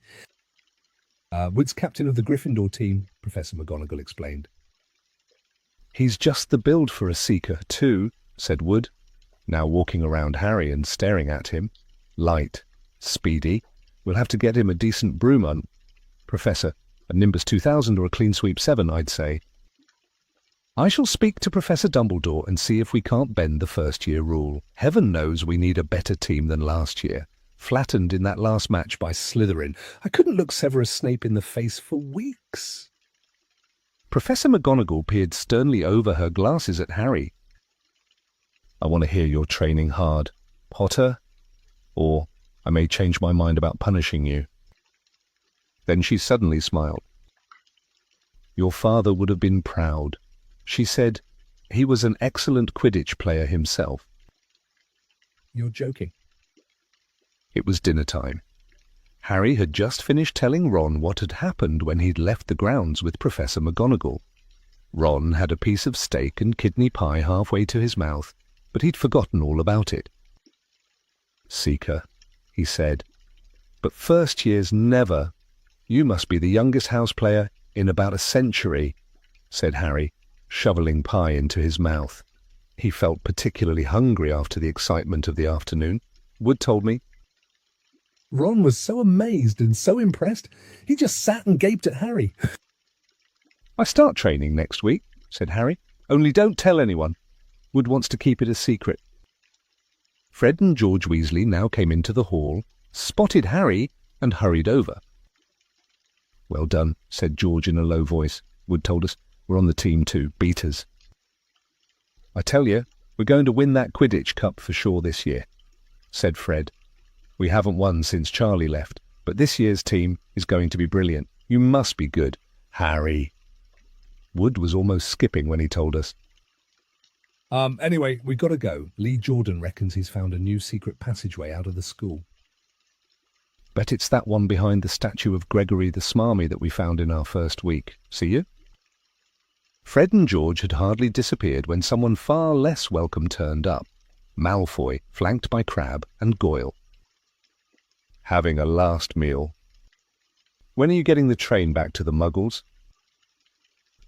"Wood's captain of the Gryffindor team," Professor McGonagall explained. "He's just the build for a seeker, too," said Wood, now walking around Harry and staring at him. "Light, speedy. We'll have to get him a decent broom on. Professor, a Nimbus 2000 or a Clean Sweep 7, I'd say. I shall speak to Professor Dumbledore and see if we can't bend the first-year rule. Heaven knows we need a better team than last year. Flattened in that last match by Slytherin. I couldn't look Severus Snape in the face for weeks." Professor McGonagall peered sternly over her glasses at Harry. "I want to hear you're training hard, Potter, or I may change my mind about punishing you." Then she suddenly smiled. "Your father would have been proud." She said he was an excellent Quidditch player himself. "You're joking." It was dinner time. Harry had just finished telling Ron what had happened when he'd left the grounds with Professor McGonagall. Ron had a piece of steak and kidney pie halfway to his mouth, but he'd forgotten all about it. "Seeker," he said, "but first years never. You must be the youngest house player in about a century," said Harry, shoveling pie into his mouth. He felt particularly hungry after the excitement of the afternoon. Wood told me. Ron was so amazed and so impressed, he just sat and gaped at Harry. "I start training next week," said Harry. "Only don't tell anyone. Wood wants to keep it a secret." Fred and George Weasley now came into the hall, spotted Harry, and hurried over. "Well done," said George in a low voice. "Wood told us we're on the team too. Beat us." "I tell you, we're going to win that Quidditch Cup for sure this year," said Fred. "We haven't won since Charlie left, but this year's team is going to be brilliant. You must be good. Harry. Wood was almost skipping when he told us. Anyway, we've got to go. Lee Jordan reckons he's found a new secret passageway out of the school. Bet it's that one behind the statue of Gregory the Smarmy that we found in our first week. See you? Fred and George had hardly disappeared when someone far less welcome turned up. Malfoy, flanked by Crabbe and Goyle. Having a last meal. When are you getting the train back to the Muggles?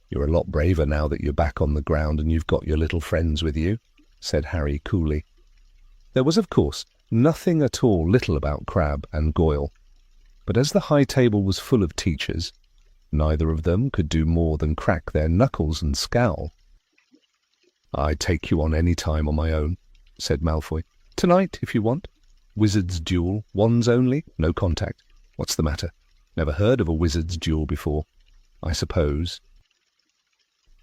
You're a lot braver now that you're back on the ground and you've got your little friends with you, said Harry coolly. There was, of course, nothing at all little about Crabbe and Goyle, but as the high table was full of teachers, neither of them could do more than crack their knuckles and scowl. I'd take you on any time on my own, said Malfoy. Tonight, if you want. Wizard's duel, wands only, no contact. What's the matter? Never heard of a wizard's duel before, I suppose.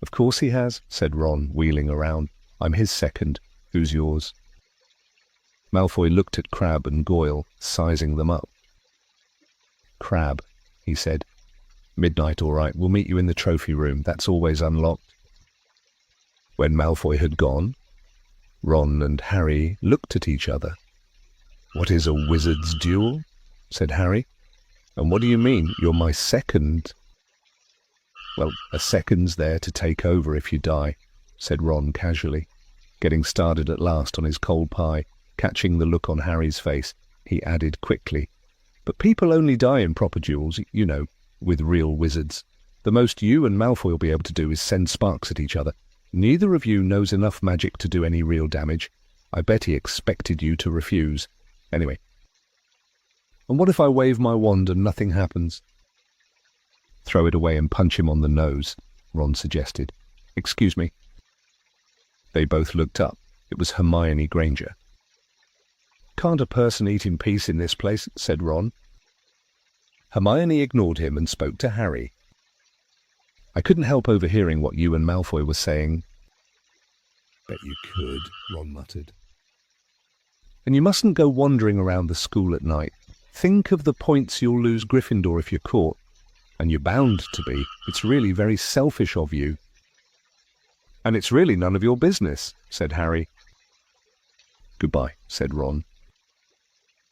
Of course he has, said Ron, wheeling around. I'm his second. Who's yours? Malfoy looked at Crabbe and Goyle, sizing them up. Crabbe, he said. Midnight, all right. We'll meet you in the trophy room. That's always unlocked. When Malfoy had gone, Ron and Harry looked at each other. What is a wizard's duel? Said Harry. And what do you mean, you're my second? Well, a second's there to take over if you die, said Ron casually, getting started at last on his cold pie. Catching the look on Harry's face, he added quickly, but people only die in proper duels, you know, with real wizards. The most you and Malfoy will be able to do is send sparks at each other. Neither of you knows enough magic to do any real damage. I bet he expected you to refuse. Anyway. And what if I wave my wand and nothing happens? Throw it away and punch him on the nose, Ron suggested. Excuse me. They both looked up. It was Hermione Granger. Can't a person eat in peace in this place? Said Ron. Hermione ignored him and spoke to Harry. I couldn't help overhearing what you and Malfoy were saying. Bet you could, Ron muttered. And you mustn't go wandering around the school at night. Think of the points you'll lose Gryffindor if you're caught. And you're bound to be. It's really very selfish of you. And it's really none of your business, said Harry. Goodbye, said Ron.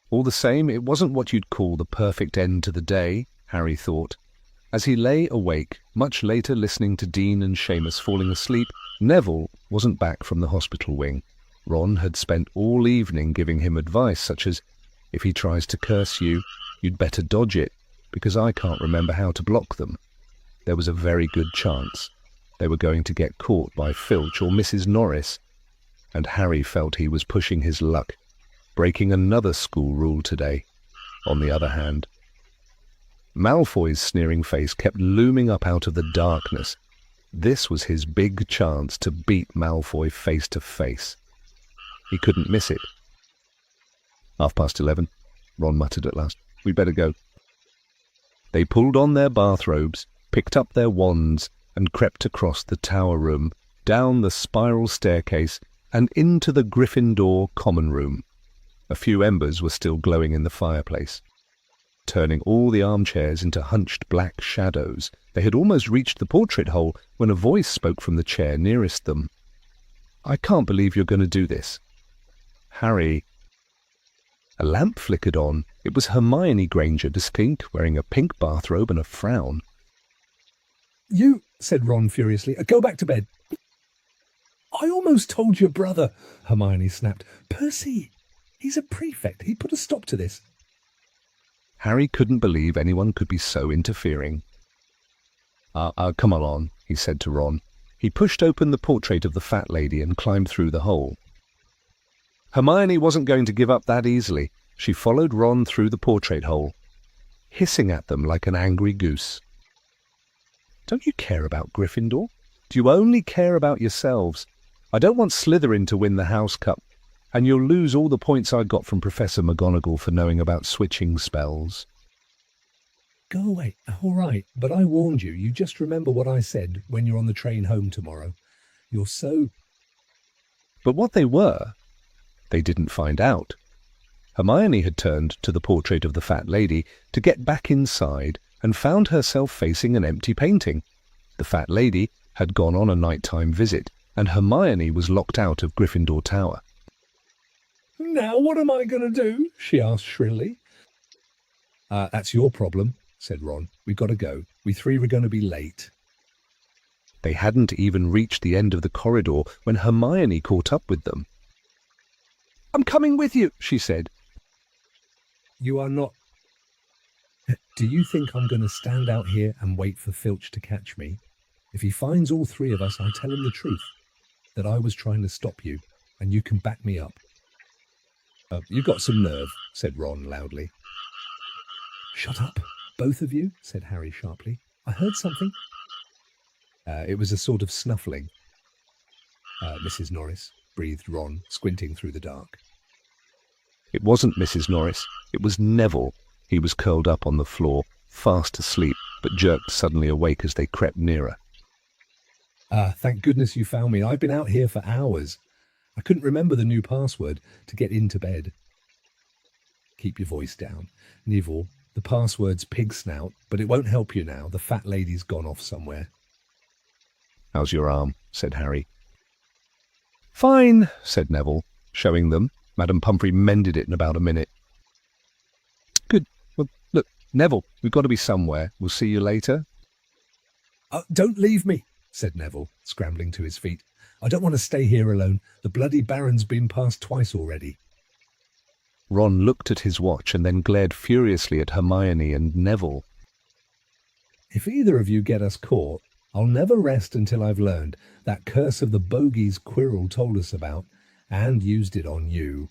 All the same, it wasn't what you'd call the perfect end to the day, Harry thought. As he lay awake, much later listening to Dean and Seamus falling asleep, Neville wasn't back from the hospital wing. Ron had spent all evening giving him advice such as, if he tries to curse you, you'd better dodge it, because I can't remember how to block them. There was a very good chance they were going to get caught by Filch or Mrs. Norris, and Harry felt he was pushing his luck, breaking another school rule today. On the other hand, Malfoy's sneering face kept looming up out of the darkness. This was his big chance to beat Malfoy face to face. He couldn't miss it. 11:30, Ron muttered at last. We'd better go. They pulled on their bathrobes, picked up their wands, and crept across the tower room, down the spiral staircase, and into the Gryffindor common room. A few embers were still glowing in the fireplace, turning all the armchairs into hunched black shadows. They had almost reached the portrait hole when a voice spoke from the chair nearest them. I can't believe you're going to do this. Harry. A lamp flickered on. It was Hermione Granger, distinct, wearing a pink bathrobe and a frown. You, said Ron furiously, go back to bed. I almost told your brother, Hermione snapped. Percy, he's a prefect. He put a stop to this. Harry couldn't believe anyone could be so interfering. Come along, he said to Ron. He pushed open the portrait of the fat lady and climbed through the hole. Hermione wasn't going to give up that easily. She followed Ron through the portrait hole, hissing at them like an angry goose. Don't you care about Gryffindor? Do you only care about yourselves? I don't want Slytherin to win the House Cup, and you'll lose all the points I got from Professor McGonagall for knowing about switching spells. Go away. All right, but I warned you. You just remember what I said when you're on the train home tomorrow. You're so... But what they were, they didn't find out. Hermione had turned to the portrait of the fat lady to get back inside and found herself facing an empty painting. The fat lady had gone on a nighttime visit, and Hermione was locked out of Gryffindor Tower. "Now what am I going to do?" she asked shrilly. That's your problem," said Ron. "We've got to go. We three were going to be late." They hadn't even reached the end of the corridor when Hermione caught up with them. "I'm coming with you," she said. "You are not... Do you think I'm going to stand out here and wait for Filch to catch me? If he finds all three of us, I'll tell him the truth, that I was trying to stop you, and you can back me up." "You've got some nerve," said Ron loudly. "Shut up, both of you," said Harry sharply. "I heard something." It was a sort of snuffling. "Mrs. Norris," breathed Ron, squinting through the dark. It wasn't Mrs. Norris. It was Neville. He was curled up on the floor, fast asleep, but jerked suddenly awake as they crept nearer. Thank goodness you found me. I've been out here for hours. I couldn't remember the new password to get into bed." "Keep your voice down. Neville, the password's pig snout, but it won't help you now. The fat lady's gone off somewhere." "How's your arm?" said Harry. "Fine," said Neville, showing them. Madame Pomfrey mended it in about a minute. "Good. Well, look, Neville, we've got to be somewhere. We'll see you later." "Don't leave me," said Neville, scrambling to his feet. "I don't want to stay here alone. The bloody Baron's been past twice already." Ron looked at his watch and then glared furiously at Hermione and Neville. "If either of you get us caught, I'll never rest until I've learned that curse of the bogies Quirrell told us about and used it on you."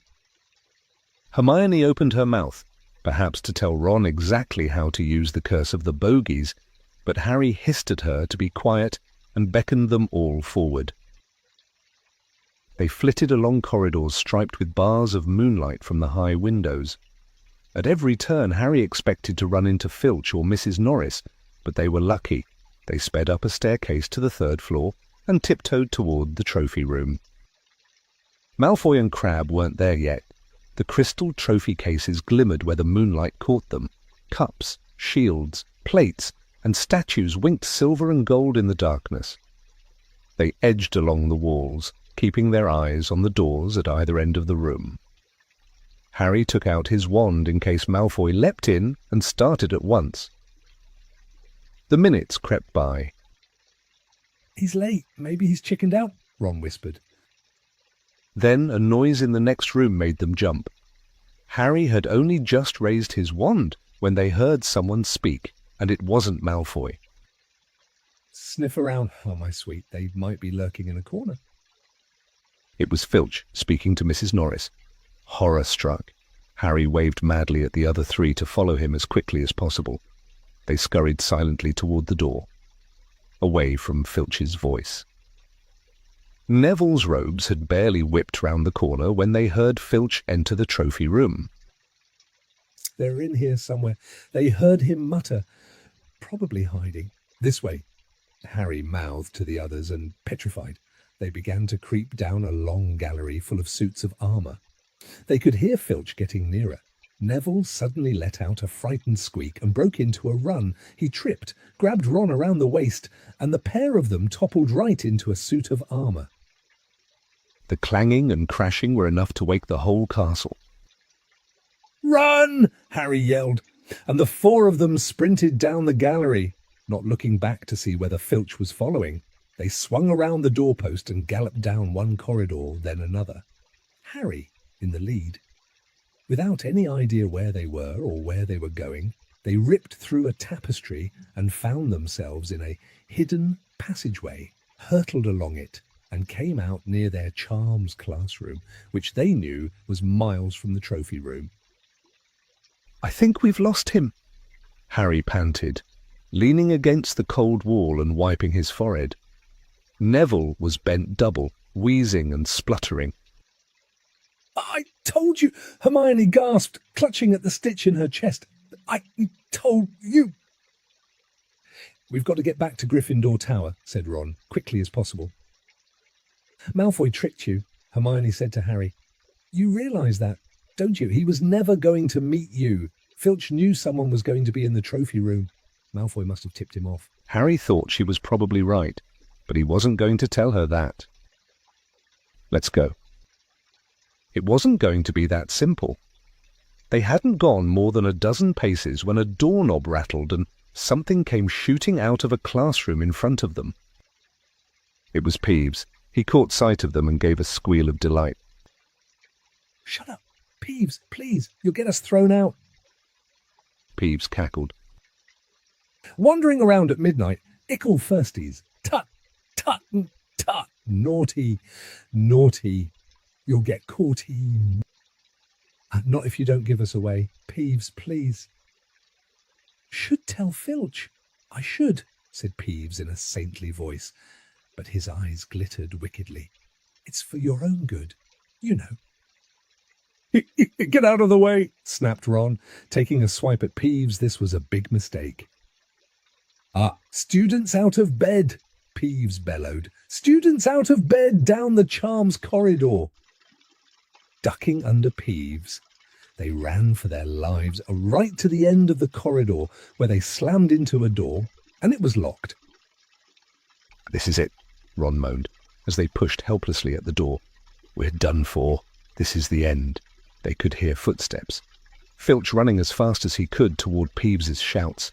Hermione opened her mouth, perhaps to tell Ron exactly how to use the curse of the bogies, but Harry hissed at her to be quiet and beckoned them all forward. They flitted along corridors striped with bars of moonlight from the high windows. At every turn Harry expected to run into Filch or Mrs. Norris, but they were lucky. They sped up a staircase to the third floor and tiptoed toward the trophy room. Malfoy and Crabbe weren't there yet. The crystal trophy cases glimmered where the moonlight caught them. Cups, shields, plates, and statues winked silver and gold in the darkness. They edged along the walls, keeping their eyes on the doors at either end of the room. Harry took out his wand in case Malfoy leapt in and started at once. The minutes crept by. "He's late. Maybe he's chickened out," Ron whispered. Then a noise in the next room made them jump. Harry had only just raised his wand when they heard someone speak, and it wasn't Malfoy. "Sniff around. Oh, my sweet, they might be lurking in a corner." It was Filch speaking to Mrs. Norris. Horror-struck, Harry waved madly at the other three to follow him as quickly as possible. They scurried silently toward the door, away from Filch's voice. Neville's robes had barely whipped round the corner when they heard Filch enter the trophy room. "They're in here somewhere. They heard him mutter. Probably hiding. This way," Harry mouthed to the others, and, petrified, they began to creep down a long gallery full of suits of armour. They could hear Filch getting nearer. Neville suddenly let out a frightened squeak and broke into a run. He tripped, grabbed Ron around the waist, and the pair of them toppled right into a suit of armour. The clanging and crashing were enough to wake the whole castle. "Run!" Harry yelled, and the four of them sprinted down the gallery, not looking back to see whether Filch was following. They swung around the doorpost and galloped down one corridor, then another. Harry in the lead. Without any idea where they were or where they were going, they ripped through a tapestry and found themselves in a hidden passageway, hurtled along it, and came out near their charms classroom, which they knew was miles from the trophy room. "I think we've lost him," Harry panted, leaning against the cold wall and wiping his forehead. Neville was bent double, wheezing and spluttering. "I told you," Hermione gasped, clutching at the stitch in her chest. "I told you." "We've got to get back to Gryffindor Tower," said Ron, quickly as possible. "Malfoy tricked you," Hermione said to Harry. "You realise that?" don't you? He was never going to meet you. Filch knew someone was going to be in the trophy room. Malfoy must have tipped him off. Harry thought she was probably right, but he wasn't going to tell her that. Let's go. It wasn't going to be that simple. They hadn't gone more than a dozen paces when a doorknob rattled and something came shooting out of a classroom in front of them. It was Peeves. He caught sight of them and gave a squeal of delight. Shut up, Peeves, please, you'll get us thrown out. Peeves cackled. Wandering around at midnight, ickle firsties. Tut, tut, tut. Naughty, naughty. You'll get caughty. Not if you don't give us away. Peeves, please. Should tell Filch. I should, said Peeves in a saintly voice, but his eyes glittered wickedly. It's for your own good, you know. Get out of the way, snapped Ron, taking a swipe at Peeves. This was a big mistake. Students out of bed, Peeves bellowed. Students out of bed down the charms corridor. Ducking under Peeves, they ran for their lives right to the end of the corridor, where they slammed into a door, and it was locked. This is it, Ron moaned, as they pushed helplessly at the door. We're done for. This is the end. They could hear footsteps. Filch running as fast as he could toward Peeves's shouts.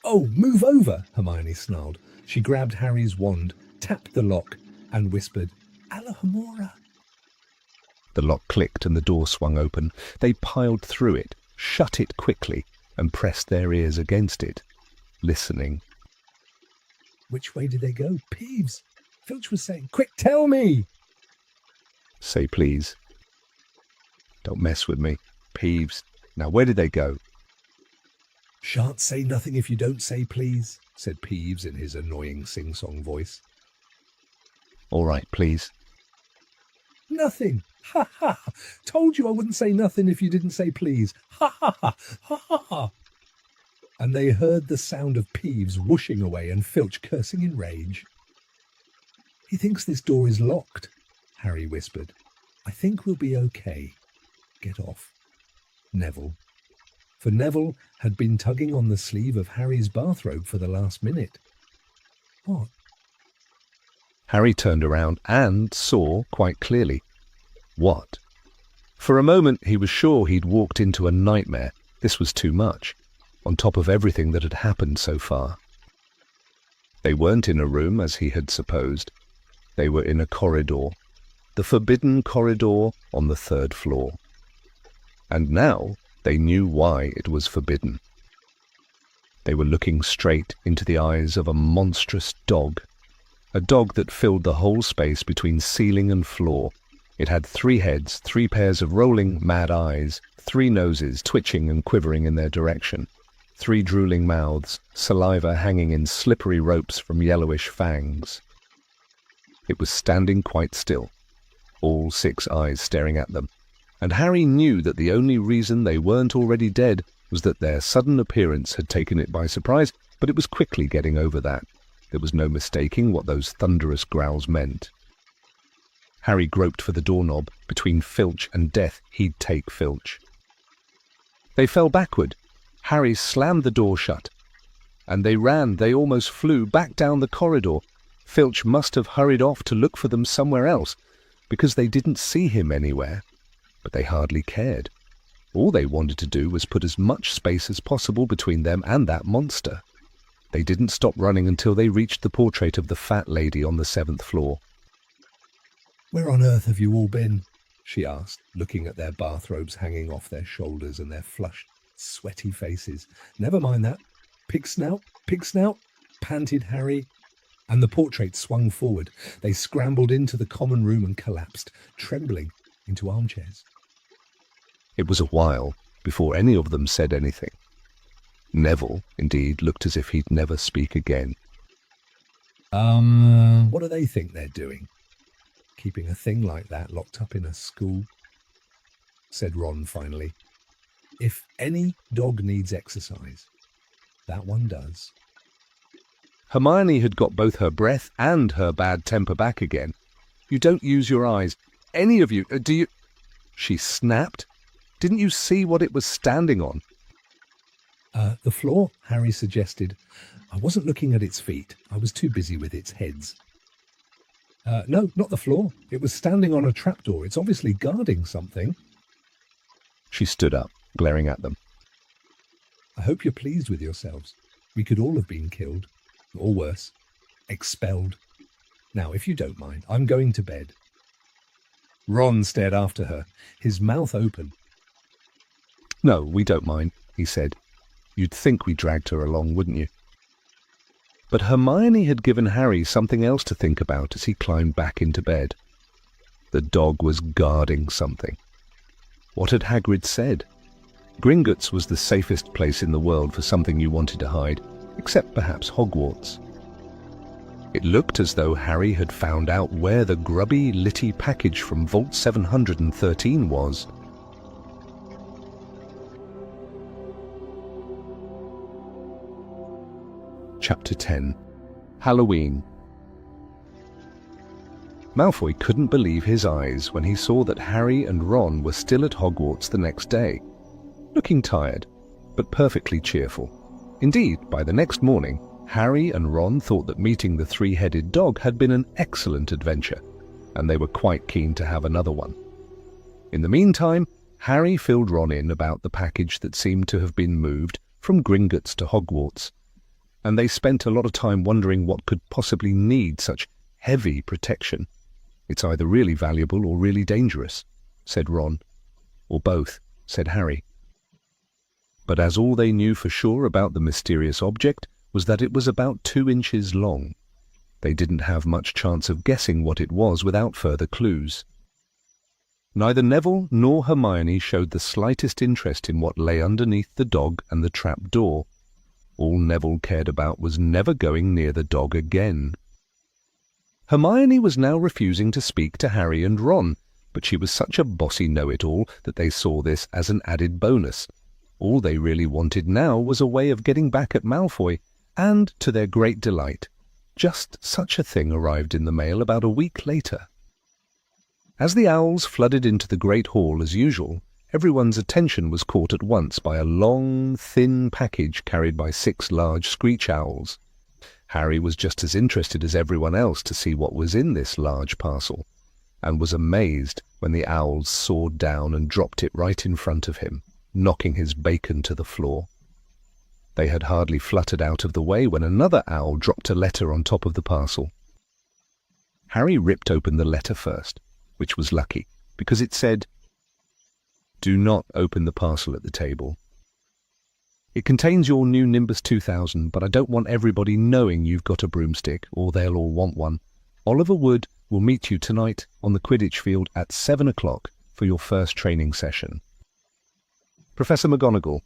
Oh, move over, Hermione snarled. She grabbed Harry's wand, tapped the lock, and whispered, Alohomora. The lock clicked and the door swung open. They piled through it, shut it quickly, and pressed their ears against it, listening. Which way did they go? Peeves! Filch was saying, quick, tell me! Say please. Don't mess with me. Peeves. Now where did they go? Shan't say nothing if you don't say please, said Peeves in his annoying sing-song voice. All right, please. Nothing. Ha ha. Told you I wouldn't say nothing if you didn't say please. Ha ha ha. Ha ha ha. And they heard the sound of Peeves whooshing away and Filch cursing in rage. He thinks this door is locked, Harry whispered. I think we'll be okay. Get off. Neville. For Neville had been tugging on the sleeve of Harry's bathrobe for the last minute. What? Harry turned around and saw quite clearly. What? For a moment he was sure he'd walked into a nightmare. This was too much, on top of everything that had happened so far. They weren't in a room as he had supposed. They were in a corridor, the forbidden corridor on the 3rd floor. And now they knew why it was forbidden. They were looking straight into the eyes of a monstrous dog, a dog that filled the whole space between ceiling and floor. It had 3 heads, 3 pairs of rolling, mad eyes, 3 noses twitching and quivering in their direction, 3 drooling mouths, saliva hanging in slippery ropes from yellowish fangs. It was standing quite still, all 6 eyes staring at them, and Harry knew that the only reason they weren't already dead was that their sudden appearance had taken it by surprise, but it was quickly getting over that. There was no mistaking what those thunderous growls meant. Harry groped for the doorknob. Between Filch and death, he'd take Filch. They fell backward. Harry slammed the door shut. And they ran, they almost flew, back down the corridor. Filch must have hurried off to look for them somewhere else, because they didn't see him anywhere. But they hardly cared. All they wanted to do was put as much space as possible between them and that monster. They didn't stop running until they reached the portrait of the fat lady on the 7th floor. Where on earth have you all been? She asked, looking at their bathrobes hanging off their shoulders and their flushed, sweaty faces. Never mind that. Pig snout, panted Harry. And the portrait swung forward. They scrambled into the common room and collapsed, trembling, into armchairs. It was a while before any of them said anything. Neville, indeed, looked as if he'd never speak again. What do they think they're doing? Keeping a thing like that locked up in a school? Said Ron finally. If any dog needs exercise, that one does. Hermione had got both her breath and her bad temper back again. You don't use your eyes. Any of you, do you? she snapped. "Didn't you see what it was standing on?" The floor, Harry suggested. I wasn't looking at its feet. I was too busy with its heads. No, not the floor. It was standing on a trapdoor. It's obviously guarding something. She stood up, glaring at them. I hope you're pleased with yourselves. We could all have been killed. Or worse, expelled. Now, if you don't mind, I'm going to bed. Ron stared after her, his mouth open. "No, we don't mind," he said. "You'd think we dragged her along, wouldn't you?" But Hermione had given Harry something else to think about as he climbed back into bed. The dog was guarding something. What had Hagrid said? Gringotts was the safest place in the world for something you wanted to hide, except perhaps Hogwarts. It looked as though Harry had found out where the grubby, litty package from Vault 713 was. Chapter 10. Halloween. Malfoy couldn't believe his eyes when he saw that Harry and Ron were still at Hogwarts the next day, looking tired, but perfectly cheerful. Indeed, by the next morning, Harry and Ron thought that meeting the three-headed dog had been an excellent adventure, and they were quite keen to have another one. In the meantime, Harry filled Ron in about the package that seemed to have been moved from Gringotts to Hogwarts, and they spent a lot of time wondering what could possibly need such heavy protection. "It's either really valuable or really dangerous," said Ron. "Or both," said Harry. But as all they knew for sure about the mysterious object was that it was about 2 inches long, they didn't have much chance of guessing what it was without further clues. Neither Neville nor Hermione showed the slightest interest in what lay underneath the dog and the trap door. All Neville cared about was never going near the dog again. Hermione was now refusing to speak to Harry and Ron, but she was such a bossy know-it-all that they saw this as an added bonus. All they really wanted now was a way of getting back at Malfoy, and, to their great delight, just such a thing arrived in the mail about a week later. As the owls flooded into the great hall as usual, everyone's attention was caught at once by a long, thin package carried by 6 large screech owls. Harry was just as interested as everyone else to see what was in this large parcel, and was amazed when the owls soared down and dropped it right in front of him, knocking his bacon to the floor. They had hardly fluttered out of the way when another owl dropped a letter on top of the parcel. Harry ripped open the letter first, which was lucky, because it said, "Do not open the parcel at the table. It contains your new Nimbus 2000, but I don't want everybody knowing you've got a broomstick, or they'll all want one. Oliver Wood will meet you tonight on the Quidditch field at 7 o'clock for your first training session. Professor McGonagall."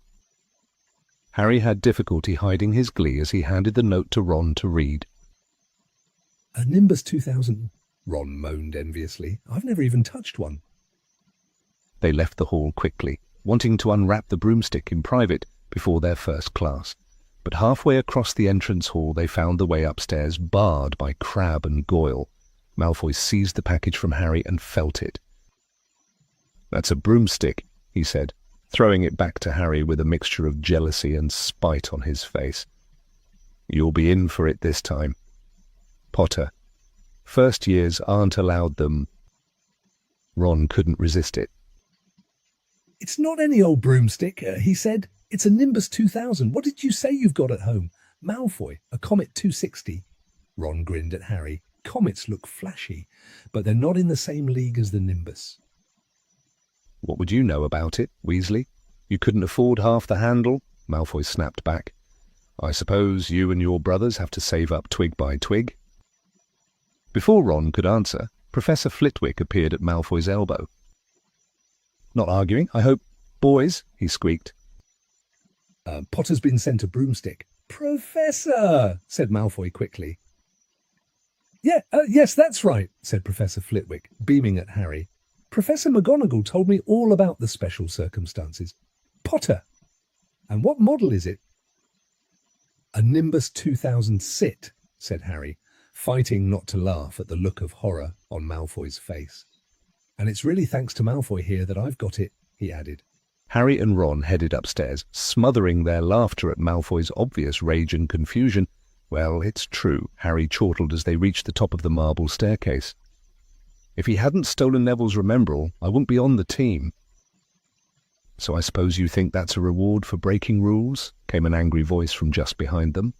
Harry had difficulty hiding his glee as he handed the note to Ron to read. "A Nimbus 2000, Ron moaned enviously. "I've never even touched one." They left the hall quickly, wanting to unwrap the broomstick in private before their first class. But halfway across the entrance hall they found the way upstairs barred by Crabbe and Goyle. Malfoy seized the package from Harry and felt it. "That's a broomstick," he said, throwing it back to Harry with a mixture of jealousy and spite on his face. "You'll be in for it this time. Potter, first years aren't allowed them." Ron couldn't resist it. "It's not any old broomstick," he said. "It's a Nimbus 2000. What did you say you've got at home?" "Malfoy, a Comet 260. Ron grinned at Harry. "Comets look flashy, but they're not in the same league as the Nimbus." "What would you know about it, Weasley? You couldn't afford half the handle," Malfoy snapped back. "I suppose you and your brothers have to save up twig by twig." Before Ron could answer, Professor Flitwick appeared at Malfoy's elbow. "Not arguing, I hope, boys," he squeaked. "Potter's been sent a broomstick." "Professor!" said Malfoy quickly. Yes, that's right," said Professor Flitwick, beaming at Harry. "Professor McGonagall told me all about the special circumstances. Potter! And what model is it?" "A Nimbus 2000 Sit," said Harry, fighting not to laugh at the look of horror on Malfoy's face. And it's really thanks to Malfoy here that I've got it, he added. Harry and Ron headed upstairs, smothering their laughter at Malfoy's obvious rage and confusion. Well, it's true, Harry chortled as they reached the top of the marble staircase. If he hadn't stolen Neville's Remembrall, I wouldn't be on the team. So I suppose you think that's a reward for breaking rules? Came an angry voice from just behind them.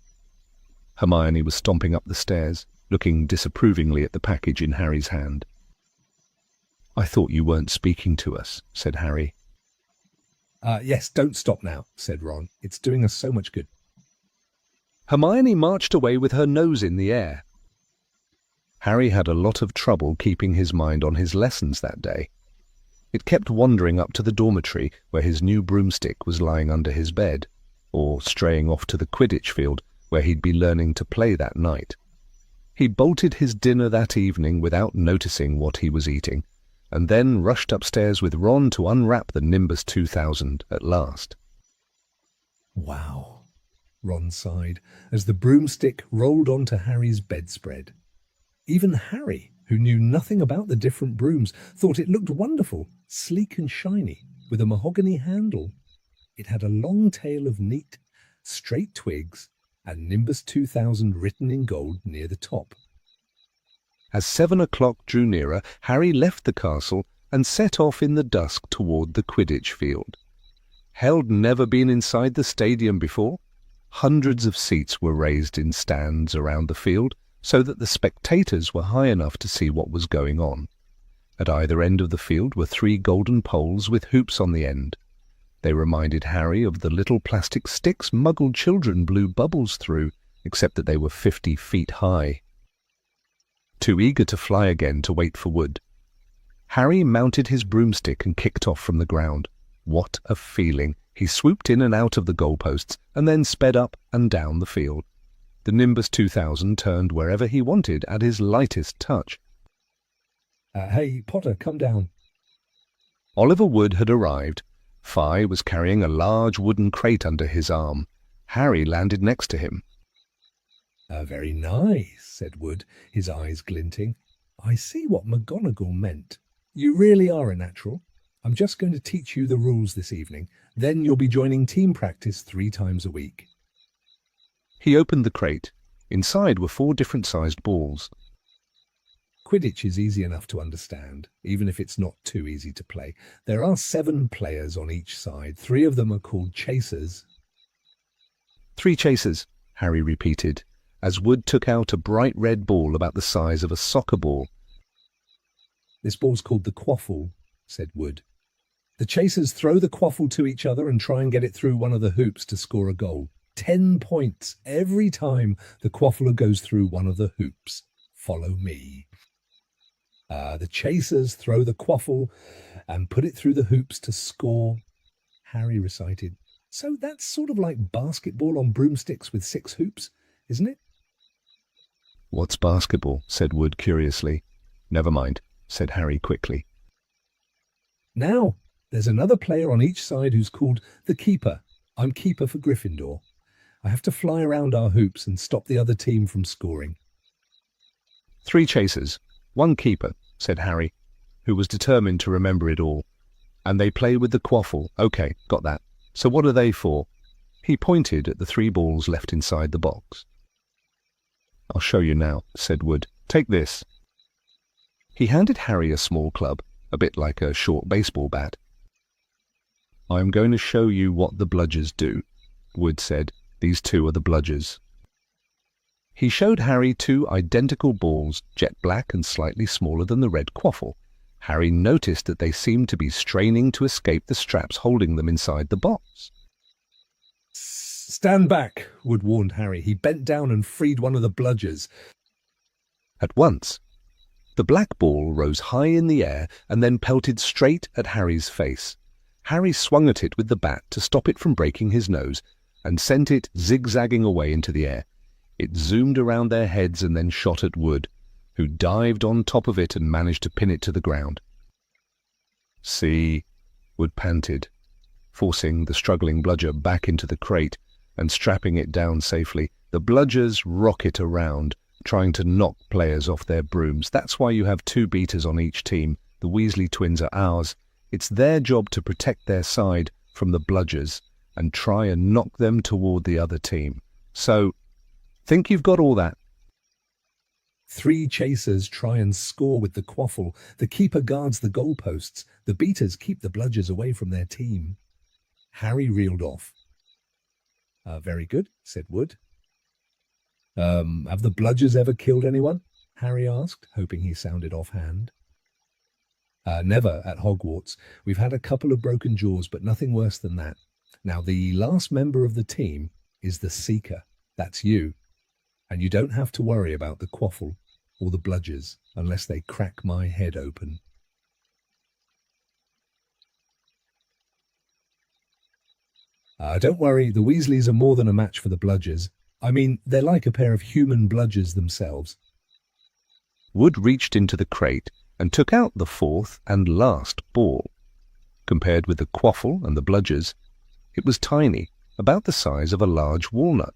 Hermione was stomping up the stairs, looking disapprovingly at the package in Harry's hand. I thought you weren't speaking to us, said Harry. Yes, don't stop now, said Ron. It's doing us so much good. Hermione marched away with her nose in the air. Harry had a lot of trouble keeping his mind on his lessons that day. It kept wandering up to the dormitory where his new broomstick was lying under his bed, or straying off to the Quidditch field where he'd be learning to play that night. He bolted his dinner that evening without noticing what he was eating, and then rushed upstairs with Ron to unwrap the Nimbus 2000 at last. Wow, Ron sighed as the broomstick rolled onto Harry's bedspread. Even Harry, who knew nothing about the different brooms, thought it looked wonderful, sleek and shiny, with a mahogany handle. It had a long tail of neat, straight twigs and Nimbus 2000 written in gold near the top. As 7 o'clock drew nearer, Harry left the castle and set off in the dusk toward the Quidditch field. Held never been inside the stadium before. Hundreds of seats were raised in stands around the field, so that the spectators were high enough to see what was going on. At either end of the field were 3 golden poles with hoops on the end. They reminded Harry of the little plastic sticks Muggle children blew bubbles through, except that they were 50 feet high. Too eager to fly again to wait for wood, Harry mounted his broomstick and kicked off from the ground. What a feeling! He swooped in and out of the goalposts and then sped up and down the field. The Nimbus 2000 turned wherever he wanted at his lightest touch. Hey, Potter, come down. Oliver Wood had arrived. Phi was carrying a large wooden crate under his arm. Harry landed next to him. Very nice, said Wood, his eyes glinting. I see what McGonagall meant. You really are a natural. I'm just going to teach you the rules this evening. Then you'll be joining team practice 3 times a week. He opened the crate. Inside were 4 different-sized balls. Quidditch is easy enough to understand, even if it's not too easy to play. There are 7 players on each side. 3 of them are called chasers. 3 chasers, Harry repeated, as Wood took out a bright red ball about the size of a soccer ball. This ball's called the quaffle, said Wood. The chasers throw the quaffle to each other and try and get it through one of the hoops to score a goal. 10 points every time the quaffler goes through one of the hoops. Follow me. The chasers throw the quaffle and put it through the hoops to score, Harry recited. So that's sort of like basketball on broomsticks with 6 hoops, isn't it? What's basketball? Said Wood curiously. Never mind, said Harry quickly. Now, there's another player on each side who's called the keeper. I'm keeper for Gryffindor. I have to fly around our hoops and stop the other team from scoring. 3 chasers, 1 keeper, said Harry, who was determined to remember it all. And they play with the quaffle. Okay, got that. So what are they for? He pointed at the 3 balls left inside the box. I'll show you now, said Wood. Take this. He handed Harry a small club, a bit like a short baseball bat. I'm going to show you what the bludgers do, Wood said. These 2 are the bludgers. He showed Harry 2 identical balls, jet black and slightly smaller than the red quaffle. Harry noticed that they seemed to be straining to escape the straps holding them inside the box. Stand back, Wood warned Harry. He bent down and freed one of the bludgers. At once, the black ball rose high in the air and then pelted straight at Harry's face. Harry swung at it with the bat to stop it from breaking his nose and sent it zigzagging away into the air. It zoomed around their heads and then shot at Wood, who dived on top of it and managed to pin it to the ground. See, Wood panted, forcing the struggling bludger back into the crate and strapping it down safely. The bludgers rocket around, trying to knock players off their brooms. That's why you have 2 beaters on each team. The Weasley twins are ours. It's their job to protect their side from the bludgers and try and knock them toward the other team. So, think you've got all that? 3 chasers try and score with the quaffle. The keeper guards the goalposts. The beaters keep the bludgers away from their team. Harry reeled off. Very good, said Wood. Have the bludgers ever killed anyone? Harry asked, hoping he sounded offhand. Never at Hogwarts. We've had a couple of broken jaws, but nothing worse than that. Now, the last member of the team is the Seeker. That's you. And you don't have to worry about the quaffle or the bludgers unless they crack my head open. Don't worry, the Weasleys are more than a match for the bludgers. I mean, they're like a pair of human bludgers themselves. Wood reached into the crate and took out the 4th and last ball. Compared with the quaffle and the bludgers, it was tiny, about the size of a large walnut.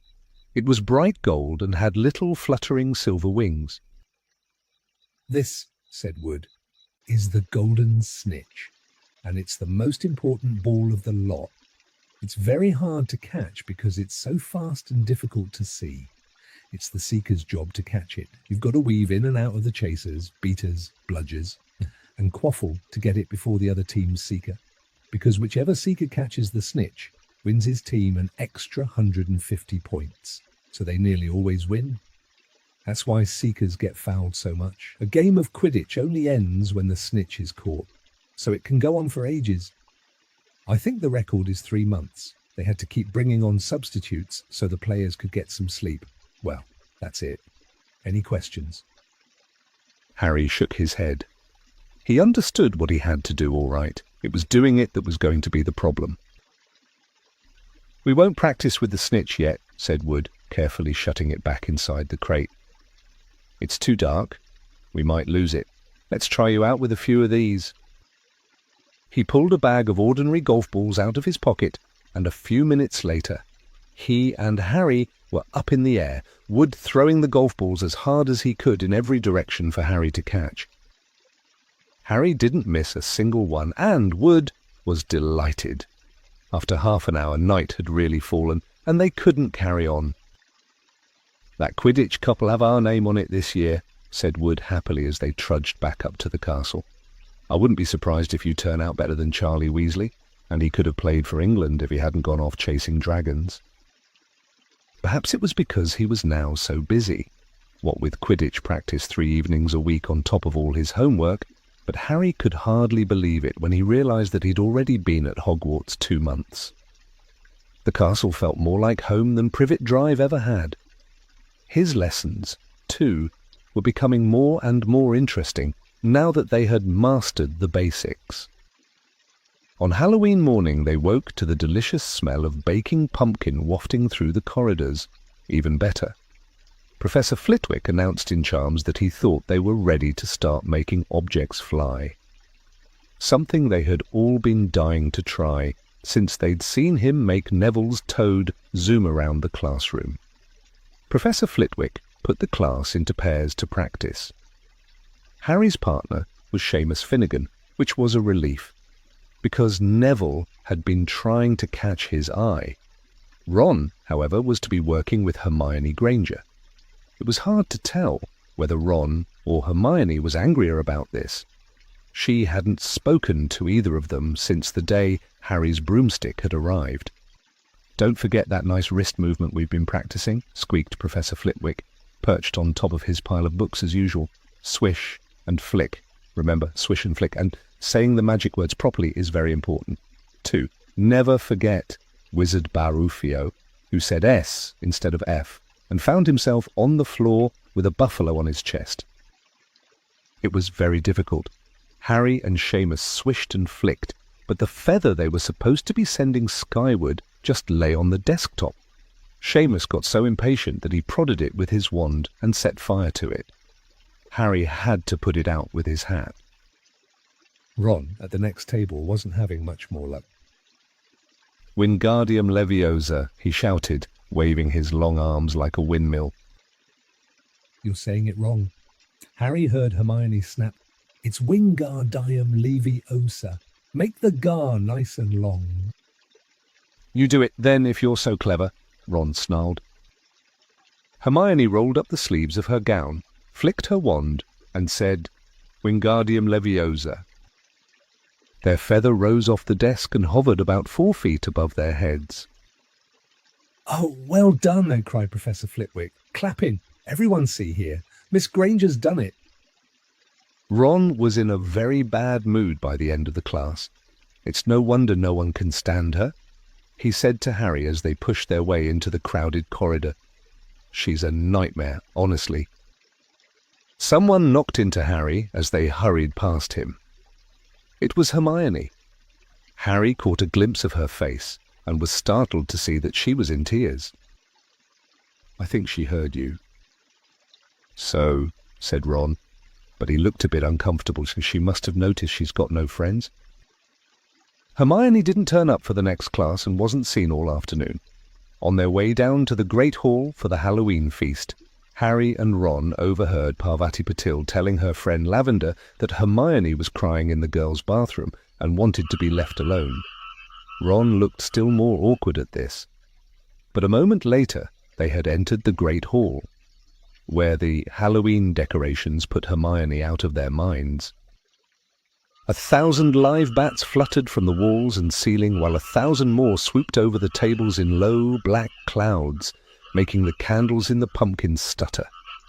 It was bright gold and had little fluttering silver wings. This, said Wood, is the golden snitch, and it's the most important ball of the lot. It's very hard to catch because it's so fast and difficult to see. It's the Seeker's job to catch it. You've got to weave in and out of the chasers, beaters, bludgers, and quaffle to get it before the other team's Seeker, because whichever Seeker catches the snitch wins his team an extra 150 points, so they nearly always win. That's why Seekers get fouled so much. A game of Quidditch only ends when the snitch is caught, so it can go on for ages. I think the record is 3 months. They had to keep bringing on substitutes so the players could get some sleep. Well, that's it. Any questions? Harry shook his head. He understood what he had to do all right. It was doing it that was going to be the problem. We won't practice with the snitch yet, said Wood, carefully shutting it back inside the crate. It's too dark. We might lose it. Let's try you out with a few of these. He pulled a bag of ordinary golf balls out of his pocket, and a few minutes later, he and Harry were up in the air, Wood throwing the golf balls as hard as he could in every direction for Harry to catch. Harry didn't miss a single one, and Wood was delighted. After half an hour, night had really fallen, and they couldn't carry on. That Quidditch cup'll have our name on it this year, said Wood happily as they trudged back up to the castle. I wouldn't be surprised if you turn out better than Charlie Weasley, and he could have played for England if he hadn't gone off chasing dragons. Perhaps it was because he was now so busy, what with Quidditch practice 3 evenings a week on top of all his homework, but Harry could hardly believe it when he realized that he'd already been at Hogwarts 2 months. The castle felt more like home than Privet Drive ever had. His lessons, too, were becoming more and more interesting now that they had mastered the basics. On Halloween morning they woke to the delicious smell of baking pumpkin wafting through the corridors. Even better, Professor Flitwick announced in charms that he thought they were ready to start making objects fly. Something they had all been dying to try since they'd seen him make Neville's toad zoom around the classroom. Professor Flitwick put the class into pairs to practice. Harry's partner was Seamus Finnegan, which was a relief, because Neville had been trying to catch his eye. Ron, however, was to be working with Hermione Granger. It was hard to tell whether Ron or Hermione was angrier about this. She hadn't spoken to either of them since the day Harry's broomstick had arrived. "Don't forget that nice wrist movement we've been practicing," squeaked Professor Flitwick, perched on top of his pile of books as usual. "Swish and flick. Remember, swish and flick. And saying the magic words properly is very important. 2. Never forget Wizard Barufio, who said S instead of F, and found himself on the floor with a buffalo on his chest." It was very difficult. Harry and Seamus swished and flicked, but the feather they were supposed to be sending skyward just lay on the desktop. Seamus got so impatient that he prodded it with his wand and set fire to it. Harry had to put it out with his hat. Ron, at the next table, wasn't having much more luck. "Wingardium Leviosa," he shouted, waving his long arms like a windmill. "You're saying it wrong." Harry heard Hermione snap, It's Wingardium Leviosa. Make the gar nice and long. You do it then if you're so clever, Ron snarled. Hermione rolled up the sleeves of her gown, flicked her wand, and said, Wingardium Leviosa. Their feather rose off the desk and hovered about 4 feet above their heads. Oh, well done, then, cried Professor Flitwick, clapping. Everyone see here. Miss Granger's done it. Ron was in a very bad mood by the end of the class. It's no wonder no one can stand her, he said to Harry as they pushed their way into the crowded corridor. She's a nightmare, honestly. Someone knocked into Harry as they hurried past him. It was Hermione. Harry caught a glimpse of her face and was startled to see that she was in tears. I think she heard you. So, said Ron, but he looked a bit uncomfortable, so she must have noticed she's got no friends. Hermione didn't turn up for the next class and wasn't seen all afternoon. On their way down to the Great Hall for the Halloween feast, Harry and Ron overheard Parvati Patil telling her friend Lavender that Hermione was crying in the girls' bathroom and wanted to be left alone. Ron looked still more awkward at this. But a moment later, they had entered the Great Hall, where the Halloween decorations put Hermione out of their minds. 1,000 live bats fluttered from the walls and ceiling, while 1,000 more swooped over the tables in low, black clouds, making the candles in the pumpkins stutter.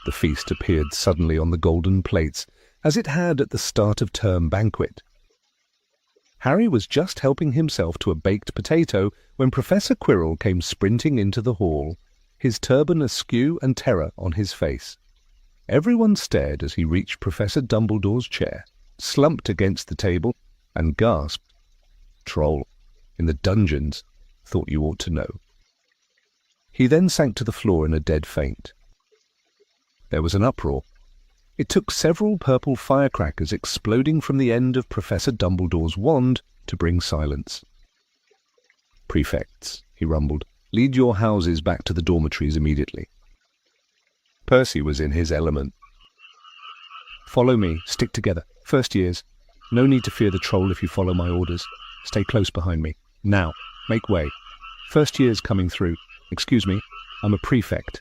The feast appeared suddenly on the golden plates, as it had at the start of term banquet. Harry was just helping himself to a baked potato when Professor Quirrell came sprinting into the hall, his turban askew and terror on his face. Everyone stared as he reached Professor Dumbledore's chair, slumped against the table, and gasped. Troll. In the dungeons. Thought you ought to know. He then sank to the floor in a dead faint. There was an uproar. It took several purple firecrackers exploding from the end of Professor Dumbledore's wand to bring silence. Prefects, he rumbled, lead your houses back to the dormitories immediately. Percy was in his element. Follow me, stick together. First years. No need to fear the troll if you follow my orders. Stay close behind me. Now, make way. First years coming through. Excuse me, I'm a prefect.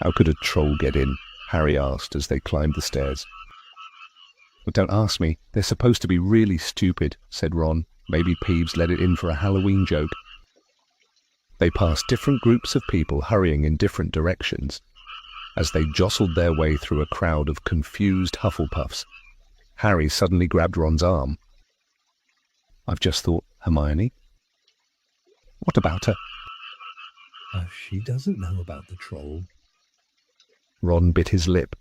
How could a troll get in? Harry asked as they climbed the stairs. Well, don't ask me. They're supposed to be really stupid, said Ron. Maybe Peeves let it in for a Halloween joke. They passed different groups of people hurrying in different directions. As they jostled their way through a crowd of confused Hufflepuffs, Harry suddenly grabbed Ron's arm. I've just thought, Hermione. What about her? She doesn't know about the troll. Ron bit his lip.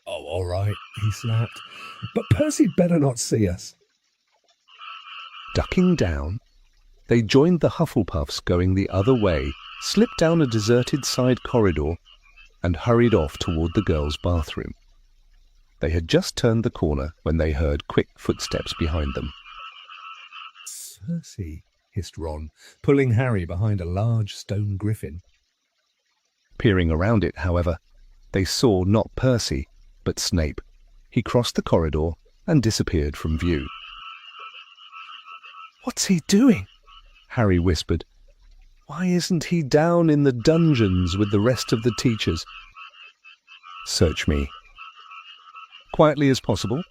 Oh, all right, he snapped. But Percy'd better not see us. Ducking down, they joined the Hufflepuffs going the other way, slipped down a deserted side corridor, and hurried off toward the girls' bathroom. They had just turned the corner when they heard quick footsteps behind them. Percy, hissed Ron, pulling Harry behind a large stone griffin. Peering around it, however, they saw not Percy, but Snape. He crossed the corridor and disappeared from view. What's he doing? Harry whispered. Why isn't he down in the dungeons with the rest of the teachers? Search me. Quietly as possible,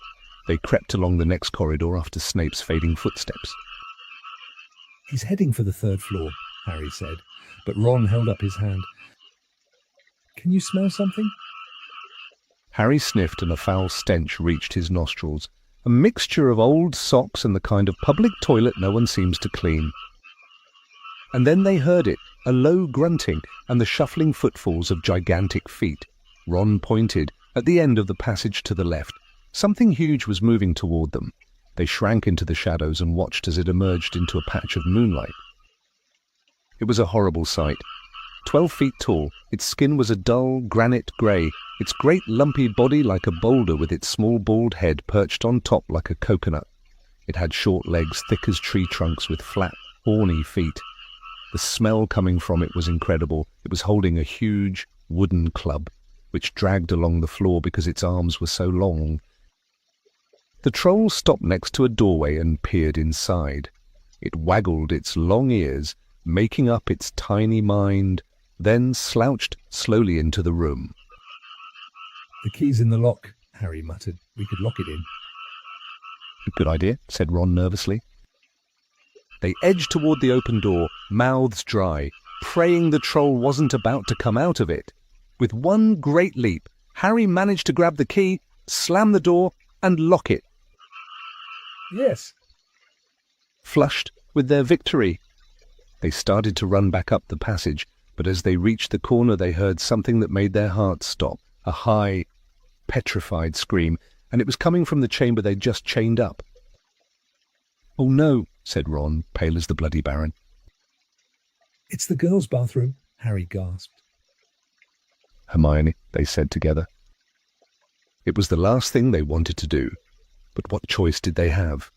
they crept along the next corridor after Snape's fading footsteps. He's heading for the 3rd floor, Harry said, but Ron held up his hand. Can you smell something? Harry sniffed and a foul stench reached his nostrils, a mixture of old socks and the kind of public toilet no one seems to clean. And then they heard it, a low grunting and the shuffling footfalls of gigantic feet. Ron pointed at the end of the passage to the left. Something huge was moving toward them. They shrank into the shadows and watched as it emerged into a patch of moonlight. It was a horrible sight. 12 feet tall, its skin was a dull granite grey, its great lumpy body like a boulder with its small bald head perched on top like a coconut. It had short legs thick as tree trunks with flat, horny feet. The smell coming from it was incredible. It was holding a huge wooden club. which dragged along the floor because its arms were so long. The troll stopped next to a doorway and peered inside. It waggled its long ears, making up its tiny mind, then slouched slowly into the room. "The key's in the lock," Harry muttered. "We could lock it in." "Good idea," said Ron nervously. They edged toward the open door, mouths dry, praying the troll wasn't about to come out of it. With one great leap, Harry managed to grab the key, slam the door, and lock it. "Yes." Flushed with their victory, they started to run back up the passage, but as they reached the corner they heard something that made their hearts stop, a high, petrified scream, and it was coming from the chamber they'd just chained up. "Oh no," said Ron, pale as the Bloody Baron. "It's the girls' bathroom," Harry gasped. "Hermione," they said together. It was the last thing they wanted to do, but what choice did they have?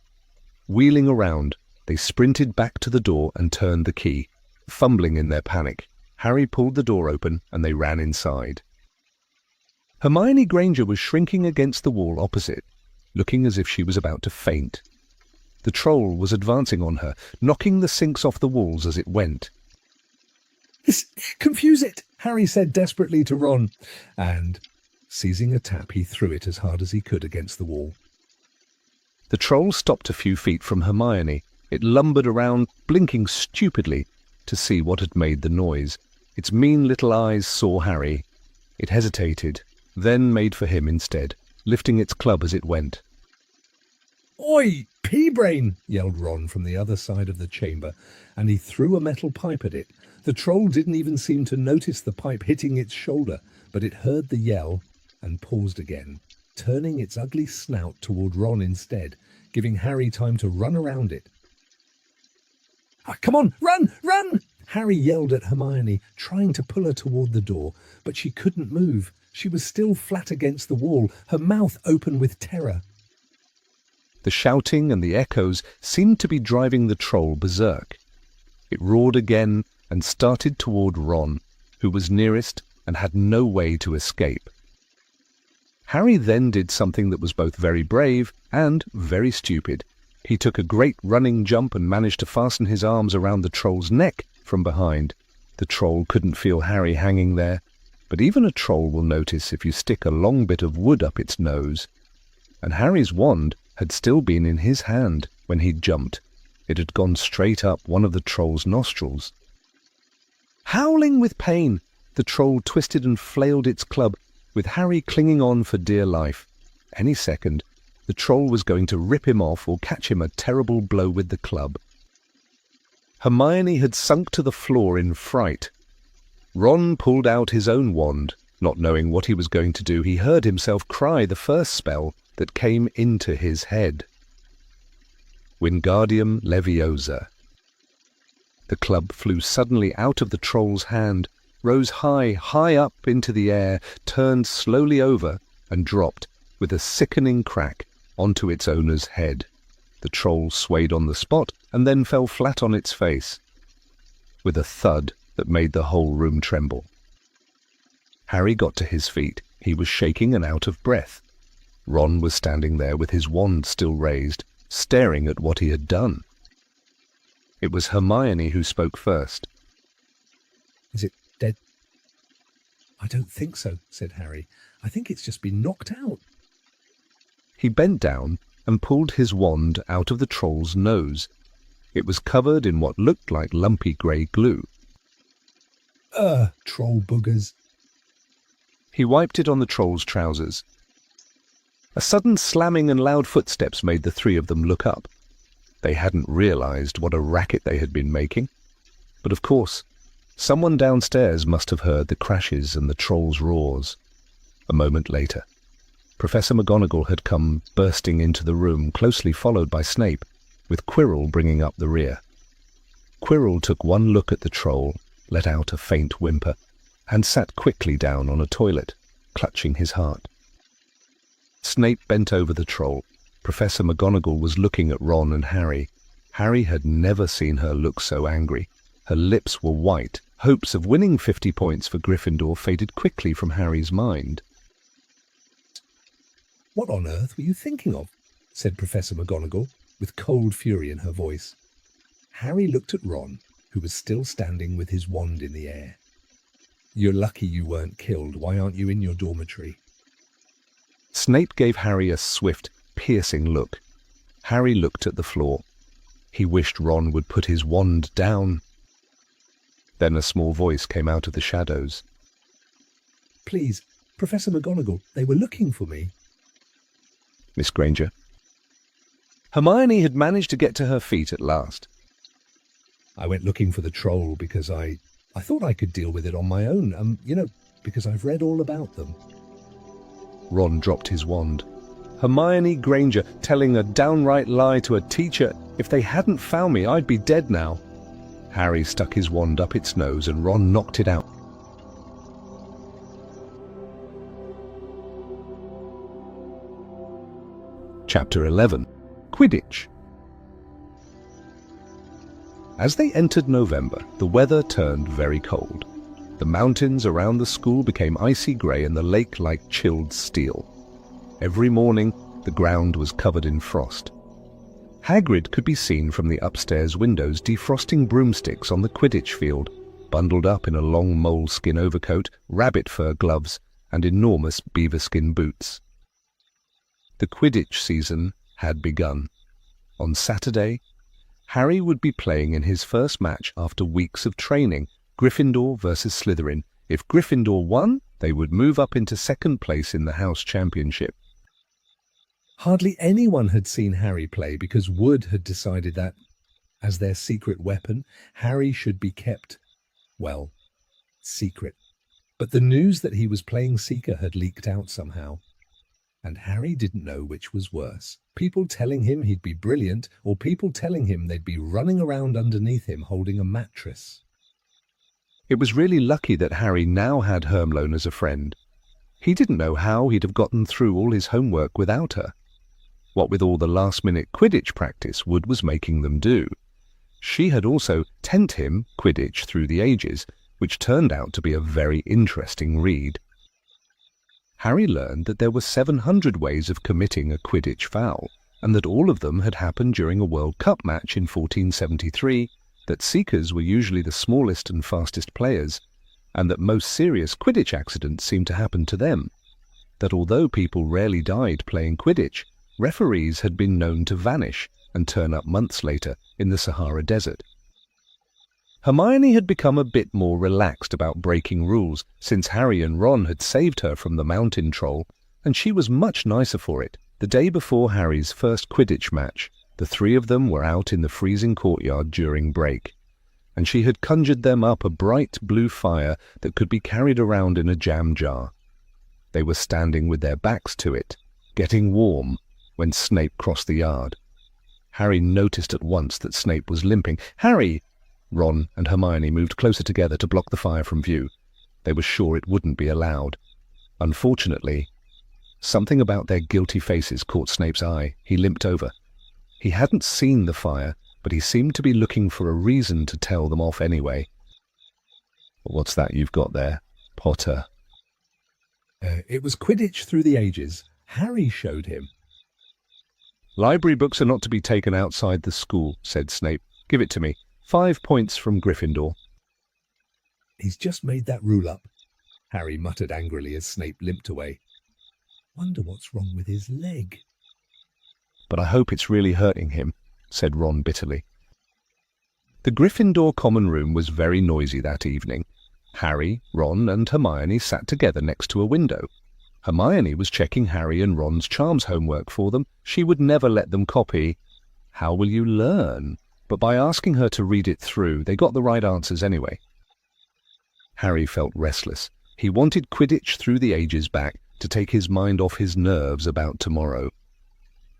Wheeling around, they sprinted back to the door and turned the key. Fumbling in their panic, Harry pulled the door open and they ran inside. Hermione Granger was shrinking against the wall opposite, looking as if she was about to faint. The troll was advancing on her, knocking the sinks off the walls as it went. "This confuse it," Harry said desperately to Ron, and, seizing a tap, he threw it as hard as he could against the wall. The troll stopped a few feet from Hermione. It lumbered around, blinking stupidly to see what had made the noise. Its mean little eyes saw Harry. It hesitated, then made for him instead, lifting its club as it went. "Oi, pea-brain!" yelled Ron from the other side of the chamber, and he threw a metal pipe at it. The troll didn't even seem to notice the pipe hitting its shoulder, but it heard the yell and paused again, turning its ugly snout toward Ron instead, giving Harry time to run around it. "Come on, run, run!" Harry yelled at Hermione, trying to pull her toward the door, but she couldn't move. She was still flat against the wall, her mouth open with terror. The shouting and the echoes seemed to be driving the troll berserk. It roared again and started toward Ron, who was nearest and had no way to escape. Harry then did something that was both very brave and very stupid. He took a great running jump and managed to fasten his arms around the troll's neck from behind. The troll couldn't feel Harry hanging there, but even a troll will notice if you stick a long bit of wood up its nose. And Harry's wand had still been in his hand when he'd jumped. It had gone straight up one of the troll's nostrils. Howling with pain, the troll twisted and flailed its club, with Harry clinging on for dear life. Any second, the troll was going to rip him off or catch him a terrible blow with the club. Hermione had sunk to the floor in fright. Ron pulled out his own wand. Not knowing what he was going to do, he heard himself cry the first spell that came into his head. Wingardium Leviosa. The club flew suddenly out of the troll's hand, rose high, high up into the air, turned slowly over, and dropped, with a sickening crack, onto its owner's head. The troll swayed on the spot and then fell flat on its face, with a thud that made the whole room tremble. Harry got to his feet. He was shaking and out of breath. Ron was standing there with his wand still raised, staring at what he had done. It was Hermione who spoke first. "Is it dead?" "I don't think so," said Harry. "I think it's just been knocked out." He bent down and pulled his wand out of the troll's nose. It was covered in what looked like lumpy grey glue. Troll boogers." He wiped it on the troll's trousers. A sudden slamming and loud footsteps made the three of them look up. They hadn't realized what a racket they had been making. But of course, someone downstairs must have heard the crashes and the troll's roars. A moment later, Professor McGonagall had come bursting into the room, closely followed by Snape, with Quirrell bringing up the rear. Quirrell took one look at the troll, let out a faint whimper, and sat quickly down on a toilet, clutching his heart. Snape bent over the troll. Professor McGonagall was looking at Ron and Harry. Harry had never seen her look so angry. Her lips were white Hopes of winning 50 points for Gryffindor faded quickly from Harry's mind. "What on earth were you thinking of?" said Professor McGonagall, with cold fury in her voice. Harry looked at Ron, who was still standing with his wand in the air. "You're lucky you weren't killed. Why aren't you in your dormitory?" Snape gave Harry a swift, piercing look. Harry looked at the floor. He wished Ron would put his wand down. Then a small voice came out of the shadows. "Please, Professor McGonagall, they were looking for me." "Miss Granger?" Hermione had managed to get to her feet at last. "I went looking for the troll because I thought I could deal with it on my own, because I've read all about them." Ron dropped his wand. Hermione Granger telling a downright lie to a teacher. "If they hadn't found me, I'd be dead now." Harry stuck his wand up its nose and Ron knocked it out. Chapter 11. Quidditch. As they entered November, the weather turned very cold. The mountains around the school became icy grey and the lake like chilled steel. Every morning, the ground was covered in frost. Hagrid could be seen from the upstairs windows defrosting broomsticks on the Quidditch field, bundled up in a long moleskin overcoat, rabbit fur gloves, and enormous beaverskin boots. The Quidditch season had begun. On Saturday, Harry would be playing in his first match after weeks of training, Gryffindor versus Slytherin. If Gryffindor won, they would move up into second place in the house championship. Hardly anyone had seen Harry play because Wood had decided that, as their secret weapon, Harry should be kept, well, secret. But the news that he was playing Seeker had leaked out somehow. And Harry didn't know which was worse. People telling him he'd be brilliant, or people telling him they'd be running around underneath him holding a mattress. It was really lucky that Harry now had Hermione as a friend. He didn't know how he'd have gotten through all his homework without her. What with all the last-minute Quidditch practice Wood was making them do. She had also lent him Quidditch Through the Ages, which turned out to be a very interesting read. Harry learned that there were 700 ways of committing a Quidditch foul, and that all of them had happened during a World Cup match in 1473, that Seekers were usually the smallest and fastest players, and that most serious Quidditch accidents seemed to happen to them, that although people rarely died playing Quidditch, referees had been known to vanish and turn up months later in the Sahara Desert. Hermione had become a bit more relaxed about breaking rules since Harry and Ron had saved her from the mountain troll, and she was much nicer for it. The day before Harry's first Quidditch match, the three of them were out in the freezing courtyard during break, and she had conjured them up a bright blue fire that could be carried around in a jam jar. They were standing with their backs to it, getting warm, when Snape crossed the yard. Harry noticed at once that Snape was limping. "Harry!" Ron and Hermione moved closer together to block the fire from view. They were sure it wouldn't be allowed. Unfortunately, something about their guilty faces caught Snape's eye. He limped over. He hadn't seen the fire, but he seemed to be looking for a reason to tell them off anyway. "What's that you've got there, Potter?" It was Quidditch Through the Ages. Harry showed him. "Library books are not to be taken outside the school," said Snape. "Give it to me. 5 points from Gryffindor." "He's just made that rule up," Harry muttered angrily as Snape limped away. "Wonder what's wrong with his leg." "But I hope it's really hurting him," said Ron bitterly. The Gryffindor common room was very noisy that evening. Harry, Ron and Hermione sat together next to a window. Hermione was checking Harry and Ron's charms homework for them. She would never let them copy "How will you learn?" But by asking her to read it through, they got the right answers anyway. Harry felt restless. He wanted Quidditch Through the Ages back to take his mind off his nerves about tomorrow.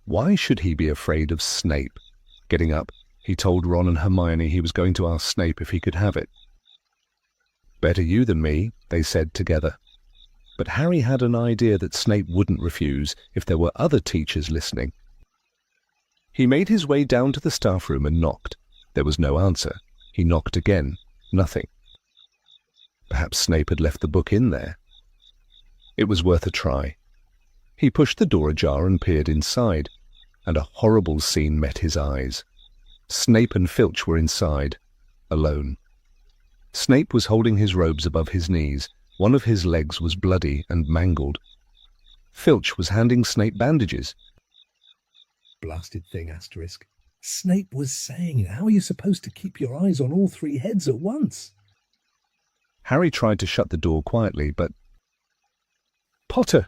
Why should he be afraid of Snape? Getting up, he told Ron and Hermione he was going to ask Snape if he could have it. "Better you than me," they said together. But Harry had an idea that Snape wouldn't refuse if there were other teachers listening. He made his way down to the staff room and knocked. There was no answer. He knocked again. Nothing. Perhaps Snape had left the book in there. It was worth a try. He pushed the door ajar and peered inside, and a horrible scene met his eyes. Snape and Filch were inside, alone. Snape was holding his robes above his knees. One of his legs was bloody and mangled. Filch was handing Snape bandages. Blasted thing, asterisk. Snape was saying it. How are you supposed to keep your eyes on all three heads at once? Harry tried to shut the door quietly, but... Potter!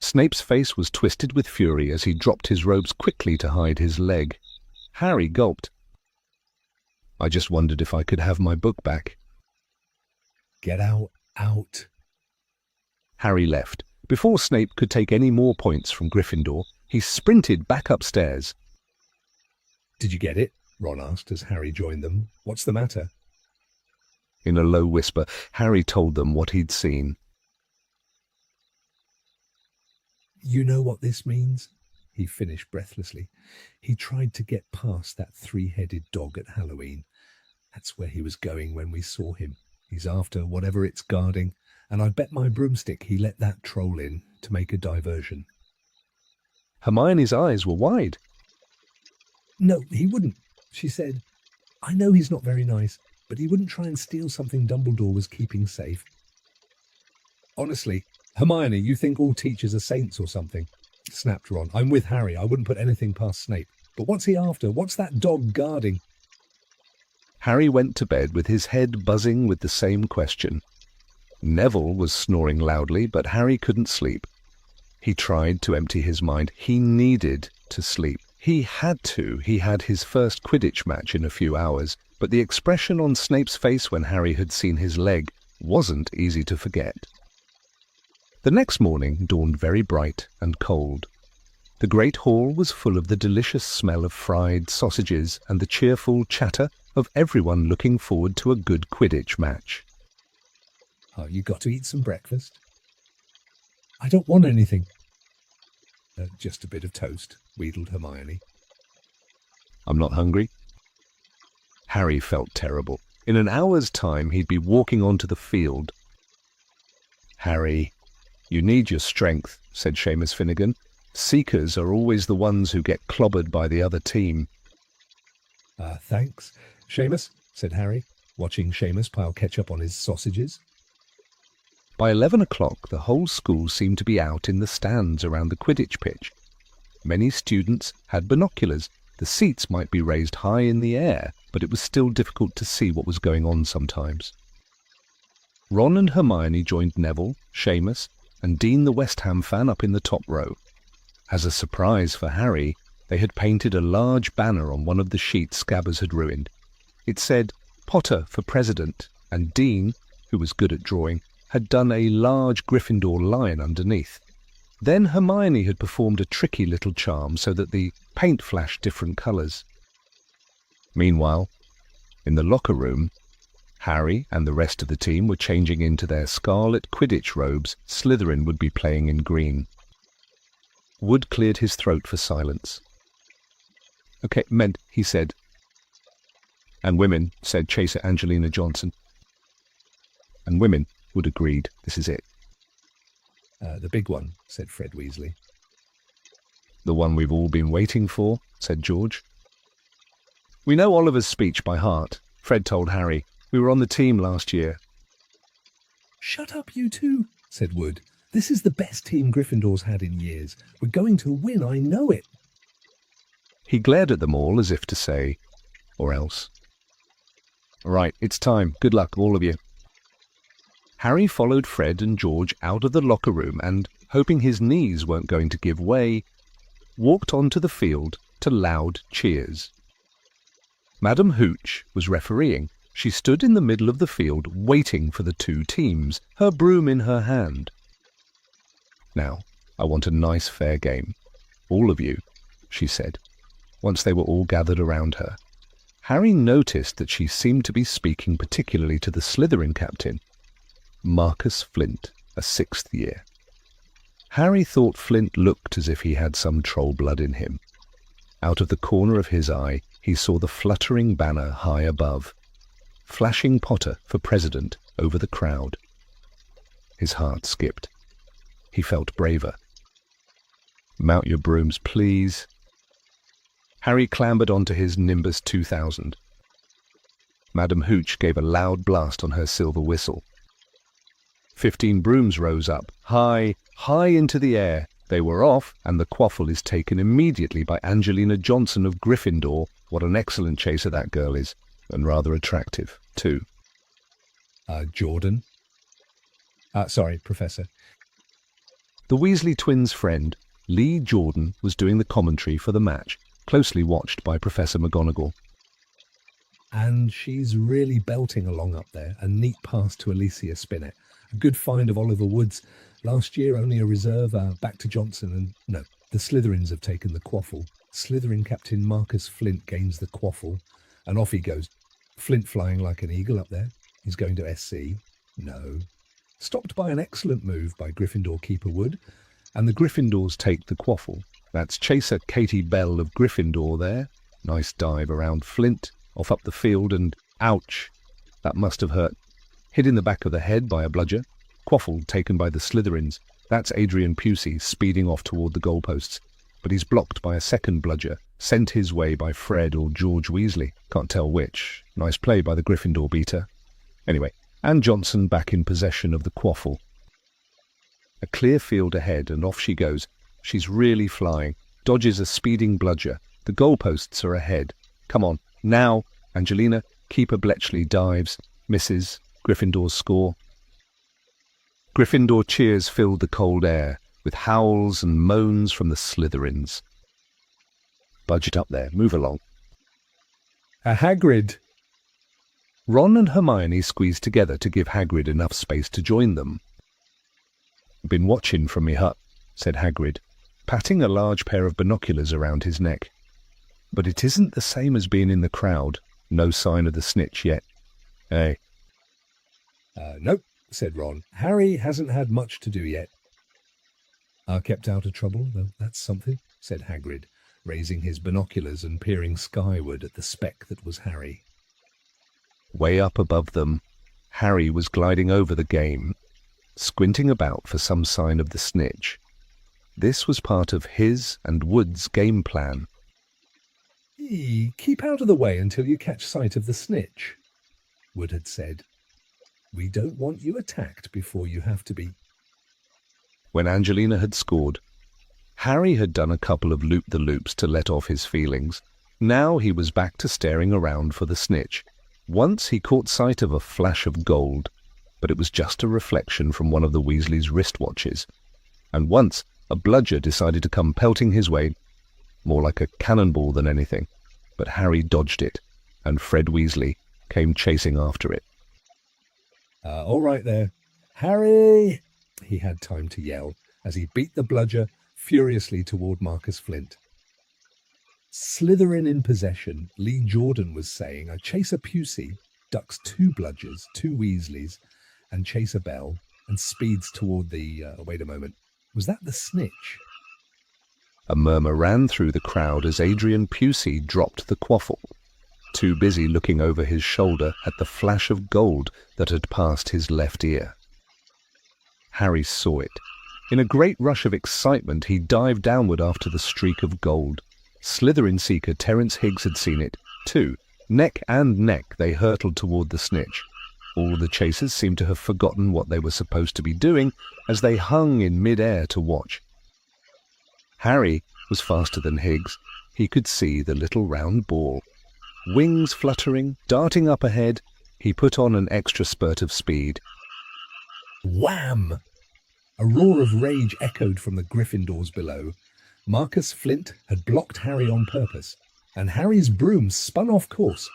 Snape's face was twisted with fury as he dropped his robes quickly to hide his leg. Harry gulped. I just wondered if I could have my book back. Get out. Harry left. Before Snape could take any more points from Gryffindor, he sprinted back upstairs. Did you get it? Ron asked as Harry joined them. What's the matter? In a low whisper, Harry told them what he'd seen. You know what this means? He finished breathlessly. He tried to get past that three-headed dog at Halloween. That's where he was going when we saw him. He's after whatever it's guarding, and I bet my broomstick he let that troll in to make a diversion. Hermione's eyes were wide. No, he wouldn't, she said. I know he's not very nice, but he wouldn't try and steal something Dumbledore was keeping safe. Honestly, Hermione, you think all teachers are saints or something? Snapped Ron. I'm with Harry. I wouldn't put anything past Snape. But what's he after? What's that dog guarding? Harry went to bed with his head buzzing with the same question. Neville was snoring loudly, but Harry couldn't sleep. He tried to empty his mind. He needed to sleep. He had to. He had his first Quidditch match in a few hours, but the expression on Snape's face when Harry had seen his leg wasn't easy to forget. The next morning dawned very bright and cold. The great hall was full of the delicious smell of fried sausages and the cheerful chatter of everyone looking forward to a good Quidditch match. Oh, you got to eat some breakfast? I don't want anything. Just a bit of toast, wheedled Hermione. I'm not hungry. Harry felt terrible. In an hour's time he'd be walking onto the field. Harry, you need your strength, said Seamus Finnegan. Seekers are always the ones who get clobbered by the other team. Thanks, Seamus, said Harry, watching Seamus pile ketchup on his sausages. By 11 o'clock, the whole school seemed to be out in the stands around the Quidditch pitch. Many students had binoculars. The seats might be raised high in the air, but it was still difficult to see what was going on sometimes. Ron and Hermione joined Neville, Seamus, and Dean the West Ham fan up in the top row. As a surprise for Harry, they had painted a large banner on one of the sheets Scabbers had ruined. It said, Potter for President, and Dean, who was good at drawing, had done a large Gryffindor lion underneath. Then Hermione had performed a tricky little charm so that the paint flashed different colours. Meanwhile, in the locker room, Harry and the rest of the team were changing into their scarlet Quidditch robes. Slytherin would be playing in green. Wood cleared his throat for silence. Okay, men, he said. And women, said Chaser Angelina Johnson. And women, Wood agreed. This is it. The big one, said Fred Weasley. The one we've all been waiting for, said George. We know Oliver's speech by heart, Fred told Harry. We were on the team last year. Shut up, you two, said Wood. This is the best team Gryffindor's had in years. We're going to win, I know it. He glared at them all as if to say, or else. Right, it's time. Good luck, all of you. Harry followed Fred and George out of the locker room and, hoping his knees weren't going to give way, walked onto the field to loud cheers. Madam Hooch was refereeing. She stood in the middle of the field waiting for the two teams, her broom in her hand. Now, I want a nice fair game. All of you, she said, once they were all gathered around her. Harry noticed that she seemed to be speaking particularly to the Slytherin captain, Marcus Flint, a 6th year. Harry thought Flint looked as if he had some troll blood in him. Out of the corner of his eye, he saw the fluttering banner high above. Flashing Potter for President over the crowd. His heart skipped. He felt braver. "Mount your brooms, please." Harry clambered onto his Nimbus 2000. Madam Hooch gave a loud blast on her silver whistle. 15 brooms rose up, high, high into the air. They were off, and the quaffle is taken immediately by Angelina Johnson of Gryffindor. What an excellent chaser that girl is, and rather attractive, too. Jordan? Sorry, Professor. The Weasley twins' friend, Lee Jordan, was doing the commentary for the match, closely watched by Professor McGonagall. And she's really belting along up there. A neat pass to Alicia Spinnet. A good find of Oliver Woods. Last year, only a reserve, back to Johnson. And no, the Slytherins have taken the quaffle. Slytherin captain Marcus Flint gains the quaffle. And off he goes. Flint flying like an eagle up there. He's going to SC. No. Stopped by an excellent move by Gryffindor keeper Wood. And the Gryffindors take the quaffle. That's chaser Katie Bell of Gryffindor there. Nice dive around Flint, off up the field, and ouch, that must have hurt. Hit in the back of the head by a bludger. Quaffle taken by the Slytherins. That's Adrian Pusey speeding off toward the goalposts. But he's blocked by a second bludger, sent his way by Fred or George Weasley. Can't tell which. Nice play by the Gryffindor beater. Anyway, Anne Johnson back in possession of the quaffle. A clear field ahead, and off she goes. She's really flying. Dodges a speeding bludger. The goalposts are ahead. Come on, now. Angelina, keeper Bletchley dives. Misses. Gryffindor's score. Gryffindor cheers filled the cold air, with howls and moans from the Slytherins. Budget up there. Move along. Hagrid. Ron and Hermione squeezed together to give Hagrid enough space to join them. "Been watching from me hut," said Hagrid, patting a large pair of binoculars around his neck. "But it isn't the same as being in the crowd. No sign of the snitch yet. Eh?" Nope, said Ron. Harry hasn't had much to do yet. Kept out of trouble, though that's something, said Hagrid, raising his binoculars and peering skyward at the speck that was Harry. Way up above them, Harry was gliding over the game, squinting about for some sign of the snitch. This was part of his and Wood's game plan. Keep out of the way until you catch sight of the snitch, Wood had said. We don't want you attacked before you have to be. When Angelina had scored, Harry had done a couple of loop-the-loops to let off his feelings. Now he was back to staring around for the snitch. Once he caught sight of a flash of gold, but it was just a reflection from one of the Weasleys' wristwatches. And once a bludger decided to come pelting his way, more like a cannonball than anything, but Harry dodged it, and Fred Weasley came chasing after it. All right there. Harry! He had time to yell as he beat the bludger furiously toward Marcus Flint. Slytherin in possession, Lee Jordan was saying, Chaser Pusey ducks 2 bludgers, 2 Weasleys, and Chaser Bell, and speeds toward the... wait a moment. Was that the snitch? A murmur ran through the crowd as Adrian Pusey dropped the quaffle, too busy looking over his shoulder at the flash of gold that had passed his left ear. Harry saw it. In a great rush of excitement, he dived downward after the streak of gold. Slytherin seeker Terence Higgs had seen it, too. Neck and neck they hurtled toward the snitch. All the chasers seemed to have forgotten what they were supposed to be doing as they hung in mid-air to watch. Harry was faster than Higgs. He could see the little round ball. Wings fluttering, darting up ahead, he put on an extra spurt of speed. Wham! A roar of rage echoed from the Gryffindors below. Marcus Flint had blocked Harry on purpose, and Harry's broom spun off course,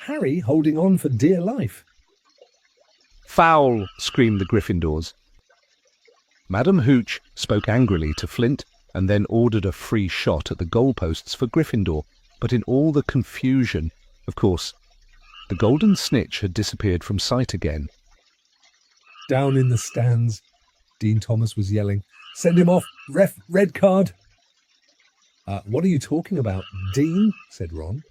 Harry holding on for dear life. "Foul!" screamed the Gryffindors. Madam Hooch spoke angrily to Flint and then ordered a free shot at the goalposts for Gryffindor, but in all the confusion, of course, the golden snitch had disappeared from sight again. Down in the stands, Dean Thomas was yelling, "Send him off! Ref, red card!" What are you talking about, Dean? Said Ron.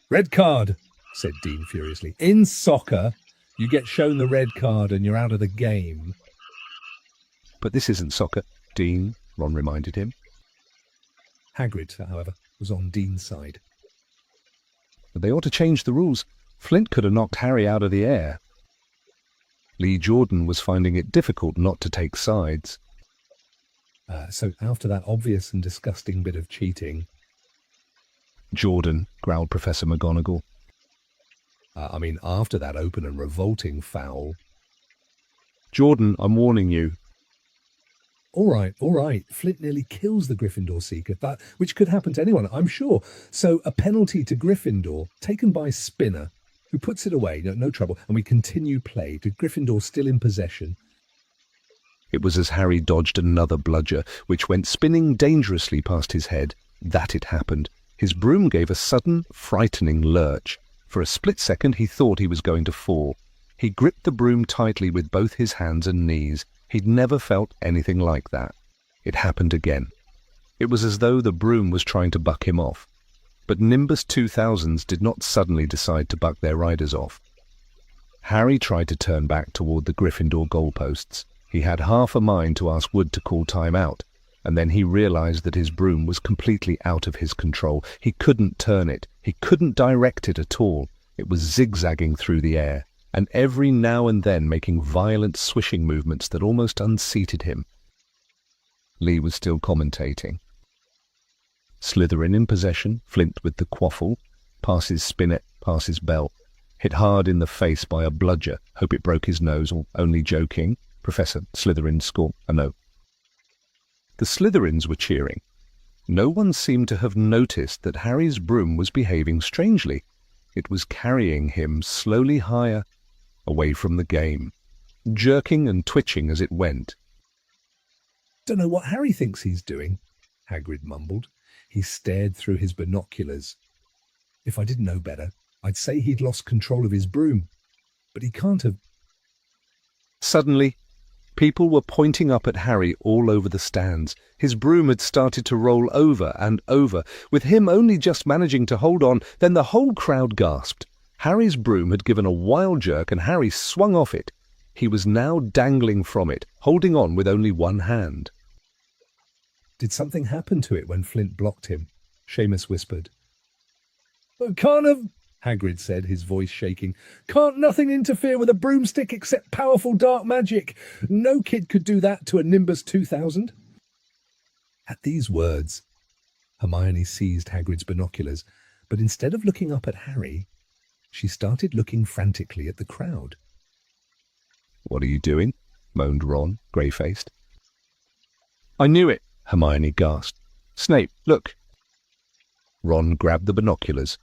Red card, said Dean furiously. In soccer, You get shown the red card and you're out of the game. But this isn't soccer, Dean, Ron reminded him. Hagrid, however, was on Dean's side. But they ought to change the rules. Flint could have knocked Harry out of the air. Lee Jordan was finding it difficult not to take sides. So after that obvious and disgusting bit of cheating... Jordan, growled Professor McGonagall. After that open and revolting foul... Jordan, I'm warning you. All right. Flint nearly kills the Gryffindor Seeker, which could happen to anyone, I'm sure. So a penalty to Gryffindor, taken by Spinner, who puts it away, no trouble, and we continue play. To Gryffindor still in possession. It was as Harry dodged another bludger, which went spinning dangerously past his head, that it happened. His broom gave a sudden, frightening lurch. For a split second he thought he was going to fall. He gripped the broom tightly with both his hands and knees. He'd never felt anything like that. It happened again. It was as though the broom was trying to buck him off. But Nimbus 2000s did not suddenly decide to buck their riders off. Harry tried to turn back toward the Gryffindor goalposts. He had half a mind to ask Wood to call time out, and then he realized that his broom was completely out of his control. He couldn't turn it. He couldn't direct it at all. It was zigzagging through the air, and every now and then making violent swishing movements that almost unseated him. Lee was still commentating. Slytherin in possession, Flint with the quaffle, passes Spinnet, passes Bell, hit hard in the face by a bludger, hope it broke his nose, or only joking. Professor Slytherin score a no. The Slytherins were cheering. No one seemed to have noticed that Harry's broom was behaving strangely. It was carrying him slowly higher, away from the game, jerking and twitching as it went. Don't know what Harry thinks he's doing, Hagrid mumbled. He stared through his binoculars. If I didn't know better, I'd say he'd lost control of his broom. But he can't have... Suddenly, people were pointing up at Harry all over the stands. His broom had started to roll over and over, with him only just managing to hold on. Then the whole crowd gasped. Harry's broom had given a wild jerk and Harry swung off it. He was now dangling from it, holding on with only one hand. Did something happen to it when Flint blocked him? Seamus whispered. Can't have, Hagrid said, his voice shaking. Can't nothing interfere with a broomstick except powerful dark magic. No kid could do that to a Nimbus 2000. At these words, Hermione seized Hagrid's binoculars, but instead of looking up at Harry, she started looking frantically at the crowd. What are you doing? Moaned Ron, grey-faced. I knew it, Hermione gasped. Snape, look. Ron grabbed the binoculars.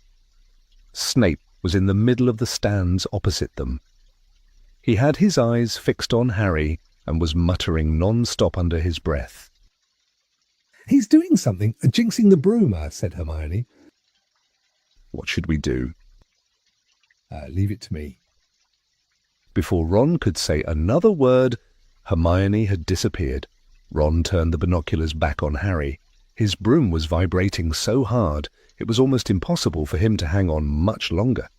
Snape was in the middle of the stands opposite them. He had his eyes fixed on Harry and was muttering non-stop under his breath. He's doing something, jinxing the broom, said Hermione. What should we do? Leave it to me. Before Ron could say another word, Hermione had disappeared. Ron turned the binoculars back on Harry. His broom was vibrating so hard, it was almost impossible for him to hang on much longer.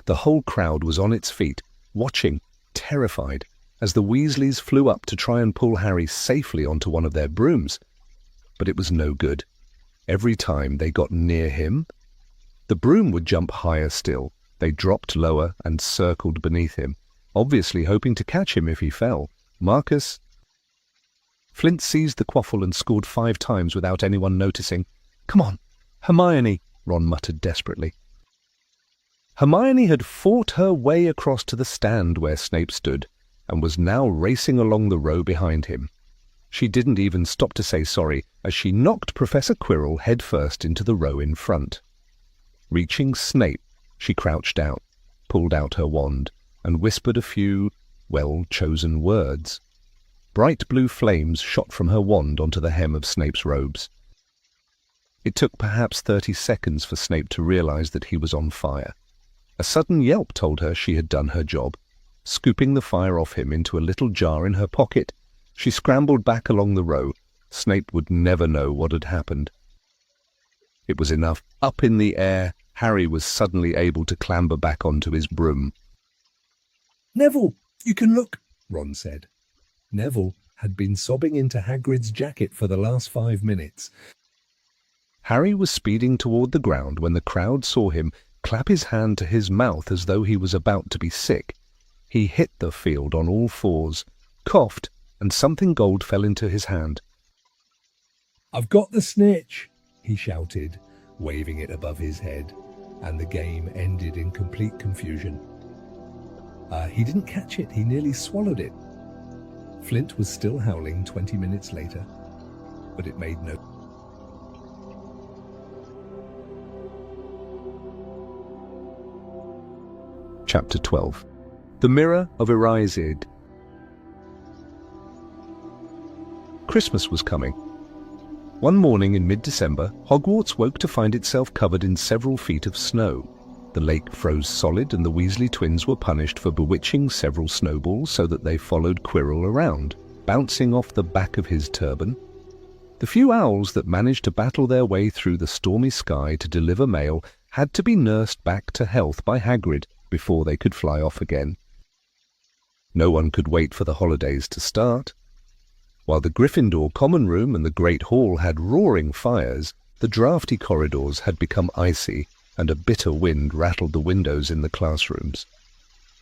The whole crowd was on its feet, watching, terrified, as the Weasleys flew up to try and pull Harry safely onto one of their brooms. But it was no good. Every time they got near him, the broom would jump higher still. They dropped lower and circled beneath him, obviously hoping to catch him if he fell. Marcus... Flint seized the quaffle and scored 5 times without anyone noticing. Come on, Hermione, Ron muttered desperately. Hermione had fought her way across to the stand where Snape stood, and was now racing along the row behind him. She didn't even stop to say sorry, as she knocked Professor Quirrell headfirst into the row in front. Reaching Snape, she crouched down, pulled out her wand, and whispered a few well-chosen words. Bright blue flames shot from her wand onto the hem of Snape's robes. It took perhaps 30 seconds for Snape to realize that he was on fire. A sudden yelp told her she had done her job. Scooping the fire off him into a little jar in her pocket, she scrambled back along the row. Snape would never know what had happened. It was enough. Up in the air, Harry was suddenly able to clamber back onto his broom. "Neville, you can look," Ron said. Neville had been sobbing into Hagrid's jacket for the last 5 minutes. Harry was speeding toward the ground when the crowd saw him clap his hand to his mouth as though he was about to be sick. He hit the field on all fours, coughed, and something gold fell into his hand. "I've got the snitch," he shouted, waving it above his head, and the game ended in complete confusion. He didn't catch it, he nearly swallowed it. Flint was still howling 20 minutes later, but it made no... Chapter 12. The Mirror of Erised. Christmas was coming. One morning in mid-December, Hogwarts woke to find itself covered in several feet of snow. The lake froze solid and the Weasley twins were punished for bewitching several snowballs so that they followed Quirrell around, bouncing off the back of his turban. The few owls that managed to battle their way through the stormy sky to deliver mail had to be nursed back to health by Hagrid before they could fly off again. No one could wait for the holidays to start. While the Gryffindor common room and the Great Hall had roaring fires, the draughty corridors had become icy, and a bitter wind rattled the windows in the classrooms.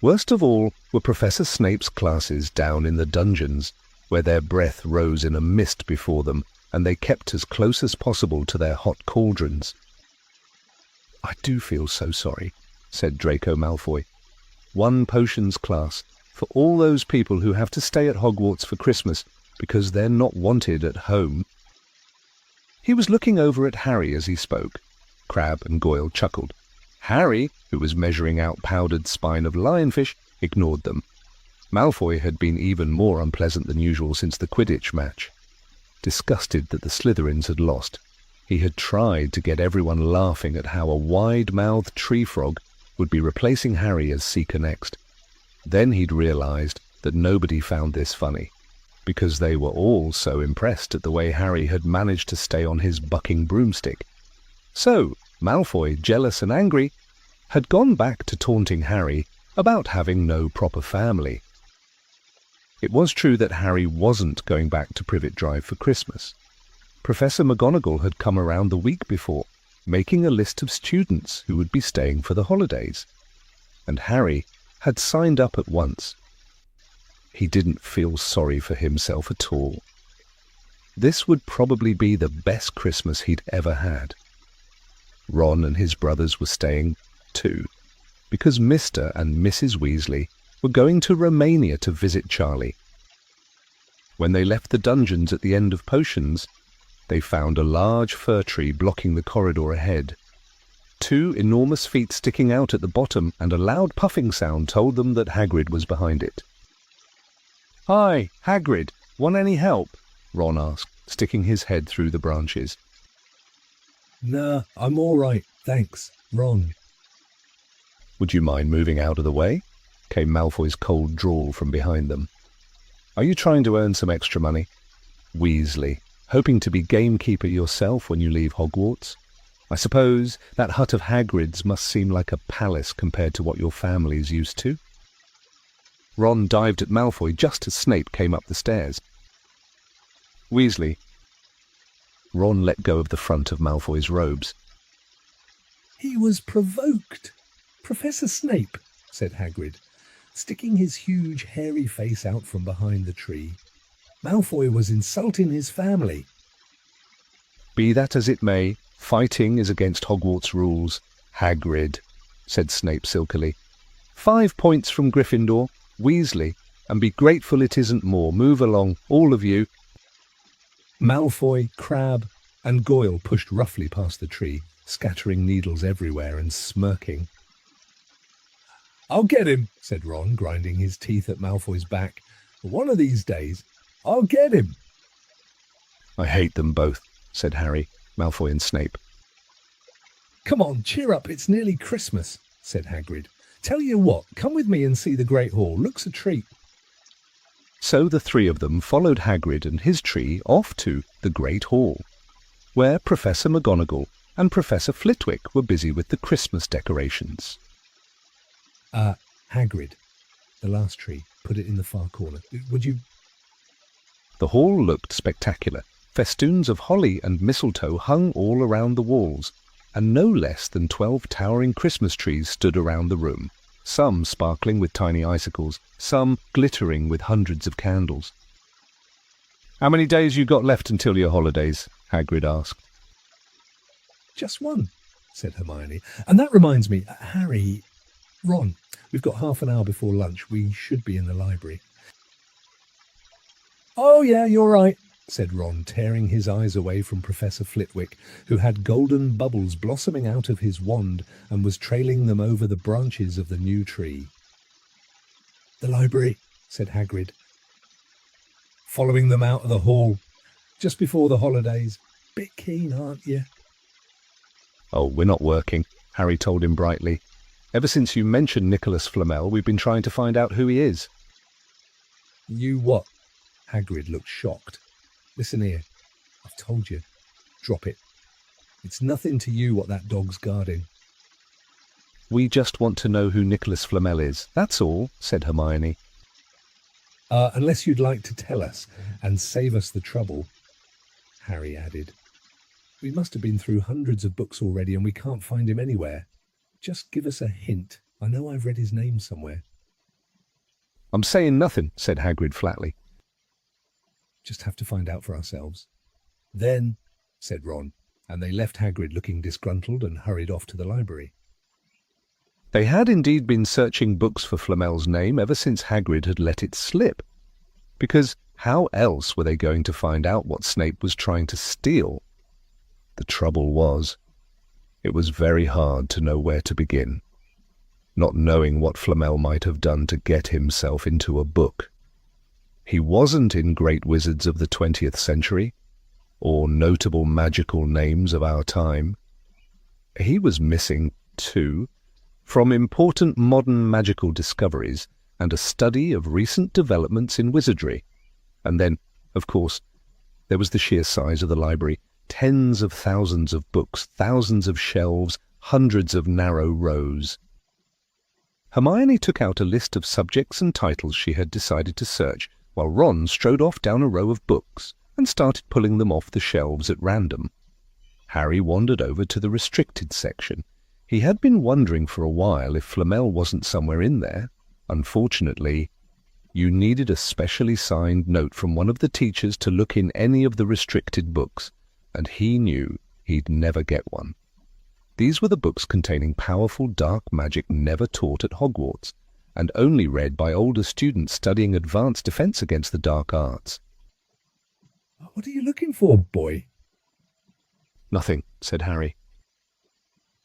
Worst of all were Professor Snape's classes down in the dungeons, where their breath rose in a mist before them, and they kept as close as possible to their hot cauldrons. "I do feel so sorry," said Draco Malfoy. "One potions class for all those people who have to stay at Hogwarts for Christmas because they're not wanted at home." He was looking over at Harry as he spoke. Crabbe and Goyle chuckled. Harry, who was measuring out powdered spine of lionfish, ignored them. Malfoy had been even more unpleasant than usual since the Quidditch match. Disgusted that the Slytherins had lost, he had tried to get everyone laughing at how a wide-mouthed tree frog would be replacing Harry as Seeker next. Then he'd realized that nobody found this funny, because they were all so impressed at the way Harry had managed to stay on his bucking broomstick. So, Malfoy, jealous and angry, had gone back to taunting Harry about having no proper family. It was true that Harry wasn't going back to Privet Drive for Christmas. Professor McGonagall had come around the week before, making a list of students who would be staying for the holidays, and Harry had signed up at once. He didn't feel sorry for himself at all. This would probably be the best Christmas he'd ever had. Ron and his brothers were staying too, because Mr. and Mrs. Weasley were going to Romania to visit Charlie. When they left the dungeons at the end of potions, they found a large fir tree blocking the corridor ahead. 2 enormous feet sticking out at the bottom, and a loud puffing sound told them that Hagrid was behind it. "Hi, Hagrid, want any help?" Ron asked, sticking his head through the branches. "Nah, I'm all right, thanks, Ron." "Would you mind moving out of the way?" came Malfoy's cold drawl from behind them. "Are you trying to earn some extra money? Weasley, hoping to be gamekeeper yourself when you leave Hogwarts? I suppose that hut of Hagrid's must seem like a palace compared to what your family's used to." Ron dived at Malfoy just as Snape came up the stairs. "Weasley." Ron let go of the front of Malfoy's robes. "He was provoked. Professor Snape," said Hagrid, sticking his huge hairy face out from behind the tree. "Malfoy was insulting his family." "Be that as it may, fighting is against Hogwarts rules, Hagrid," said Snape silkily. 5 points from Gryffindor, Weasley, and be grateful it isn't more. Move along, all of you." Malfoy, Crabbe, and Goyle pushed roughly past the tree, scattering needles everywhere and smirking. "I'll get him," said Ron, grinding his teeth at Malfoy's back. "One of these days, I'll get him." "I hate them both," said Harry, Malfoy and Snape. "Come on, cheer up, it's nearly Christmas," said Hagrid. "Tell you what, come with me and see the Great Hall. Looks a treat." So the 3 of them followed Hagrid and his tree off to the Great Hall, where Professor McGonagall and Professor Flitwick were busy with the Christmas decorations. Hagrid, The last tree. Put it in the far corner. Would you... The hall looked spectacular. Festoons of holly and mistletoe hung all around the walls, and no less than 12 towering Christmas trees stood around the room, some sparkling with tiny icicles, some glittering with hundreds of candles. "How many days you got left until your holidays?" Hagrid asked. "Just one," said Hermione. "And that reminds me, Harry, Ron, we've got half an hour before lunch. We should be in the library." "Oh, yeah, you're right," said Ron, tearing his eyes away from Professor Flitwick, who had golden bubbles blossoming out of his wand and was trailing them over the branches of the new tree. "The library," said Hagrid, following them out of the hall. "Just before the holidays. Bit keen, aren't you?" "Oh, we're not working," Harry told him brightly. "Ever since you mentioned Nicholas Flamel, we've been trying to find out who he is." "You what?" Hagrid looked shocked. "Listen here. I've told you. Drop it. It's nothing to you what that dog's guarding." "We just want to know who Nicholas Flamel is, that's all," said Hermione. Unless you'd like to tell us and save us the trouble," Harry added. "We must have been through hundreds of books already and we can't find him anywhere. Just give us a hint. I know I've read his name somewhere." "I'm saying nothing," said Hagrid flatly. "Just have to find out for ourselves." "Then," said Ron, and they left Hagrid looking disgruntled and hurried off to the library. They had indeed been searching books for Flamel's name ever since Hagrid had let it slip. Because how else were they going to find out what Snape was trying to steal? The trouble was, it was very hard to know where to begin, not knowing what Flamel might have done to get himself into a book. He wasn't in great wizards of the 20th century, or notable magical names of our time. He was missing, too, from important modern magical discoveries and a study of recent developments in wizardry. And then, of course, there was the sheer size of the library. Tens of thousands of books, thousands of shelves, hundreds of narrow rows. Hermione took out a list of subjects and titles she had decided to search, while Ron strode off down a row of books and started pulling them off the shelves at random. Harry wandered over to the restricted section. He had been wondering for a while if Flamel wasn't somewhere in there. Unfortunately, you needed a specially signed note from one of the teachers to look in any of the restricted books, and he knew he'd never get one. These were the books containing powerful dark magic never taught at Hogwarts, and only read by older students studying advanced defense against the dark arts. "What are you looking for, boy?" "Nothing," said Harry.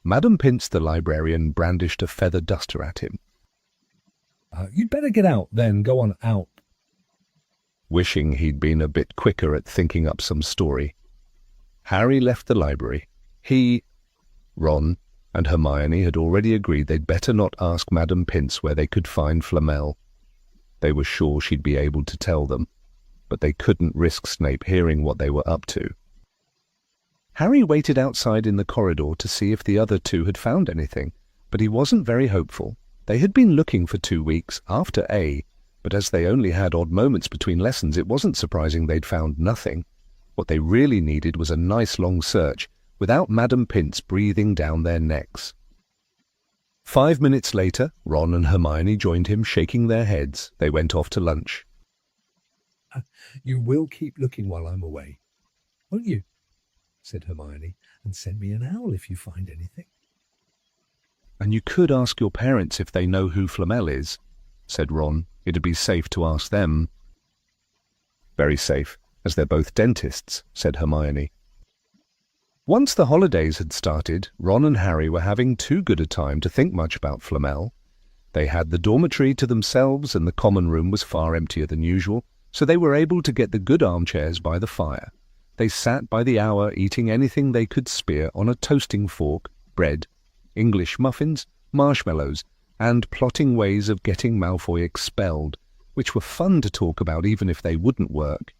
Madam Pince the librarian brandished a feather duster at him. "You'd better get out, then. Go on out." Wishing he'd been a bit quicker at thinking up some story, Harry left the library. He, Ron, and Hermione had already agreed they'd better not ask Madam Pince where they could find Flamel. They were sure she'd be able to tell them, but they couldn't risk Snape hearing what they were up to. Harry waited outside in the corridor to see if the other two had found anything, but he wasn't very hopeful. They had been looking for 2 weeks after A, but as they only had odd moments between lessons, it wasn't surprising they'd found nothing. What they really needed was a nice long search, without Madam Pince breathing down their necks. 5 minutes later, Ron and Hermione joined him, shaking their heads. They went off to lunch. "You will keep looking while I'm away, won't you?" said Hermione, "and send me an owl if you find anything." "And you could ask your parents if they know who Flamel is," said Ron. "It'd be safe to ask them." "Very safe, as they're both dentists," said Hermione. Once the holidays had started, Ron and Harry were having too good a time to think much about Flamel. They had the dormitory to themselves, and the common room was far emptier than usual, so they were able to get the good armchairs by the fire. They sat by the hour eating anything they could spear on a toasting fork, bread, English muffins, marshmallows, and plotting ways of getting Malfoy expelled, which were fun to talk about even if they wouldn't work.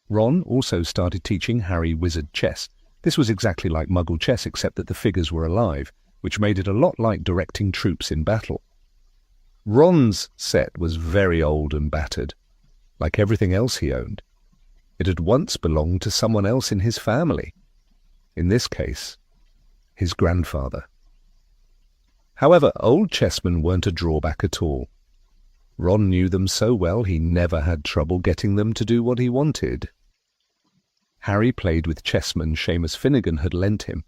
Ron also started teaching Harry wizard chess. This was exactly like Muggle chess, except that the figures were alive, which made it a lot like directing troops in battle. Ron's set was very old and battered, like everything else he owned. It had once belonged to someone else in his family. In this case, his grandfather. However, old chessmen weren't a drawback at all. Ron knew them so well he never had trouble getting them to do what he wanted. Harry played with chessmen Seamus Finnegan had lent him,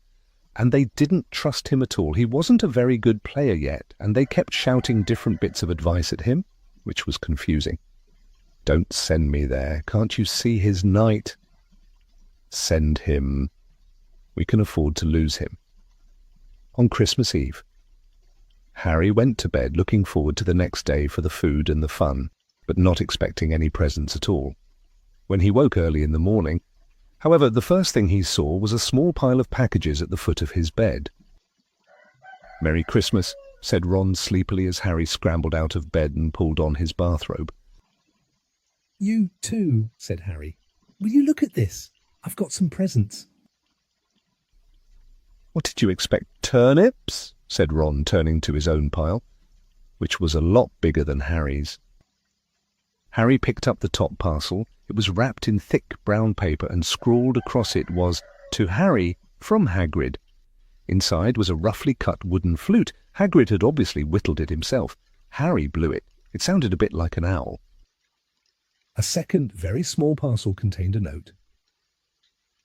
and they didn't trust him at all. He wasn't a very good player yet, and they kept shouting different bits of advice at him, which was confusing. "Don't send me there. Can't you see his knight?" "Send him. We can afford to lose him." On Christmas Eve, Harry went to bed looking forward to the next day for the food and the fun, but not expecting any presents at all. When he woke early in the morning, however, the first thing he saw was a small pile of packages at the foot of his bed. "Merry Christmas," said Ron sleepily as Harry scrambled out of bed and pulled on his bathrobe. "You too," said Harry. "Will you look at this? I've got some presents." "What did you expect, turnips?" said Ron, turning to his own pile, which was a lot bigger than Harry's. Harry picked up the top parcel. It was wrapped in thick brown paper, and scrawled across it was, "To Harry, from Hagrid." Inside was a roughly cut wooden flute. Hagrid had obviously whittled it himself. Harry blew it. It sounded a bit like an owl. A second, very small parcel contained a note.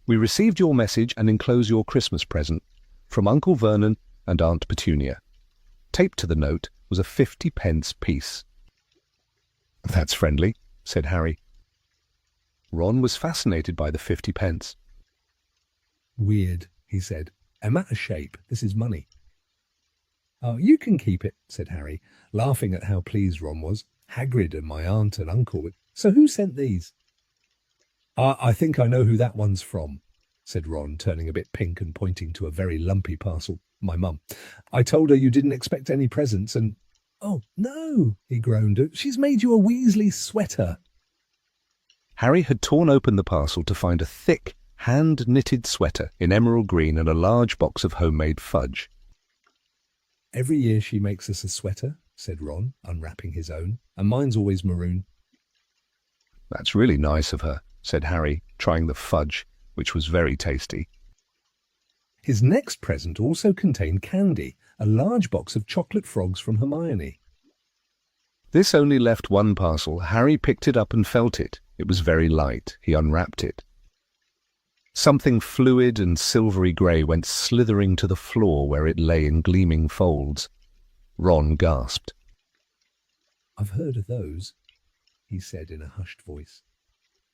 "We received your message and enclose your Christmas present from Uncle Vernon and Aunt Petunia." Taped to the note was a 50-pence piece. "That's friendly," said Harry. Ron was fascinated by the 50-pence. "Weird," he said. "A matter shape. This is money." "Oh, you can keep it," said Harry, laughing at how pleased Ron was. "Hagrid and my aunt and uncle. So who sent these?" I think I know who that one's from," said Ron, turning a bit pink and pointing to a very lumpy parcel. "My mum. I told her you didn't expect any presents and—" "Oh, no," he groaned. "She's made you a Weasley sweater." Harry had torn open the parcel to find a thick, hand-knitted sweater in emerald green and a large box of homemade fudge. "Every year she makes us a sweater," said Ron, unwrapping his own, "and mine's always maroon." "That's really nice of her," said Harry, trying the fudge, which was very tasty. His next present also contained candy, a large box of chocolate frogs from Hermione. This only left one parcel. Harry picked it up and felt it. It was very light. He unwrapped it. Something fluid and silvery grey went slithering to the floor where it lay in gleaming folds. Ron gasped. "I've heard of those," he said in a hushed voice,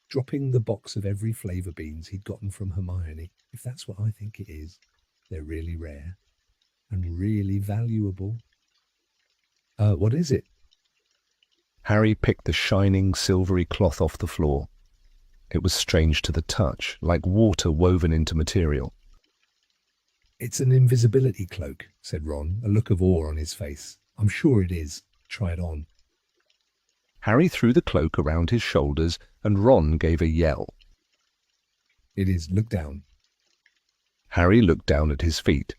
dropping the box of every flavour beans he'd gotten from Hermione. "If that's what I think it is, they're really rare and really valuable." What is it?" Harry picked the shining silvery cloth off the floor. It was strange to the touch, like water woven into material. "It's an invisibility cloak," said Ron, a look of awe on his face. "I'm sure it is. Try it on." Harry threw the cloak around his shoulders, and Ron gave a yell. "It is. Look down." Harry looked down at his feet,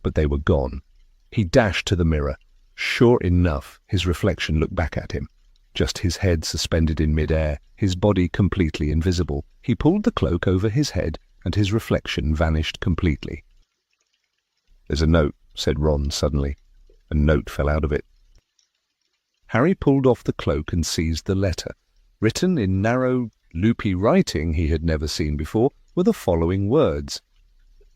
but they were gone. He dashed to the mirror. Sure enough, his reflection looked back at him, just his head suspended in mid-air, his body completely invisible. He pulled the cloak over his head, and his reflection vanished completely. "There's a note," said Ron suddenly. A note fell out of it. Harry pulled off the cloak and seized the letter. Written in narrow, loopy writing he had never seen before were the following words: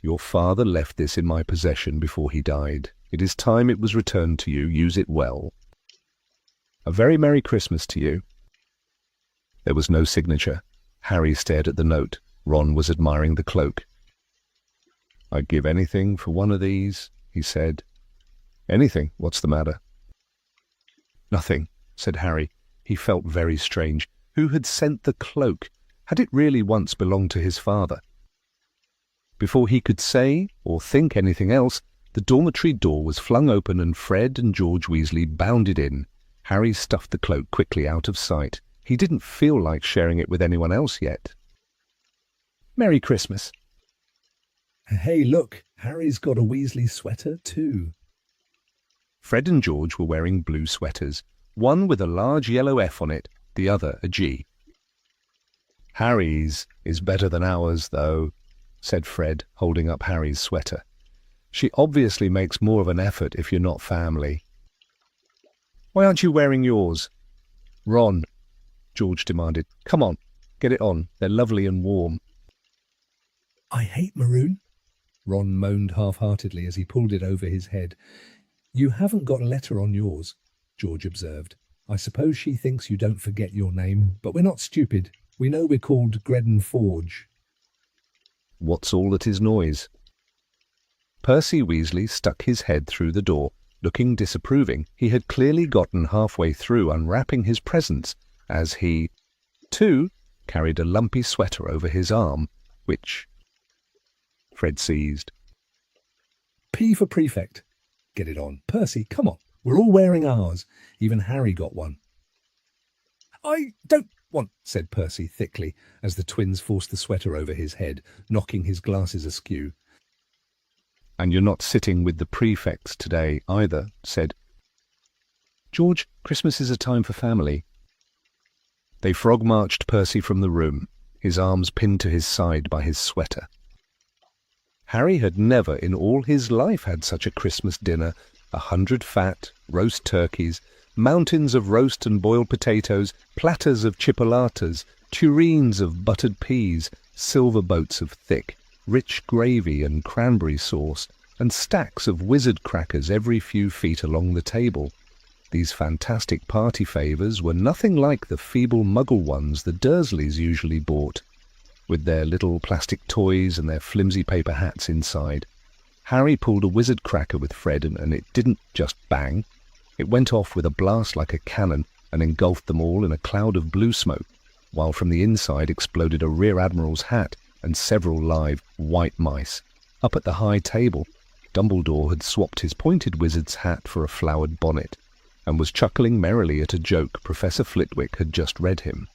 "Your father left this in my possession before he died. It is time it was returned to you. Use it well. A very Merry Christmas to you." There was no signature. Harry stared at the note. Ron was admiring the cloak. "I'd give anything for one of these," he said. "Anything? What's the matter?" "Nothing," said Harry. He felt very strange. Who had sent the cloak? Had it really once belonged to his father? Before he could say or think anything else, the dormitory door was flung open and Fred and George Weasley bounded in. Harry stuffed the cloak quickly out of sight. He didn't feel like sharing it with anyone else yet. "Merry Christmas." "Hey, look, Harry's got a Weasley sweater too." Fred and George were wearing blue sweaters, one with a large yellow F on it, the other a G. "Harry's is better than ours, though," said Fred, holding up Harry's sweater. "She obviously makes more of an effort if you're not family." "Why aren't you wearing yours?" "Ron," George demanded. "Come on, get it on. They're lovely and warm." "I hate maroon," Ron moaned half-heartedly as he pulled it over his head. "You haven't got a letter on yours," George observed. "I suppose she thinks you don't forget your name, but we're not stupid. We know we're called Gredden Forge." What's all that is noise? Percy Weasley stuck his head through the door, looking disapproving. He had clearly gotten halfway through unwrapping his presents, as he, too, carried a lumpy sweater over his arm, which Fred seized. "P for prefect. Get it on. Percy, come on. We're all wearing ours. Even Harry got one." "I don't want," said Percy thickly, as the twins forced the sweater over his head, knocking his glasses askew. "And you're not sitting with the prefects today either," said George. "Christmas is a time for family." They frog-marched Percy from the room, his arms pinned to his side by his sweater. Harry had never in all his life had such a Christmas dinner. 100 fat, roast turkeys, mountains of roast and boiled potatoes, platters of chipolatas, tureens of buttered peas, silver boats of thick, rich gravy and cranberry sauce, and stacks of wizard crackers every few feet along the table. These fantastic party favours were nothing like the feeble muggle ones the Dursleys usually bought, with their little plastic toys and their flimsy paper hats inside. Harry pulled a wizard cracker with Fred, and it didn't just bang. It went off with a blast like a cannon and engulfed them all in a cloud of blue smoke, while from the inside exploded a Rear Admiral's hat and several live white mice. Up at the high table, Dumbledore had swapped his pointed wizard's hat for a flowered bonnet, and was chuckling merrily at a joke Professor Flitwick had just read him.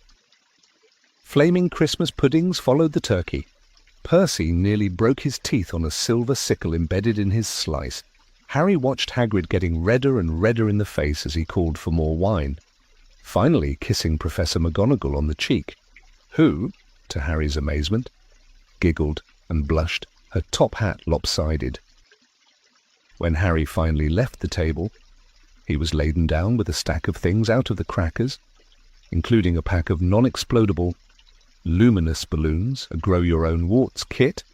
Flaming Christmas puddings followed the turkey. Percy nearly broke his teeth on a silver sickle embedded in his slice. Harry watched Hagrid getting redder and redder in the face as he called for more wine, finally kissing Professor McGonagall on the cheek, who, to Harry's amazement, giggled and blushed, her top hat lopsided. When Harry finally left the table, he was laden down with a stack of things out of the crackers, including a pack of non-explodable luminous balloons, a grow-your-own-warts kit,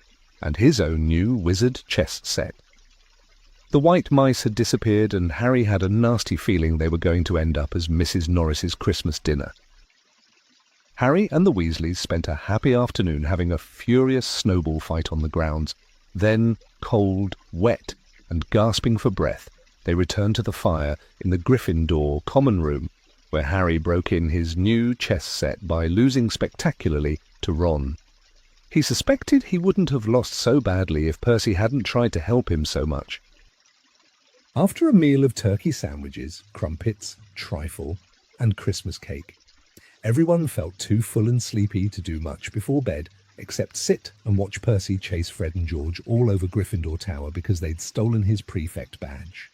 and his own new wizard chess set. The white mice had disappeared, and Harry had a nasty feeling they were going to end up as Mrs. Norris's Christmas dinner. Harry and the Weasleys spent a happy afternoon having a furious snowball fight on the grounds. Then, cold, wet, and gasping for breath, they returned to the fire in the Gryffindor common room, where Harry broke in his new chess set by losing spectacularly to Ron. He suspected he wouldn't have lost so badly if Percy hadn't tried to help him so much. After a meal of turkey sandwiches, crumpets, trifle, and Christmas cake, everyone felt too full and sleepy to do much before bed, except sit and watch Percy chase Fred and George all over Gryffindor Tower because they'd stolen his prefect badge.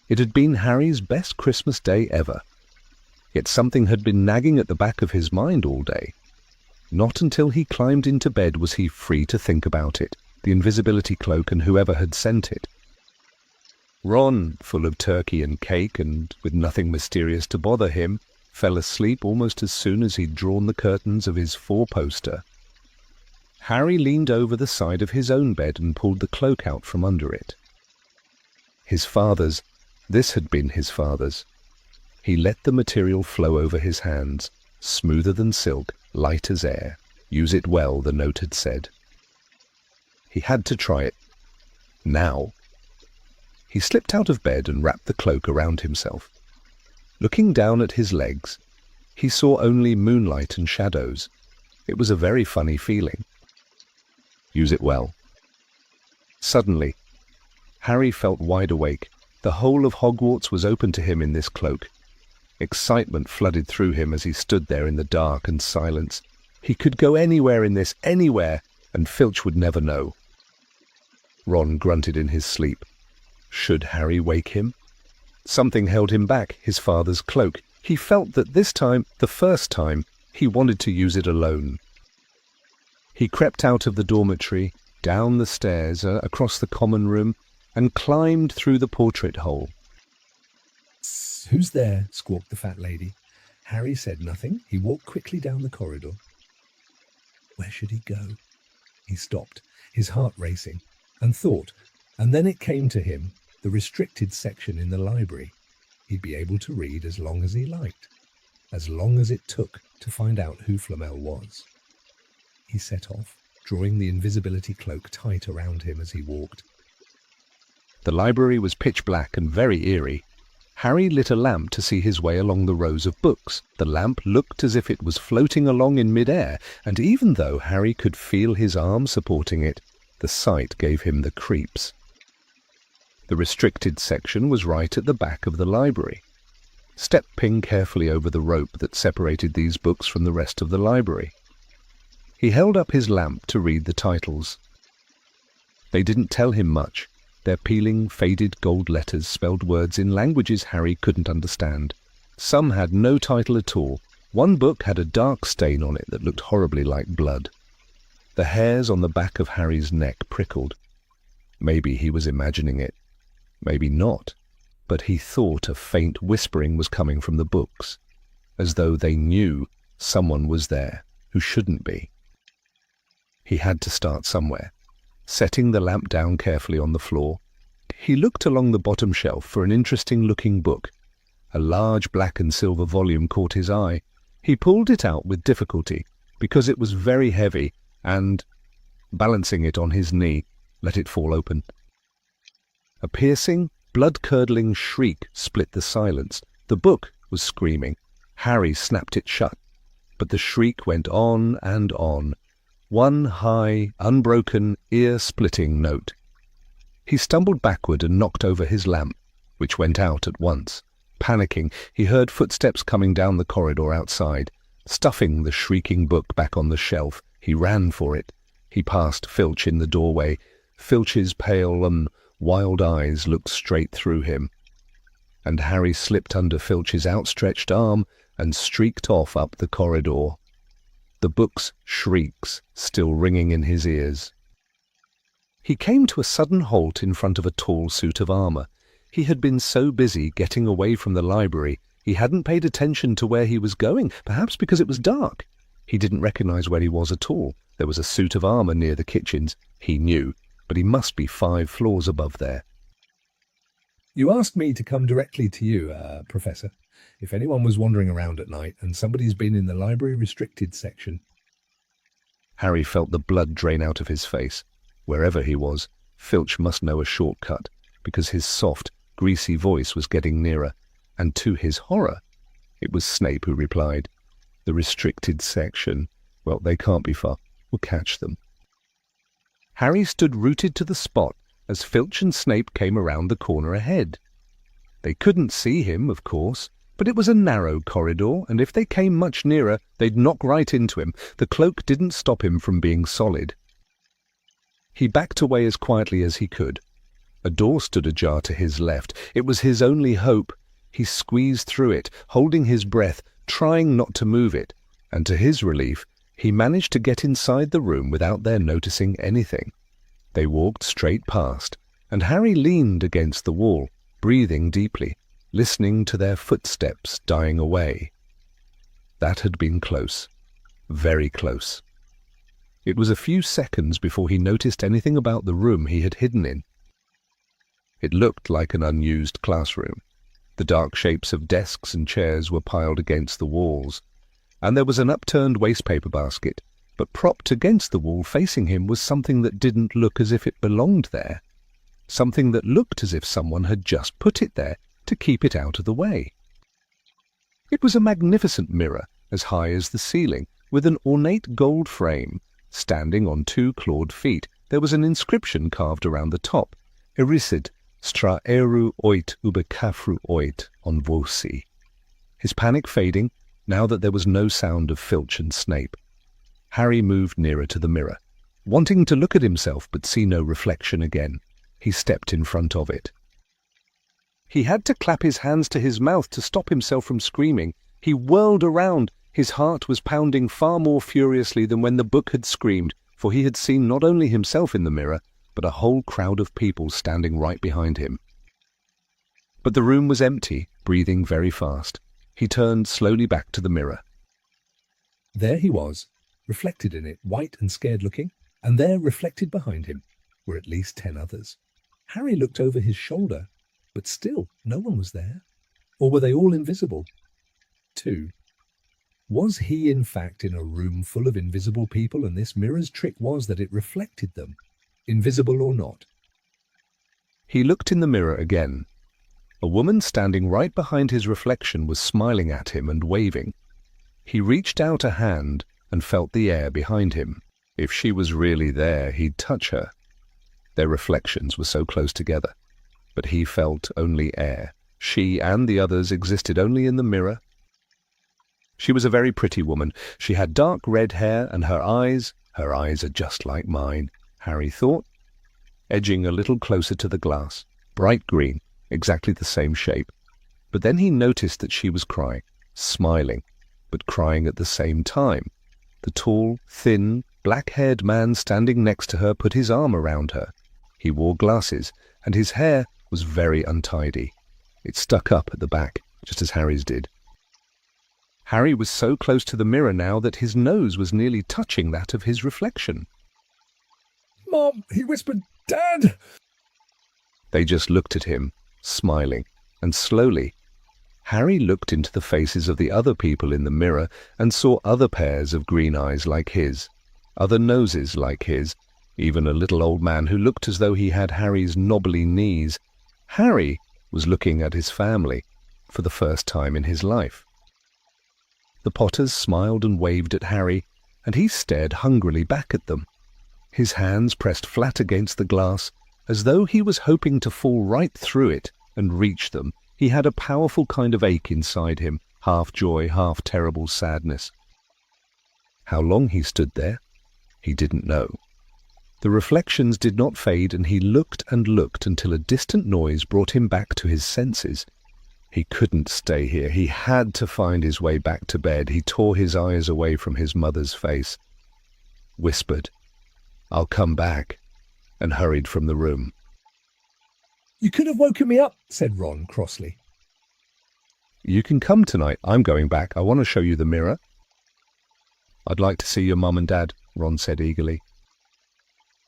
It had been Harry's best Christmas day ever. Yet something had been nagging at the back of his mind all day. Not until he climbed into bed was he free to think about it, the invisibility cloak and whoever had sent it. Ron, full of turkey and cake and with nothing mysterious to bother him, fell asleep almost as soon as he'd drawn the curtains of his four-poster. Harry leaned over the side of his own bed and pulled the cloak out from under it. His father's. This had been his father's. He let the material flow over his hands, smoother than silk, light as air. Use it well, the note had said. He had to try it. Now. He slipped out of bed and wrapped the cloak around himself. Looking down at his legs, he saw only moonlight and shadows. It was a very funny feeling. Use it well. Suddenly, Harry felt wide awake. The whole of Hogwarts was open to him in this cloak. Excitement flooded through him as he stood there in the dark and silence. He could go anywhere in this, anywhere, and Filch would never know. Ron grunted in his sleep. Should Harry wake him? Something held him back, his father's cloak. He felt that this time, the first time, he wanted to use it alone. He crept out of the dormitory, down the stairs, across the common room, and climbed through the portrait hole. "Who's there?" squawked the fat lady. Harry said nothing. He walked quickly down the corridor. Where should he go? He stopped, his heart racing, and thought, and then it came to him, the restricted section in the library. He'd be able to read as long as he liked, as long as it took to find out who Flamel was. He set off, drawing the invisibility cloak tight around him as he walked. The library was pitch black and very eerie. Harry lit a lamp to see his way along the rows of books. The lamp looked as if it was floating along in mid-air, and even though Harry could feel his arm supporting it, the sight gave him the creeps. The restricted section was right at the back of the library. Stepping carefully over the rope that separated these books from the rest of the library, he held up his lamp to read the titles. They didn't tell him much. Their peeling, faded gold letters spelled words in languages Harry couldn't understand. Some had no title at all. One book had a dark stain on it that looked horribly like blood. The hairs on the back of Harry's neck prickled. Maybe he was imagining it. Maybe not. But he thought a faint whispering was coming from the books, as though they knew someone was there who shouldn't be. He had to start somewhere. Setting the lamp down carefully on the floor, he looked along the bottom shelf for an interesting-looking book. A large black and silver volume caught his eye. He pulled it out with difficulty, because it was very heavy, and, balancing it on his knee, let it fall open. A piercing, blood-curdling shriek split the silence. The book was screaming. Harry snapped it shut, but the shriek went on and on. One high, unbroken, ear-splitting note. He stumbled backward and knocked over his lamp, which went out at once. Panicking, he heard footsteps coming down the corridor outside. Stuffing the shrieking book back on the shelf, he ran for it. He passed Filch in the doorway. Filch's pale and wild eyes looked straight through him. And Harry slipped under Filch's outstretched arm and streaked off up the corridor, the book's shrieks still ringing in his ears. He came to a sudden halt in front of a tall suit of armour. He had been so busy getting away from the library, he hadn't paid attention to where he was going, perhaps because it was dark. He didn't recognize where he was at all. There was a suit of armour near the kitchens, he knew, but he must be 5 floors above there. "You asked me to come directly to you, Professor. If anyone was wandering around at night and somebody's been in the library restricted section." Harry felt the blood drain out of his face. Wherever he was, Filch must know a shortcut, because his soft, greasy voice was getting nearer, and to his horror, it was Snape who replied. "The restricted section. Well, they can't be far. We'll catch them." Harry stood rooted to the spot as Filch and Snape came around the corner ahead. They couldn't see him, of course, but it was a narrow corridor, and if they came much nearer, they'd knock right into him. The cloak didn't stop him from being solid. He backed away as quietly as he could. A door stood ajar to his left. It was his only hope. He squeezed through it, holding his breath, trying not to move it, and to his relief, he managed to get inside the room without their noticing anything. They walked straight past, and Harry leaned against the wall, breathing deeply, listening to their footsteps dying away. That had been close, very close. It was a few seconds before he noticed anything about the room he had hidden in. It looked like an unused classroom. The dark shapes of desks and chairs were piled against the walls, and there was an upturned wastepaper basket, but propped against the wall facing him was something that didn't look as if it belonged there, something that looked as if someone had just put it there to keep it out of the way. It was a magnificent mirror, as high as the ceiling, with an ornate gold frame. Standing on 2 clawed feet, there was an inscription carved around the top, Erisid stra eru oit uber cafru oit on voci. His panic fading, now that there was no sound of Filch and Snape. Harry moved nearer to the mirror, wanting to look at himself but see no reflection again. He stepped in front of it. He had to clap his hands to his mouth to stop himself from screaming. He whirled around. His heart was pounding far more furiously than when the book had screamed, for he had seen not only himself in the mirror, but a whole crowd of people standing right behind him. But the room was empty, breathing very fast. He turned slowly back to the mirror. There he was, reflected in it, white and scared-looking, and there, reflected behind him, were at least 10 others. Harry looked over his shoulder, but still no one was there. Or were they all invisible? 2. Was he in fact in a room full of invisible people, and this mirror's trick was that it reflected them, invisible or not? He looked in the mirror again. A woman standing right behind his reflection was smiling at him and waving. He reached out a hand and felt the air behind him. If she was really there, he'd touch her. Their reflections were so close together, but he felt only air. She and the others existed only in the mirror. She was a very pretty woman. She had dark red hair, and her eyes are just like mine, Harry thought, edging a little closer to the glass. Bright green, exactly the same shape. But then he noticed that she was crying, smiling, but crying at the same time. The tall, thin, black-haired man standing next to her put his arm around her. He wore glasses, and his hair was very untidy. It stuck up at the back, just as Harry's did. Harry was so close to the mirror now that his nose was nearly touching that of his reflection. "Mom," he whispered, "Dad!" They just looked at him, smiling, and slowly, Harry looked into the faces of the other people in the mirror and saw other pairs of green eyes like his, other noses like his, even a little old man who looked as though he had Harry's knobbly knees. Harry was looking at his family for the first time in his life. The Potters smiled and waved at Harry, and he stared hungrily back at them. His hands pressed flat against the glass, as though he was hoping to fall right through it and reach them. He had a powerful kind of ache inside him, half joy, half terrible sadness. How long he stood there, he didn't know. The reflections did not fade, and he looked and looked until a distant noise brought him back to his senses. He couldn't stay here. He had to find his way back to bed. He tore his eyes away from his mother's face, whispered, "I'll come back," and hurried from the room. "You could have woken me up," said Ron crossly. "You can come tonight. I'm going back. I want to show you the mirror." "I'd like to see your mum and dad," Ron said eagerly.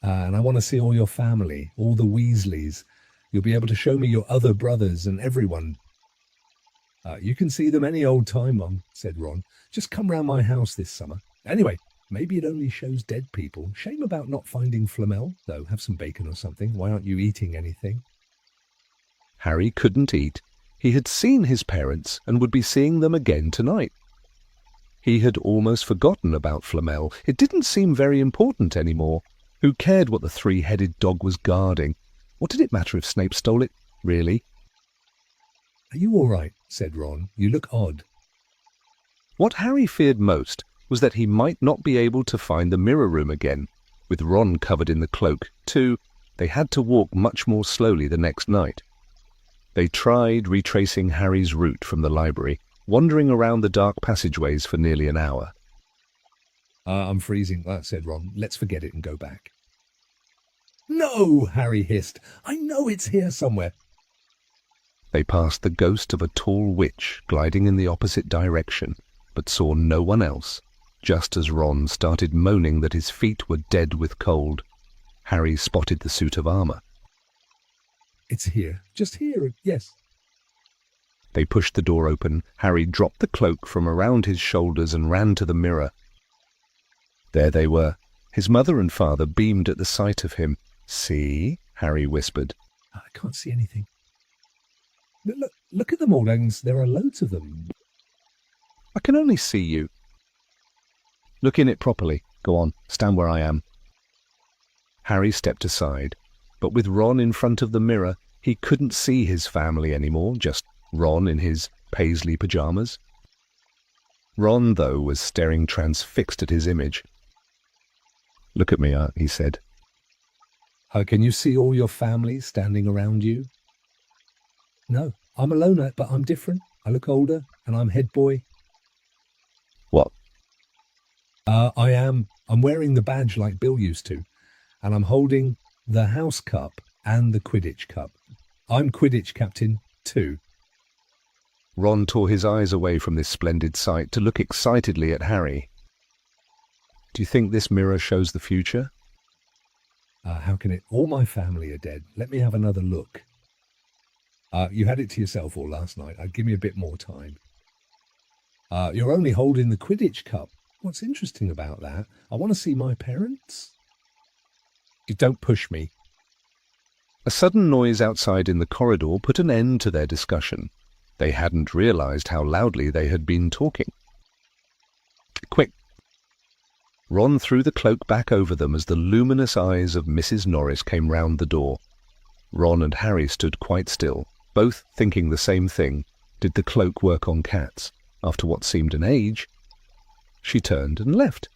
And I want to see all your family, all the Weasleys. You'll be able to show me your other brothers and everyone." "You can see them any old time, Mum," said Ron. "Just come round my house this summer. Anyway, maybe it only shows dead people. Shame about not finding Flamel, though. Have some bacon or something. Why aren't you eating anything?" Harry couldn't eat. He had seen his parents and would be seeing them again tonight. He had almost forgotten about Flamel. It didn't seem very important anymore. Who cared what the 3-headed dog was guarding? What did it matter if Snape stole it, really? "Are you all right?" said Ron. "You look odd." What Harry feared most was that he might not be able to find the mirror room again. With Ron covered in the cloak, too, they had to walk much more slowly the next night. They tried retracing Harry's route from the library, wandering around the dark passageways for nearly an hour. "I'm freezing," said Ron. "Let's forget it and go back." "No!" Harry hissed. "I know it's here somewhere." They passed the ghost of a tall witch gliding in the opposite direction, but saw no one else, just as Ron started moaning that his feet were dead with cold. Harry spotted the suit of armor. "It's here. Just here, yes." They pushed the door open. Harry dropped the cloak from around his shoulders and ran to the mirror. There they were. His mother and father beamed at the sight of him. "See?" Harry whispered. "I can't see anything." Look at them all, and there are loads of them." "I can only see you." "Look in it properly. Go on, stand where I am." Harry stepped aside, but with Ron in front of the mirror, he couldn't see his family anymore, just Ron in his paisley pajamas. Ron, though, was staring transfixed at his image. "Look at me, he said. "Can you see all your family standing around you?" No, I'm a loner, but I'm different. I look older, and I'm head boy. What? I am. I'm wearing the badge like Bill used to, and I'm holding the house cup and the Quidditch cup. I'm Quidditch captain too. Ron tore his eyes away from this splendid sight to look excitedly at Harry. Do you think this mirror shows the future? How can it? All my family are dead. Let me have another look. You had it to yourself all last night. Give me a bit more time. You're only holding the Quidditch cup. What's interesting about that? I want to see my parents. You don't push me. A sudden noise outside in the corridor put an end to their discussion. They hadn't realized how loudly they had been talking. Quick! Ron threw the cloak back over them as the luminous eyes of Mrs. Norris came round the door. Ron and Harry stood quite still, both thinking the same thing. Did the cloak work on cats? After what seemed an age, she turned and left.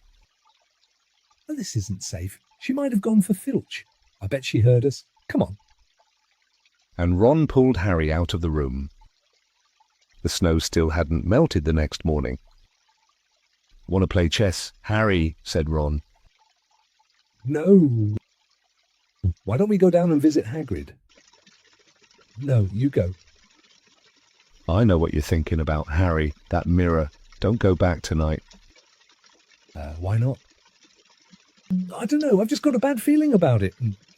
Oh, this isn't safe. She might have gone for Filch. I bet she heard us. Come on. And Ron pulled Harry out of the room. The snow still hadn't melted the next morning. Want to play chess, Harry? Said Ron. No. Why don't we go down and visit Hagrid? No, you go. I know what you're thinking about, Harry. That mirror. Don't go back tonight. Why not? I don't know. I've just got a bad feeling about it.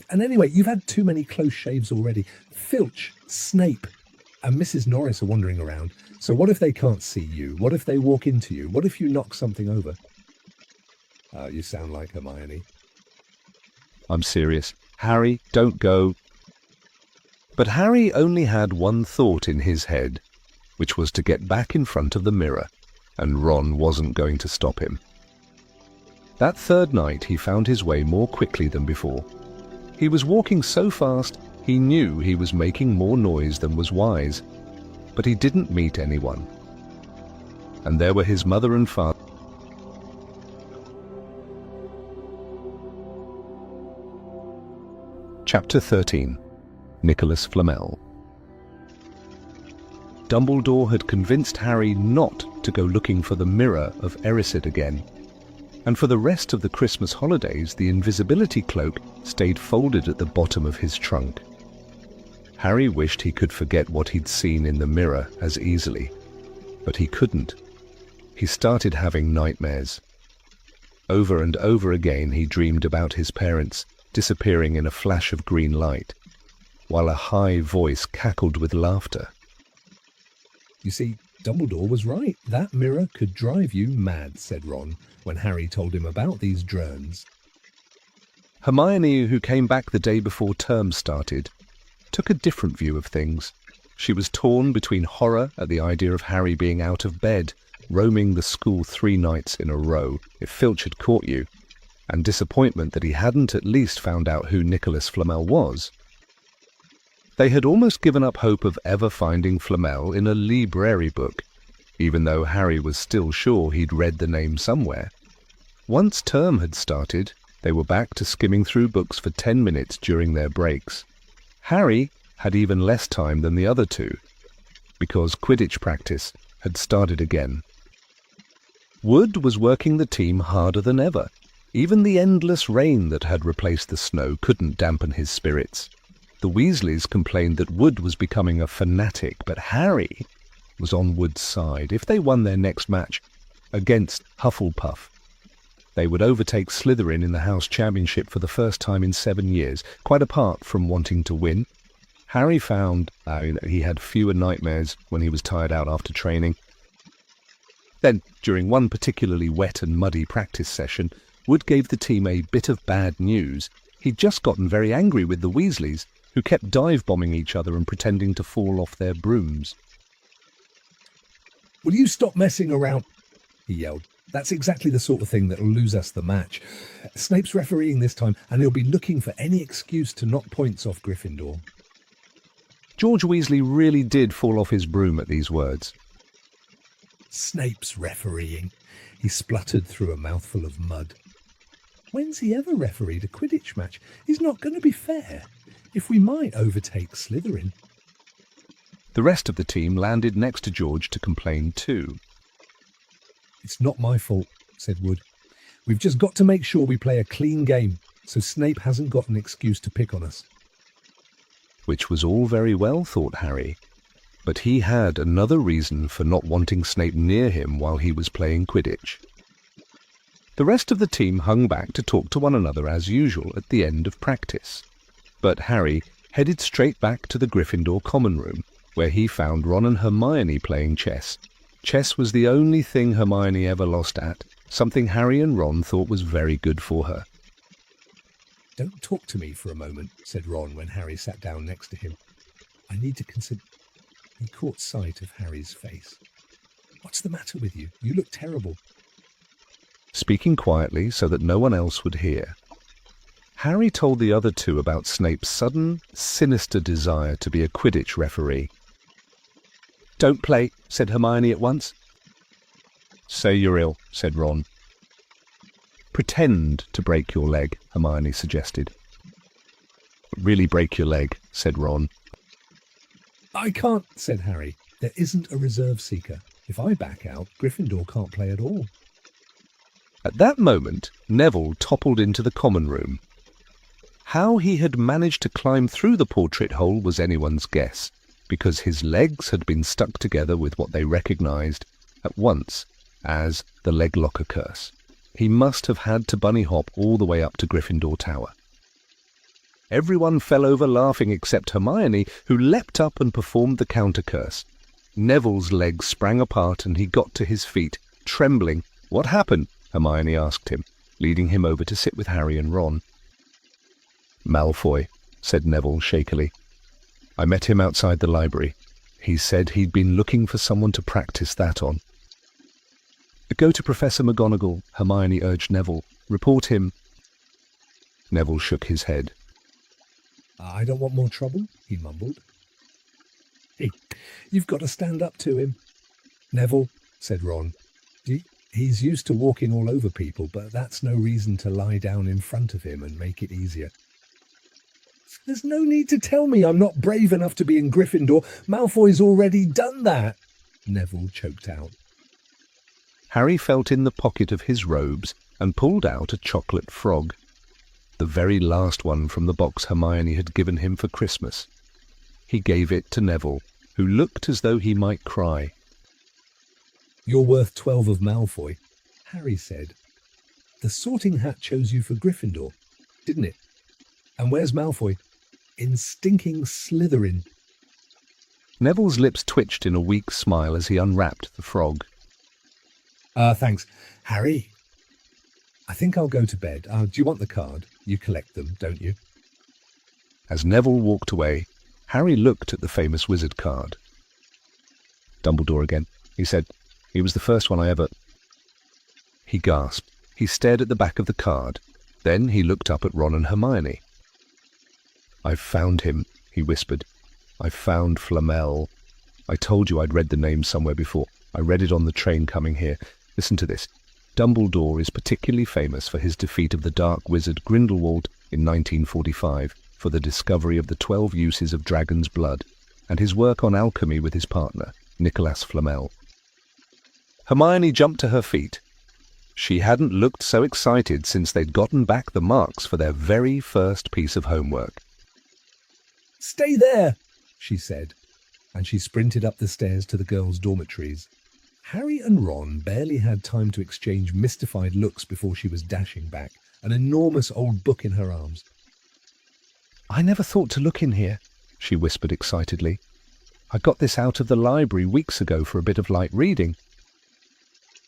And anyway, you've had too many close shaves already. Filch, Snape, and Mrs. Norris are wandering around. So what if they can't see you? What if they walk into you? What if you knock something over? You sound like Hermione. I'm serious. Harry, don't go. But Harry only had one thought in his head, which was to get back in front of the mirror, and Ron wasn't going to stop him. That third night he found his way more quickly than before. He was walking so fast he knew he was making more noise than was wise, but he didn't meet anyone. And there were his mother and father. Chapter 13. Nicholas Flamel. Dumbledore had convinced Harry not to go looking for the mirror of Erised again, and for the rest of the Christmas holidays the invisibility cloak stayed folded at the bottom of his trunk. Harry wished he could forget what he'd seen in the mirror as easily, but he couldn't. He started having nightmares. Over and over again he dreamed about his parents disappearing in a flash of green light, while a high voice cackled with laughter. You see, Dumbledore was right. That mirror could drive you mad, said Ron, when Harry told him about these drones. Hermione, who came back the day before term started, took a different view of things. She was torn between horror at the idea of Harry being out of bed, roaming the school 3 nights in a row if Filch had caught you, and disappointment that he hadn't at least found out who Nicholas Flamel was. They had almost given up hope of ever finding Flamel in a library book, even though Harry was still sure he'd read the name somewhere. Once term had started, they were back to skimming through books for 10 minutes during their breaks. Harry had even less time than the other two, because Quidditch practice had started again. Wood was working the team harder than ever. Even the endless rain that had replaced the snow couldn't dampen his spirits. The Weasleys complained that Wood was becoming a fanatic, but Harry was on Wood's side. If they won their next match against Hufflepuff, they would overtake Slytherin in the House Championship for the first time in 7 years. Quite apart from wanting to win, Harry found he had fewer nightmares when he was tired out after training. Then, during one particularly wet and muddy practice session, Wood gave the team a bit of bad news. He'd just gotten very angry with the Weasleys, who kept dive-bombing each other and pretending to fall off their brooms. Will you stop messing around? He yelled. That's exactly the sort of thing that'll lose us the match. Snape's refereeing this time, and he'll be looking for any excuse to knock points off Gryffindor. George Weasley really did fall off his broom at these words. Snape's refereeing. He spluttered through a mouthful of mud. When's he ever refereed a Quidditch match? He's not going to be fair. If we might overtake Slytherin. The rest of the team landed next to George to complain too. "It's not my fault," said Wood. "We've just got to make sure we play a clean game, so Snape hasn't got an excuse to pick on us." Which was all very well, thought Harry, but he had another reason for not wanting Snape near him while he was playing Quidditch. The rest of the team hung back to talk to one another as usual at the end of practice, but Harry headed straight back to the Gryffindor common room, where he found Ron and Hermione playing chess. Chess was the only thing Hermione ever lost at, something Harry and Ron thought was very good for her. "Don't talk to me for a moment," said Ron when Harry sat down next to him. "I need to consider—" He caught sight of Harry's face. "What's the matter with you? You look terrible." Speaking quietly so that no one else would hear, Harry told the other two about Snape's sudden, sinister desire to be a Quidditch referee. "Don't play," said Hermione at once. "Say you're ill," said Ron. "Pretend to break your leg," Hermione suggested. "Really break your leg," said Ron. "I can't," said Harry. "There isn't a reserve seeker. If I back out, Gryffindor can't play at all." At that moment, Neville toppled into the common room. How he had managed to climb through the portrait hole was anyone's guess, because his legs had been stuck together with what they recognised at once as the leg locker curse. He must have had to bunny hop all the way up to Gryffindor Tower. Everyone fell over laughing except Hermione, who leapt up and performed the counter curse. Neville's legs sprang apart and he got to his feet, trembling. "What happened?" Hermione asked him, leading him over to sit with Harry and Ron. "Malfoy," said Neville shakily. "I met him outside the library. He said he'd been looking for someone to practice that on." "Go to Professor McGonagall," Hermione urged Neville. "Report him." Neville shook his head. "I don't want more trouble," he mumbled. "Hey, you've got to stand up to him." "Neville," said Ron. He's used to walking all over people, but that's no reason to lie down in front of him and make it easier." "There's no need to tell me I'm not brave enough to be in Gryffindor. Malfoy's already done that," Neville choked out. Harry felt in the pocket of his robes and pulled out a chocolate frog, the very last one from the box Hermione had given him for Christmas. He gave it to Neville, who looked as though he might cry. "You're worth 12 of Malfoy," Harry said. "The Sorting Hat chose you for Gryffindor, didn't it? And where's Malfoy? In stinking Slytherin." Neville's lips twitched in a weak smile as he unwrapped the frog. Thanks. Harry, I think I'll go to bed. Do you want the card? You collect them, don't you?" As Neville walked away, Harry looked at the famous wizard card. "Dumbledore again," he said. "He was the first one I ever—" He gasped. He stared at the back of the card. Then he looked up at Ron and Hermione. "I've found him," he whispered. "I found Flamel. I told you I'd read the name somewhere before. I read it on the train coming here. Listen to this. Dumbledore is particularly famous for his defeat of the dark wizard Grindelwald in 1945 for the discovery of the 12 uses of dragon's blood, and his work on alchemy with his partner, Nicholas Flamel." Hermione jumped to her feet. She hadn't looked so excited since they'd gotten back the marks for their very first piece of homework. "Stay there," she said, and she sprinted up the stairs to the girls' dormitories. Harry and Ron barely had time to exchange mystified looks before she was dashing back, an enormous old book in her arms. "I never thought to look in here," she whispered excitedly. "I got this out of the library weeks ago for a bit of light reading."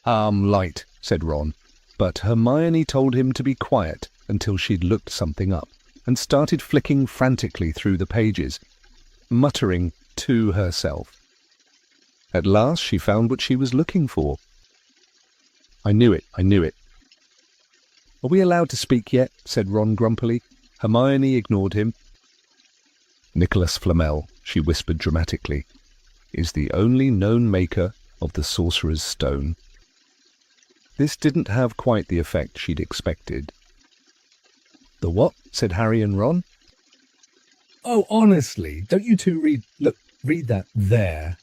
Light," said Ron, but Hermione told him to be quiet until she'd looked something up, and started flicking frantically through the pages, muttering to herself. At last she found what she was looking for. I knew it. "Are we allowed to speak yet?" said Ron grumpily. Hermione ignored him. "Nicholas Flamel," she whispered dramatically, "is the only known maker of the Sorcerer's Stone." This didn't have quite the effect she'd expected. "The what?" said Harry and Ron. "Oh, honestly, don't you two read—" "Look, Read that there.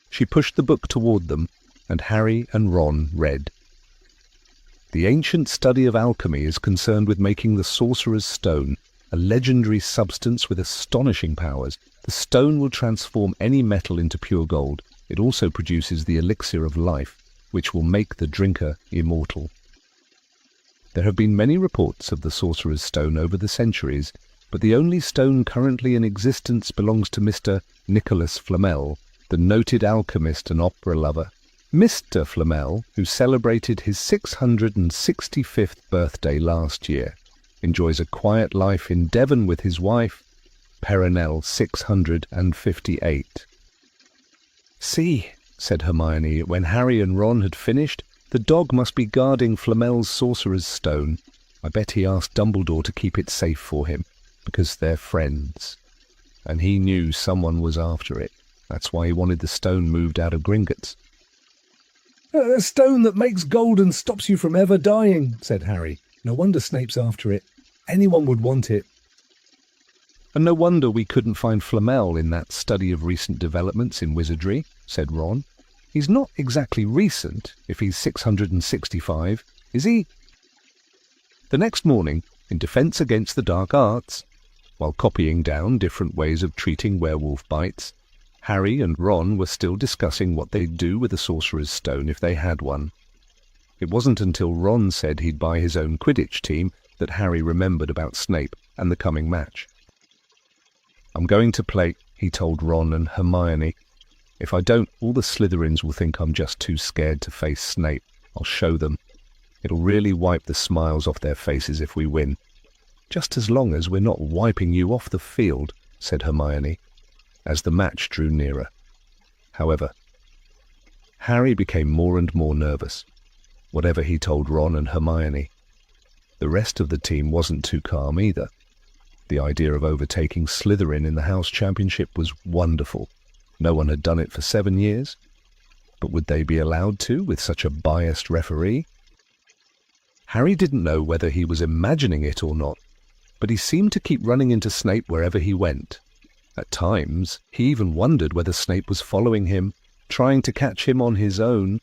She pushed the book toward them, and Harry and Ron read. The ancient study of alchemy is concerned with making the Sorcerer's Stone, a legendary substance with astonishing powers. The stone will transform any metal into pure gold. It also produces the elixir of life, which will make the drinker immortal. There have been many reports of the Sorcerer's Stone over the centuries, but the only stone currently in existence belongs to Mr. Nicholas Flamel, the noted alchemist and opera lover. Mr. Flamel, who celebrated his 665th birthday last year, enjoys a quiet life in Devon with his wife, Perenelle 658. "See," said Hermione, when Harry and Ron had finished, "the dog must be guarding Flamel's Sorcerer's Stone. I bet he asked Dumbledore to keep it safe for him, because they're friends. And he knew someone was after it. That's why he wanted the stone moved out of Gringotts." "A stone that makes gold and stops you from ever dying," said Harry. "No wonder Snape's after it. Anyone would want it." "And no wonder we couldn't find Flamel in that study of recent developments in wizardry," said Ron. "He's not exactly recent, if he's 665, is he?" The next morning, in defence against the dark arts, while copying down different ways of treating werewolf bites, Harry and Ron were still discussing what they'd do with the Sorcerer's Stone if they had one. It wasn't until Ron said he'd buy his own Quidditch team that Harry remembered about Snape and the coming match. "I'm going to play," he told Ron and Hermione. "If I don't, all the Slytherins will think I'm just too scared to face Snape. I'll show them. It'll really wipe the smiles off their faces if we win." "Just as long as we're not wiping you off the field," said Hermione, as the match drew nearer. However, Harry became more and more nervous, whatever he told Ron and Hermione. The rest of the team wasn't too calm either. The idea of overtaking Slytherin in the House Championship was wonderful. No one had done it for 7 years. But would they be allowed to with such a biased referee? Harry didn't know whether he was imagining it or not, but he seemed to keep running into Snape wherever he went. At times, he even wondered whether Snape was following him, trying to catch him on his own.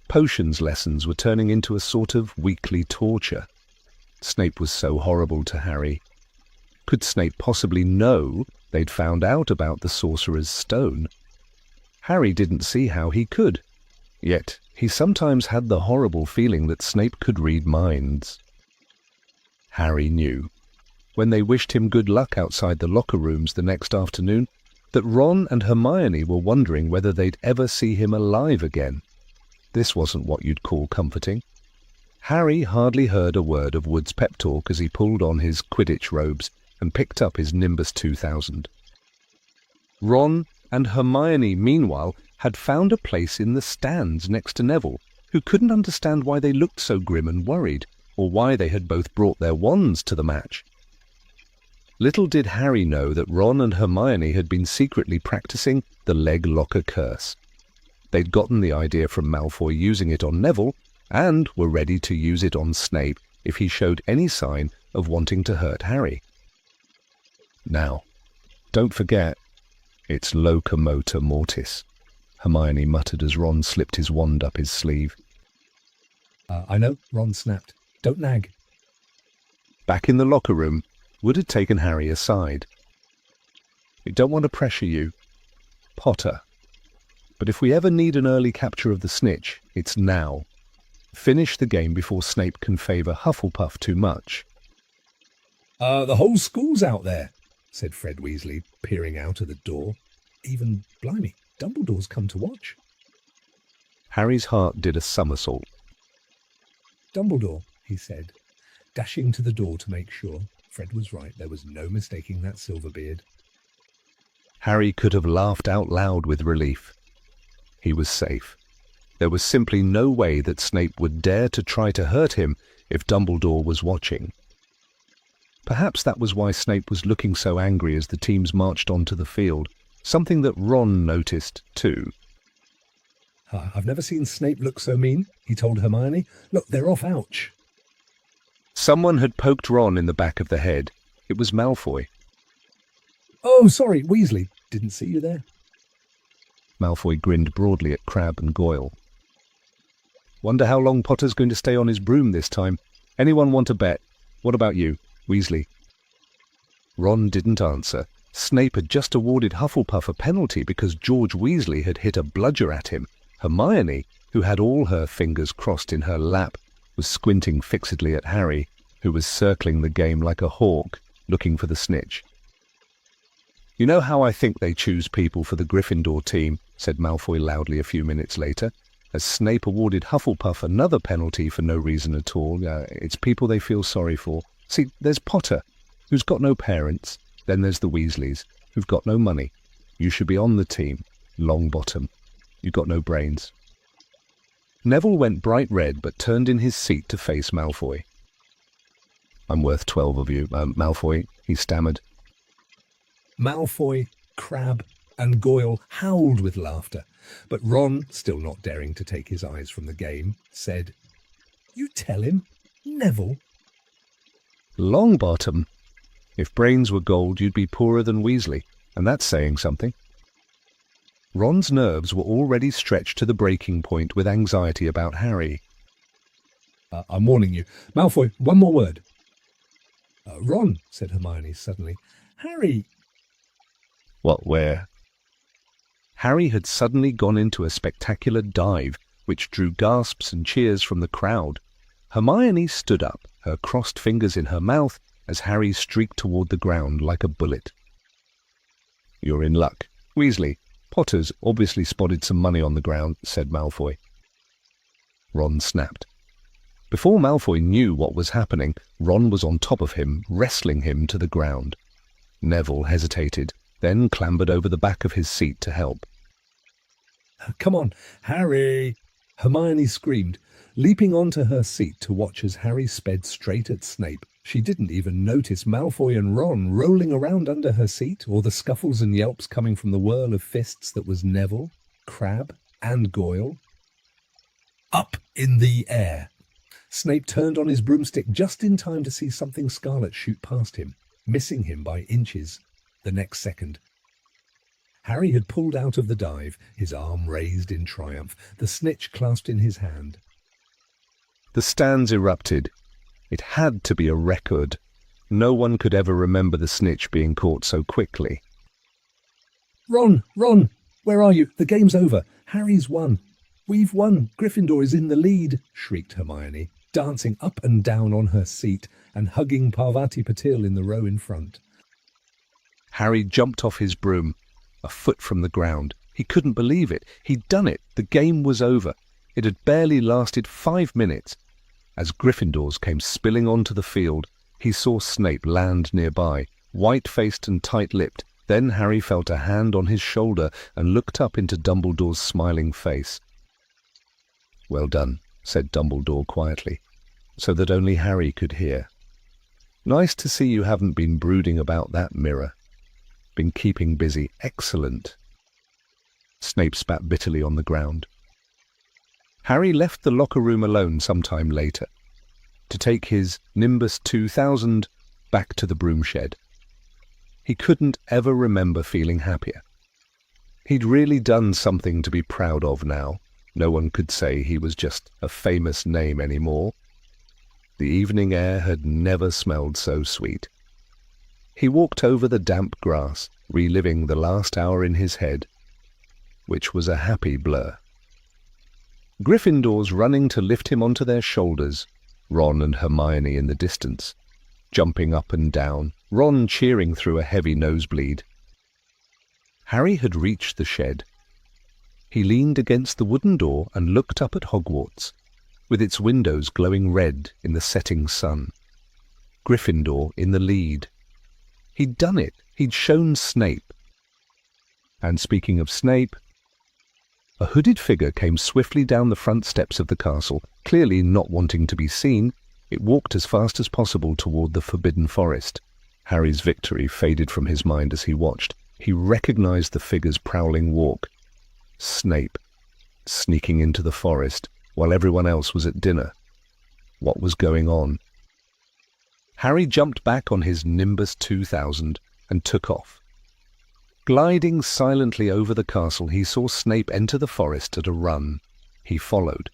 Potions lessons were turning into a sort of weekly torture. Snape was so horrible to Harry. Could Snape possibly know they'd found out about the Sorcerer's Stone? Harry didn't see how he could. Yet, he sometimes had the horrible feeling that Snape could read minds. Harry knew, when they wished him good luck outside the locker rooms the next afternoon, that Ron and Hermione were wondering whether they'd ever see him alive again. This wasn't what you'd call comforting. Harry hardly heard a word of Wood's pep talk as he pulled on his Quidditch robes and picked up his Nimbus 2000. Ron and Hermione, meanwhile, had found a place in the stands next to Neville, who couldn't understand why they looked so grim and worried, or why they had both brought their wands to the match. Little did Harry know that Ron and Hermione had been secretly practicing the leg locker curse. They'd gotten the idea from Malfoy using it on Neville, and were ready to use it on Snape if he showed any sign of wanting to hurt Harry. "Now, don't forget, it's locomotor mortis," Hermione muttered as Ron slipped his wand up his sleeve. I know," Ron snapped. "Don't nag." Back in the locker room, Wood had taken Harry aside. "We don't want to pressure you, Potter, but if we ever need an early capture of the snitch, it's now. Finish the game before Snape can favour Hufflepuff too much." The whole school's out there," said Fred Weasley, peering out of the door. "Even, blimey, Dumbledore's come to watch." Harry's heart did a somersault. "Dumbledore," he said, dashing to the door to make sure. Fred was right. There was no mistaking that silver beard. Harry could have laughed out loud with relief. He was safe. There was simply no way that Snape would dare to try to hurt him if Dumbledore was watching. Perhaps that was why Snape was looking so angry as the teams marched onto the field, something that Ron noticed too. "I've never seen Snape look so mean," he told Hermione. "Look, they're off, ouch." Someone had poked Ron in the back of the head. It was Malfoy. "Oh, sorry, Weasley," Didn't see you there." Malfoy grinned broadly at Crabbe and Goyle. "Wonder how long Potter's going to stay on his broom this time. Anyone want to bet? What about you, Weasley?" Ron didn't answer. Snape had just awarded Hufflepuff a penalty because George Weasley had hit a bludger at him. Hermione, who had all her fingers crossed in her lap, was squinting fixedly at Harry, who was circling the game like a hawk, looking for the snitch. "You know how I think they choose people for the Gryffindor team," said Malfoy loudly a few minutes later, as Snape awarded Hufflepuff another penalty for no reason at all. It's people they feel sorry for. See, there's Potter, who's got no parents. Then there's the Weasleys, who've got no money. You should be on the team, Longbottom. You've got no brains. Neville went bright red but turned in his seat to face Malfoy. "I'm worth 12 of you, Malfoy," he stammered. Malfoy, Crabbe, and Goyle howled with laughter, but Ron, still not daring to take his eyes from the game, said, "You tell him? Neville?" "Longbottom. If brains were gold, you'd be poorer than Weasley, and that's saying something." Ron's nerves were already stretched to the breaking point with anxiety about Harry. I'm warning you. Malfoy, one more word." "Ron," said Hermione suddenly. "Harry—" "What, where?" Harry had suddenly gone into a spectacular dive, which drew gasps and cheers from the crowd. Hermione stood up, her crossed fingers in her mouth, as Harry streaked toward the ground like a bullet. "You're in luck. Weasley, Potter's obviously spotted some money on the ground," said Malfoy. Ron snapped. Before Malfoy knew what was happening, Ron was on top of him, wrestling him to the ground. Neville hesitated, then clambered over the back of his seat to help. "Come on, Harry!" Hermione screamed, leaping onto her seat to watch as Harry sped straight at Snape. She didn't even notice Malfoy and Ron rolling around under her seat, or the scuffles and yelps coming from the whirl of fists that was Neville, Crabbe, and Goyle. Up in the air! Snape turned on his broomstick just in time to see something scarlet shoot past him, missing him by inches. The next second, Harry had pulled out of the dive, his arm raised in triumph, the snitch clasped in his hand. The stands erupted. It had to be a record. No one could ever remember the snitch being caught so quickly. Ron! Where are you? The game's over. Harry's won. We've won. Gryffindor is in the lead," shrieked Hermione, dancing up and down on her seat and hugging Parvati Patil in the row in front. Harry jumped off his broom, a foot from the ground. He couldn't believe it. He'd done it. The game was over. It had barely lasted 5 minutes. As Gryffindors came spilling onto the field, he saw Snape land nearby, white-faced and tight-lipped. Then Harry felt a hand on his shoulder and looked up into Dumbledore's smiling face. "Well done," said Dumbledore quietly, so that only Harry could hear. "Nice to see you haven't been brooding about that mirror. Been keeping busy. Excellent." Snape spat bitterly on the ground. Harry left the locker room alone some time later, to take his Nimbus 2000 back to the broom shed. He couldn't ever remember feeling happier. He'd really done something to be proud of now. No one could say he was just a famous name anymore. The evening air had never smelled so sweet. He walked over the damp grass, reliving the last hour in his head, which was a happy blur. Gryffindors running to lift him onto their shoulders, Ron and Hermione in the distance, jumping up and down, Ron cheering through a heavy nosebleed. Harry had reached the shed. He leaned against the wooden door and looked up at Hogwarts, with its windows glowing red in the setting sun. Gryffindor in the lead. He'd done it. He'd shown Snape. And speaking of Snape, a hooded figure came swiftly down the front steps of the castle. Clearly not wanting to be seen, it walked as fast as possible toward the forbidden forest. Harry's victory faded from his mind as he watched. He recognized the figure's prowling walk. Snape, sneaking into the forest while everyone else was at dinner. What was going on? Harry jumped back on his Nimbus 2000 and took off. Gliding silently over the castle, he saw Snape enter the forest at a run. He followed.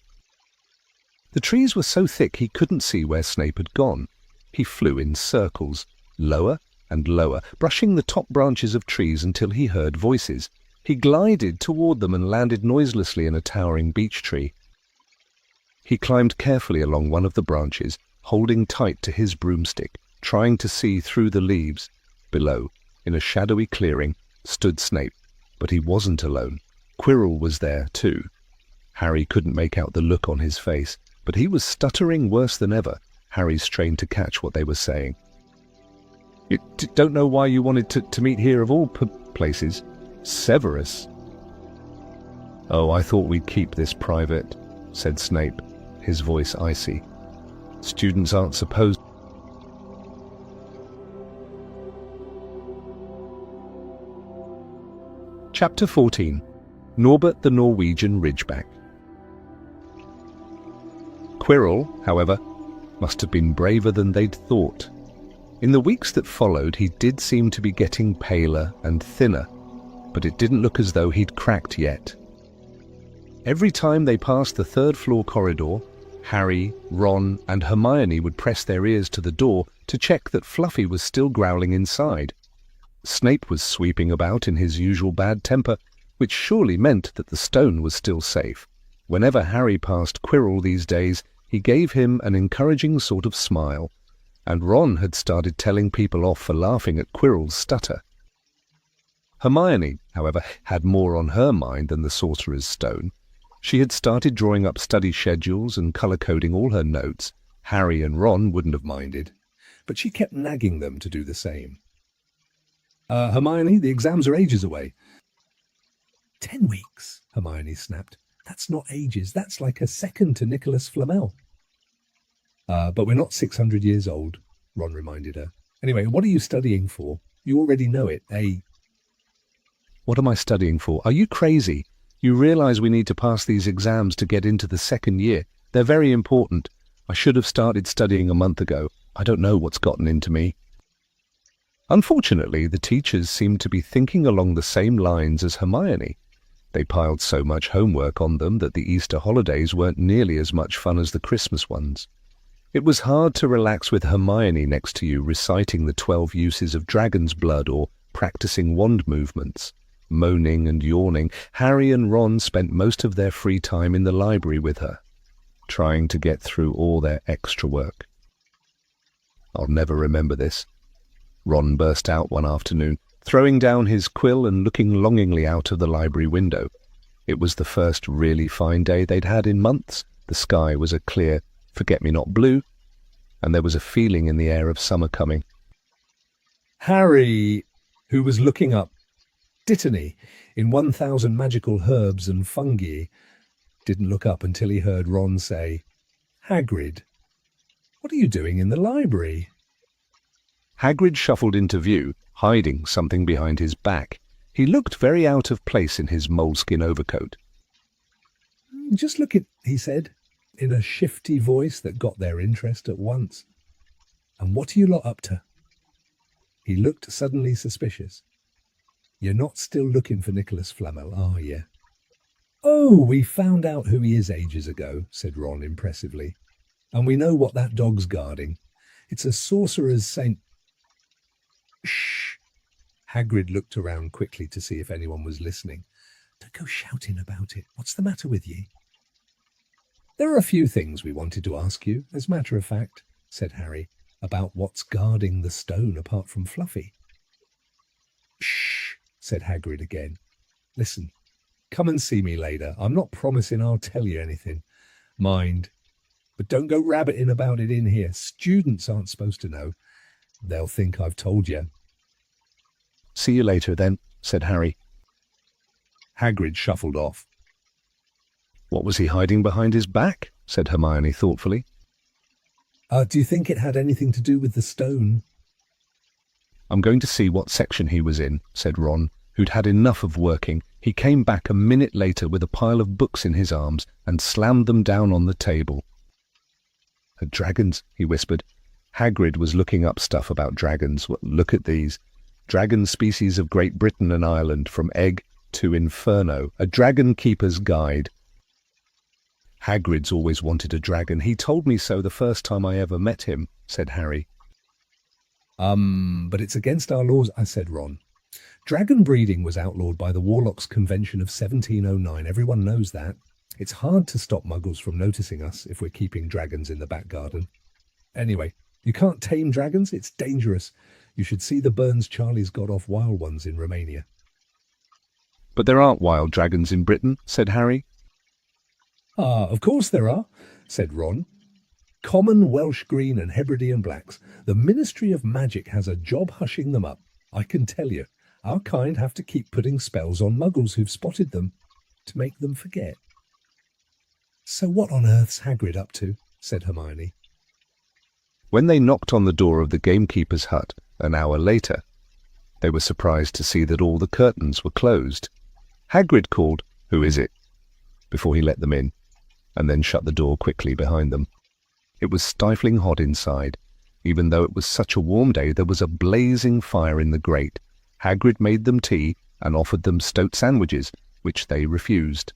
The trees were so thick he couldn't see where Snape had gone. He flew in circles, lower and lower, brushing the top branches of trees until he heard voices. He glided toward them and landed noiselessly in a towering beech tree. He climbed carefully along one of the branches, holding tight to his broomstick, trying to see through the leaves. Below, in a shadowy clearing, stood Snape, but he wasn't alone. Quirrell was there too. Harry couldn't make out the look on his face, but he was stuttering worse than ever. Harry strained to catch what they were saying. "You don't know why you wanted to meet here of all places? Severus." "Oh, I thought we'd keep this private," said Snape, his voice icy. "Students aren't supposed..." Chapter 14. Norbert the Norwegian Ridgeback. Quirrell, however, must have been braver than they'd thought. In the weeks that followed, he did seem to be getting paler and thinner, but it didn't look as though he'd cracked yet. Every time they passed the third-floor corridor, Harry, Ron, and Hermione would press their ears to the door to check that Fluffy was still growling inside. Snape was sweeping about in his usual bad temper, which surely meant that the stone was still safe. Whenever Harry passed Quirrell these days, he gave him an encouraging sort of smile, and Ron had started telling people off for laughing at Quirrell's stutter. Hermione, however, had more on her mind than the Sorcerer's Stone. She had started drawing up study schedules and colour-coding all her notes. Harry and Ron wouldn't have minded, but she kept nagging them to do the same. Hermione, the exams are ages away." 10 weeks, Hermione snapped. "That's not ages, that's like a second to Nicholas Flamel." But we're not 600 years old," Ron reminded her. "Anyway, what are you studying for? You already know it, eh?" "What am I studying for? Are you crazy? You realise we need to pass these exams to get into the second year. They're very important. I should have started studying a month ago. I don't know what's gotten into me." Unfortunately, the teachers seemed to be thinking along the same lines as Hermione. They piled so much homework on them that the Easter holidays weren't nearly as much fun as the Christmas ones. It was hard to relax with Hermione next to you reciting the 12 uses of dragon's blood or practicing wand movements. Moaning and yawning, Harry and Ron spent most of their free time in the library with her, trying to get through all their extra work. "I'll never remember this," Ron burst out one afternoon, throwing down his quill and looking longingly out of the library window. It was the first really fine day they'd had in months. The sky was a clear forget-me-not blue, and there was a feeling in the air of summer coming. Harry, who was looking up Dittany in 1,000 magical herbs and fungi, didn't look up until he heard Ron say, "Hagrid, what are you doing in the library?" Hagrid shuffled into view, hiding something behind his back. He looked very out of place in his moleskin overcoat. "Just look at," he said, in a shifty voice that got their interest at once. "And what are you lot up to?" He looked suddenly suspicious. "You're not still looking for Nicholas Flamel, are you?" "Oh, we found out who he is ages ago," said Ron impressively. "And we know what that dog's guarding. It's a sorcerer's saint..." "Shh!" Hagrid looked around quickly to see if anyone was listening. "Don't go shouting about it. What's the matter with ye?" "There are a few things we wanted to ask you, as a matter of fact," said Harry, "about what's guarding the stone apart from Fluffy." "Shh!" said Hagrid again. "Listen, come and see me later. I'm not promising I'll tell you anything. Mind, but don't go rabbiting about it in here. Students aren't supposed to know. They'll think I've told you." "See you later, then," said Harry. Hagrid shuffled off. "What was he hiding behind his back?" said Hermione thoughtfully. Do you think it had anything to do with the stone?" "I'm going to see what section he was in," said Ron, who'd had enough of working. He came back a minute later with a pile of books in his arms and slammed them down on the table. "Dragons," he whispered. Hagrid was looking up stuff about dragons. "Well, look at these. Dragon Species of Great Britain and Ireland, From Egg to Inferno, a Dragon Keeper's Guide. Hagrid's always wanted a dragon. He told me so the first time I ever met him, said Harry. But it's against our laws, said Ron. Dragon breeding was outlawed by the Warlocks Convention of 1709. Everyone knows that. It's hard to stop muggles from noticing us if we're keeping dragons in the back garden. Anyway, you can't tame dragons. It's dangerous. You should see the burns Charlie's got off wild ones in Romania. But there aren't wild dragons in Britain, said Harry. Of course there are, said Ron. Common, Welsh Green and Hebridean Blacks. The Ministry of Magic has a job hushing them up. I can tell you, our kind have to keep putting spells on muggles who've spotted them to make them forget. So what on earth's Hagrid up to? Said Hermione. When they knocked on the door of the gamekeeper's hut an hour later, they were surprised to see that all the curtains were closed. Hagrid called, "Who is it?" before he let them in, and then shut the door quickly behind them. It was stifling hot inside. Even though it was such a warm day, there was a blazing fire in the grate. Hagrid made them tea and offered them stoat sandwiches, which they refused.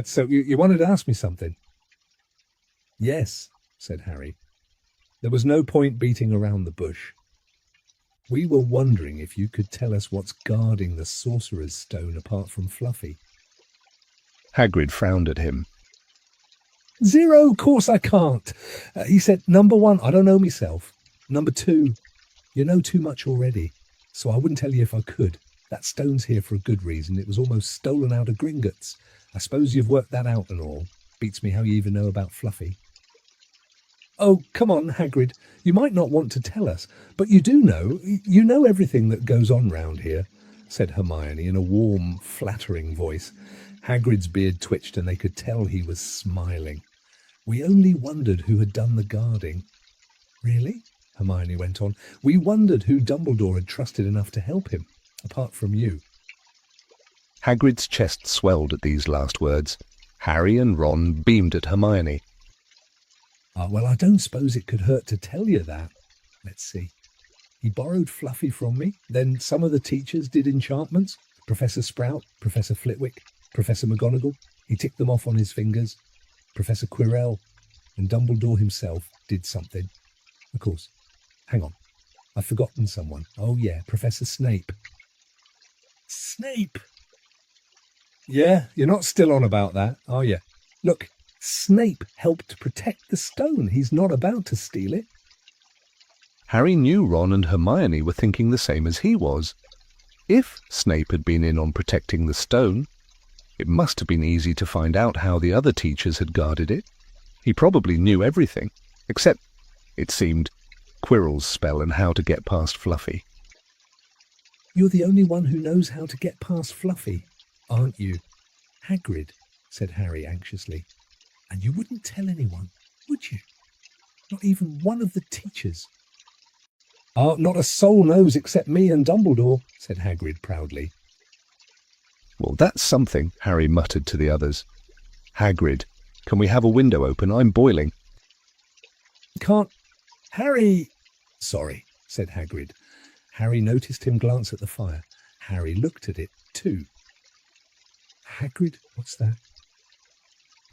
So you wanted to ask me something? Yes, said Harry. There was no point beating around the bush. We were wondering if you could tell us what's guarding the Sorcerer's Stone apart from Fluffy. Hagrid frowned at him. Zero, course I can't. He said, number one, I don't know myself. Number two, you know too much already, so I wouldn't tell you if I could. That stone's here for a good reason. It was almost stolen out of Gringotts. I suppose you've worked that out and all. Beats me how you even know about Fluffy. Oh, come on, Hagrid. You might not want to tell us, but you do know. You know everything that goes on round here, said Hermione in a warm, flattering voice. Hagrid's beard twitched and they could tell he was smiling. We only wondered who had done the guarding. Really? Hermione went on. We wondered who Dumbledore had trusted enough to help him, apart from you. Hagrid's chest swelled at these last words. Harry and Ron beamed at Hermione. Well, I don't suppose it could hurt to tell you that. Let's see. He borrowed Fluffy from me. Then some of the teachers did enchantments. Professor Sprout, Professor Flitwick, Professor McGonagall. He ticked them off on his fingers. Professor Quirrell and Dumbledore himself did something. Of course. Hang on. I've forgotten someone. Oh, yeah, Professor Snape. Snape? Yeah, you're not still on about that, are you? Look, Snape helped protect the stone. He's not about to steal it. Harry knew Ron and Hermione were thinking the same as he was. If Snape had been in on protecting the stone, it must have been easy to find out how the other teachers had guarded it. He probably knew everything, except, it seemed, Quirrell's spell and how to get past Fluffy. You're the only one who knows how to get past Fluffy, aren't you? Hagrid, said Harry anxiously. And you wouldn't tell anyone, would you? Not even one of the teachers. Not a soul knows except me and Dumbledore, said Hagrid proudly. Well, that's something, Harry muttered to the others. Hagrid, can we have a window open? I'm boiling. Can't. Harry! Sorry, said Hagrid. Harry noticed him glance at the fire. Harry looked at it too. Hagrid, what's that?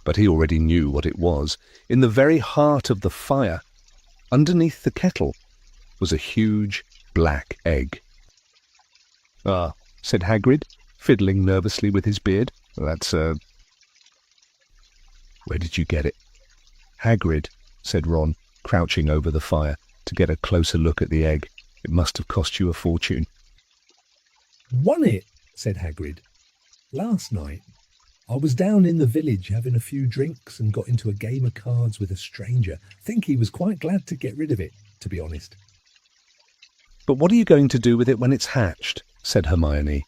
But he already knew what it was. In the very heart of the fire, underneath the kettle, was a huge black egg. Ah, said Hagrid, fiddling nervously with his beard. That's Where did you get it? Hagrid, said Ron, crouching over the fire to get a closer look at the egg. It must have cost you a fortune. Won it, said Hagrid. Last night. I was down in the village having a few drinks and got into a game of cards with a stranger. Think he was quite glad to get rid of it, to be honest. But what are you going to do with it when it's hatched? Said Hermione.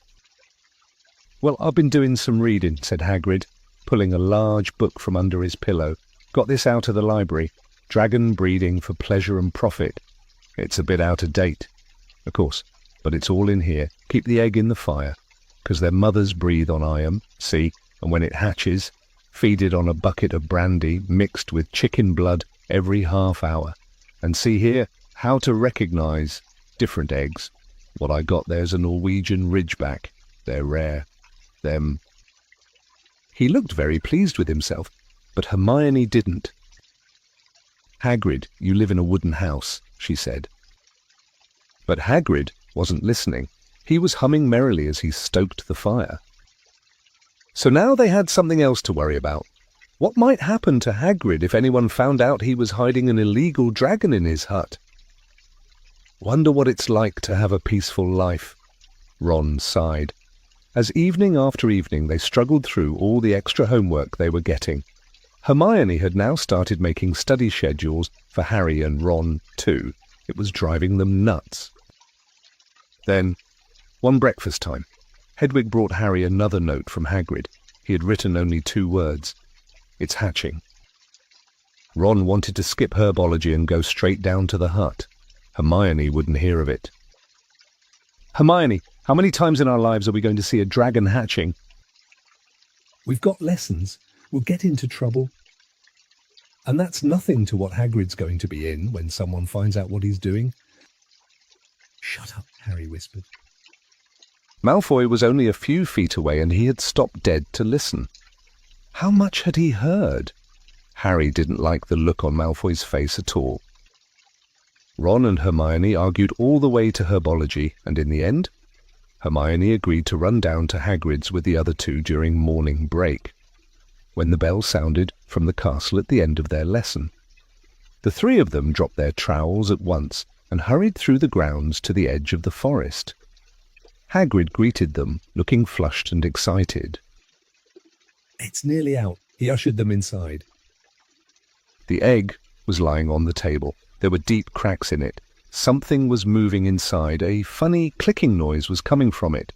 Well, I've been doing some reading, said Hagrid, pulling a large book from under his pillow. Got this out of the library. Dragon Breeding for Pleasure and Profit. It's a bit out of date, of course, but it's all in here. Keep the egg in the fire, 'cause their mothers breathe on iron, see? And when it hatches, feed it on a bucket of brandy mixed with chicken blood every half hour. And see here, how to recognize different eggs. What I got there's a Norwegian ridgeback. They're rare. Them. He looked very pleased with himself, but Hermione didn't. Hagrid, you live in a wooden house, she said. But Hagrid wasn't listening. He was humming merrily as he stoked the fire. So now they had something else to worry about. What might happen to Hagrid if anyone found out he was hiding an illegal dragon in his hut? Wonder what it's like to have a peaceful life, Ron sighed, as evening after evening they struggled through all the extra homework they were getting. Hermione had now started making study schedules for Harry and Ron too. It was driving them nuts. Then, one breakfast time, Hedwig brought Harry another note from Hagrid. He had written only 2 words. It's hatching. Ron wanted to skip herbology and go straight down to the hut. Hermione wouldn't hear of it. Hermione, how many times in our lives are we going to see a dragon hatching? We've got lessons. We'll get into trouble. And that's nothing to what Hagrid's going to be in when someone finds out what he's doing. Shut up, Harry whispered. Malfoy was only a few feet away and he had stopped dead to listen. How much had he heard? Harry didn't like the look on Malfoy's face at all. Ron and Hermione argued all the way to herbology, and in the end, Hermione agreed to run down to Hagrid's with the other 2 during morning break, when the bell sounded from the castle at the end of their lesson. The 3 of them dropped their trowels at once and hurried through the grounds to the edge of the forest. Hagrid greeted them, looking flushed and excited. It's nearly out. He ushered them inside. The egg was lying on the table. There were deep cracks in it. Something was moving inside. A funny clicking noise was coming from it.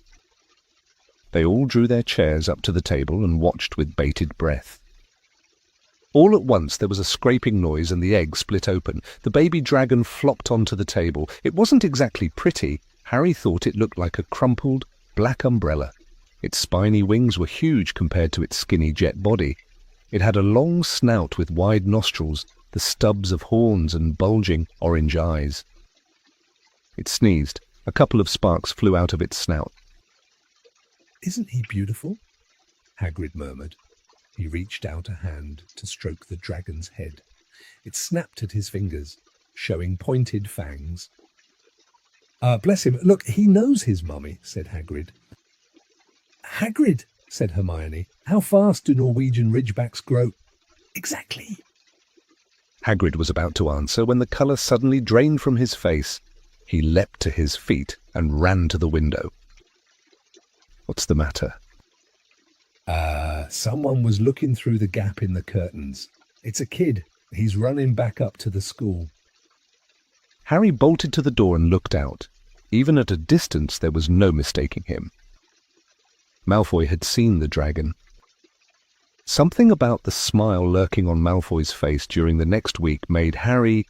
They all drew their chairs up to the table and watched with bated breath. All at once there was a scraping noise and the egg split open. The baby dragon flopped onto the table. It wasn't exactly pretty. Harry thought it looked like a crumpled black umbrella. Its spiny wings were huge compared to its skinny jet body. It had a long snout with wide nostrils, the stubs of horns and bulging orange eyes. It sneezed. A couple of sparks flew out of its snout. Isn't he beautiful? Hagrid murmured. He reached out a hand to stroke the dragon's head. It snapped at his fingers, showing pointed fangs. Bless him. Look, he knows his mummy, said Hagrid. Hagrid, said Hermione. How fast do Norwegian ridgebacks grow? Exactly. Hagrid was about to answer when the colour suddenly drained from his face. He leapt to his feet and ran to the window. What's the matter? Someone was looking through the gap in the curtains. It's a kid. He's running back up to the school. Harry bolted to the door and looked out. Even at a distance there was no mistaking him. Malfoy had seen the dragon. Something about the smile lurking on Malfoy's face during the next week made Harry,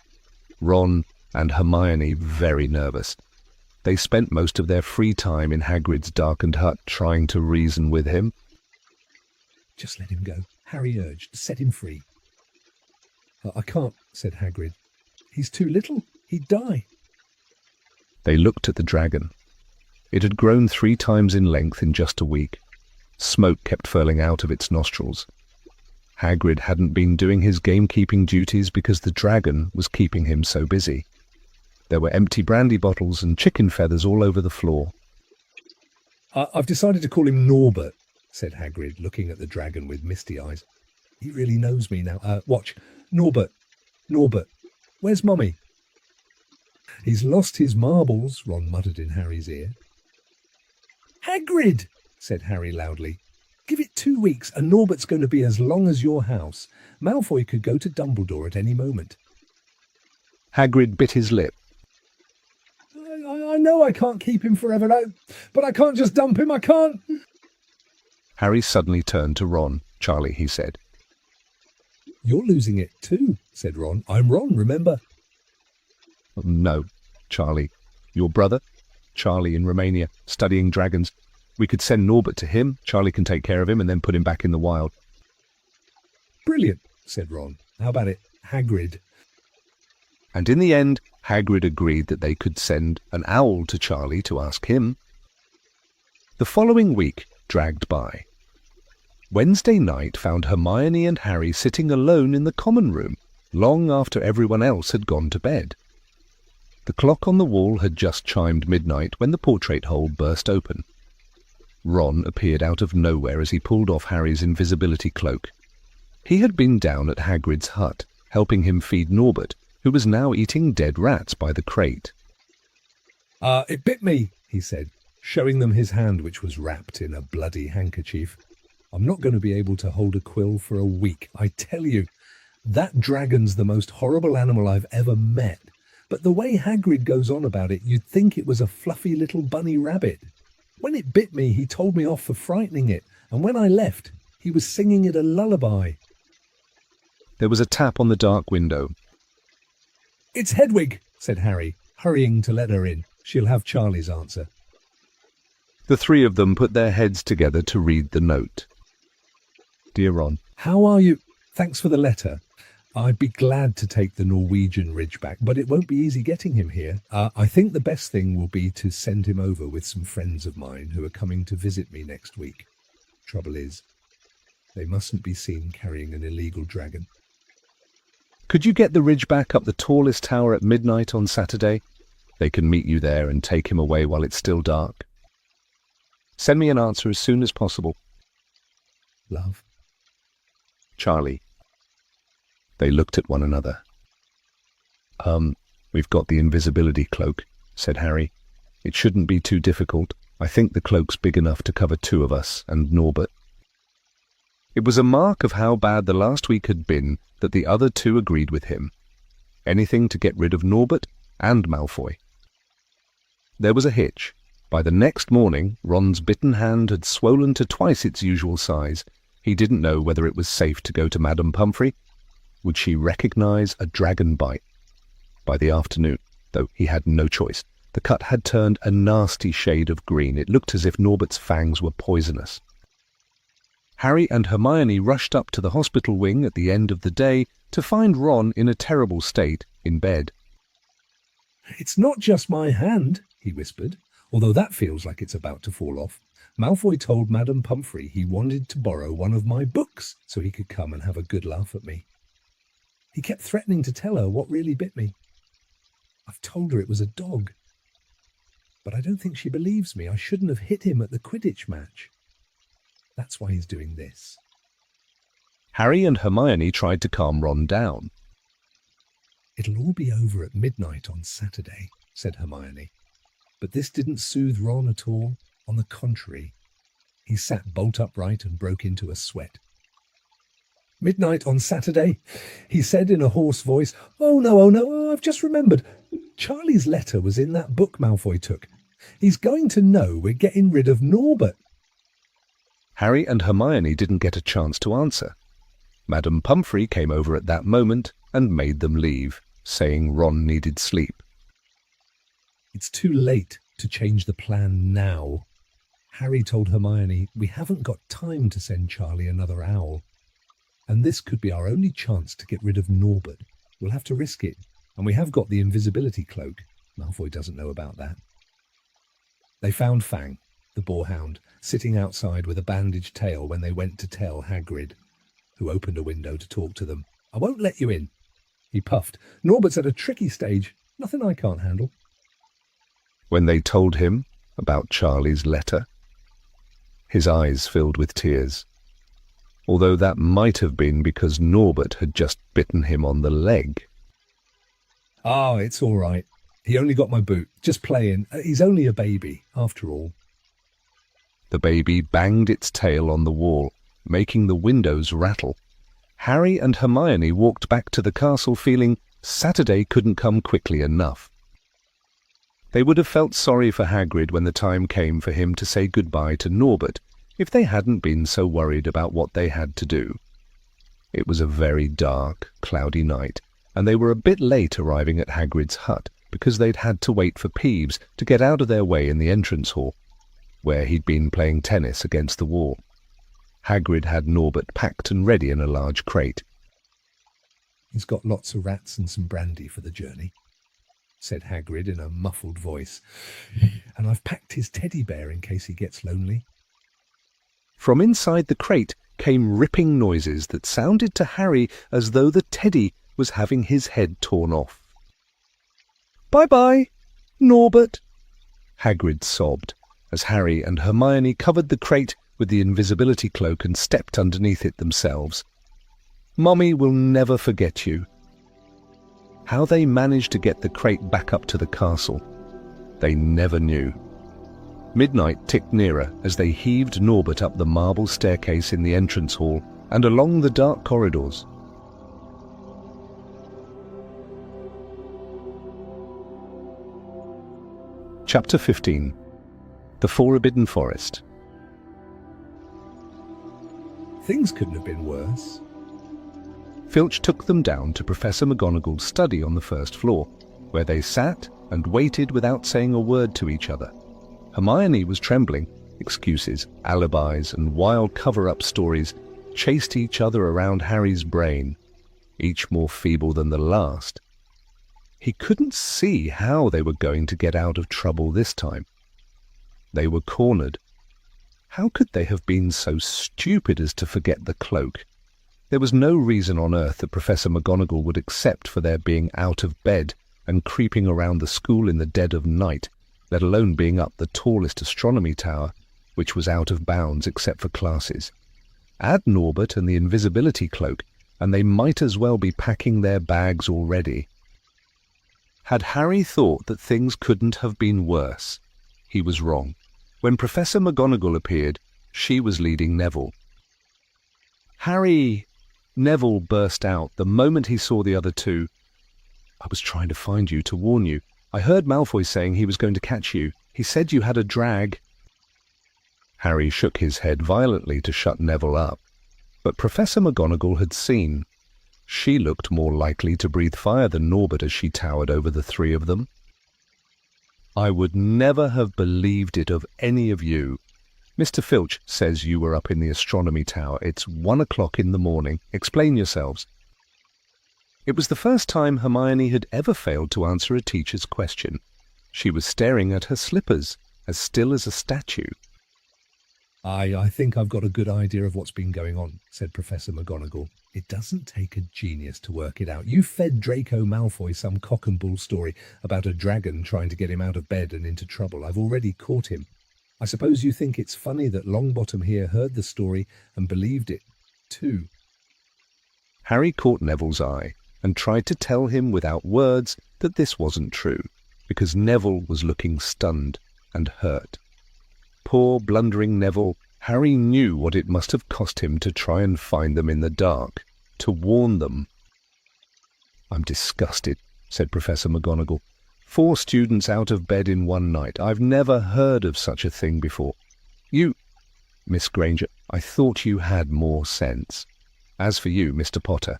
Ron, and Hermione very nervous. They spent most of their free time in Hagrid's darkened hut trying to reason with him. Just let him go, Harry urged. Set him free. I can't, said Hagrid. He's too little. He'd die. They looked at the dragon. It had grown 3 times in length in just a week. Smoke kept furling out of its nostrils. Hagrid hadn't been doing his gamekeeping duties because the dragon was keeping him so busy. There were empty brandy bottles and chicken feathers all over the floor. I've decided to call him Norbert, said Hagrid, looking at the dragon with misty eyes. He really knows me now. Watch. Norbert. Norbert. Where's Mummy? He's lost his marbles, Ron muttered in Harry's ear. Hagrid, said Harry loudly. Give it 2 weeks and Norbert's going to be as long as your house. Malfoy could go to Dumbledore at any moment. Hagrid bit his lip. I know I can't keep him forever, but I can't just dump him, I can't. Harry suddenly turned to Ron. Charlie, he said. You're losing it too, said Ron. I'm Ron, remember? No, Charlie. Your brother? Charlie in Romania, studying dragons. We could send Norbert to him. Charlie can take care of him and then put him back in the wild. Brilliant, said Ron. How about it, Hagrid? and in the end Hagrid agreed that they could send an owl to Charlie to ask him. The following week dragged by. Wednesday night found Hermione and Harry sitting alone in the common room, long after everyone else had gone to bed. The clock on the wall had just chimed midnight when the portrait hole burst open. Ron appeared out of nowhere as he pulled off Harry's invisibility cloak. He had been down at Hagrid's hut, helping him feed Norbert, who was now eating dead rats by the crate. It bit me," he said, showing them his hand, which was wrapped in a bloody handkerchief. "I'm not going to be able to hold a quill for a week, I tell you. That dragon's the most horrible animal I've ever met. But the way Hagrid goes on about it, you'd think it was a fluffy little bunny rabbit. When it bit me, he told me off for frightening it, and when I left, he was singing it a lullaby." There was a tap on the dark window. "It's Hedwig," said Harry, hurrying to let her in. "She'll have Charlie's answer." The three of them put their heads together to read the note. "Dear Ron, "How are you? Thanks for the letter. I'd be glad to take the Norwegian Ridgeback, but it won't be easy getting him here. I think the best thing will be to send him over with some friends of mine who are coming to visit me next week. Trouble is, they mustn't be seen carrying an illegal dragon." could you get the Ridgeback up the tallest tower at midnight on Saturday? They can meet you there and take him away while it's still dark. Send me an answer as soon as possible. Love. Charlie." They looked at one another. We've got the invisibility cloak," said Harry. "It shouldn't be too difficult. I think the cloak's big enough to cover two of us and Norbert." It was a mark of how bad the last week had been that the other two agreed with him. Anything to get rid of Norbert and Malfoy. There was a hitch. By the next morning, Ron's bitten hand had swollen to twice its usual size. He didn't know whether it was safe to go to Madame Pumphrey. Would she recognize a dragon bite? By the afternoon, though he had no choice, the cut had turned a nasty shade of green. It looked as if Norbert's fangs were poisonous. Harry and Hermione rushed up to the hospital wing at the end of the day to find Ron in a terrible state in bed. "It's not just my hand," he whispered, "although that feels like it's about to fall off. Malfoy told Madame Pumphrey he wanted to borrow one of my books so he could come and have a good laugh at me. He kept threatening to tell her what really bit me. I've told her it was a dog. But I don't think she believes me. I shouldn't have hit him at the Quidditch match. That's why he's doing this." Harry and Hermione tried to calm Ron down. "It'll all be over at midnight on Saturday," said Hermione. But this didn't soothe Ron at all. On the contrary, he sat bolt upright and broke into a sweat. "Midnight on Saturday," he said in a hoarse voice. Oh no, I've just remembered. Charlie's letter was in that book Malfoy took. He's going to know we're getting rid of Norbert." Harry and Hermione didn't get a chance to answer. Madame Pumphrey came over at that moment and made them leave, saying Ron needed sleep. "It's too late to change the plan now." Harry told Hermione, "We haven't got time to send Charlie another owl. And this could be our only chance to get rid of Norbert. We'll have to risk it. And we have got the invisibility cloak. Malfoy doesn't know about that." They found Fang, the boarhound, sitting outside with a bandaged tail when they went to tell Hagrid, who opened a window to talk to them. "I won't let you in." He puffed. "Norbert's at a tricky stage. Nothing I can't handle." When they told him about Charlie's letter, his eyes filled with tears. Although that might have been because Norbert had just bitten him on the leg. "Oh, it's all right. He only got my boot. Just playing. He's only a baby, after all." The baby banged its tail on the wall, making the windows rattle. Harry and Hermione walked back to the castle feeling Saturday couldn't come quickly enough. They would have felt sorry for Hagrid when the time came for him to say goodbye to Norbert if they hadn't been so worried about what they had to do. It was a very dark, cloudy night, and they were a bit late arriving at Hagrid's hut because they'd had to wait for Peeves to get out of their way in the entrance hall, where he'd been playing tennis against the wall. Hagrid had Norbert packed and ready in a large crate. He's got lots of rats and some brandy for the journey," said Hagrid in a muffled voice. "And I've packed his teddy bear in case he gets lonely." From inside the crate came ripping noises that sounded to Harry as though the teddy was having his head torn off. "Bye-bye, Norbert," Hagrid sobbed, as Harry and Hermione covered the crate with the invisibility cloak and stepped underneath it themselves. "Mummy will never forget you." How they managed to get the crate back up to the castle, they never knew. Midnight ticked nearer as they heaved Norbert up the marble staircase in the entrance hall and along the dark corridors. Chapter 15. The Forbidden Forest. Things couldn't have been worse. Filch took them down to Professor McGonagall's study on the first floor, where they sat and waited without saying a word to each other. Hermione was trembling. Excuses, alibis, and wild cover-up stories chased each other around Harry's brain, each more feeble than the last. He couldn't see how they were going to get out of trouble this time. They were cornered. How could they have been so stupid as to forget the cloak? There was no reason on earth that Professor McGonagall would accept for their being out of bed and creeping around the school in the dead of night, let alone being up the tallest astronomy tower, which was out of bounds except for classes. Add Norbert and the invisibility cloak, and they might as well be packing their bags already. Had Harry thought that things couldn't have been worse, he was wrong. When Professor McGonagall appeared, she was leading Neville. "Harry!" Neville burst out the moment he saw the other two. "I was trying to find you to warn you. I heard Malfoy saying he was going to catch you. He said you had a drag." Harry shook his head violently to shut Neville up. But Professor McGonagall had seen. She looked more likely to breathe fire than Norbert as she towered over the three of them. "I would never have believed it of any of you. Mr. Filch says you were up in the astronomy tower. It's 1 o'clock in the morning. Explain yourselves." It was the first time Hermione had ever failed to answer a teacher's question. She was staring at her slippers, as still as a statue. I think I've got a good idea of what's been going on," said Professor McGonagall. "It doesn't take a genius to work it out. You fed Draco Malfoy some cock and bull story about a dragon trying to get him out of bed and into trouble. I've already caught him. I suppose you think it's funny that Longbottom here heard the story and believed it, too." Harry caught Neville's eye and tried to tell him without words that this wasn't true, because Neville was looking stunned and hurt. Poor blundering Neville. Harry knew what it must have cost him to try and find them in the dark, to warn them. "I'm disgusted," said Professor McGonagall. 4 students out of bed in one night. I've never heard of such a thing before. You, Miss Granger, I thought you had more sense. As for you, Mr. Potter,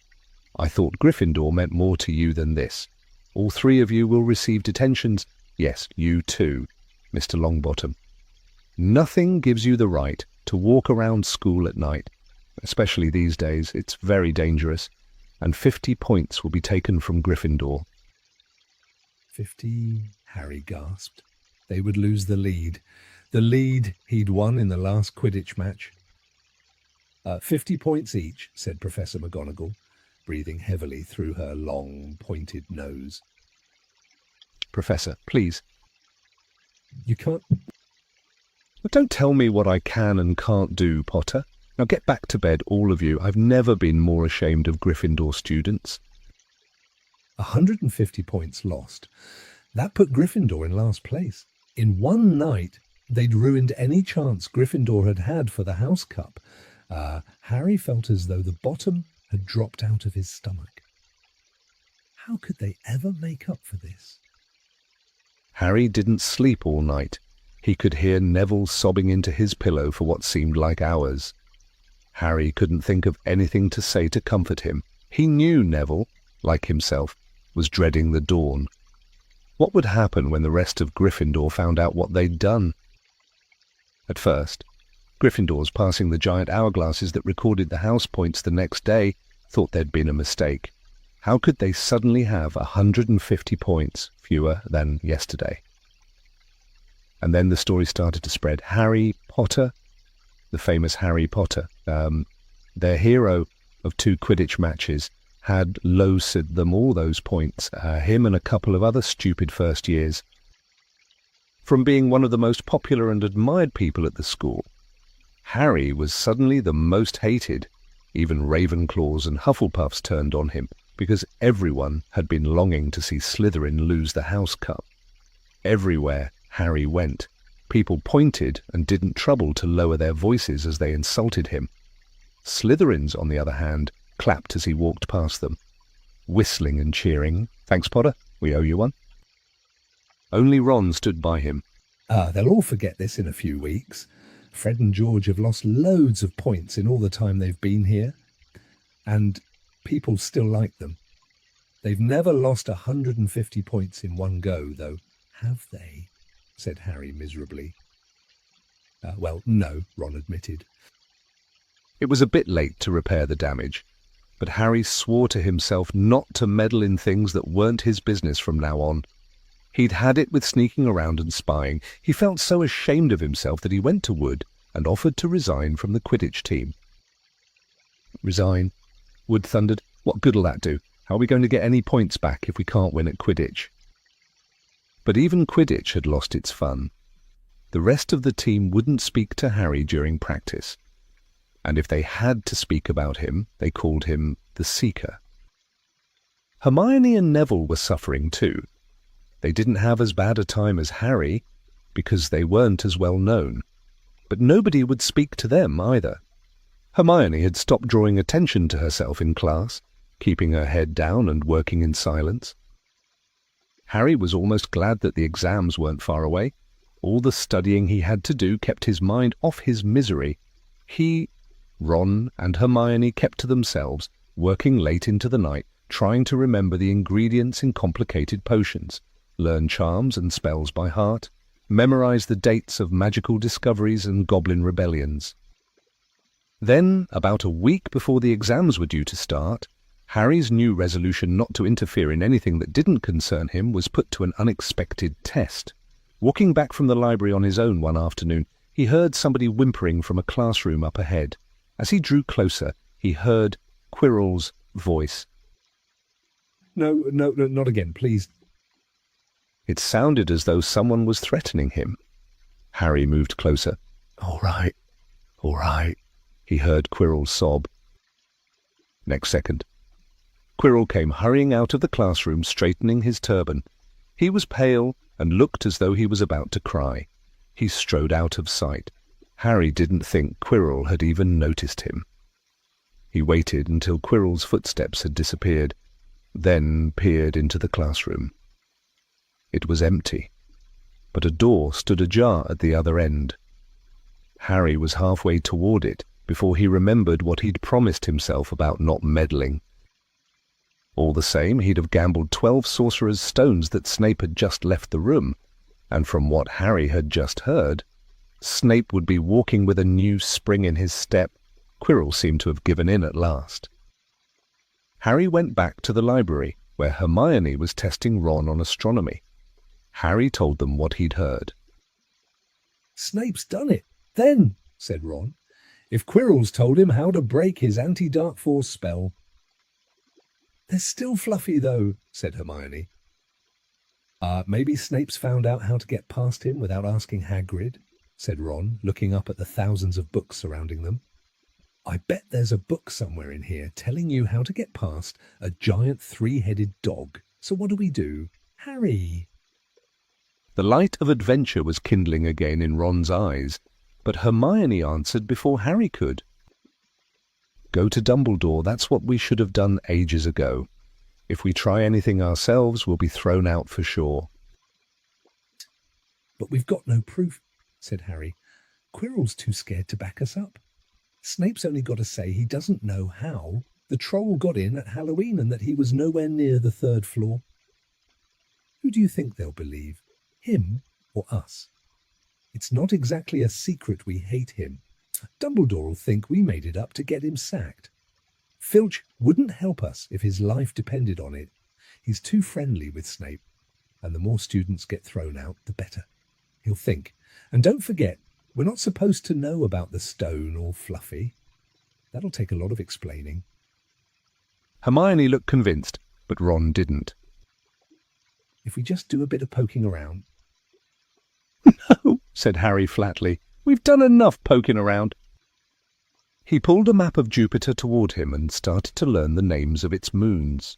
I thought Gryffindor meant more to you than this. All 3 of you will receive detentions. Yes, you too, Mr. Longbottom. Nothing gives you the right to walk around school at night, especially these days. It's very dangerous, and 50 points will be taken from Gryffindor." 50, Harry gasped. They would lose the lead he'd won in the last Quidditch match. 50 points each, said Professor McGonagall, breathing heavily through her long, pointed nose. "Professor, please." "You can't..." "Don't tell me what I can and can't do, Potter. Now get back to bed, all of you. I've never been more ashamed of Gryffindor students." 150 points lost. That put Gryffindor in last place. In one night, they'd ruined any chance Gryffindor had had for the House Cup. Harry felt as though the bottom had dropped out of his stomach. How could they ever make up for this? Harry didn't sleep all night. He could hear Neville sobbing into his pillow for what seemed like hours. Harry couldn't think of anything to say to comfort him. He knew Neville, like himself, was dreading the dawn. What would happen when the rest of Gryffindor found out what they'd done? At first, Gryffindors passing the giant hourglasses that recorded the house points the next day thought there'd been a mistake. How could they suddenly have 150 points fewer than yesterday? And then the story started to spread. Harry Potter, the famous Harry Potter, their hero of 2 Quidditch matches, had low-sid them all those points, him and a couple of other stupid first years. From being one of the most popular and admired people at the school, Harry was suddenly the most hated. Even Ravenclaws and Hufflepuffs turned on him, because everyone had been longing to see Slytherin lose the House Cup. Everywhere Harry went, people pointed and didn't trouble to lower their voices as they insulted him. Slytherins, on the other hand, clapped as he walked past them, whistling and cheering. "Thanks, Potter, we owe you one." Only Ron stood by him. They'll all forget this in a few weeks. Fred and George have lost loads of points in all the time they've been here, and people still like them. They've never lost 150 points in one go, though, have they? Said Harry miserably. Well, no, Ron admitted. It was a bit late to repair the damage, but Harry swore to himself not to meddle in things that weren't his business from now on. He'd had it with sneaking around and spying. He felt so ashamed of himself that he went to Wood and offered to resign from the Quidditch team. "Resign?" Wood thundered. "What good'll that do? How are we going to get any points back if we can't win at Quidditch?" But even Quidditch had lost its fun. The rest of the team wouldn't speak to Harry during practice, and if they had to speak about him, they called him the Seeker. Hermione and Neville were suffering too. They didn't have as bad a time as Harry, because they weren't as well known, but nobody would speak to them either. Hermione had stopped drawing attention to herself in class, keeping her head down and working in silence. Harry was almost glad that the exams weren't far away. All the studying he had to do kept his mind off his misery. He, Ron, and Hermione kept to themselves, working late into the night, trying to remember the ingredients in complicated potions, learn charms and spells by heart, memorize the dates of magical discoveries and goblin rebellions. Then, about a week before the exams were due to start, Harry's new resolution not to interfere in anything that didn't concern him was put to an unexpected test. Walking back from the library on his own one afternoon, he heard somebody whimpering from a classroom up ahead. As he drew closer, he heard Quirrell's voice. No, not again, please. It sounded as though someone was threatening him. Harry moved closer. All right, he heard Quirrell sob. Next second, Quirrell came hurrying out of the classroom, straightening his turban. He was pale and looked as though he was about to cry. He strode out of sight. Harry didn't think Quirrell had even noticed him. He waited until Quirrell's footsteps had disappeared, then peered into the classroom. It was empty, but a door stood ajar at the other end. Harry was halfway toward it before he remembered what he'd promised himself about not meddling. All the same, he'd have gambled 12 sorcerer's stones that Snape had just left the room, and from what Harry had just heard, Snape would be walking with a new spring in his step. Quirrell seemed to have given in at last. Harry went back to the library, where Hermione was testing Ron on astronomy. Harry told them what he'd heard. "Snape's done it, then," said Ron. "If Quirrell's told him how to break his anti-dark force spell." "They're still fluffy, though," said Hermione. Maybe Snape's found out how to get past him without asking Hagrid," said Ron, looking up at the thousands of books surrounding them. "I bet there's a book somewhere in here telling you how to get past a giant 3-headed dog. So what do? Harry!" The light of adventure was kindling again in Ron's eyes, but Hermione answered before Harry could. "Go to Dumbledore, that's what we should have done ages ago. If we try anything ourselves, we'll be thrown out for sure." "But we've got no proof," said Harry. "Quirrell's too scared to back us up. Snape's only got to say he doesn't know how the troll got in at Halloween and that he was nowhere near the 3rd floor. Who do you think they'll believe? Him or us? It's not exactly a secret we hate him. Dumbledore'll think we made it up to get him sacked. Filch wouldn't help us if his life depended on it. He's too friendly with Snape, and the more students get thrown out, the better. He'll think. And don't forget, we're not supposed to know about the stone or Fluffy. That'll take a lot of explaining. Hermione looked convinced, but Ron didn't. If we just do a bit of poking around. No, said Harry flatly. We've done enough poking around. He pulled a map of Jupiter toward him and started to learn the names of its moons.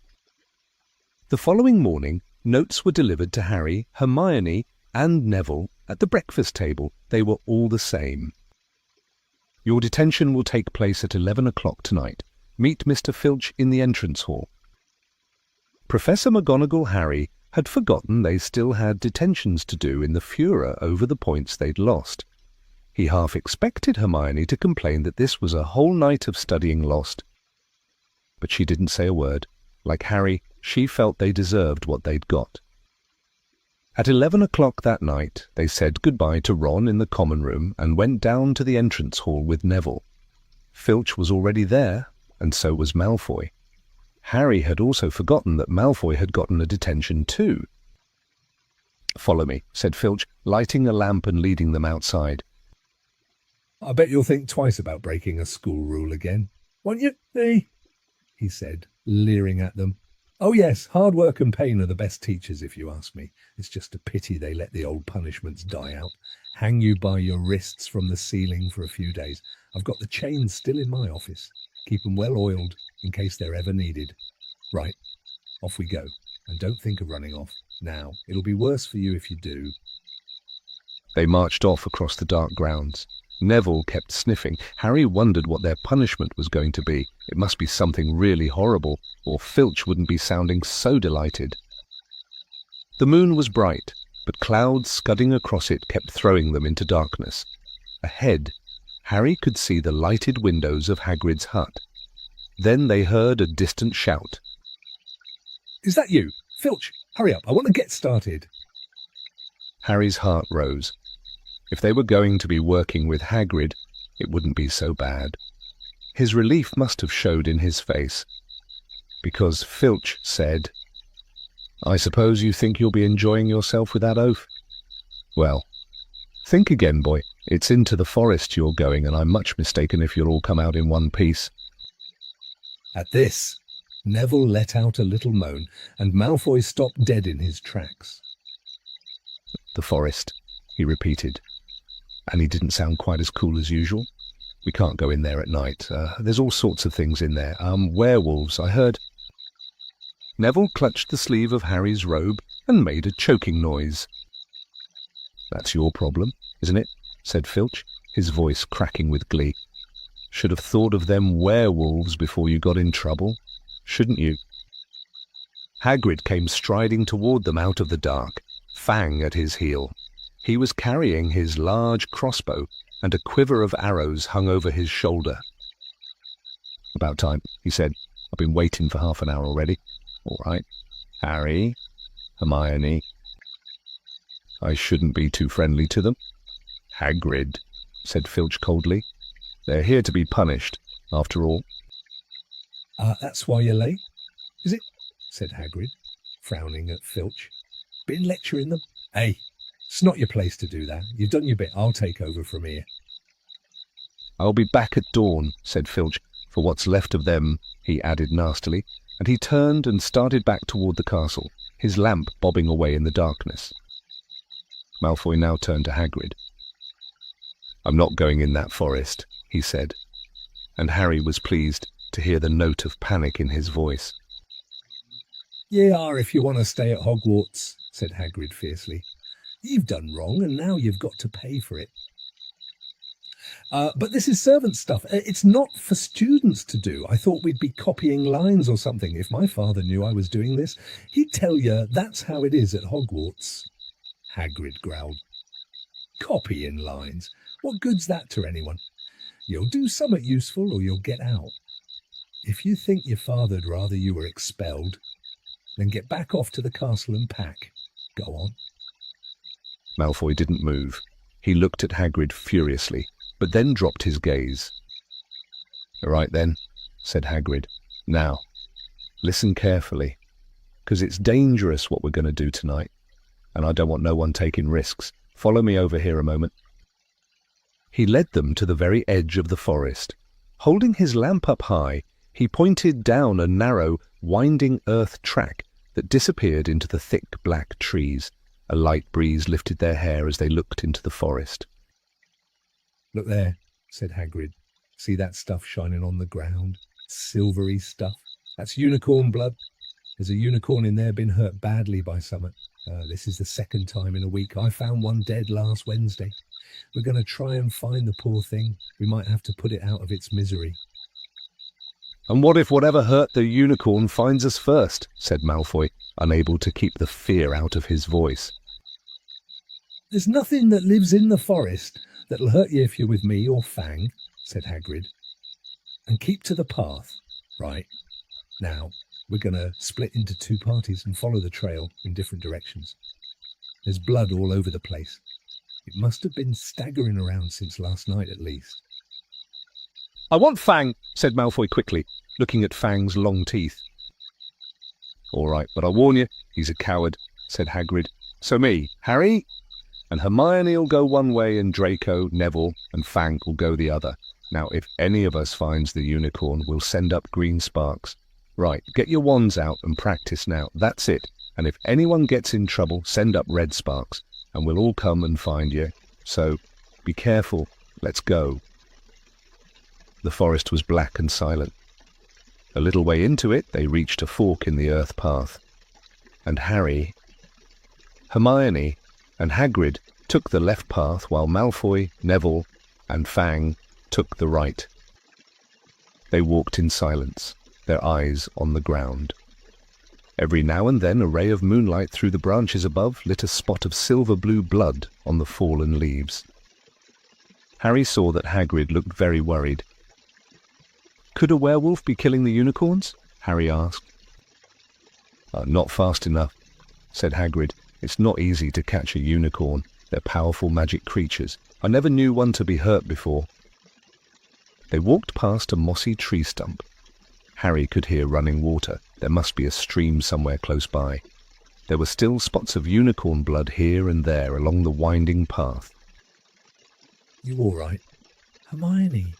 The following morning, notes were delivered to Harry, Hermione, and Neville at the breakfast table. They were all the same. Your detention will take place at 11 o'clock tonight. Meet Mr. Filch in the entrance hall. Professor McGonagall Harry had forgotten they still had detentions to do in the furor over the points they'd lost. He half expected Hermione to complain that this was a whole night of studying lost. But she didn't say a word. Like Harry, she felt they deserved what they'd got. At 11 o'clock that night, they said goodbye to Ron in the common room and went down to the entrance hall with Neville. Filch was already there, and so was Malfoy. Harry had also forgotten that Malfoy had gotten a detention too. "Follow me," said Filch, lighting a lamp and leading them outside. I bet you'll think twice about breaking a school rule again, won't you, eh? He said, leering at them. Oh yes, hard work and pain are the best teachers, if you ask me. It's just a pity they let the old punishments die out. Hang you by your wrists from the ceiling for a few days. I've got the chains still in my office. Keep them well oiled in case they're ever needed. Right, off we go. And don't think of running off. Now, it'll be worse for you if you do. They marched off across the dark grounds. Neville kept sniffing. Harry wondered what their punishment was going to be. It must be something really horrible, or Filch wouldn't be sounding so delighted. The moon was bright, but clouds scudding across it kept throwing them into darkness. Ahead, Harry could see the lighted windows of Hagrid's hut. Then they heard a distant shout. Is that you? Filch, hurry up, I want to get started. Harry's heart rose. If they were going to be working with Hagrid, it wouldn't be so bad. His relief must have showed in his face, because Filch said, "I suppose you think you'll be enjoying yourself with that oath? Well, think again, boy. It's into the forest you're going, and I'm much mistaken if you'll all come out in one piece." At this, Neville let out a little moan, and Malfoy stopped dead in his tracks. "The forest," he repeated, and he didn't sound quite as cool as usual. "We can't go in there at night. There's all sorts of things in there. Werewolves, I heard." Neville clutched the sleeve of Harry's robe and made a choking noise. "That's your problem, isn't it?" said Filch, his voice cracking with glee. "Should have thought of them werewolves before you got in trouble, shouldn't you?" Hagrid came striding toward them out of the dark, Fang at his heel. He was carrying his large crossbow, and a quiver of arrows hung over his shoulder. "About time," he said. "I've been waiting for half an hour already. All right, Harry, Hermione." "I shouldn't be too friendly to them." "Hagrid," said Filch coldly. "They're here to be punished, after all." That's why you're late, is it? Said Hagrid, frowning at Filch. Been lecturing them? Hey, it's not your place to do that. You've done your bit. I'll take over from here. "I'll be back at dawn," said Filch. "For what's left of them," he added nastily, and he turned and started back toward the castle, his lamp bobbing away in the darkness. Malfoy now turned to Hagrid. "I'm not going in that forest," he said, and Harry was pleased to hear the note of panic in his voice. "You are if you want to stay at Hogwarts," said Hagrid fiercely. "You've done wrong, and now you've got to pay for it. But this is servant stuff. It's not for students to do. I thought we'd be copying lines or something. If my father knew I was doing this, he'd tell you that's how it is at Hogwarts." Hagrid growled. "Copying lines? What good's that to anyone? You'll do something useful or you'll get out. If you think your father'd rather you were expelled, then get back off to the castle and pack. Go on." Malfoy didn't move. He looked at Hagrid furiously, but then dropped his gaze. "All right then, said Hagrid. "Now, listen carefully, because it's dangerous what we're going to do tonight, and I don't want no one taking risks. Follow me over here a moment." He led them to the very edge of the forest. Holding his lamp up high, he pointed down a narrow, winding earth track that disappeared into the thick black trees. A light breeze lifted their hair as they looked into the forest. "Look there," said Hagrid. "See that stuff shining on the ground? Silvery stuff. That's unicorn blood. There's a unicorn in there been hurt badly by something. This is the second time in a week. I found one dead last Wednesday. We're going to try and find the poor thing. We might have to put it out of its misery." "And what if whatever hurt the unicorn finds us first?" said Malfoy, unable to keep the fear out of his voice. "There's nothing that lives in the forest that'll hurt you if you're with me or Fang," said Hagrid. "And keep to the path. Right. Now, we're going to split into two parties and follow the trail in different directions. There's blood all over the place. It must have been staggering around since last night at least." "I want Fang," said Malfoy quickly, looking at Fang's long teeth. "All right, but I warn you, he's a coward," said Hagrid. "So me, Harry, and Hermione'll go one way, and Draco, Neville, and Fang will go the other. Now, if any of us finds the unicorn, we'll send up green sparks. Right, get your wands out and practice now. That's it. And if anyone gets in trouble, send up red sparks, and we'll all come and find you. So, be careful. Let's go." The forest was black and silent. A little way into it, they reached a fork in the earth path, and Harry, Hermione, and Hagrid took the left path while Malfoy, Neville, and Fang took the right. They walked in silence, their eyes on the ground. Every now and then a ray of moonlight through the branches above lit a spot of silver-blue blood on the fallen leaves. Harry saw that Hagrid looked very worried. "Could a werewolf be killing the unicorns?" Harry asked. "Not fast enough," said Hagrid. "It's not easy to catch a unicorn. They're powerful magic creatures. I never knew one to be hurt before." They walked past a mossy tree stump. Harry could hear running water. There must be a stream somewhere close by. There were still spots of unicorn blood here and there along the winding path. "You all right, Hermione?"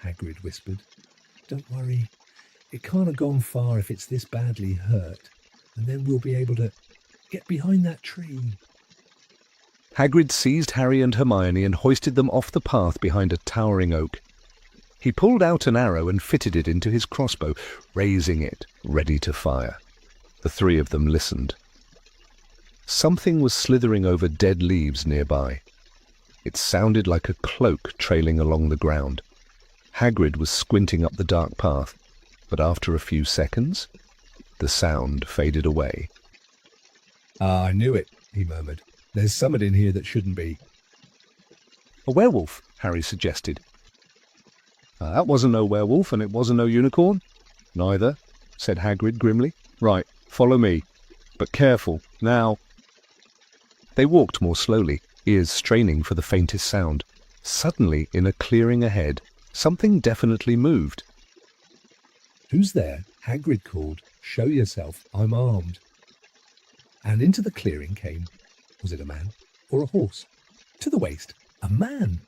Hagrid whispered. "Don't worry. It can't have gone far if it's this badly hurt, and then we'll be able to get behind that tree." Hagrid seized Harry and Hermione and hoisted them off the path behind a towering oak. He pulled out an arrow and fitted it into his crossbow, raising it, ready to fire. The three of them listened. Something was slithering over dead leaves nearby. It sounded like a cloak trailing along the ground. Hagrid was squinting up the dark path, but after a few seconds, the sound faded away. "Ah, I knew it," he murmured. "There's something in here that shouldn't be." "A werewolf," Harry suggested. "That wasn't no werewolf, and it wasn't no unicorn." "Neither," said Hagrid grimly. "Right, follow me. But careful, now." They walked more slowly, ears straining for the faintest sound. Suddenly, in a clearing ahead, something definitely moved. "Who's there?" Hagrid called. "Show yourself. I'm armed." And into the clearing came, was it a man or a horse? To the waist, a man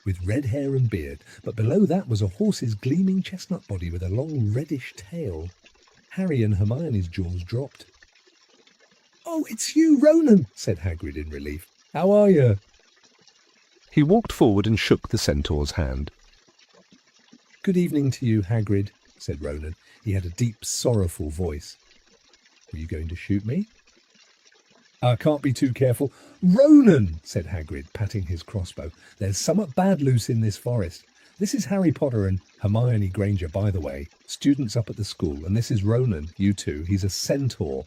with red hair and beard, but below that was a horse's gleaming chestnut body with a long reddish tail. Harry and Hermione's jaws dropped. "Oh, it's you, Ronan," said Hagrid in relief. "How are you?" He walked forward and shook the centaur's hand. "Good evening to you, Hagrid," said Ronan. He had a deep, sorrowful voice. "Were you going to shoot me?" "I can't be too careful." "Ronan," said Hagrid, patting his crossbow. "There's somewhat bad loose in this forest. This is Harry Potter and Hermione Granger, by the way, students up at the school, and this is Ronan, you two. He's a centaur."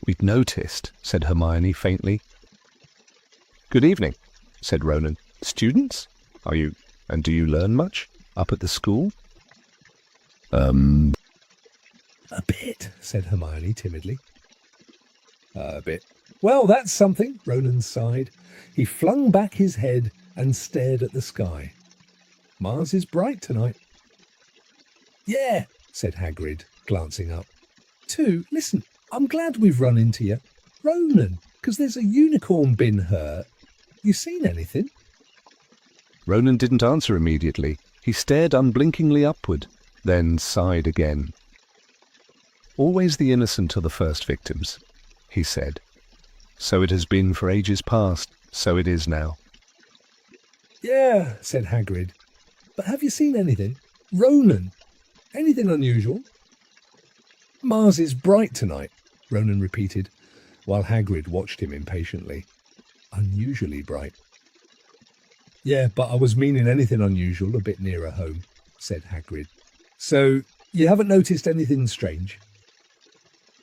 "We'd noticed," said Hermione faintly. "Good evening," said Ronan. "Students? Are you, and do you learn much up at the school?" "A bit," said Hermione timidly. "A bit. Well, that's something," Ronan sighed. He flung back his head and stared at the sky. "Mars is bright tonight." Yeah, said Hagrid, glancing up. 2, listen, I'm glad we've run into you. Ronan, 'cause there's a unicorn been hurt. You seen anything? Ronan didn't answer immediately. He stared unblinkingly upward, then sighed again. Always the innocent are the first victims, he said. So it has been for ages past, so it is now. Yeah, said Hagrid. But have you seen anything? Ronan, anything unusual? Mars is bright tonight, Ronan repeated, while Hagrid watched him impatiently. Unusually bright. Yeah, but I was meaning anything unusual a bit nearer home, said Hagrid. So, you haven't noticed anything strange?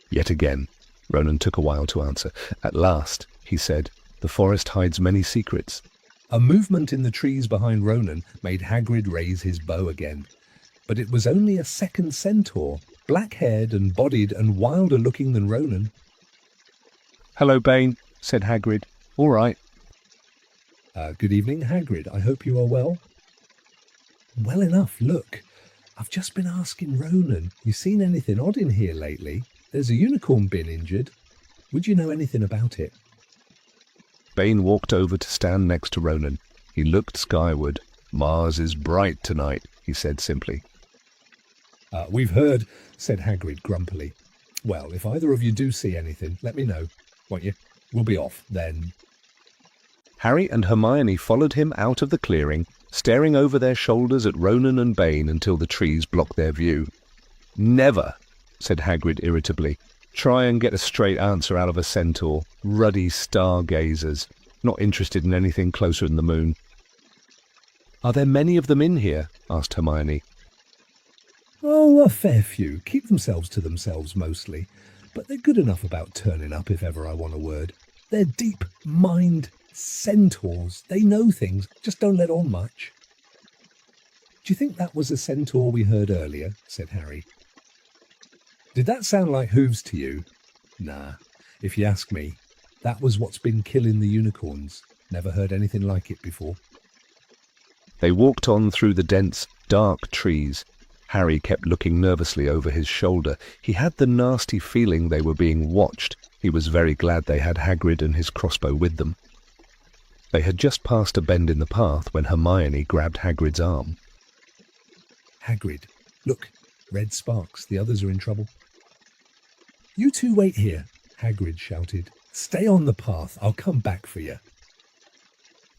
Yet again, Ronan took a while to answer. At last, he said, the forest hides many secrets. A movement in the trees behind Ronan made Hagrid raise his bow again. But it was only a second centaur, black-haired and bodied and wilder looking than Ronan. Hello, Bane, said Hagrid. All right. Good evening, Hagrid. I hope you are well. Well enough, look. I've just been asking Ronan, you seen anything odd in here lately? There's a unicorn been injured. Would you know anything about it? Bane walked over to stand next to Ronan. He looked skyward. Mars is bright tonight, he said simply. We've heard, said Hagrid grumpily. Well, if either of you do see anything, let me know, won't you? We'll be off then. Harry and Hermione followed him out of the clearing, staring over their shoulders at Ronan and Bane until the trees blocked their view. Never, said Hagrid irritably. Try and get a straight answer out of a centaur. Ruddy stargazers, not interested in anything closer than the moon. Are there many of them in here? Asked Hermione. Oh, a fair few. Keep themselves to themselves mostly. But they're good enough about turning up if ever I want a word. They're deep-mind centaurs. They know things, just don't let on much. Do you think that was a centaur we heard earlier? Said Harry. Did that sound like hooves to you? Nah, if you ask me, that was what's been killing the unicorns. Never heard anything like it before. They walked on through the dense, dark trees. Harry kept looking nervously over his shoulder. He had the nasty feeling they were being watched. He was very glad they had Hagrid and his crossbow with them. They had just passed a bend in the path when Hermione grabbed Hagrid's arm. Hagrid, look, red sparks. The others are in trouble. You two wait here, Hagrid shouted. Stay on the path. I'll come back for you.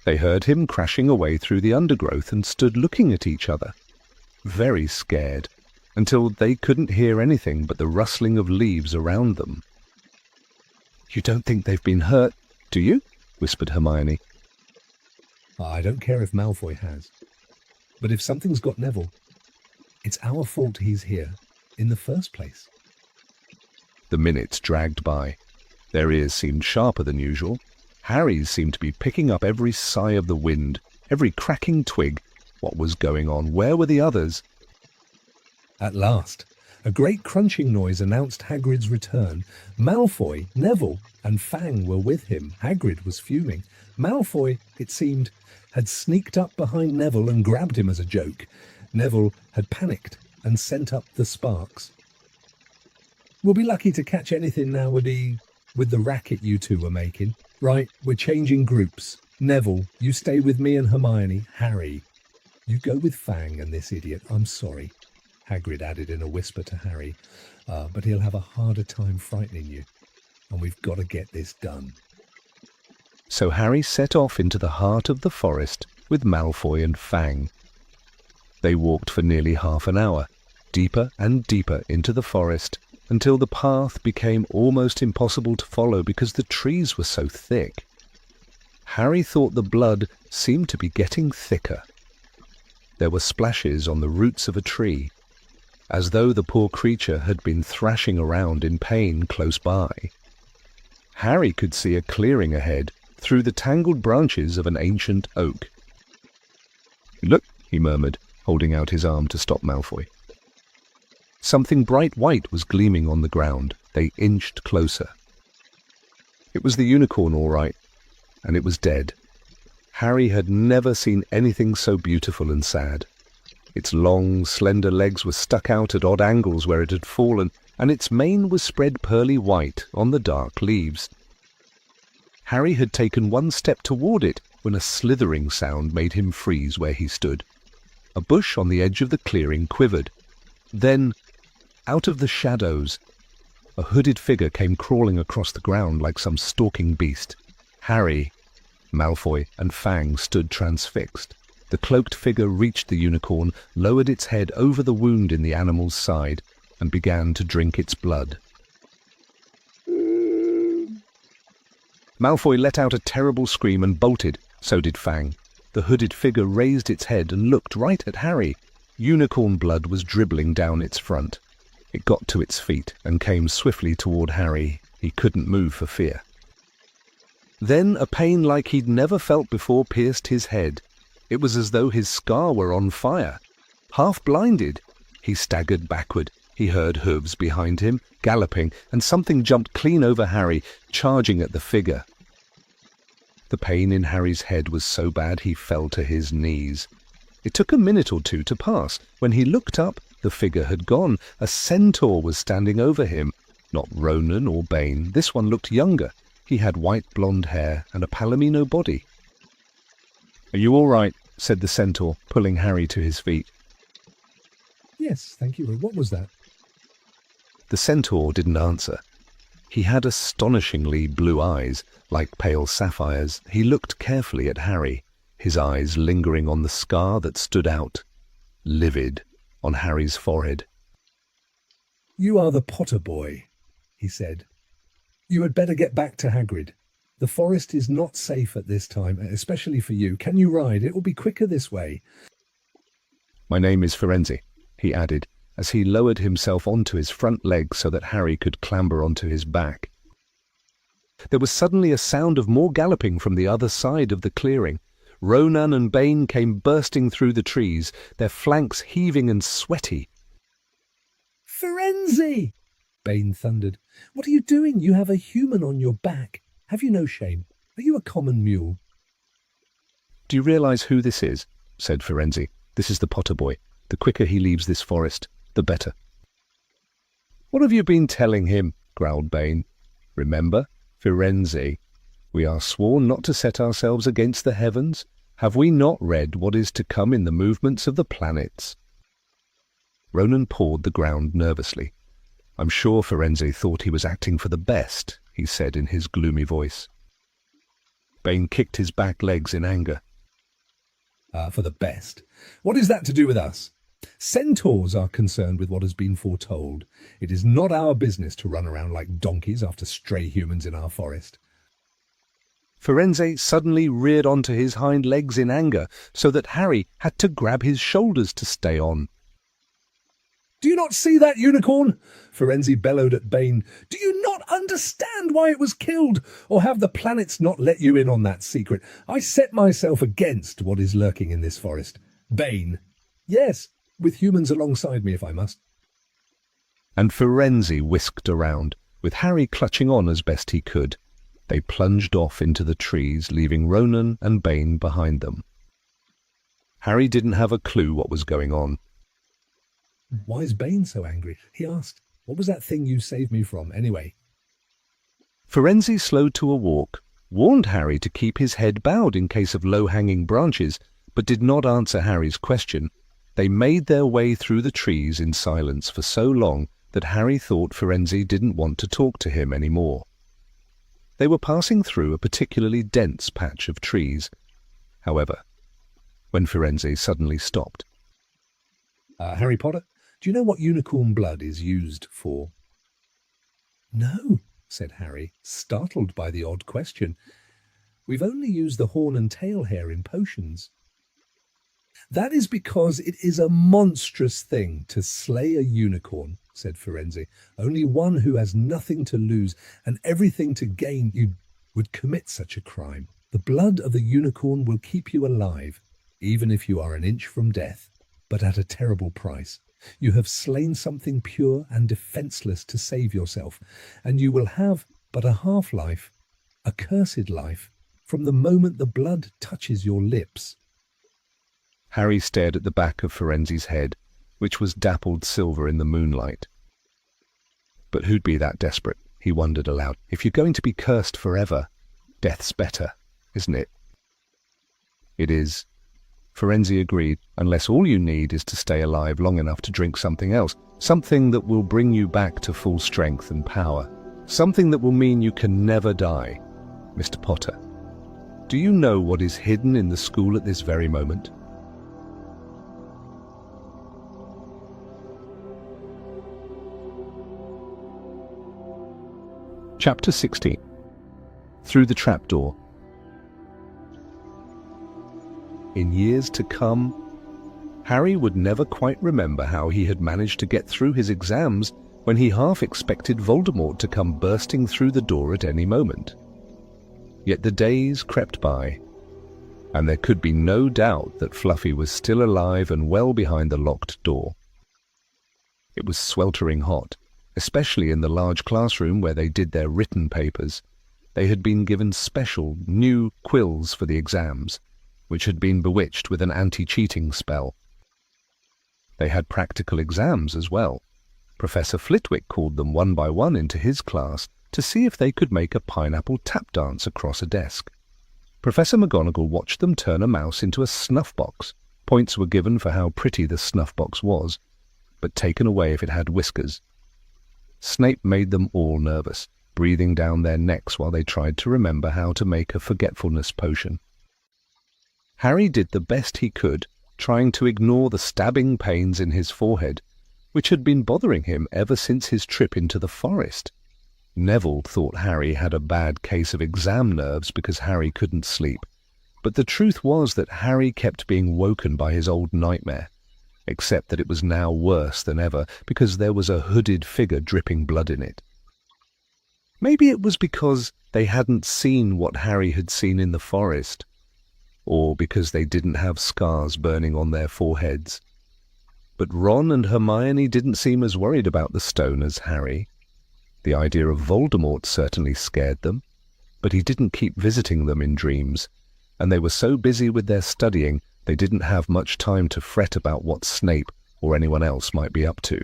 They heard him crashing away through the undergrowth and stood looking at each other, very scared, until they couldn't hear anything but the rustling of leaves around them. You don't think they've been hurt, do you? Whispered Hermione. I don't care if Malfoy has. But if something's got Neville, it's our fault he's here in the first place. The minutes dragged by. Their ears seemed sharper than usual. Harry's seemed to be picking up every sigh of the wind, every cracking twig. What was going on? Where were the others? At last, a great crunching noise announced Hagrid's return. Malfoy, Neville, and Fang were with him. Hagrid was fuming. Malfoy, it seemed, had sneaked up behind Neville and grabbed him as a joke. Neville had panicked and sent up the sparks. We'll be lucky to catch anything now with the racket you two were making. Right, we're changing groups. Neville, you stay with me and Hermione. Harry, you go with Fang and this idiot. I'm sorry, Hagrid added in a whisper to Harry, but he'll have a harder time frightening you, and we've got to get this done. So Harry set off into the heart of the forest with Malfoy and Fang. They walked for nearly half an hour, deeper and deeper into the forest, until the path became almost impossible to follow because the trees were so thick. Harry thought the blood seemed to be getting thicker. There were splashes on the roots of a tree, as though the poor creature had been thrashing around in pain close by. Harry could see a clearing ahead through the tangled branches of an ancient oak. "Look," he murmured, holding out his arm to stop Malfoy. Something bright white was gleaming on the ground. They inched closer. It was the unicorn, all right, and it was dead. Harry had never seen anything so beautiful and sad. Its long, slender legs were stuck out at odd angles where it had fallen, and its mane was spread pearly white on the dark leaves. Harry had taken one step toward it when a slithering sound made him freeze where he stood. A bush on the edge of the clearing quivered. Then, out of the shadows, a hooded figure came crawling across the ground like some stalking beast. Harry, Malfoy, and Fang stood transfixed. The cloaked figure reached the unicorn, lowered its head over the wound in the animal's side, and began to drink its blood. Malfoy let out a terrible scream and bolted. So did Fang. The hooded figure raised its head and looked right at Harry. Unicorn blood was dribbling down its front. It got to its feet and came swiftly toward Harry. He couldn't move for fear. Then a pain like he'd never felt before pierced his head. It was as though his scar were on fire. Half blinded, he staggered backward. He heard hooves behind him, galloping, and something jumped clean over Harry, charging at the figure. The pain in Harry's head was so bad he fell to his knees. It took a minute or two to pass. When he looked up, the figure had gone. A centaur was standing over him. Not Ronan or Bane. This one looked younger. He had white blonde hair and a palomino body. "Are you all right?" said the centaur, pulling Harry to his feet. "Yes, thank you. What was that?" The centaur didn't answer. He had astonishingly blue eyes, like pale sapphires. He looked carefully at Harry, his eyes lingering on the scar that stood out, livid, on Harry's forehead. "You are the Potter boy," he said. "You had better get back to Hagrid. The forest is not safe at this time, especially for you. Can you ride? It will be quicker this way." "My name is Firenze," he added, as he lowered himself onto his front legs so that Harry could clamber onto his back. There was suddenly a sound of more galloping from the other side of the clearing. Ronan and Bane came bursting through the trees, their flanks heaving and sweaty. "Firenze!" Bane thundered. "What are you doing? You have a human on your back. Have you no shame? Are you a common mule?" "Do you realize who this is?" said Firenze. "This is the Potter boy. The quicker he leaves this forest, the better." "What have you been telling him?" growled Bane. "Remember, Firenze, we are sworn not to set ourselves against the heavens. Have we not read what is to come in the movements of the planets?" Ronan pawed the ground nervously. "I'm sure Firenze thought he was acting for the best," he said in his gloomy voice. Bane kicked his back legs in anger. For the best. What is that to do with us? Centaurs are concerned with what has been foretold. It is not our business to run around like donkeys after stray humans in our forest." Firenze suddenly reared onto his hind legs in anger, so that Harry had to grab his shoulders to stay on. "Do you not see that unicorn?" Firenze bellowed at Bane. "Do you not understand why it was killed? Or have the planets not let you in on that secret? I set myself against what is lurking in this forest. Bane. Yes, with humans alongside me if I must." And Firenze whisked around, with Harry clutching on as best he could. They plunged off into the trees, leaving Ronan and Bane behind them. Harry didn't have a clue what was going on. "Why is Bane so angry?" he asked. "What was that thing you saved me from, anyway?" Firenze slowed to a walk, warned Harry to keep his head bowed in case of low-hanging branches, but did not answer Harry's question. They made their way through the trees in silence for so long that Harry thought Firenze didn't want to talk to him any more. They were passing through a particularly dense patch of trees, however, when Firenze suddenly stopped. "Harry Potter, do you know what unicorn blood is used for?" "No," said Harry, startled by the odd question. "We've only used the horn and tail hair in potions." "That is because it is a monstrous thing to slay a unicorn," said Firenze. "Only one who has nothing to lose and everything to gain you would commit such a crime. The blood of the unicorn will keep you alive, even if you are an inch from death, but at a terrible price. You have slain something pure and defenseless to save yourself, and you will have but a half-life, a cursed life, from the moment the blood touches your lips." Harry stared at the back of Firenze's head, which was dappled silver in the moonlight. But who'd be that desperate, he wondered aloud. If you're going to be cursed forever, death's better, isn't it? It is, Firenze agreed, unless all you need is to stay alive long enough to drink something else, something that will bring you back to full strength and power, something that will mean you can never die. Mr. Potter, do you know what is hidden in the school at this very moment? Chapter 16. Through the Trapdoor. In years to come, Harry would never quite remember how he had managed to get through his exams when he half expected Voldemort to come bursting through the door at any moment. Yet the days crept by, and there could be no doubt that Fluffy was still alive and well behind the locked door. It was sweltering hot, especially in the large classroom where they did their written papers. They had been given special, new quills for the exams, which had been bewitched with an anti-cheating spell. They had practical exams as well. Professor Flitwick called them one by one into his class to see if they could make a pineapple tap dance across a desk. Professor McGonagall watched them turn a mouse into a snuff box. Points were given for how pretty the snuff box was, but taken away if it had whiskers. Snape made them all nervous, breathing down their necks while they tried to remember how to make a forgetfulness potion. Harry did the best he could, trying to ignore the stabbing pains in his forehead, which had been bothering him ever since his trip into the forest. Neville thought Harry had a bad case of exam nerves because Harry couldn't sleep, but the truth was that Harry kept being woken by his old nightmare, except that it was now worse than ever because there was a hooded figure dripping blood in it. Maybe it was because they hadn't seen what Harry had seen in the forest, or because they didn't have scars burning on their foreheads. But Ron and Hermione didn't seem as worried about the stone as Harry. The idea of Voldemort certainly scared them, but he didn't keep visiting them in dreams, and they were so busy with their studying they didn't have much time to fret about what Snape or anyone else might be up to.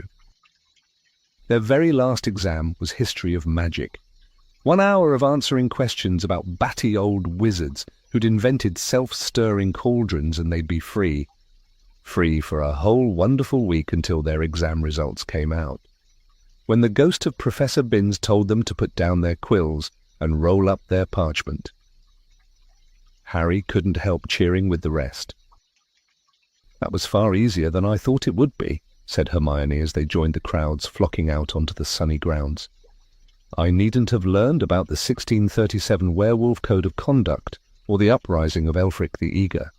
Their very last exam was History of Magic. 1 hour of answering questions about batty old wizards who'd invented self-stirring cauldrons and they'd be free. Free for a whole wonderful week until their exam results came out. When the ghost of Professor Binns told them to put down their quills and roll up their parchment. Harry couldn't help cheering with the rest. "That was far easier than I thought it would be," said Hermione as they joined the crowds flocking out onto the sunny grounds. "I needn't have learned about the 1637 Werewolf Code of Conduct or the uprising of Elfric the Eager."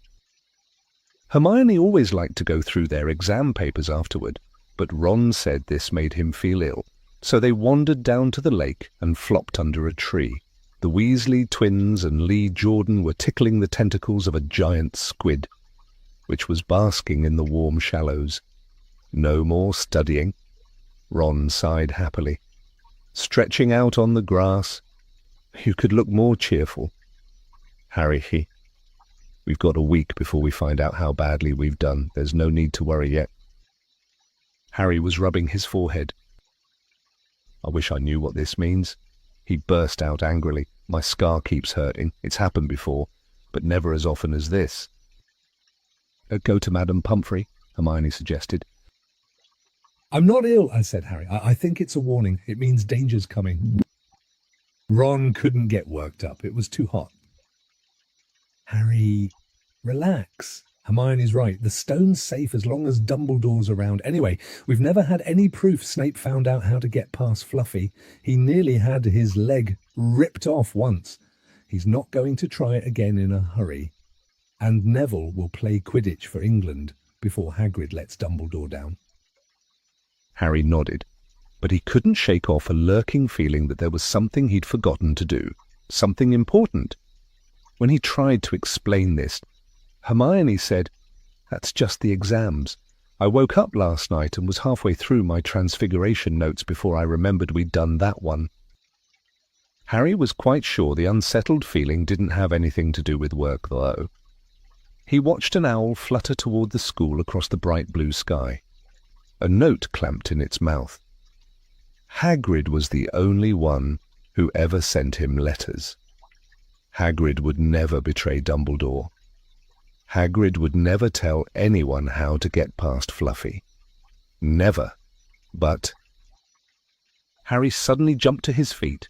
Hermione always liked to go through their exam papers afterward, but Ron said this made him feel ill, so they wandered down to the lake and flopped under a tree. The Weasley twins and Lee Jordan were tickling the tentacles of a giant squid, which was basking in the warm shallows. No more studying. Ron sighed happily. Stretching out on the grass, you could look more cheerful. Harry, we've got a week before we find out how badly we've done. There's no need to worry yet. Harry was rubbing his forehead. I wish I knew what this means. He burst out angrily. My scar keeps hurting. It's happened before, but never as often as this. Go to Madame Pumphrey, Hermione suggested. I'm not ill, I said Harry. I think it's a warning. It means danger's coming. Ron couldn't get worked up. It was too hot. Harry, relax. Hermione's right. The stone's safe as long as Dumbledore's around. Anyway, we've never had any proof Snape found out how to get past Fluffy. He nearly had his leg ripped off once. He's not going to try it again in a hurry. And Neville will play Quidditch for England before Hagrid lets Dumbledore down. Harry nodded, but he couldn't shake off a lurking feeling that there was something he'd forgotten to do, something important. When he tried to explain this, Hermione said, "That's just the exams. I woke up last night and was halfway through my Transfiguration notes before I remembered we'd done that one." Harry was quite sure the unsettled feeling didn't have anything to do with work, though. He watched an owl flutter toward the school across the bright blue sky, a note clamped in its mouth. Hagrid was the only one who ever sent him letters. Hagrid would never betray Dumbledore. Hagrid would never tell anyone how to get past Fluffy. Never. But Harry suddenly jumped to his feet.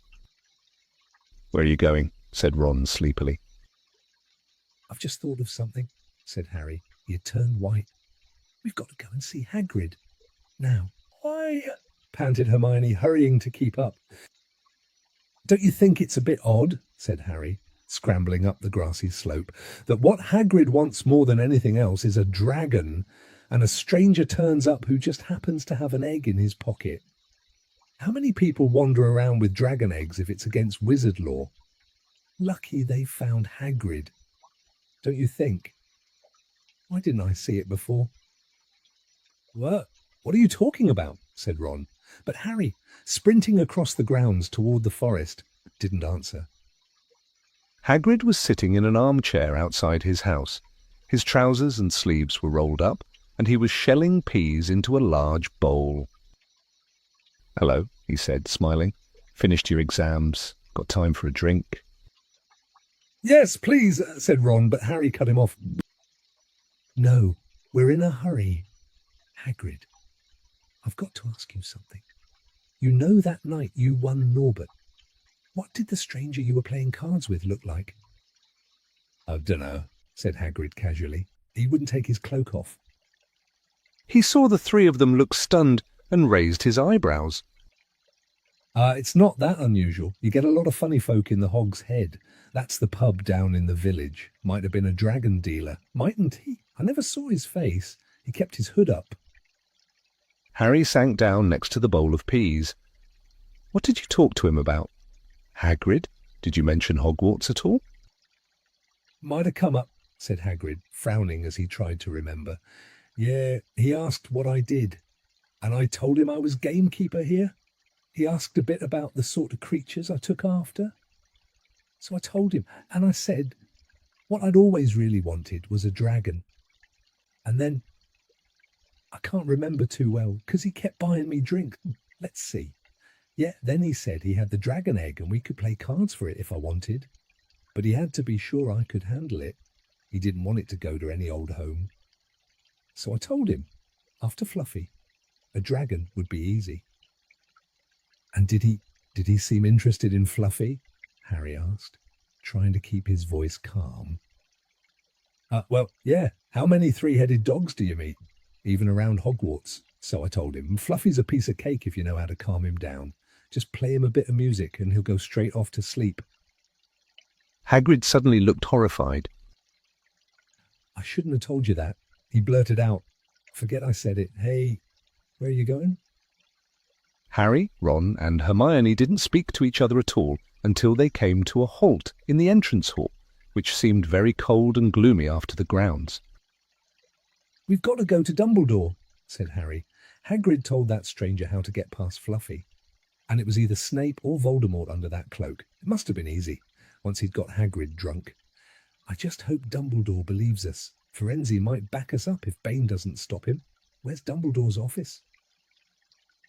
"Where are you going?" said Ron sleepily. "I've just thought of something," said Harry. He had turned white. "We've got to go and see Hagrid. Now." "Why?" panted Hermione, hurrying to keep up. "Don't you think it's a bit odd," said Harry, scrambling up the grassy slope, "that what Hagrid wants more than anything else is a dragon, and a stranger turns up who just happens to have an egg in his pocket? How many people wander around with dragon eggs if it's against wizard law? Lucky they found Hagrid. Don't you think? Why didn't I see it before?" What are you talking about?" said Ron. But Harry, sprinting across the grounds toward the forest, didn't answer. Hagrid was sitting in an armchair outside his house. His trousers and sleeves were rolled up, and he was shelling peas into a large bowl. "Hello," he said, smiling. "Finished your exams? Got time for a drink?" "Yes, please," said Ron, but Harry cut him off. "No, we're in a hurry. Hagrid, I've got to ask you something. You know that night you won Norbert. What did the stranger you were playing cards with look like?" "I dunno," said Hagrid casually. He wouldn't take his cloak off. He saw the three of them look stunned and raised his eyebrows. It's not that unusual. You get a lot of funny folk in the Hog's Head. That's the pub down in the village. Might have been a dragon dealer. Mightn't he? I never saw his face. He kept his hood up." Harry sank down next to the bowl of peas. "What did you talk to him about? Hagrid? Did you mention Hogwarts at all?" "Might have come up," said Hagrid, frowning as he tried to remember. "Yeah, he asked what I did, and I told him I was gamekeeper here. He asked a bit about the sort of creatures I took after. So I told him, and I said what I'd always really wanted was a dragon. And then, I can't remember too well, because he kept buying me drink. Let's see. Yeah, then he said he had the dragon egg and we could play cards for it if I wanted. But he had to be sure I could handle it. He didn't want it to go to any old home. So I told him, after Fluffy, a dragon would be easy." "And did he seem interested in Fluffy?" Harry asked, trying to keep his voice calm. Well, yeah. How many three-headed dogs do you meet? Even around Hogwarts." So I told him, "Fluffy's a piece of cake if you know how to calm him down. Just play him a bit of music and he'll go straight off to sleep." Hagrid suddenly looked horrified. "I shouldn't have told you that." He blurted out. "Forget I said it. Hey, where are you going?" Harry, Ron, and Hermione didn't speak to each other at all until they came to a halt in the entrance hall, which seemed very cold and gloomy after the grounds. "We've got to go to Dumbledore," said Harry. "Hagrid told that stranger how to get past Fluffy. And it was either Snape or Voldemort under that cloak. It must have been easy, once he'd got Hagrid drunk. I just hope Dumbledore believes us. Firenze might back us up if Bane doesn't stop him. Where's Dumbledore's office?"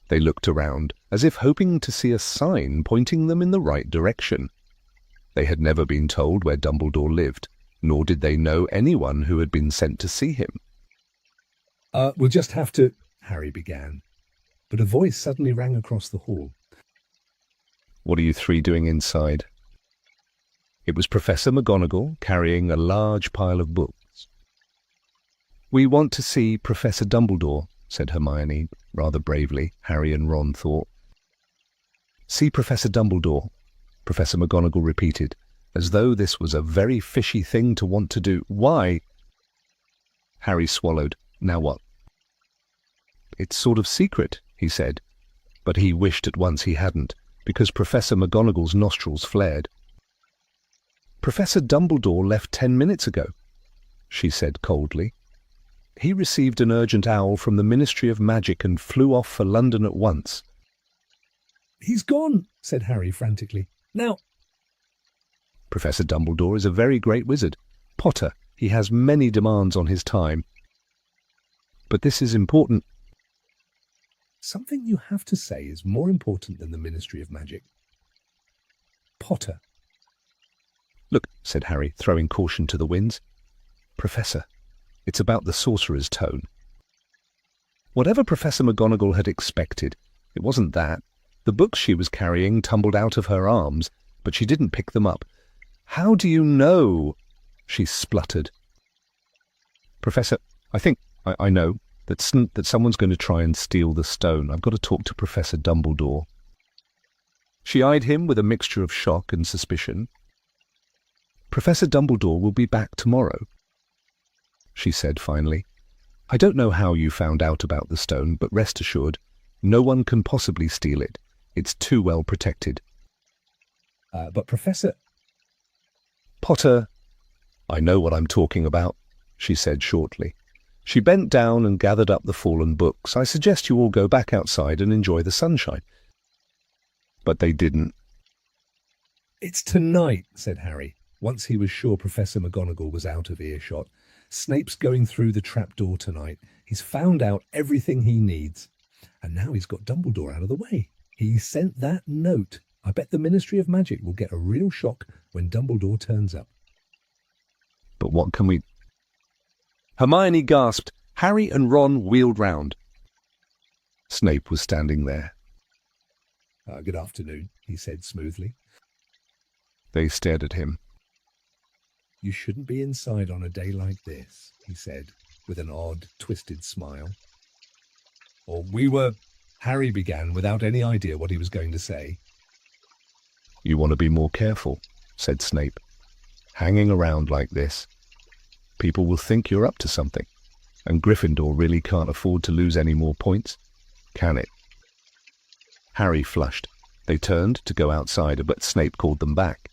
They looked around, as if hoping to see a sign pointing them in the right direction. They had never been told where Dumbledore lived, nor did they know anyone who had been sent to see him. We'll just have to," Harry began. But a voice suddenly rang across the hall. "What are you three doing inside?" It was Professor McGonagall carrying a large pile of books. "We want to see Professor Dumbledore," said Hermione, rather bravely, Harry and Ron thought. "See Professor Dumbledore," Professor McGonagall repeated, as though this was a very fishy thing to want to do. "Why?" Harry swallowed. Now what? "It's sort of secret," he said, but he wished at once he hadn't, because Professor McGonagall's nostrils flared. "Professor Dumbledore left 10 minutes ago," she said coldly. "He received an urgent owl from the Ministry of Magic and flew off for London at once." "He's gone," said Harry frantically. "Now—" "Professor Dumbledore is a very great wizard. Potter, He has many demands on his time. But this is important. Something you have to say is more important than the Ministry of Magic. Potter. Look, said Harry, throwing caution to the winds. Professor, it's about the sorcerer's tone. Whatever Professor McGonagall had expected, it wasn't that. The books she was carrying tumbled out of her arms, but she didn't pick them up. How do you know? She spluttered. Professor, I know that someone's going to try and steal the stone. I've got to talk to Professor Dumbledore. She eyed him with a mixture of shock and suspicion. Professor Dumbledore will be back tomorrow, she said finally. I don't know how you found out about the stone, but rest assured, no one can possibly steal it. It's too well protected. But Professor... Potter, I know what I'm talking about, she said shortly. She bent down and gathered up the fallen books. I suggest you all go back outside and enjoy the sunshine. But they didn't. It's tonight, said Harry, once he was sure Professor McGonagall was out of earshot. Snape's going through the trapdoor tonight. He's found out everything he needs. And now he's got Dumbledore out of the way. He sent that note. I bet the Ministry of Magic will get a real shock when Dumbledore turns up. But what can we... Hermione gasped. Harry and Ron wheeled round. Snape was standing there. Good afternoon, he said smoothly. They stared at him. You shouldn't be inside on a day like this, he said, with an odd, twisted smile. Or we were... Harry began without any idea what he was going to say. You want to be more careful, said Snape. Hanging around like this. People will think you're up to something, and Gryffindor really can't afford to lose any more points, can it? Harry flushed. They turned to go outside, but Snape called them back.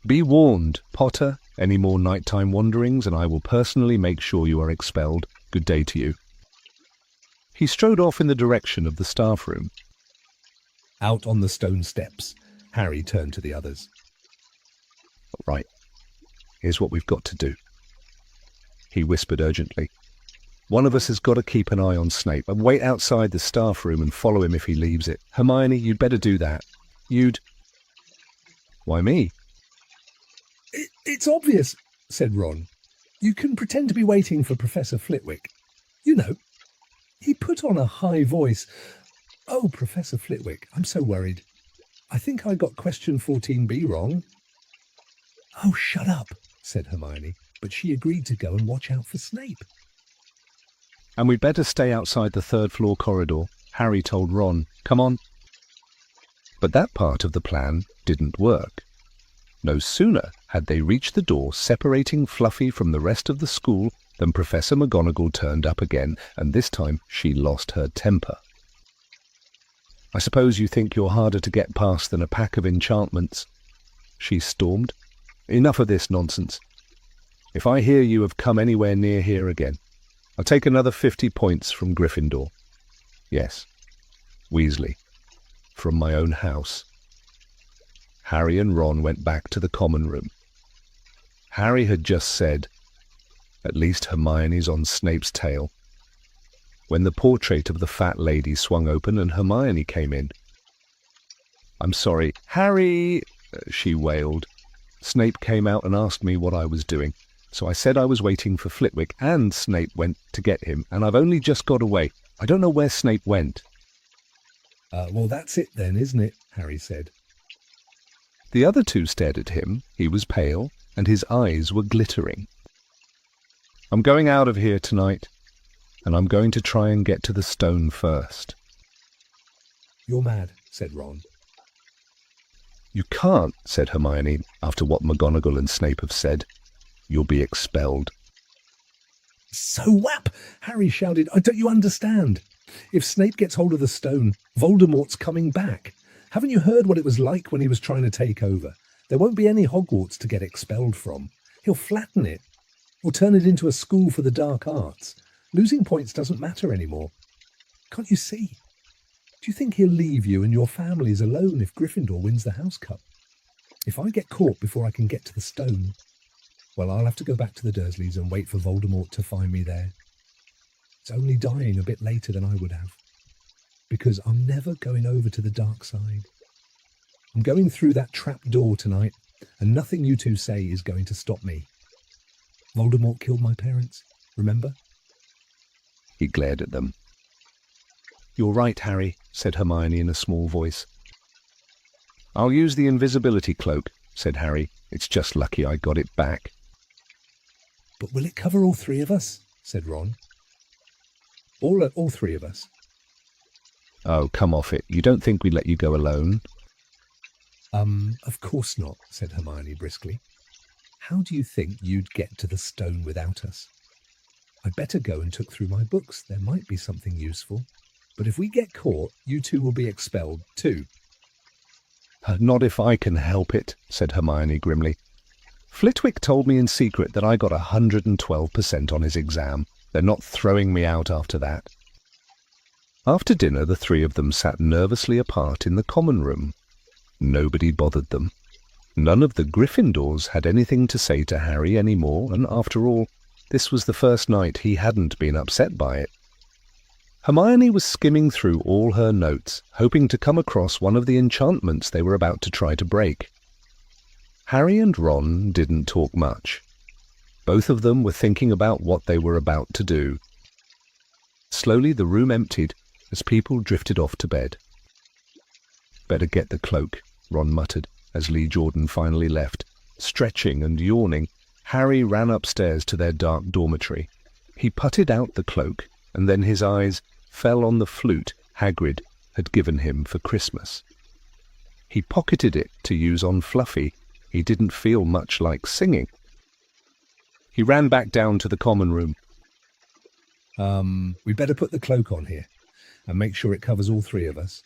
Be warned, Potter. Any more nighttime wanderings, and I will personally make sure you are expelled. Good day to you. He strode off in the direction of the staff room. Out on the stone steps, Harry turned to the others. Right. Here's what we've got to do. He whispered urgently. One of us has got to keep an eye on Snape and wait outside the staff room and follow him if he leaves it. Hermione, you'd better do that. You'd... Why me? It's obvious, said Ron. You can pretend to be waiting for Professor Flitwick. You know, he put on a high voice. Oh, Professor Flitwick, I'm so worried. I think I got question 14B wrong. Oh, shut up, said Hermione, but she agreed to go and watch out for Snape. And we'd better stay outside the third-floor corridor, Harry told Ron. Come on. But that part of the plan didn't work. No sooner had they reached the door separating Fluffy from the rest of the school than Professor McGonagall turned up again, and this time she lost her temper. I suppose you think you're harder to get past than a pack of enchantments, she stormed. Enough of this nonsense. If I hear you have come anywhere near here again, I'll take another 50 points from Gryffindor. Yes, Weasley, from my own house. Harry and Ron went back to the common room. Harry had just said, at least Hermione's on Snape's tail, when the portrait of the fat lady swung open and Hermione came in. I'm sorry, Harry, she wailed. Snape came out and asked me what I was doing, so I said I was waiting for Flitwick, and Snape went to get him, and I've only just got away. I don't know where Snape went. Well, that's it then, isn't it? Harry said. The other two stared at him. He was pale, and his eyes were glittering. I'm going out of here tonight, and I'm going to try and get to the stone first. You're mad, said Ron. You can't, said Hermione, after what McGonagall and Snape have said. You'll be expelled. So whap! Harry shouted. Don't you understand? If Snape gets hold of the stone, Voldemort's coming back. Haven't you heard what it was like when he was trying to take over? There won't be any Hogwarts to get expelled from. He'll flatten it, or turn it into a school for the dark arts. Losing points doesn't matter anymore. Can't you see? Do you think he'll leave you and your families alone if Gryffindor wins the House Cup? If I get caught before I can get to the stone, Well, I'll have to go back to the Dursleys and wait for Voldemort to find me there. It's only dying a bit later than I would have, because I'm never going over to the dark side. I'm going through that trap door tonight, and nothing you two say is going to stop me. Voldemort killed my parents, remember? He glared at them. "You're right, Harry," said Hermione in a small voice. "I'll use the invisibility cloak," said Harry. "It's just lucky I got it back." "But will it cover all three of us?" said Ron. All three of us. "Oh, come off it. You don't think we'd let you go alone?" Of course not," said Hermione briskly. "How do you think you'd get to the stone without us? I'd better go and look through my books. There might be something useful. But if we get caught, you two will be expelled too." "Not if I can help it," said Hermione grimly. "Flitwick told me in secret that I got 112% on his exam. They're not throwing me out after that." After dinner, the three of them sat nervously apart in the common room. Nobody bothered them. None of the Gryffindors had anything to say to Harry any more, and after all, this was the first night he hadn't been upset by it. Hermione was skimming through all her notes, hoping to come across one of the enchantments they were about to try to break. Harry and Ron didn't talk much. Both of them were thinking about what they were about to do. Slowly the room emptied as people drifted off to bed. "Better get the cloak," Ron muttered as Lee Jordan finally left. Stretching and yawning, Harry ran upstairs to their dark dormitory. He putted out the cloak, and then his eyes fell on the flute Hagrid had given him for Christmas. He pocketed it to use on Fluffy. He didn't feel much like singing. He ran back down to the common room. We better put the cloak on here and make sure it covers all three of us.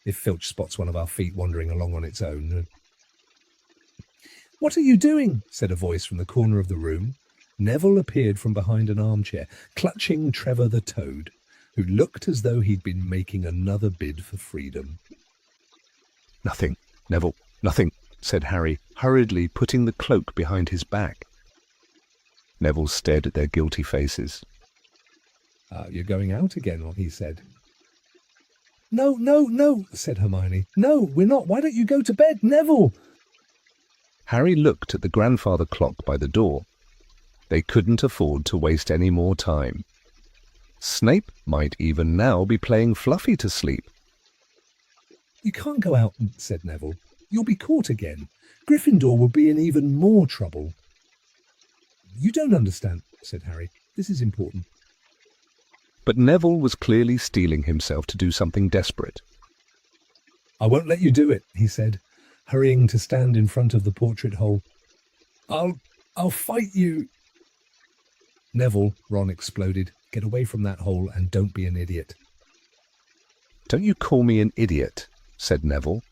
If Filch spots one of our feet wandering along on its own." "What are you doing?" said a voice from the corner of the room. Neville appeared from behind an armchair, clutching Trevor the Toad, who looked as though he'd been making another bid for freedom. "Nothing, Neville, nothing," said Harry, hurriedly putting the cloak behind his back. Neville stared at their guilty faces. "You're going out again," he said. No, said Hermione. "No, we're not. Why don't you go to bed, Neville?" Harry looked at the grandfather clock by the door. They couldn't afford to waste any more time. Snape might even now be playing Fluffy to sleep. "You can't go out," said Neville. "You'll be caught again. Gryffindor will be in even more trouble." "You don't understand," said Harry. "This is important." But Neville was clearly steeling himself to do something desperate. "I won't let you do it," he said, hurrying to stand in front of the portrait hole. I'll fight you." "Neville," Ron exploded, "get away from that hole and don't be an idiot." "Don't you call me an idiot," said Neville.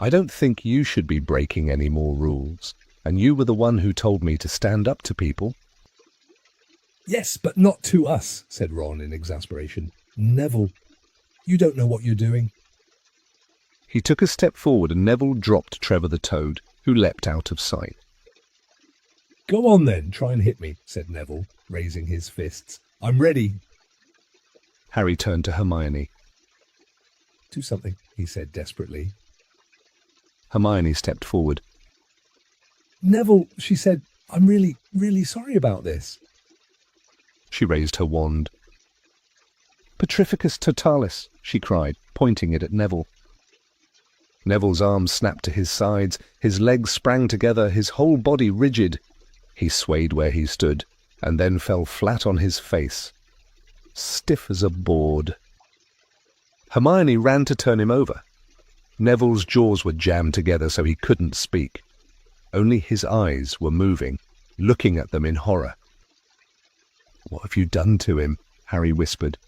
"I don't think you should be breaking any more rules, and you were the one who told me to stand up to people." "Yes, but not to us," said Ron in exasperation. "Neville, you don't know what you're doing." He took a step forward and Neville dropped Trevor the Toad, who leapt out of sight. "Go on then, try and hit me," said Neville, raising his fists. "I'm ready." Harry turned to Hermione. "Do something," he said desperately. Hermione stepped forward. "Neville," she said, "I'm really, really sorry about this." She raised her wand. "Petrificus totalis," she cried, pointing it at Neville. Neville's arms snapped to his sides, his legs sprang together, his whole body rigid. He swayed where he stood, and then fell flat on his face, stiff as a board. Hermione ran to turn him over. Neville's jaws were jammed together so he couldn't speak. Only his eyes were moving, looking at them in horror. "What have you done to him?" Harry whispered.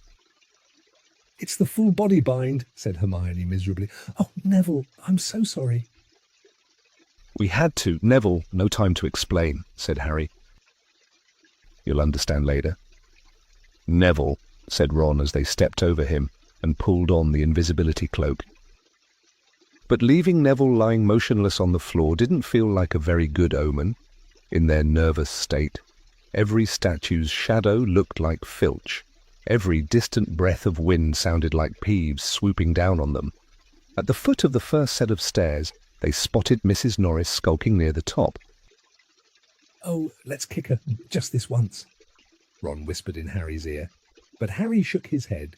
"It's the full body bind," said Hermione miserably. "Oh, Neville, I'm so sorry." "We had to. Neville, no time to explain," said Harry. "You'll understand later." "Neville," said Ron as they stepped over him and pulled on the invisibility cloak. But leaving Neville lying motionless on the floor didn't feel like a very good omen. in their nervous state. Every statue's shadow looked like Filch. Every distant breath of wind sounded like Peeves swooping down on them. At the foot of the first set of stairs, they spotted Mrs. Norris skulking near the top. "Oh, let's kick her, just this once," Ron whispered in Harry's ear. But Harry shook his head.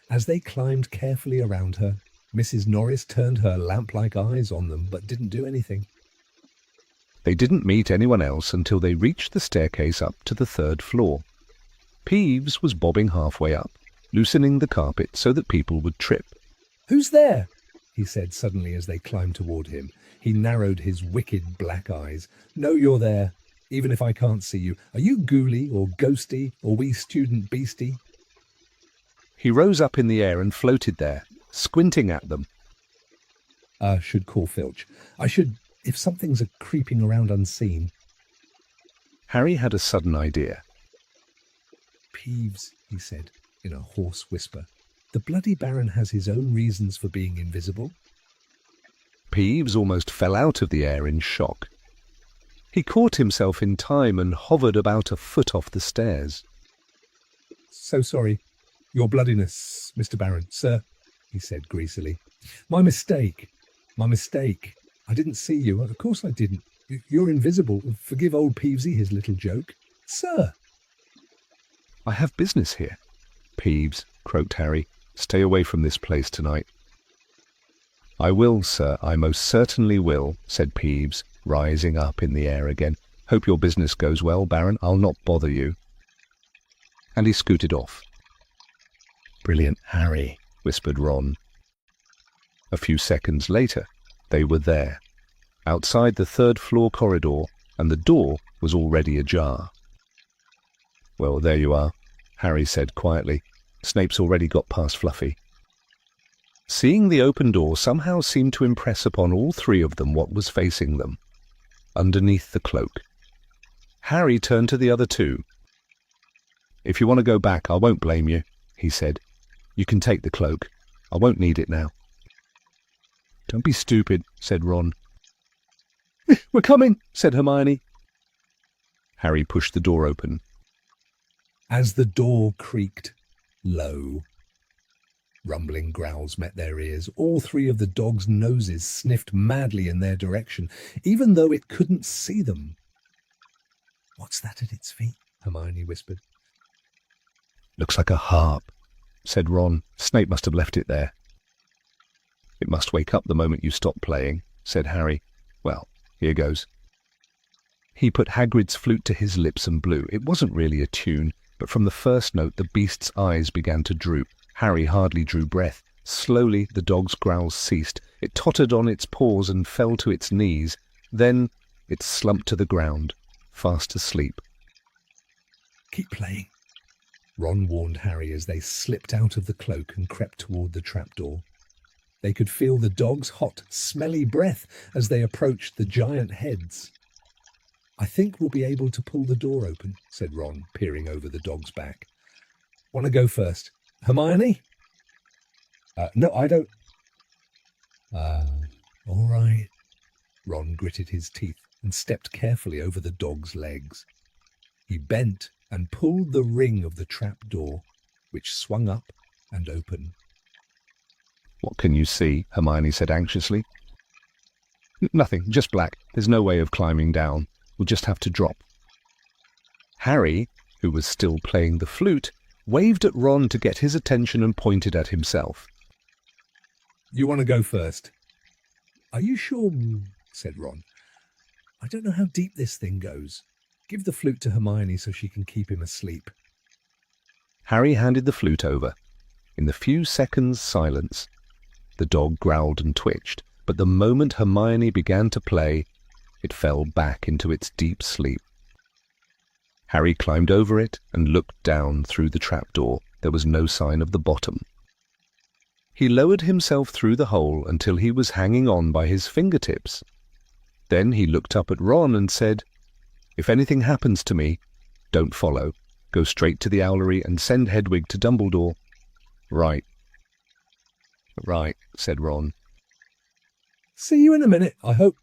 As they climbed carefully around her, Mrs. Norris turned her lamp-like eyes on them, but didn't do anything. They didn't meet anyone else until they reached the staircase up to the 3rd floor. Peeves was bobbing halfway up, loosening the carpet so that people would trip. "Who's there?" he said suddenly as they climbed toward him. He narrowed his wicked black eyes. "Know you're there, even if I can't see you. Are you ghouly or ghosty or wee student beastie?" He rose up in the air and floated there, squinting at them. "I should call Filch. I should, if something's creeping around unseen." Harry had a sudden idea. "Peeves," he said in a hoarse whisper, "the bloody Baron has his own reasons for being invisible." Peeves almost fell out of the air in shock. He caught himself in time and hovered about a foot off the stairs. "So sorry, Your Bloodiness, Mr. Baron, sir," he said greasily. My mistake. I didn't see you. Of course I didn't. You're invisible. Forgive old Peevesy his little joke. Sir!" "I have business here." "Peeves," croaked Harry, "stay away from this place tonight." "I will, sir, I most certainly will," said Peeves, rising up in the air again. "Hope your business goes well, Baron. I'll not bother you." And he scooted off. "Brilliant, Harry," whispered Ron. A few seconds later, they were there, outside the 3rd floor corridor, and the door was already ajar. "Well, there you are," Harry said quietly. "Snape's already got past Fluffy." Seeing the open door somehow seemed to impress upon all 3 of them what was facing them, underneath the cloak. Harry turned to the other 2. "If you want to go back, I won't blame you," he said. "You can take the cloak. I won't need it now." "Don't be stupid," said Ron. "We're coming," said Hermione. Harry pushed the door open. As the door creaked low, rumbling growls met their ears. All 3 of the dog's noses sniffed madly in their direction, even though it couldn't see them. "What's that at its feet?" Hermione whispered. "Looks like a harp," said Ron. "Snape must have left it there." "It must wake up the moment you stop playing," said Harry. "Well, here goes." He put Hagrid's flute to his lips and blew. It wasn't really a tune, but from the first note the beast's eyes began to droop. Harry hardly drew breath. Slowly the dog's growls ceased. It tottered on its paws and fell to its knees. Then it slumped to the ground, fast asleep. "Keep playing," Ron warned Harry as they slipped out of the cloak and crept toward the trapdoor. They could feel the dog's hot, smelly breath as they approached the giant heads. "I think we'll be able to pull the door open," said Ron, peering over the dog's back. "Want to go first? Hermione?" No, I don't." All right." Ron gritted his teeth and stepped carefully over the dog's legs. He bent and pulled the ring of the trap door, which swung up and open. "What can you see?" Hermione said anxiously. "Nothing, just black. There's no way of climbing down. We'll just have to drop." Harry, who was still playing the flute, waved at Ron to get his attention and pointed at himself. "You want to go first?" "Are you sure?" said Ron. "I don't know how deep this thing goes. Give the flute to Hermione so she can keep him asleep." Harry handed the flute over. In the few seconds' silence, the dog growled and twitched, but the moment Hermione began to play, it fell back into its deep sleep. Harry climbed over it and looked down through the trapdoor. There was no sign of the bottom. He lowered himself through the hole until he was hanging on by his fingertips. Then he looked up at Ron and said, "If anything happens to me, don't follow. Go straight to the owlery and send Hedwig to Dumbledore." "Right." "Right," said Ron. "See you in a minute, I hope."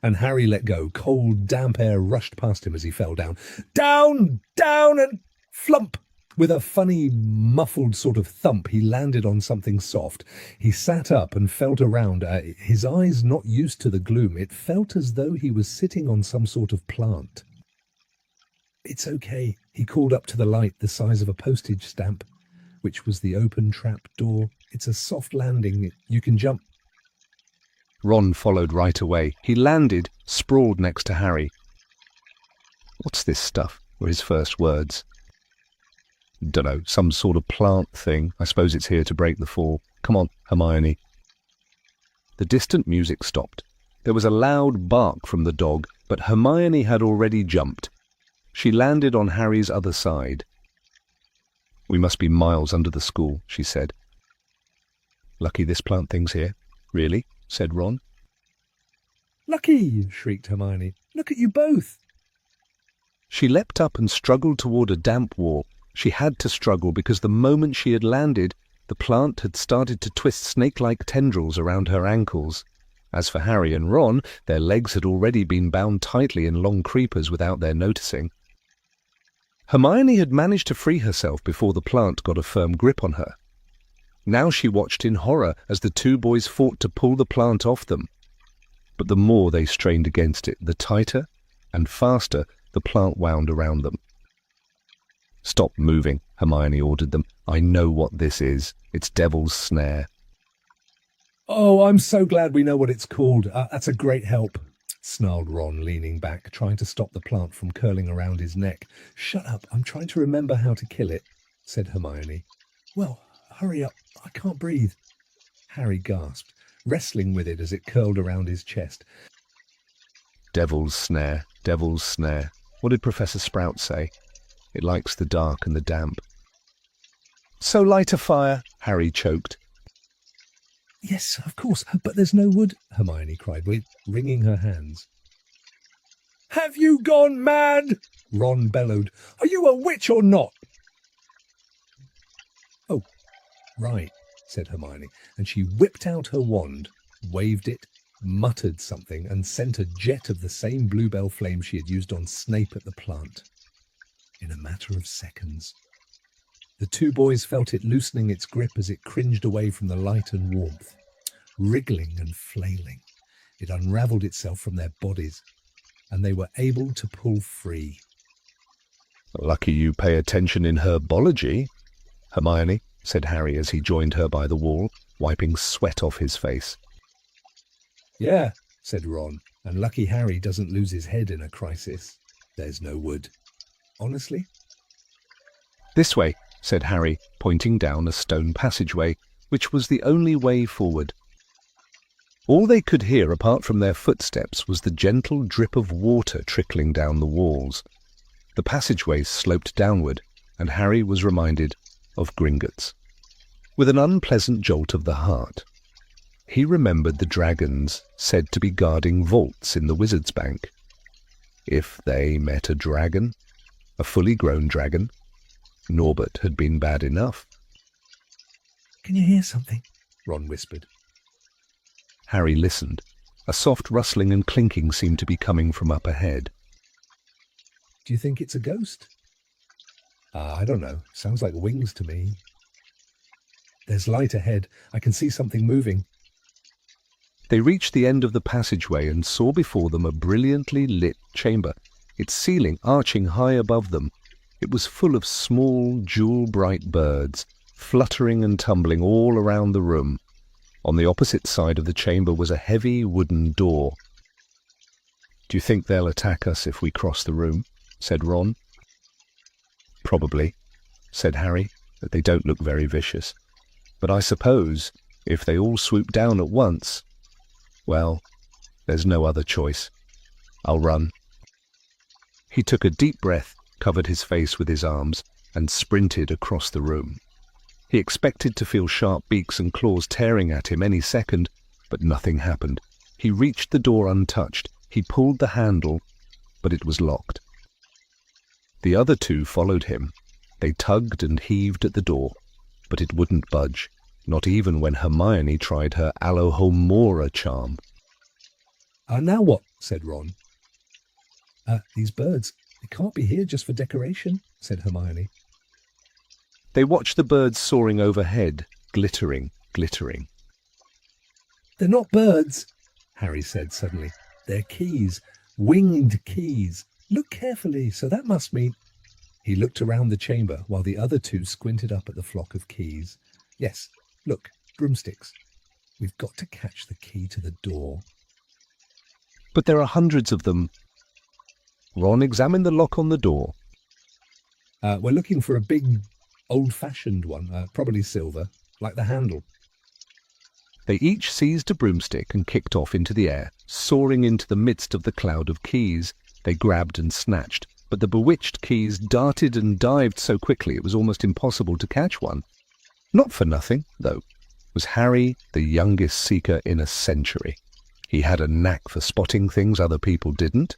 and Harry let go. Cold, damp air rushed past him as he fell down. Down, down, and flump! With a funny, muffled sort of thump, he landed on something soft. He sat up and felt around. His eyes not used to the gloom. It felt as though he was sitting on some sort of plant. "It's okay," he called up to the light the size of a postage stamp, which was the open trap door. "It's a soft landing. You can jump." Ron followed right away. He landed, sprawled next to Harry. "What's this stuff?" were his first words. "Dunno, some sort of plant thing. I suppose it's here to break the fall. Come on, Hermione." The distant music stopped. There was a loud bark from the dog, but Hermione had already jumped. She landed on Harry's other side. "We must be miles under the school," she said. "Lucky this plant thing's here." "Really?" said Ron. "Lucky!" shrieked Hermione. "Look at you both!" She leapt up and struggled toward a damp wall. She had to struggle because the moment she had landed, the plant had started to twist snake-like tendrils around her ankles. As for Harry and Ron, their legs had already been bound tightly in long creepers without their noticing. Hermione had managed to free herself before the plant got a firm grip on her. Now she watched in horror as the two boys fought to pull the plant off them. But the more they strained against it, the tighter and faster the plant wound around them. "Stop moving," Hermione ordered them. "I know what this is. It's Devil's Snare." "Oh, I'm so glad we know what it's called. That's a great help," snarled Ron, leaning back, trying to stop the plant from curling around his neck. "Shut up, I'm trying to remember how to kill it," said Hermione. "Well, hurry up, I can't breathe." Harry gasped, wrestling with it as it curled around his chest. Devil's Snare, Devil's Snare. What did Professor Sprout say? It likes the dark and the damp. "So light a fire," Harry choked. "Yes, of course, but there's no wood," Hermione cried, wringing her hands. "Have you gone mad?" Ron bellowed. "Are you a witch or not?" "Oh, right," said Hermione, and she whipped out her wand, waved it, muttered something, and sent a jet of the same bluebell flame she had used on Snape at the plant. In a matter of seconds, the two boys felt it loosening its grip as it cringed away from the light and warmth. Wriggling and flailing, it unravelled itself from their bodies, and they were able to pull free. "Lucky you pay attention in herbology, Hermione," said Harry as he joined her by the wall, wiping sweat off his face. "Yeah," said Ron, "and lucky Harry doesn't lose his head in a crisis. There's no wood. Honestly?" "This way," said Harry, pointing down a stone passageway, which was the only way forward. All they could hear apart from their footsteps was the gentle drip of water trickling down the walls. The passageway sloped downward, and Harry was reminded of Gringotts. With an unpleasant jolt of the heart, he remembered the dragons said to be guarding vaults in the Wizard's Bank. If they met a dragon, a fully grown dragon, Norbert had been bad enough. "Can you hear something?" Ron whispered. Harry listened. A soft rustling and clinking seemed to be coming from up ahead. "Do you think it's a ghost?" "I don't know. Sounds like wings to me." "There's light ahead. I can see something moving." They reached the end of the passageway and saw before them a brilliantly lit chamber, its ceiling arching high above them. It was full of small, jewel-bright birds, fluttering and tumbling all around the room. On the opposite side of the chamber was a heavy wooden door. "Do you think they'll attack us if we cross the room?" said Ron. "Probably," said Harry, "but they don't look very vicious. But I suppose, if they all swoop down at once, well, there's no other choice. I'll run." He took a deep breath, covered his face with his arms, and sprinted across the room. He expected to feel sharp beaks and claws tearing at him any second, but nothing happened. He reached the door untouched. He pulled the handle, but it was locked. The other two followed him. They tugged and heaved at the door, but it wouldn't budge, not even when Hermione tried her Alohomora charm. Now what?" said Ron. These birds, they can't be here just for decoration," said Hermione. They watched the birds soaring overhead, glittering, glittering. "They're not birds," Harry said suddenly. "They're keys, winged keys. Look carefully, so that must mean—" He looked around the chamber while the other two squinted up at the flock of keys. "Yes, look, broomsticks. We've got to catch the key to the door." But there are hundreds of them. Ron examined the lock on the door. "We're looking for a big, old-fashioned one, probably silver, like the handle." They each seized a broomstick and kicked off into the air, soaring into the midst of the cloud of keys. They grabbed and snatched, but the bewitched keys darted and dived so quickly it was almost impossible to catch one. Not for nothing, though, was Harry the youngest seeker in a century. He had a knack for spotting things other people didn't.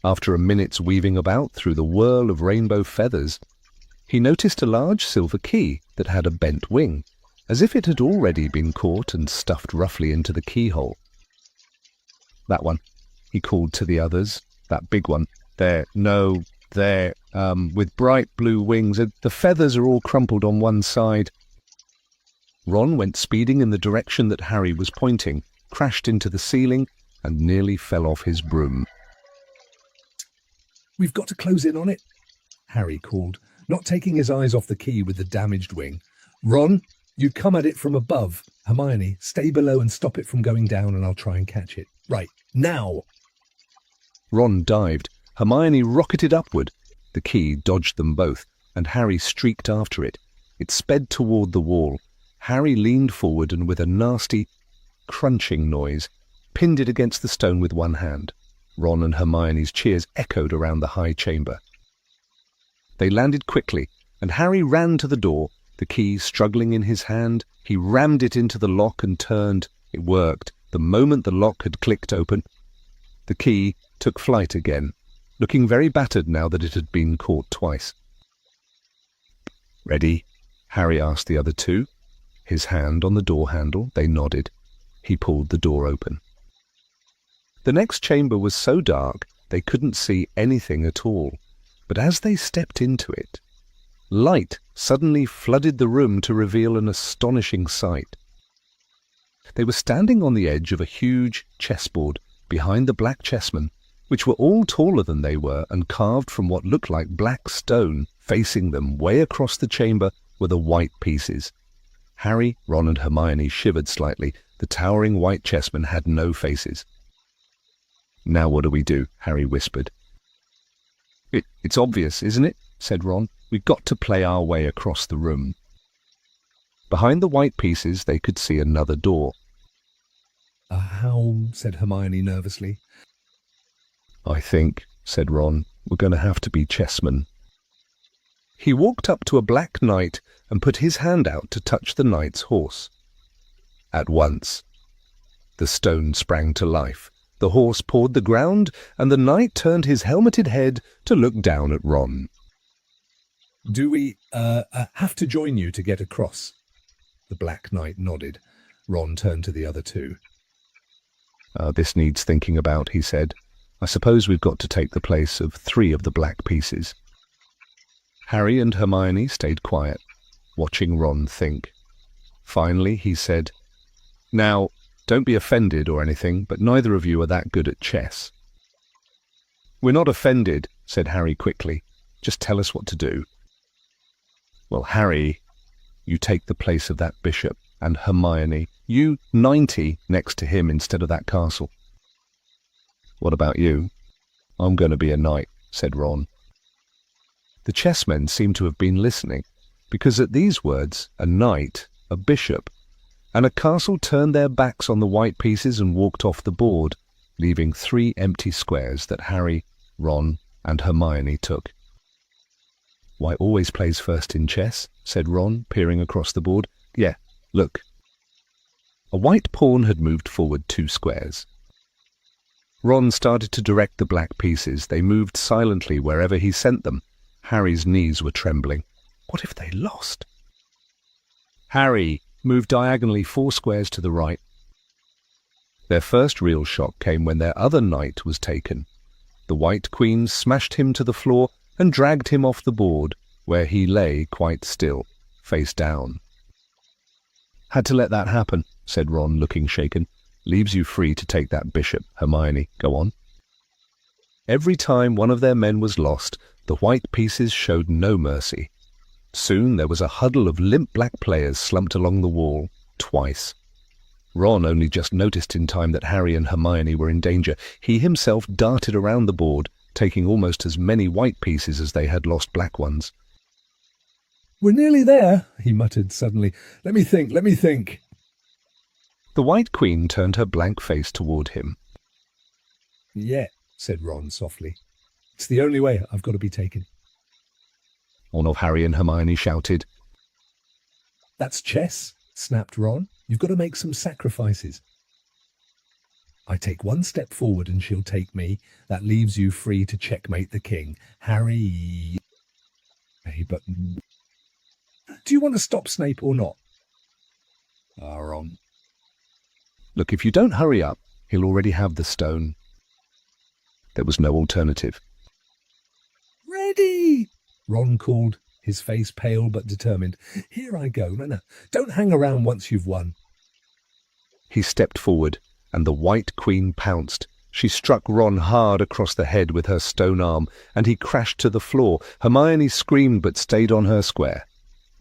After a minute's weaving about through the whirl of rainbow feathers, he noticed a large silver key that had a bent wing, as if it had already been caught and stuffed roughly into the keyhole. "That one," he called to the others. "That big one. There, no, there, with bright blue wings. The feathers are all crumpled on one side." Ron went speeding in the direction that Harry was pointing, crashed into the ceiling, and nearly fell off his broom. "We've got to close in on it," Harry called, not taking his eyes off the key with the damaged wing. "Ron, you come at it from above. Hermione, stay below and stop it from going down, and I'll try and catch it. Right, now!" Ron dived. Hermione rocketed upward. The key dodged them both, and Harry streaked after it. It sped toward the wall. Harry leaned forward and with a nasty, crunching noise, pinned it against the stone with one hand. Ron and Hermione's cheers echoed around the high chamber. They landed quickly, and Harry ran to the door, the key struggling in his hand. He rammed it into the lock and turned. It worked. The moment the lock had clicked open, the key took flight again, looking very battered now that it had been caught twice. "Ready?" Harry asked the other two. His hand on the door handle, they nodded. He pulled the door open. The next chamber was so dark they couldn't see anything at all, but as they stepped into it, light suddenly flooded the room to reveal an astonishing sight. They were standing on the edge of a huge chessboard behind the black chessmen, which were all taller than they were and carved from what looked like black stone. Facing them, way across the chamber, were the white pieces. Harry, Ron and Hermione shivered slightly. The towering white chessmen had no faces. "Now what do we do?" Harry whispered. It's obvious, isn't it?" said Ron. "We've got to play our way across the room." Behind the white pieces they could see another door. "How?" said Hermione nervously. "I think," said Ron, "we're going to have to be chessmen." He walked up to a black knight and put his hand out to touch the knight's horse. At once, the stone sprang to life. The horse pawed the ground, and the knight turned his helmeted head to look down at Ron. "Do we have to join you to get across?" The Black Knight nodded. Ron turned to the other two. This needs thinking about," he said. "I suppose we've got to take the place of 3 of the black pieces." Harry and Hermione stayed quiet, watching Ron think. Finally, he said, "Now, don't be offended or anything, but neither of you are that good at chess." "We're not offended," said Harry quickly. "Just tell us what to do." "Well, Harry, you take the place of that bishop, and Hermione, you 90 next to him instead of that castle." "What about you?" "I'm going to be a knight," said Ron. The chessmen seemed to have been listening, because at these words, a knight, a bishop, and a castle turned their backs on the white pieces and walked off the board, leaving 3 empty squares that Harry, Ron, and Hermione took. "Why, always plays first in chess," said Ron, peering across the board. "Yeah, look." A white pawn had moved forward 2 squares. Ron started to direct the black pieces. They moved silently wherever he sent them. Harry's knees were trembling. What if they lost? "Harry, move diagonally 4 squares to the right." Their first real shock came when their other knight was taken. The White Queen smashed him to the floor and dragged him off the board, where he lay quite still, face down. "Had to let that happen," said Ron, looking shaken. "Leaves you free to take that bishop, Hermione. Go on." Every time one of their men was lost, the white pieces showed no mercy. Soon there was a huddle of limp black players slumped along the wall, twice. Ron only just noticed in time that Harry and Hermione were in danger. He himself darted around the board, taking almost as many white pieces as they had lost black ones. "We're nearly there," he muttered suddenly. Let me think. The White Queen turned her blank face toward him. "Yeah," said Ron softly. "It's the only way I've got to be taken." One of Harry and Hermione shouted. "That's chess," snapped Ron. "You've got to make some sacrifices. I take one step forward and she'll take me. That leaves you free to checkmate the king. Harry..." Hey, but... "Do you want to stop Snape or not?" Ron. "Look, if you don't hurry up, he'll already have the stone." There was no alternative. "Ready!" Ron called, his face pale but determined. "Here I go. No, don't hang around once you've won." He stepped forward, and the White Queen pounced. She struck Ron hard across the head with her stone arm, and he crashed to the floor. Hermione screamed but stayed on her square.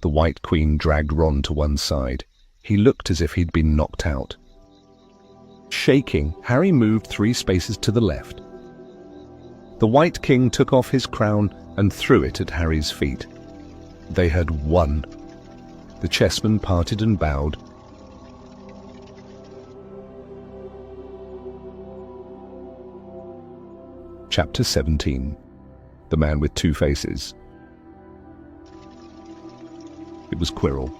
The White Queen dragged Ron to one side. He looked as if he'd been knocked out. Shaking, Harry moved 3 spaces to the left. The White King took off his crown and threw it at Harry's feet. They had won. The chessmen parted and bowed. Chapter 17. The Man with Two Faces. It was Quirrell.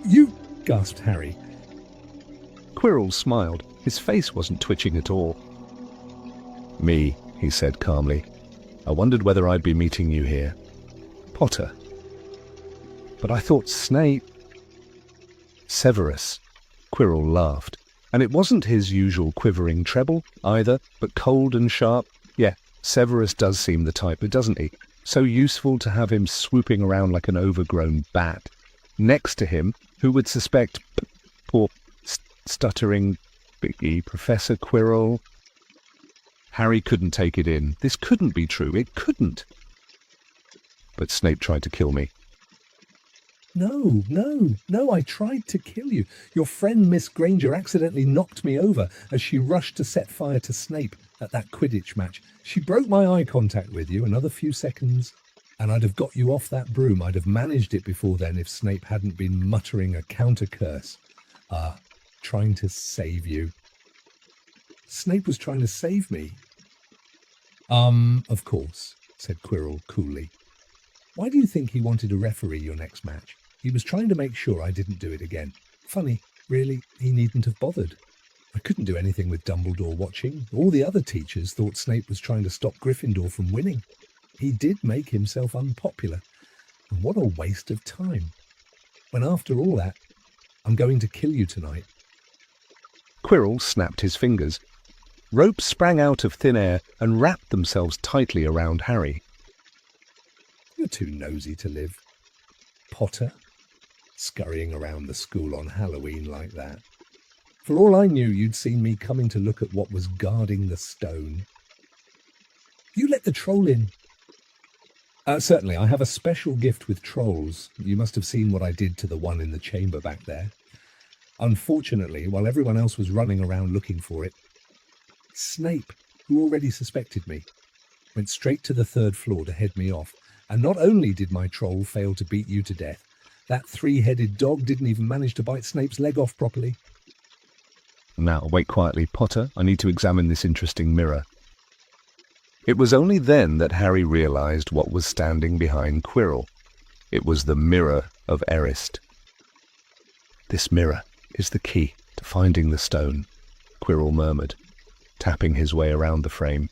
"You..." gasped Harry. Quirrell smiled. His face wasn't twitching at all. "Me," he said calmly. "I wondered whether I'd be meeting you here. Potter." "But I thought Snape..." "Severus." Quirrell laughed. And it wasn't his usual quivering treble, either, but cold and sharp. Yeah, Severus does seem the type, doesn't he? So useful to have him swooping around like an overgrown bat. Next to him, who would suspect poor stuttering Biggie, Professor Quirrell? Harry couldn't take it in. This couldn't be true. It couldn't. But Snape tried to kill me. No, I tried to kill you. Your friend Miss Granger accidentally knocked me over as she rushed to set fire to Snape at that Quidditch match. She broke my eye contact with you. Another few seconds, and I'd have got you off that broom. I'd have managed it before then if Snape hadn't been muttering a counter curse. Trying to save you. Snape was trying to save me. Of course, said Quirrell coolly. Why do you think he wanted to referee your next match? He was trying to make sure I didn't do it again. Funny, really, he needn't have bothered. I couldn't do anything with Dumbledore watching. All the other teachers thought Snape was trying to stop Gryffindor from winning. He did make himself unpopular. And what a waste of time. When after all that, I'm going to kill you tonight. Quirrell snapped his fingers. Ropes sprang out of thin air and wrapped themselves tightly around Harry. You're too nosy to live. Potter, scurrying around the school on Halloween like that. For all I knew, you'd seen me coming to look at what was guarding the stone. You let the troll in. Certainly, I have a special gift with trolls. You must have seen what I did to the one in the chamber back there. Unfortunately, while everyone else was running around looking for it, Snape, who already suspected me, went straight to the 3rd floor to head me off. And not only did my troll fail to beat you to death, that 3-headed dog didn't even manage to bite Snape's leg off properly. Now, wait quietly, Potter. I need to examine this interesting mirror. It was only then that Harry realized what was standing behind Quirrell. It was the mirror of Erist. This mirror is the key to finding the stone, Quirrell murmured, tapping his way around the frame.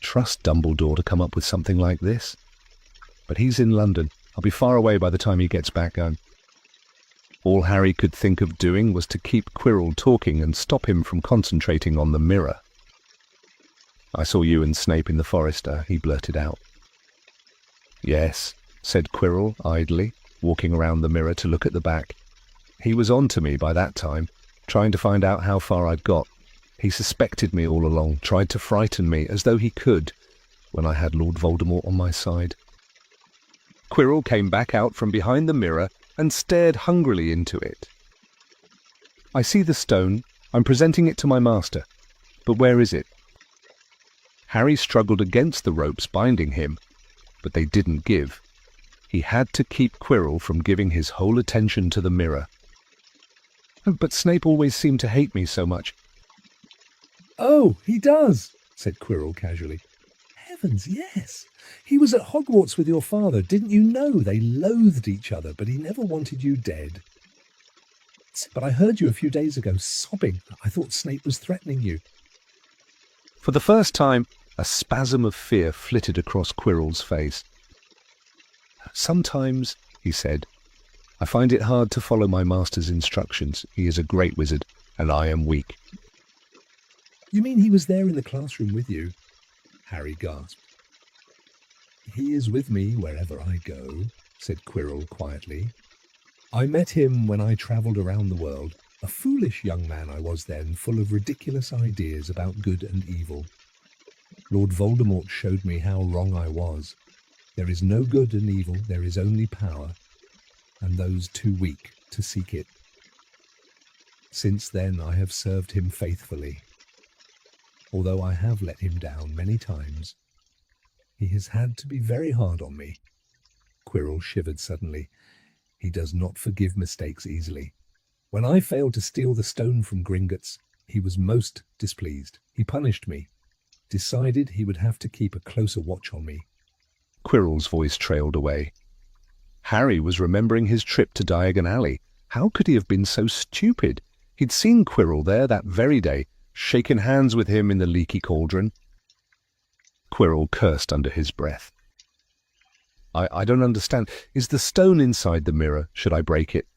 Trust Dumbledore to come up with something like this? But he's in London. I'll be far away by the time he gets back home. All Harry could think of doing was to keep Quirrell talking and stop him from concentrating on the mirror. "I saw you and Snape in the forest," he blurted out. "Yes," said Quirrell idly, walking around the mirror to look at the back. "He was on to me by that time, trying to find out how far I'd got. He suspected me all along, tried to frighten me as though he could, when I had Lord Voldemort on my side." Quirrell came back out from behind the mirror and stared hungrily into it. "I see the stone. I'm presenting it to my master. But where is it?" Harry struggled against the ropes binding him, but they didn't give. He had to keep Quirrell from giving his whole attention to the mirror. "But Snape always seemed to hate me so much." "Oh, he does," said Quirrell casually. "Heavens, yes. He was at Hogwarts with your father. Didn't you know they loathed each other, but he never wanted you dead? But I heard you a few days ago sobbing. I thought Snape was threatening you." For the first time, a spasm of fear flitted across Quirrell's face. "Sometimes," he said, "I find it hard to follow my master's instructions. He is a great wizard, and I am weak." "You mean he was there in the classroom with you?" Harry gasped. "He is with me wherever I go," said Quirrell quietly. "I met him when I travelled around the world. A foolish young man I was then, full of ridiculous ideas about good and evil. Lord Voldemort showed me how wrong I was. There is no good and evil, there is only power, and those too weak to seek it. Since then I have served him faithfully. Although I have let him down many times, he has had to be very hard on me." Quirrell shivered suddenly. "He does not forgive mistakes easily. When I failed to steal the stone from Gringotts, he was most displeased. He punished me, decided he would have to keep a closer watch on me." Quirrell's voice trailed away. Harry was remembering his trip to Diagon Alley. How could he have been so stupid? He'd seen Quirrell there that very day, shaken hands with him in the leaky cauldron. Quirrell cursed under his breath. I don't understand. Is the stone inside the mirror? Should I break it?"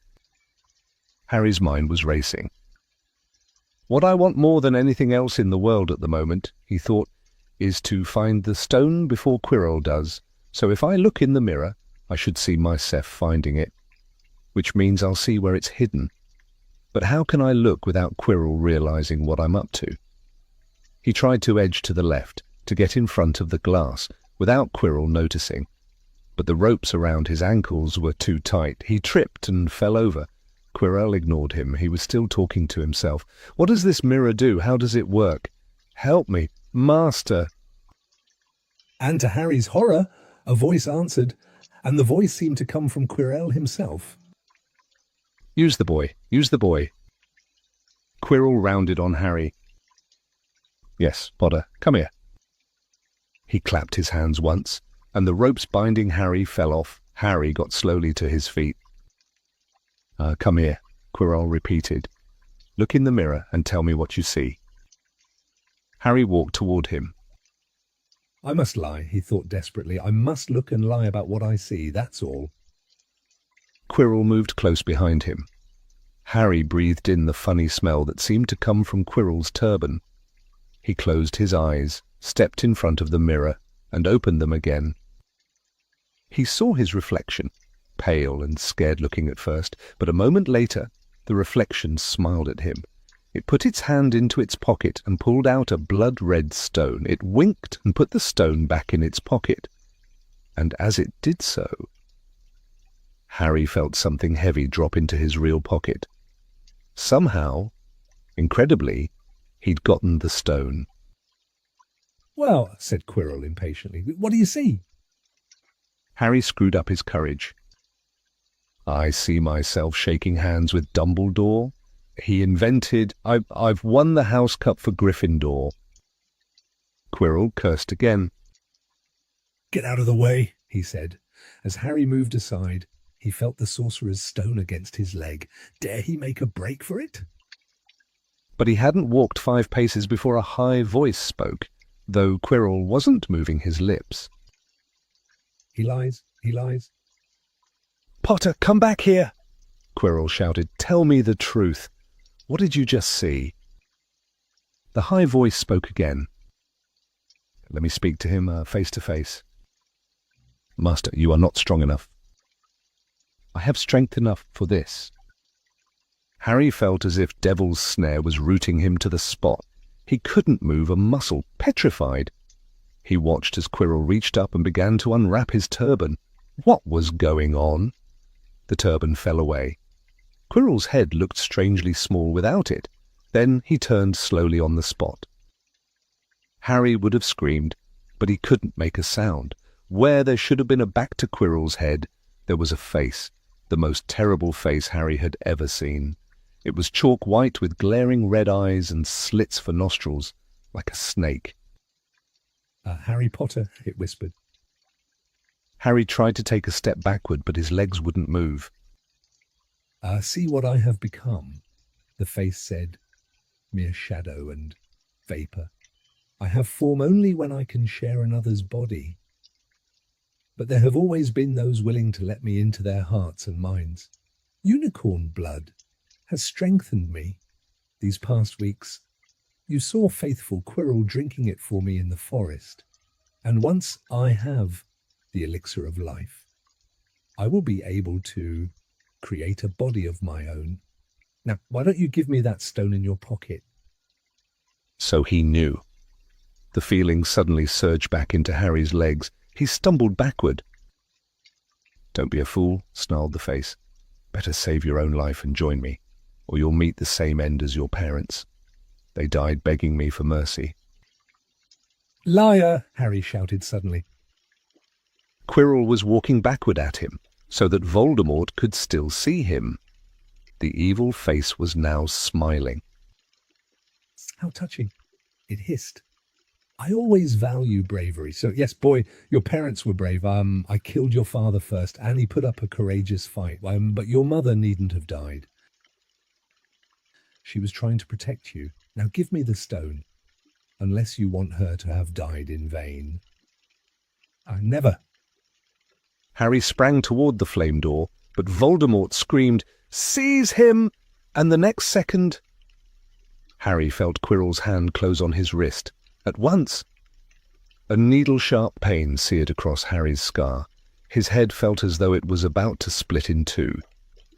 Harry's mind was racing. "What I want more than anything else in the world at the moment," he thought, "is to find the stone before Quirrell does. So if I look in the mirror, I should see myself finding it, which means I'll see where it's hidden. But how can I look without Quirrell realizing what I'm up to?" He tried to edge to the left, to get in front of the glass, without Quirrell noticing. But the ropes around his ankles were too tight. He tripped and fell over. Quirrell ignored him. He was still talking to himself. "What does this mirror do? How does it work? Help me, Master!" And to Harry's horror, a voice answered, and the voice seemed to come from Quirrell himself. "Use the boy. Use the boy." Quirrell rounded on Harry. "Yes, Potter, come here." He clapped his hands once, and the ropes binding Harry fell off. Harry got slowly to his feet. "Come here," Quirrell repeated. "Look in the mirror and tell me what you see." Harry walked toward him. "I must lie," he thought desperately. "I must look and lie about what I see, that's all." Quirrell moved close behind him. Harry breathed in the funny smell that seemed to come from Quirrell's turban. He closed his eyes, stepped in front of the mirror, and opened them again. He saw his reflection, pale and scared-looking at first, but a moment later the reflection smiled at him. It put its hand into its pocket and pulled out a blood-red stone. It winked and put the stone back in its pocket. And as it did so, Harry felt something heavy drop into his real pocket. Somehow, incredibly, he'd gotten the stone. "Well," said Quirrell impatiently, "what do you see?" Harry screwed up his courage. "I see myself shaking hands with Dumbledore. He invented... I've won the House Cup for Gryffindor." Quirrell cursed again. "Get out of the way," he said. As Harry moved aside, he felt the sorcerer's stone against his leg. Dare he make a break for it? But he hadn't walked 5 paces before a high voice spoke, though Quirrell wasn't moving his lips. He lies. "Potter, come back here!" Quirrell shouted. "Tell me the truth. What did you just see?" The high voice spoke again. "Let me speak to him face to face." "Master, you are not strong enough." "I have strength enough for this." Harry felt as if Devil's Snare was rooting him to the spot. He couldn't move a muscle, petrified. He watched as Quirrell reached up and began to unwrap his turban. What was going on? The turban fell away. Quirrell's head looked strangely small without it. Then he turned slowly on the spot. Harry would have screamed, but he couldn't make a sound. Where there should have been a back to Quirrell's head, there was a face, the most terrible face Harry had ever seen. It was chalk white with glaring red eyes and slits for nostrils, like a snake. Harry Potter, it whispered. Harry tried to take a step backward, but his legs wouldn't move. See what I have become, the face said, mere shadow and vapour. I have form only when I can share another's body. But there have always been those willing to let me into their hearts and minds. Unicorn blood has strengthened me these past weeks. You saw faithful Quirrell drinking it for me in the forest. And once I have the elixir of life, I will be able to create a body of my own. Now, why don't you give me that stone in your pocket? So he knew. The feeling suddenly surged back into Harry's legs. He stumbled backward. "Don't be a fool," snarled the face. "Better save your own life and join me, or you'll meet the same end as your parents. They died begging me for mercy." "Liar!" Harry shouted suddenly. Quirrell was walking backward at him, so that Voldemort could still see him. The evil face was now smiling. How touching. It hissed. "I always value bravery. So, yes, boy, your parents were brave. I killed your father first, and he put up a courageous fight. But your mother needn't have died. She was trying to protect you. Now give me the stone, unless you want her to have died in vain." "Never." Harry sprang toward the flame door, but Voldemort screamed, "Seize him!" And the next second, Harry felt Quirrell's hand close on his wrist. At once, a needle-sharp pain seared across Harry's scar. His head felt as though it was about to split in two.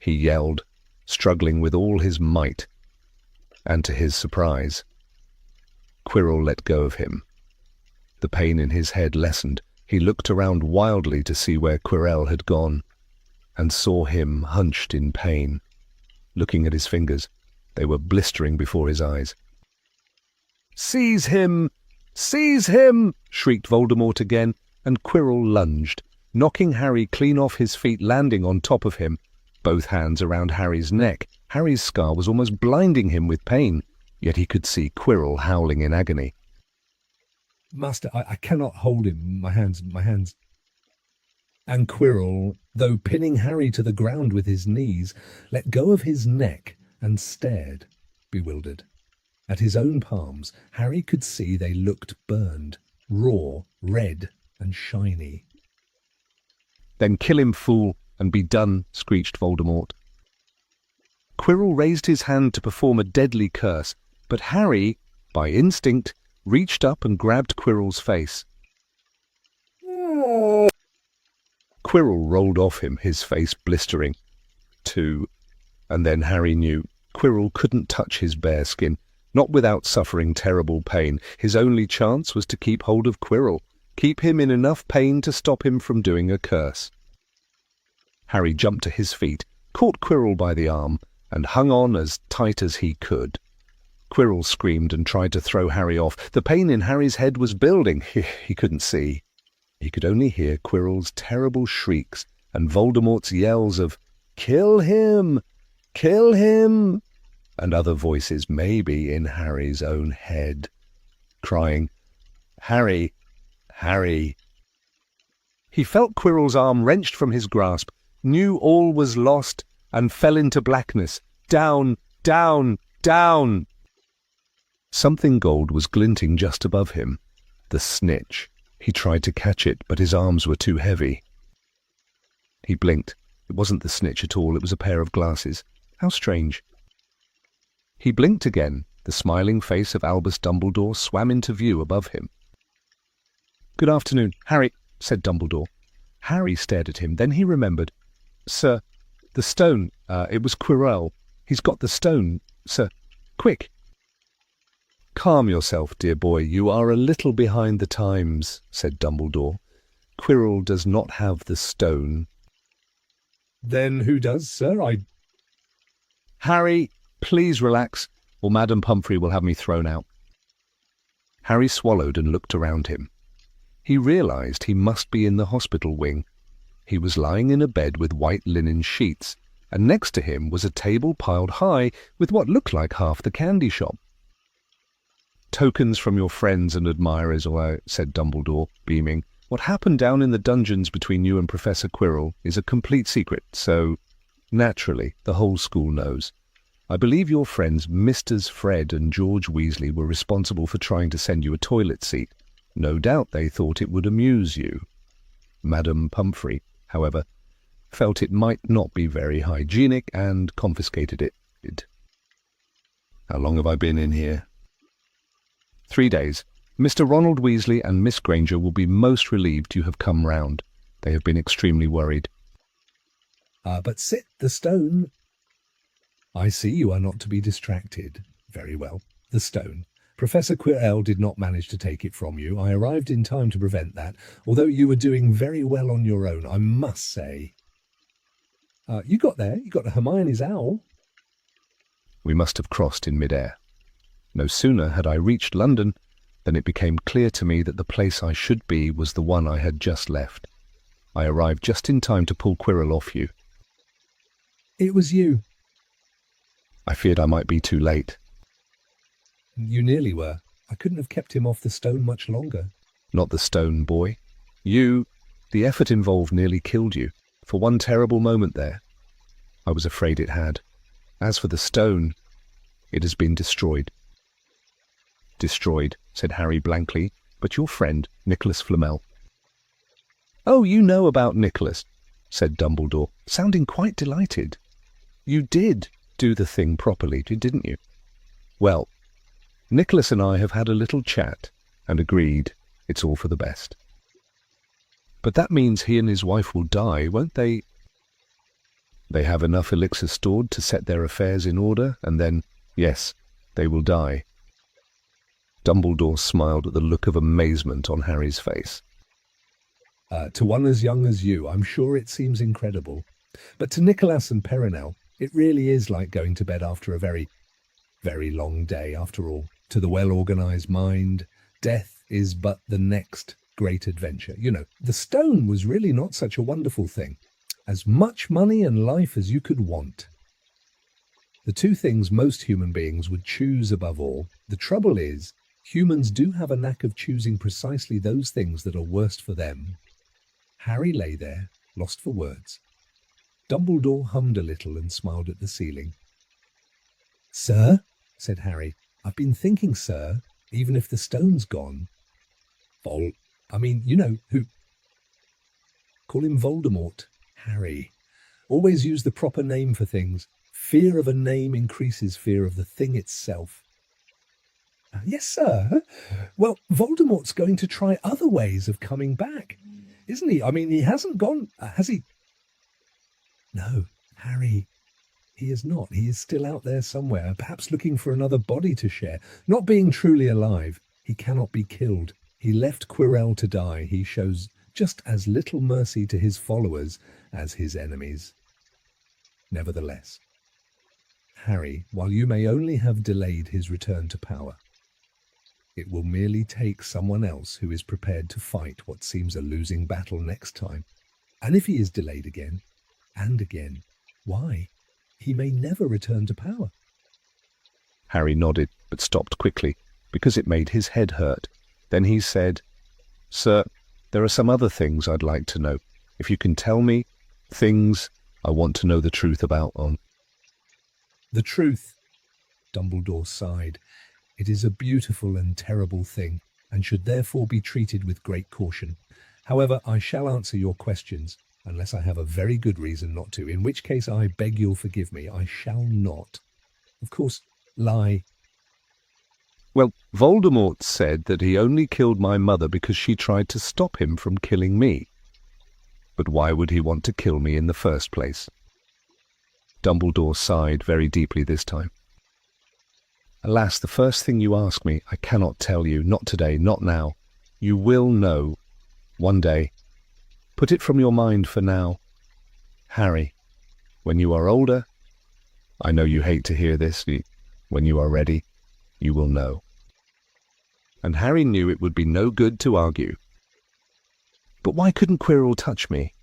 He yelled, struggling with all his might. And to his surprise, Quirrell let go of him. The pain in his head lessened. He looked around wildly to see where Quirrell had gone, and saw him hunched in pain. Looking at his fingers, they were blistering before his eyes. "Seize him! Seize him!" shrieked Voldemort again, and Quirrell lunged, knocking Harry clean off his feet, landing on top of him, both hands around Harry's neck. Harry's scar was almost blinding him with pain, yet he could see Quirrell howling in agony. "Master, I cannot hold him. My hands. And Quirrell, though pinning Harry to the ground with his knees, let go of his neck and stared, bewildered. At his own palms, Harry could see they looked burned, raw, red, and shiny. "Then kill him, fool, and be done," screeched Voldemort. Quirrell raised his hand to perform a deadly curse, but Harry, by instinct, reached up and grabbed Quirrell's face. Quirrell rolled off him, his face blistering. Too. And then Harry knew Quirrell couldn't touch his bare skin, not without suffering terrible pain. His only chance was to keep hold of Quirrell, keep him in enough pain to stop him from doing a curse. Harry jumped to his feet, caught Quirrell by the arm, and hung on as tight as he could. Quirrell screamed and tried to throw Harry off. The pain in Harry's head was building. He couldn't see. He could only hear Quirrell's terrible shrieks and Voldemort's yells of, "Kill him! Kill him!" and other voices, maybe in Harry's own head, crying, "Harry! Harry!" He felt Quirrell's arm wrenched from his grasp, knew all was lost, and fell into blackness. Down, down, down! Something gold was glinting just above him. The snitch. He tried to catch it, but his arms were too heavy. He blinked, It wasn't the snitch at all, it was a pair of glasses. How strange. He blinked again. The smiling face of Albus Dumbledore swam into view above him. "Good afternoon, Harry," said Dumbledore. Harry stared at him, then he remembered. "Sir, the stone, it was Quirrell. He's got the stone, sir. Quick!" "Calm yourself, dear boy. You are a little behind the times," said Dumbledore. "Quirrell does not have the stone." "Then who does, sir? "Harry, please relax, or Madam Pumphrey will have me thrown out." Harry swallowed and looked around him. He realized he must be in the hospital wing. He was lying in a bed with white linen sheets, and next to him was a table piled high with what looked like half the candy shop. "Tokens from your friends and admirers," said Dumbledore, beaming. "What happened down in the dungeons between you and Professor Quirrell is a complete secret, so naturally the whole school knows. I believe your friends Misters Fred and George Weasley were responsible for trying to send you a toilet seat. No doubt they thought it would amuse you. Madam Pumphrey, however, felt it might not be very hygienic and confiscated it. How long have I been in here?" 3 days. Mr. Ronald Weasley and Miss Granger will be most relieved you have come round. They have been extremely worried." But sit the stone." "I see you are not to be distracted. Very well. The stone. Professor Quirrell did not manage to take it from you. I arrived in time to prevent that, although you were doing very well on your own, I must say." You got there. You got Hermione's owl." We must have crossed in mid-air. No sooner had I reached London than it became clear to me that the place I should be was the one I had just left. I arrived just in time to pull Quirrell off you. "It was you." "I feared I might be too late." "You nearly were. I couldn't have kept him off the stone much longer." "Not the stone, boy. The effort involved nearly killed you. For one terrible moment there. I was afraid it had. As for the stone, it has been destroyed." "Destroyed," said Harry blankly, "but your friend, Nicholas Flamel." "Oh, you know about Nicholas," said Dumbledore, sounding quite delighted. "You did do the thing properly, didn't you? Well, Nicholas and I have had a little chat and agreed it's all for the best." "But that means he and his wife will die, won't they?" "They have enough elixir stored to set their affairs in order, and then, yes, they will die." Dumbledore smiled at the look of amazement on Harry's face. To one as young as you, I'm sure it seems incredible. But to Nicholas and Perenelle, it really is like going to bed after a very, very long day, after all. To the well-organized mind, death is but the next great adventure. You know, the stone was really not such a wonderful thing. As much money and life as you could want. The two things most human beings would choose above all. The trouble is, humans do have a knack of choosing precisely those things that are worst for them. Harry lay there, lost for words. Dumbledore hummed a little and smiled at the ceiling. "Sir," said Harry, "I've been thinking, sir, even if the stone's gone. You know who. Call him Voldemort, Harry. Always use the proper name for things. Fear of a name increases fear of the thing itself." "Yes, sir. Well, Voldemort's going to try other ways of coming back, isn't he? I mean, he hasn't gone, has he?" "No, Harry, he is not. He is still out there somewhere, perhaps looking for another body to share. Not being truly alive, he cannot be killed. He left Quirrell to die. He shows just as little mercy to his followers as his enemies. Nevertheless, Harry, while you may only have delayed his return to power, it will merely take someone else who is prepared to fight what seems a losing battle next time. And if he is delayed again and again, why, he may never return to power." Harry nodded, but stopped quickly, because it made his head hurt. Then he said, "Sir, there are some other things I'd like to know. If you can tell me, things I want to know the truth about on." "The truth," Dumbledore sighed. "It is a beautiful and terrible thing, and should therefore be treated with great caution. However, I shall answer your questions. unless I have a very good reason not to, in which case I beg you'll forgive me. I shall not. Of course, lie. Well, Voldemort said that he only killed my mother because she tried to stop him from killing me. But why would he want to kill me in the first place? Dumbledore sighed very deeply this time. Alas, the first thing you ask me, I cannot tell you, not today, not now. You will know, one day. Put it from your mind for now. Harry, when you are older, I know you hate to hear this, when you are ready, you will know. And Harry knew it would be no good to argue. But why couldn't Quirrell touch me?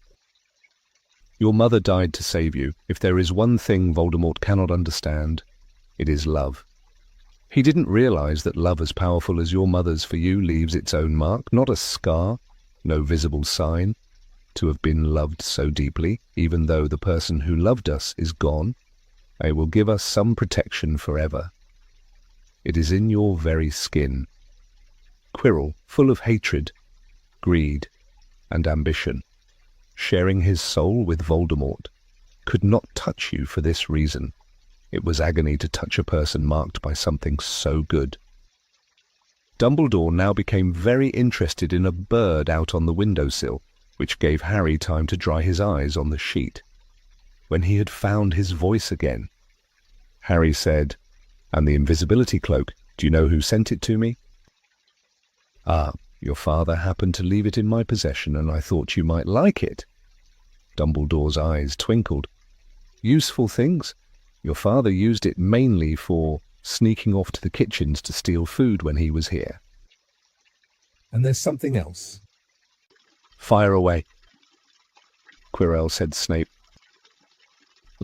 Your mother died to save you. If there is one thing Voldemort cannot understand, it is love. He didn't realize that love as powerful as your mother's for you leaves its own mark, not a scar, no visible sign, to have been loved so deeply, even though the person who loved us is gone. It will give us some protection forever. It is in your very skin. Quirrell, full of hatred, greed, and ambition, sharing his soul with Voldemort, could not touch you for this reason. It was agony to touch a person marked by something so good. Dumbledore now became very interested in a bird out on the windowsill, which gave Harry time to dry his eyes on the sheet. When he had found his voice again, Harry said, "And the invisibility cloak, do you know who sent it to me?" "Ah, your father happened to leave it in my possession, and I thought you might like it." Dumbledore's eyes twinkled. "Useful things? Your father used it mainly for sneaking off to the kitchens to steal food when he was here." "And there's something else." "Fire away," Quirrell said Snape.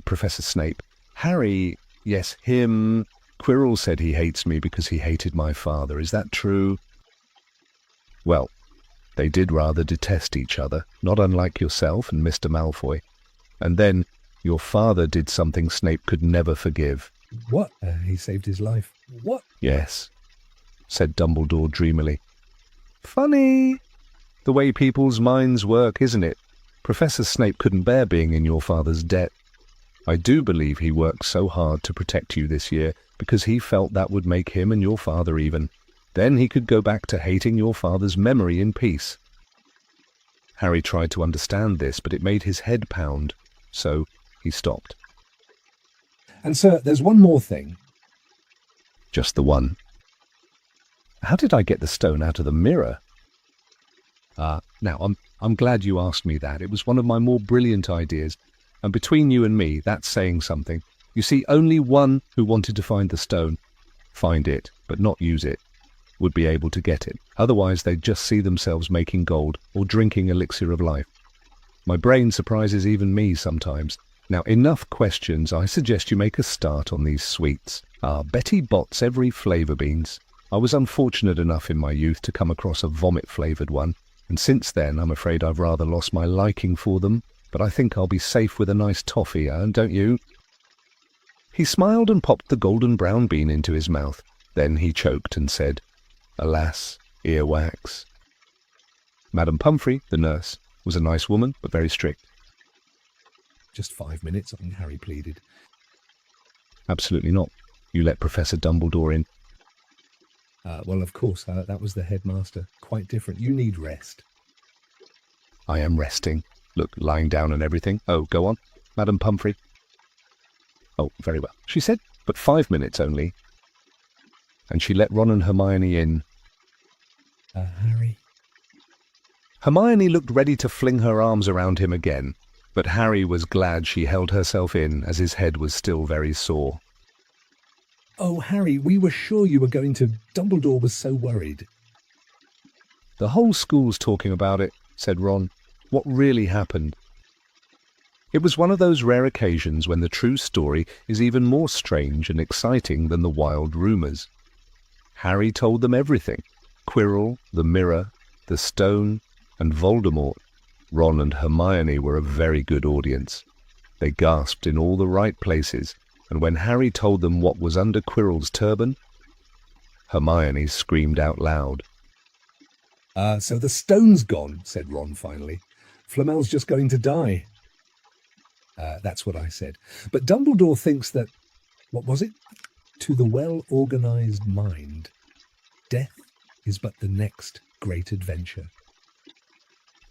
Professor Snape. "Harry, yes, him. Quirrell said he hates me because he hated my father. Is that true?" "Well, they did rather detest each other, not unlike yourself and Mr. Malfoy. And then your father did something Snape could never forgive." "What? He saved his life. What?" "Yes," said Dumbledore dreamily. "Funny. The way people's minds work, isn't it? Professor Snape couldn't bear being in your father's debt. I do believe he worked so hard to protect you this year because he felt that would make him and your father even. Then he could go back to hating your father's memory in peace." Harry tried to understand this, but it made his head pound, so he stopped. "And sir, there's one more thing." "Just the one." "How did I get the stone out of the mirror?" Now, I'm glad you asked me that. It was one of my more brilliant ideas. And between you and me, that's saying something. You see, only one who wanted to find the stone, find it, but not use it, would be able to get it. Otherwise, they'd just see themselves making gold or drinking elixir of life. My brain surprises even me sometimes. Now, enough questions. I suggest you make a start on these sweets. Betty bots every flavour beans. I was unfortunate enough in my youth to come across a vomit-flavoured one, and since then I'm afraid I've rather lost my liking for them, but I think I'll be safe with a nice toffee, don't you?" He smiled and popped the golden brown bean into his mouth. Then he choked and said, "Alas, earwax." Madame Pumphrey, the nurse, was a nice woman, but very strict. "Just 5 minutes," Harry pleaded. "Absolutely not. You let Professor Dumbledore in." Well, of course, that was the headmaster. Quite different. You need rest." "I am resting. Look, lying down and everything. Oh, go on, Madame Pumphrey." "Oh, very well," she said, "but 5 minutes only." And she let Ron and Hermione in. Harry? Hermione looked ready to fling her arms around him again, but Harry was glad she held herself in, as his head was still very sore. "Oh, Harry, we were sure you were going to... Dumbledore was so worried." "The whole school's talking about it," said Ron. "What really happened?" It was one of those rare occasions when the true story is even more strange and exciting than the wild rumours. Harry told them everything. Quirrell, the mirror, the stone, and Voldemort. Ron and Hermione were a very good audience. They gasped in all the right places, and when Harry told them what was under Quirrell's turban, Hermione screamed out loud. So the stone's gone," said Ron finally. Flamel's just going to die. That's what I said. But Dumbledore thinks that, what was it? To the well-organised mind, death is but the next great adventure.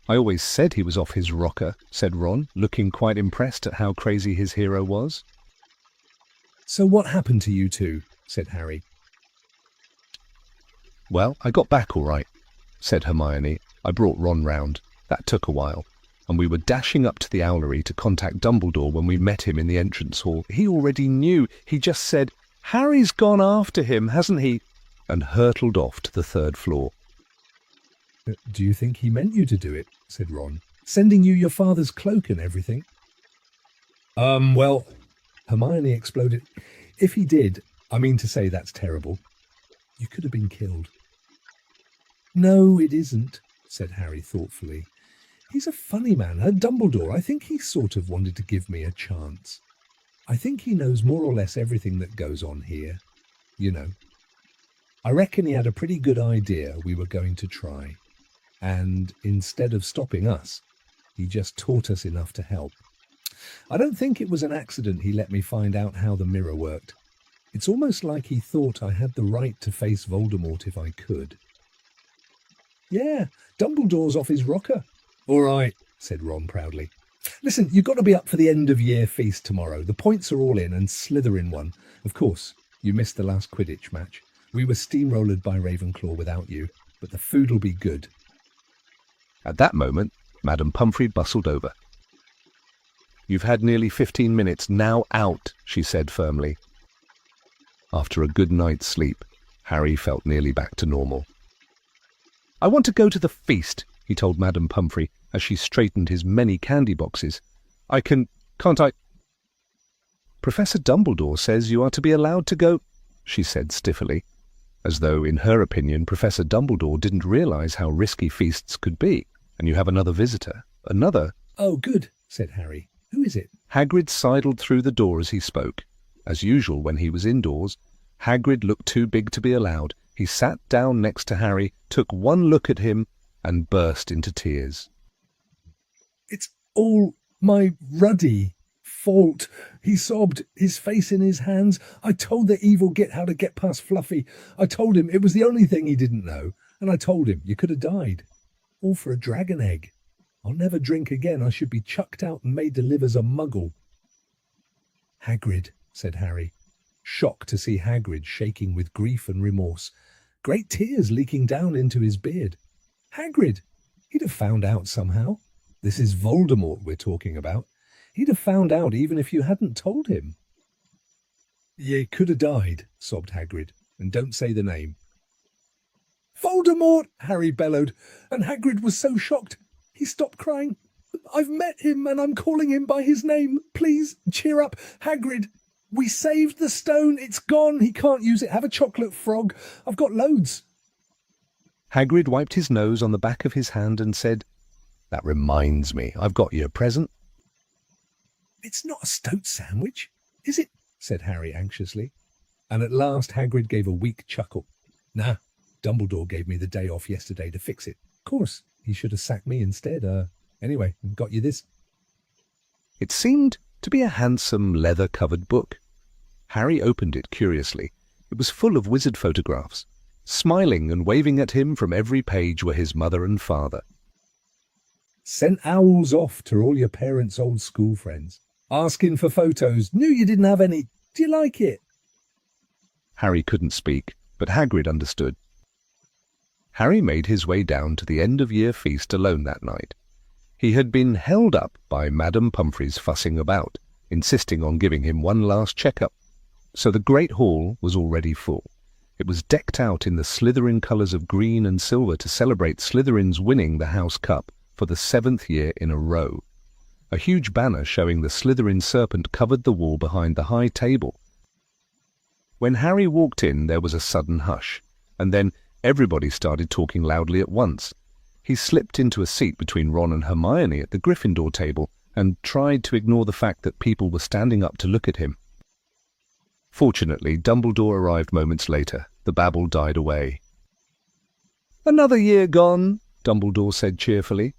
I always said he was off his rocker, said Ron, looking quite impressed at how crazy his hero was. So what happened to you two? Said Harry. Well, I got back all right, said Hermione. I brought Ron round. That took a while. And we were dashing up to the owlery to contact Dumbledore when we met him in the entrance hall. He already knew. He just said, "Harry's gone after him, hasn't he?" and hurtled off to the 3rd floor. Do you think he meant you to do it? Said Ron. Sending you your father's cloak and everything. Well, Hermione exploded. If he did, I mean to say that's terrible. You could have been killed. No, it isn't, said Harry thoughtfully. He's a funny man, and Dumbledore, I think he sort of wanted to give me a chance. I think he knows more or less everything that goes on here. You know. I reckon he had a pretty good idea we were going to try. And instead of stopping us, he just taught us enough to help. I don't think it was an accident he let me find out how the mirror worked. It's almost like he thought I had the right to face Voldemort if I could. Yeah, Dumbledore's off his rocker. All right, said Ron proudly. Listen, you've got to be up for the end-of-year feast tomorrow. The points are all in and Slytherin won. Of course, you missed the last Quidditch match. We were steamrollered by Ravenclaw without you, but the food'll be good. At that moment, Madame Pomfrey bustled over. You've had nearly 15 minutes, now out, she said firmly. After a good night's sleep, Harry felt nearly back to normal. I want to go to the feast, he told Madame Pomfrey as she straightened his many candy boxes. Can't I? Professor Dumbledore says you are to be allowed to go, she said stiffly, as though, in her opinion, Professor Dumbledore didn't realise how risky feasts could be. And you have another visitor. Another? Oh, good, said Harry. Who is it? Hagrid sidled through the door as he spoke. As usual when he was indoors, Hagrid looked too big to be allowed. He sat down next to Harry, took one look at him, and burst into tears. It's all my ruddy fault, he sobbed, his face in his hands. I told the evil git how to get past Fluffy. I told him it was the only thing he didn't know, and I told him you could have died. All for a dragon egg. I'll never drink again. I should be chucked out and made to live as a muggle. Hagrid, said Harry, shocked to see Hagrid shaking with grief and remorse, great tears leaking down into his beard. Hagrid! He'd have found out somehow. This is Voldemort we're talking about. He'd have found out even if you hadn't told him. You could have died, sobbed Hagrid, and don't say the name. Voldemort! Harry bellowed, and Hagrid was so shocked he stopped crying. I've met him and I'm calling him by his name. Please, cheer up. Hagrid, we saved the stone. It's gone. He can't use it. Have a chocolate frog. I've got loads. Hagrid wiped his nose on the back of his hand and said, That reminds me, I've got you a present. It's not a stoat sandwich, is it? Said Harry anxiously. And at last Hagrid gave a weak chuckle. Nah, Dumbledore gave me the day off yesterday to fix it. Of course, he should have sacked me instead. Anyway, got you this. It seemed to be a handsome leather-covered book. Harry opened it curiously. It was full of wizard photographs. Smiling and waving at him from every page were his mother and father. Sent owls off to all your parents' old school friends. Asking for photos. Knew you didn't have any. Do you like it? Harry couldn't speak, but Hagrid understood. Harry made his way down to the end-of-year feast alone that night. He had been held up by Madame Pomfrey's fussing about, insisting on giving him one last check-up. So the great hall was already full. It was decked out in the Slytherin colours of green and silver to celebrate Slytherin's winning the House Cup for the 7th year in a row. A huge banner showing the Slytherin serpent covered the wall behind the high table. When Harry walked in, there was a sudden hush, and then everybody started talking loudly at once. He slipped into a seat between Ron and Hermione at the Gryffindor table and tried to ignore the fact that people were standing up to look at him. Fortunately, Dumbledore arrived moments later. The babble died away. "Another year gone," Dumbledore said cheerfully.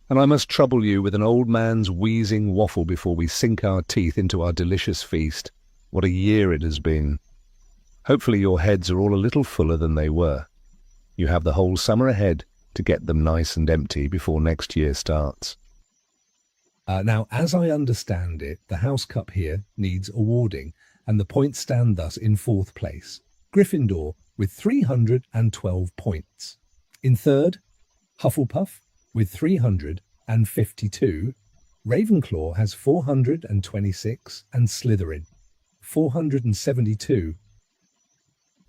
and I must trouble you with an old man's wheezing waffle before we sink our teeth into our delicious feast. What a year it has been. Hopefully your heads are all a little fuller than they were. You have the whole summer ahead to get them nice and empty before next year starts. Now, as I understand it, the House Cup here needs awarding, and the points stand thus in fourth place. Gryffindor with 312 points. In third, Hufflepuff with 352. Ravenclaw has 426, and Slytherin 472.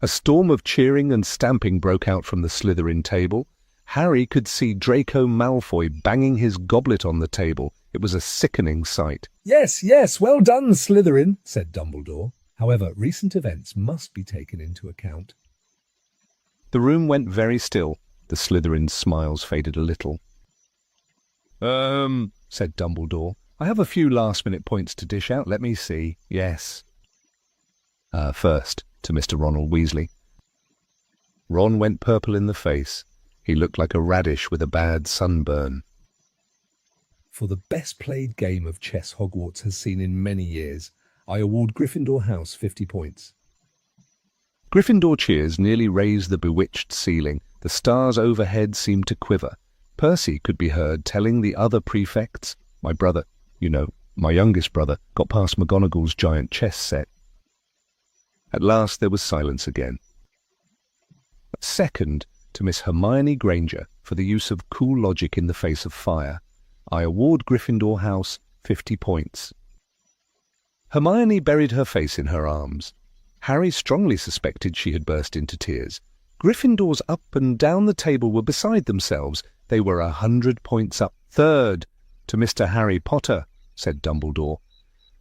A storm of cheering and stamping broke out from the Slytherin table. Harry could see Draco Malfoy banging his goblet on the table. It was a sickening sight. Yes, yes, well done, Slytherin, said Dumbledore. However, recent events must be taken into account. The room went very still. The Slytherin's smiles faded a little. Said Dumbledore. I have a few last-minute points to dish out. Let me see. Yes. First, to Mr. Ronald Weasley. Ron went purple in the face. He looked like a radish with a bad sunburn. For the best played game of chess Hogwarts has seen in many years, I award Gryffindor House 50 points. Gryffindor cheers nearly raised the bewitched ceiling. The stars overhead seemed to quiver. Percy could be heard telling the other prefects, my brother, my youngest brother, got past McGonagall's giant chess set. At last there was silence again. Second, to Miss Hermione Granger for the use of cool logic in the face of fire. I award Gryffindor House 50 points. Hermione buried her face in her arms. Harry strongly suspected she had burst into tears. Gryffindors up and down the table were beside themselves. They were 100 points up. Third, to Mr. Harry Potter, said Dumbledore.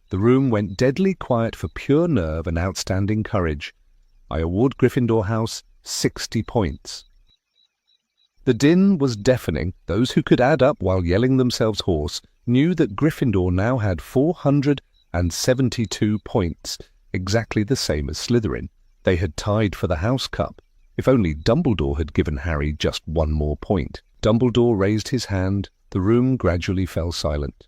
The room went deadly quiet for pure nerve and outstanding courage. I award Gryffindor House 60 points. The din was deafening. Those who could add up while yelling themselves hoarse knew that Gryffindor now had 472 points, exactly the same as Slytherin. They had tied for the House Cup. If only Dumbledore had given Harry just one more point. Dumbledore raised his hand. The room gradually fell silent.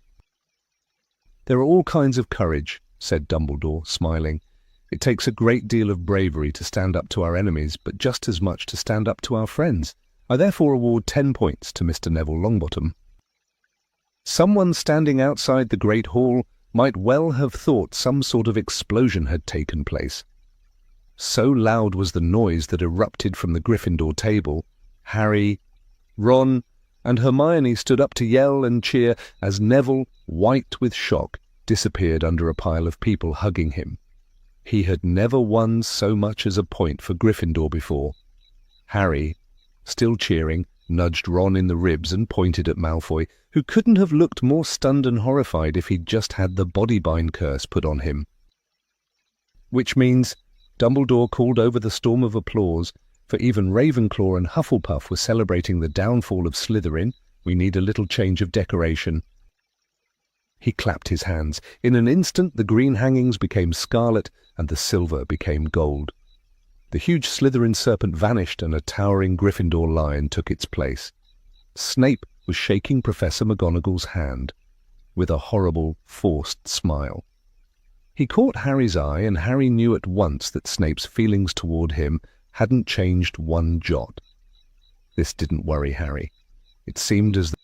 There are all kinds of courage, said Dumbledore, smiling. It takes a great deal of bravery to stand up to our enemies, but just as much to stand up to our friends. I therefore award 10 points to Mr. Neville Longbottom. Someone standing outside the Great Hall might well have thought some sort of explosion had taken place. So loud was the noise that erupted from the Gryffindor table. Harry, Ron, and Hermione stood up to yell and cheer as Neville, white with shock, disappeared under a pile of people hugging him. He had never won so much as a point for Gryffindor before. Harry, still cheering, nudged Ron in the ribs and pointed at Malfoy, who couldn't have looked more stunned and horrified if he'd just had the bodybind curse put on him. Which means Dumbledore called over the storm of applause, for even Ravenclaw and Hufflepuff were celebrating the downfall of Slytherin. We need a little change of decoration. He clapped his hands. In an instant the green hangings became scarlet and the silver became gold. The huge Slytherin serpent vanished and a towering Gryffindor lion took its place. Snape was shaking Professor McGonagall's hand with a horrible, forced smile. He caught Harry's eye, and Harry knew at once that Snape's feelings toward him hadn't changed one jot. This didn't worry Harry. It seemed as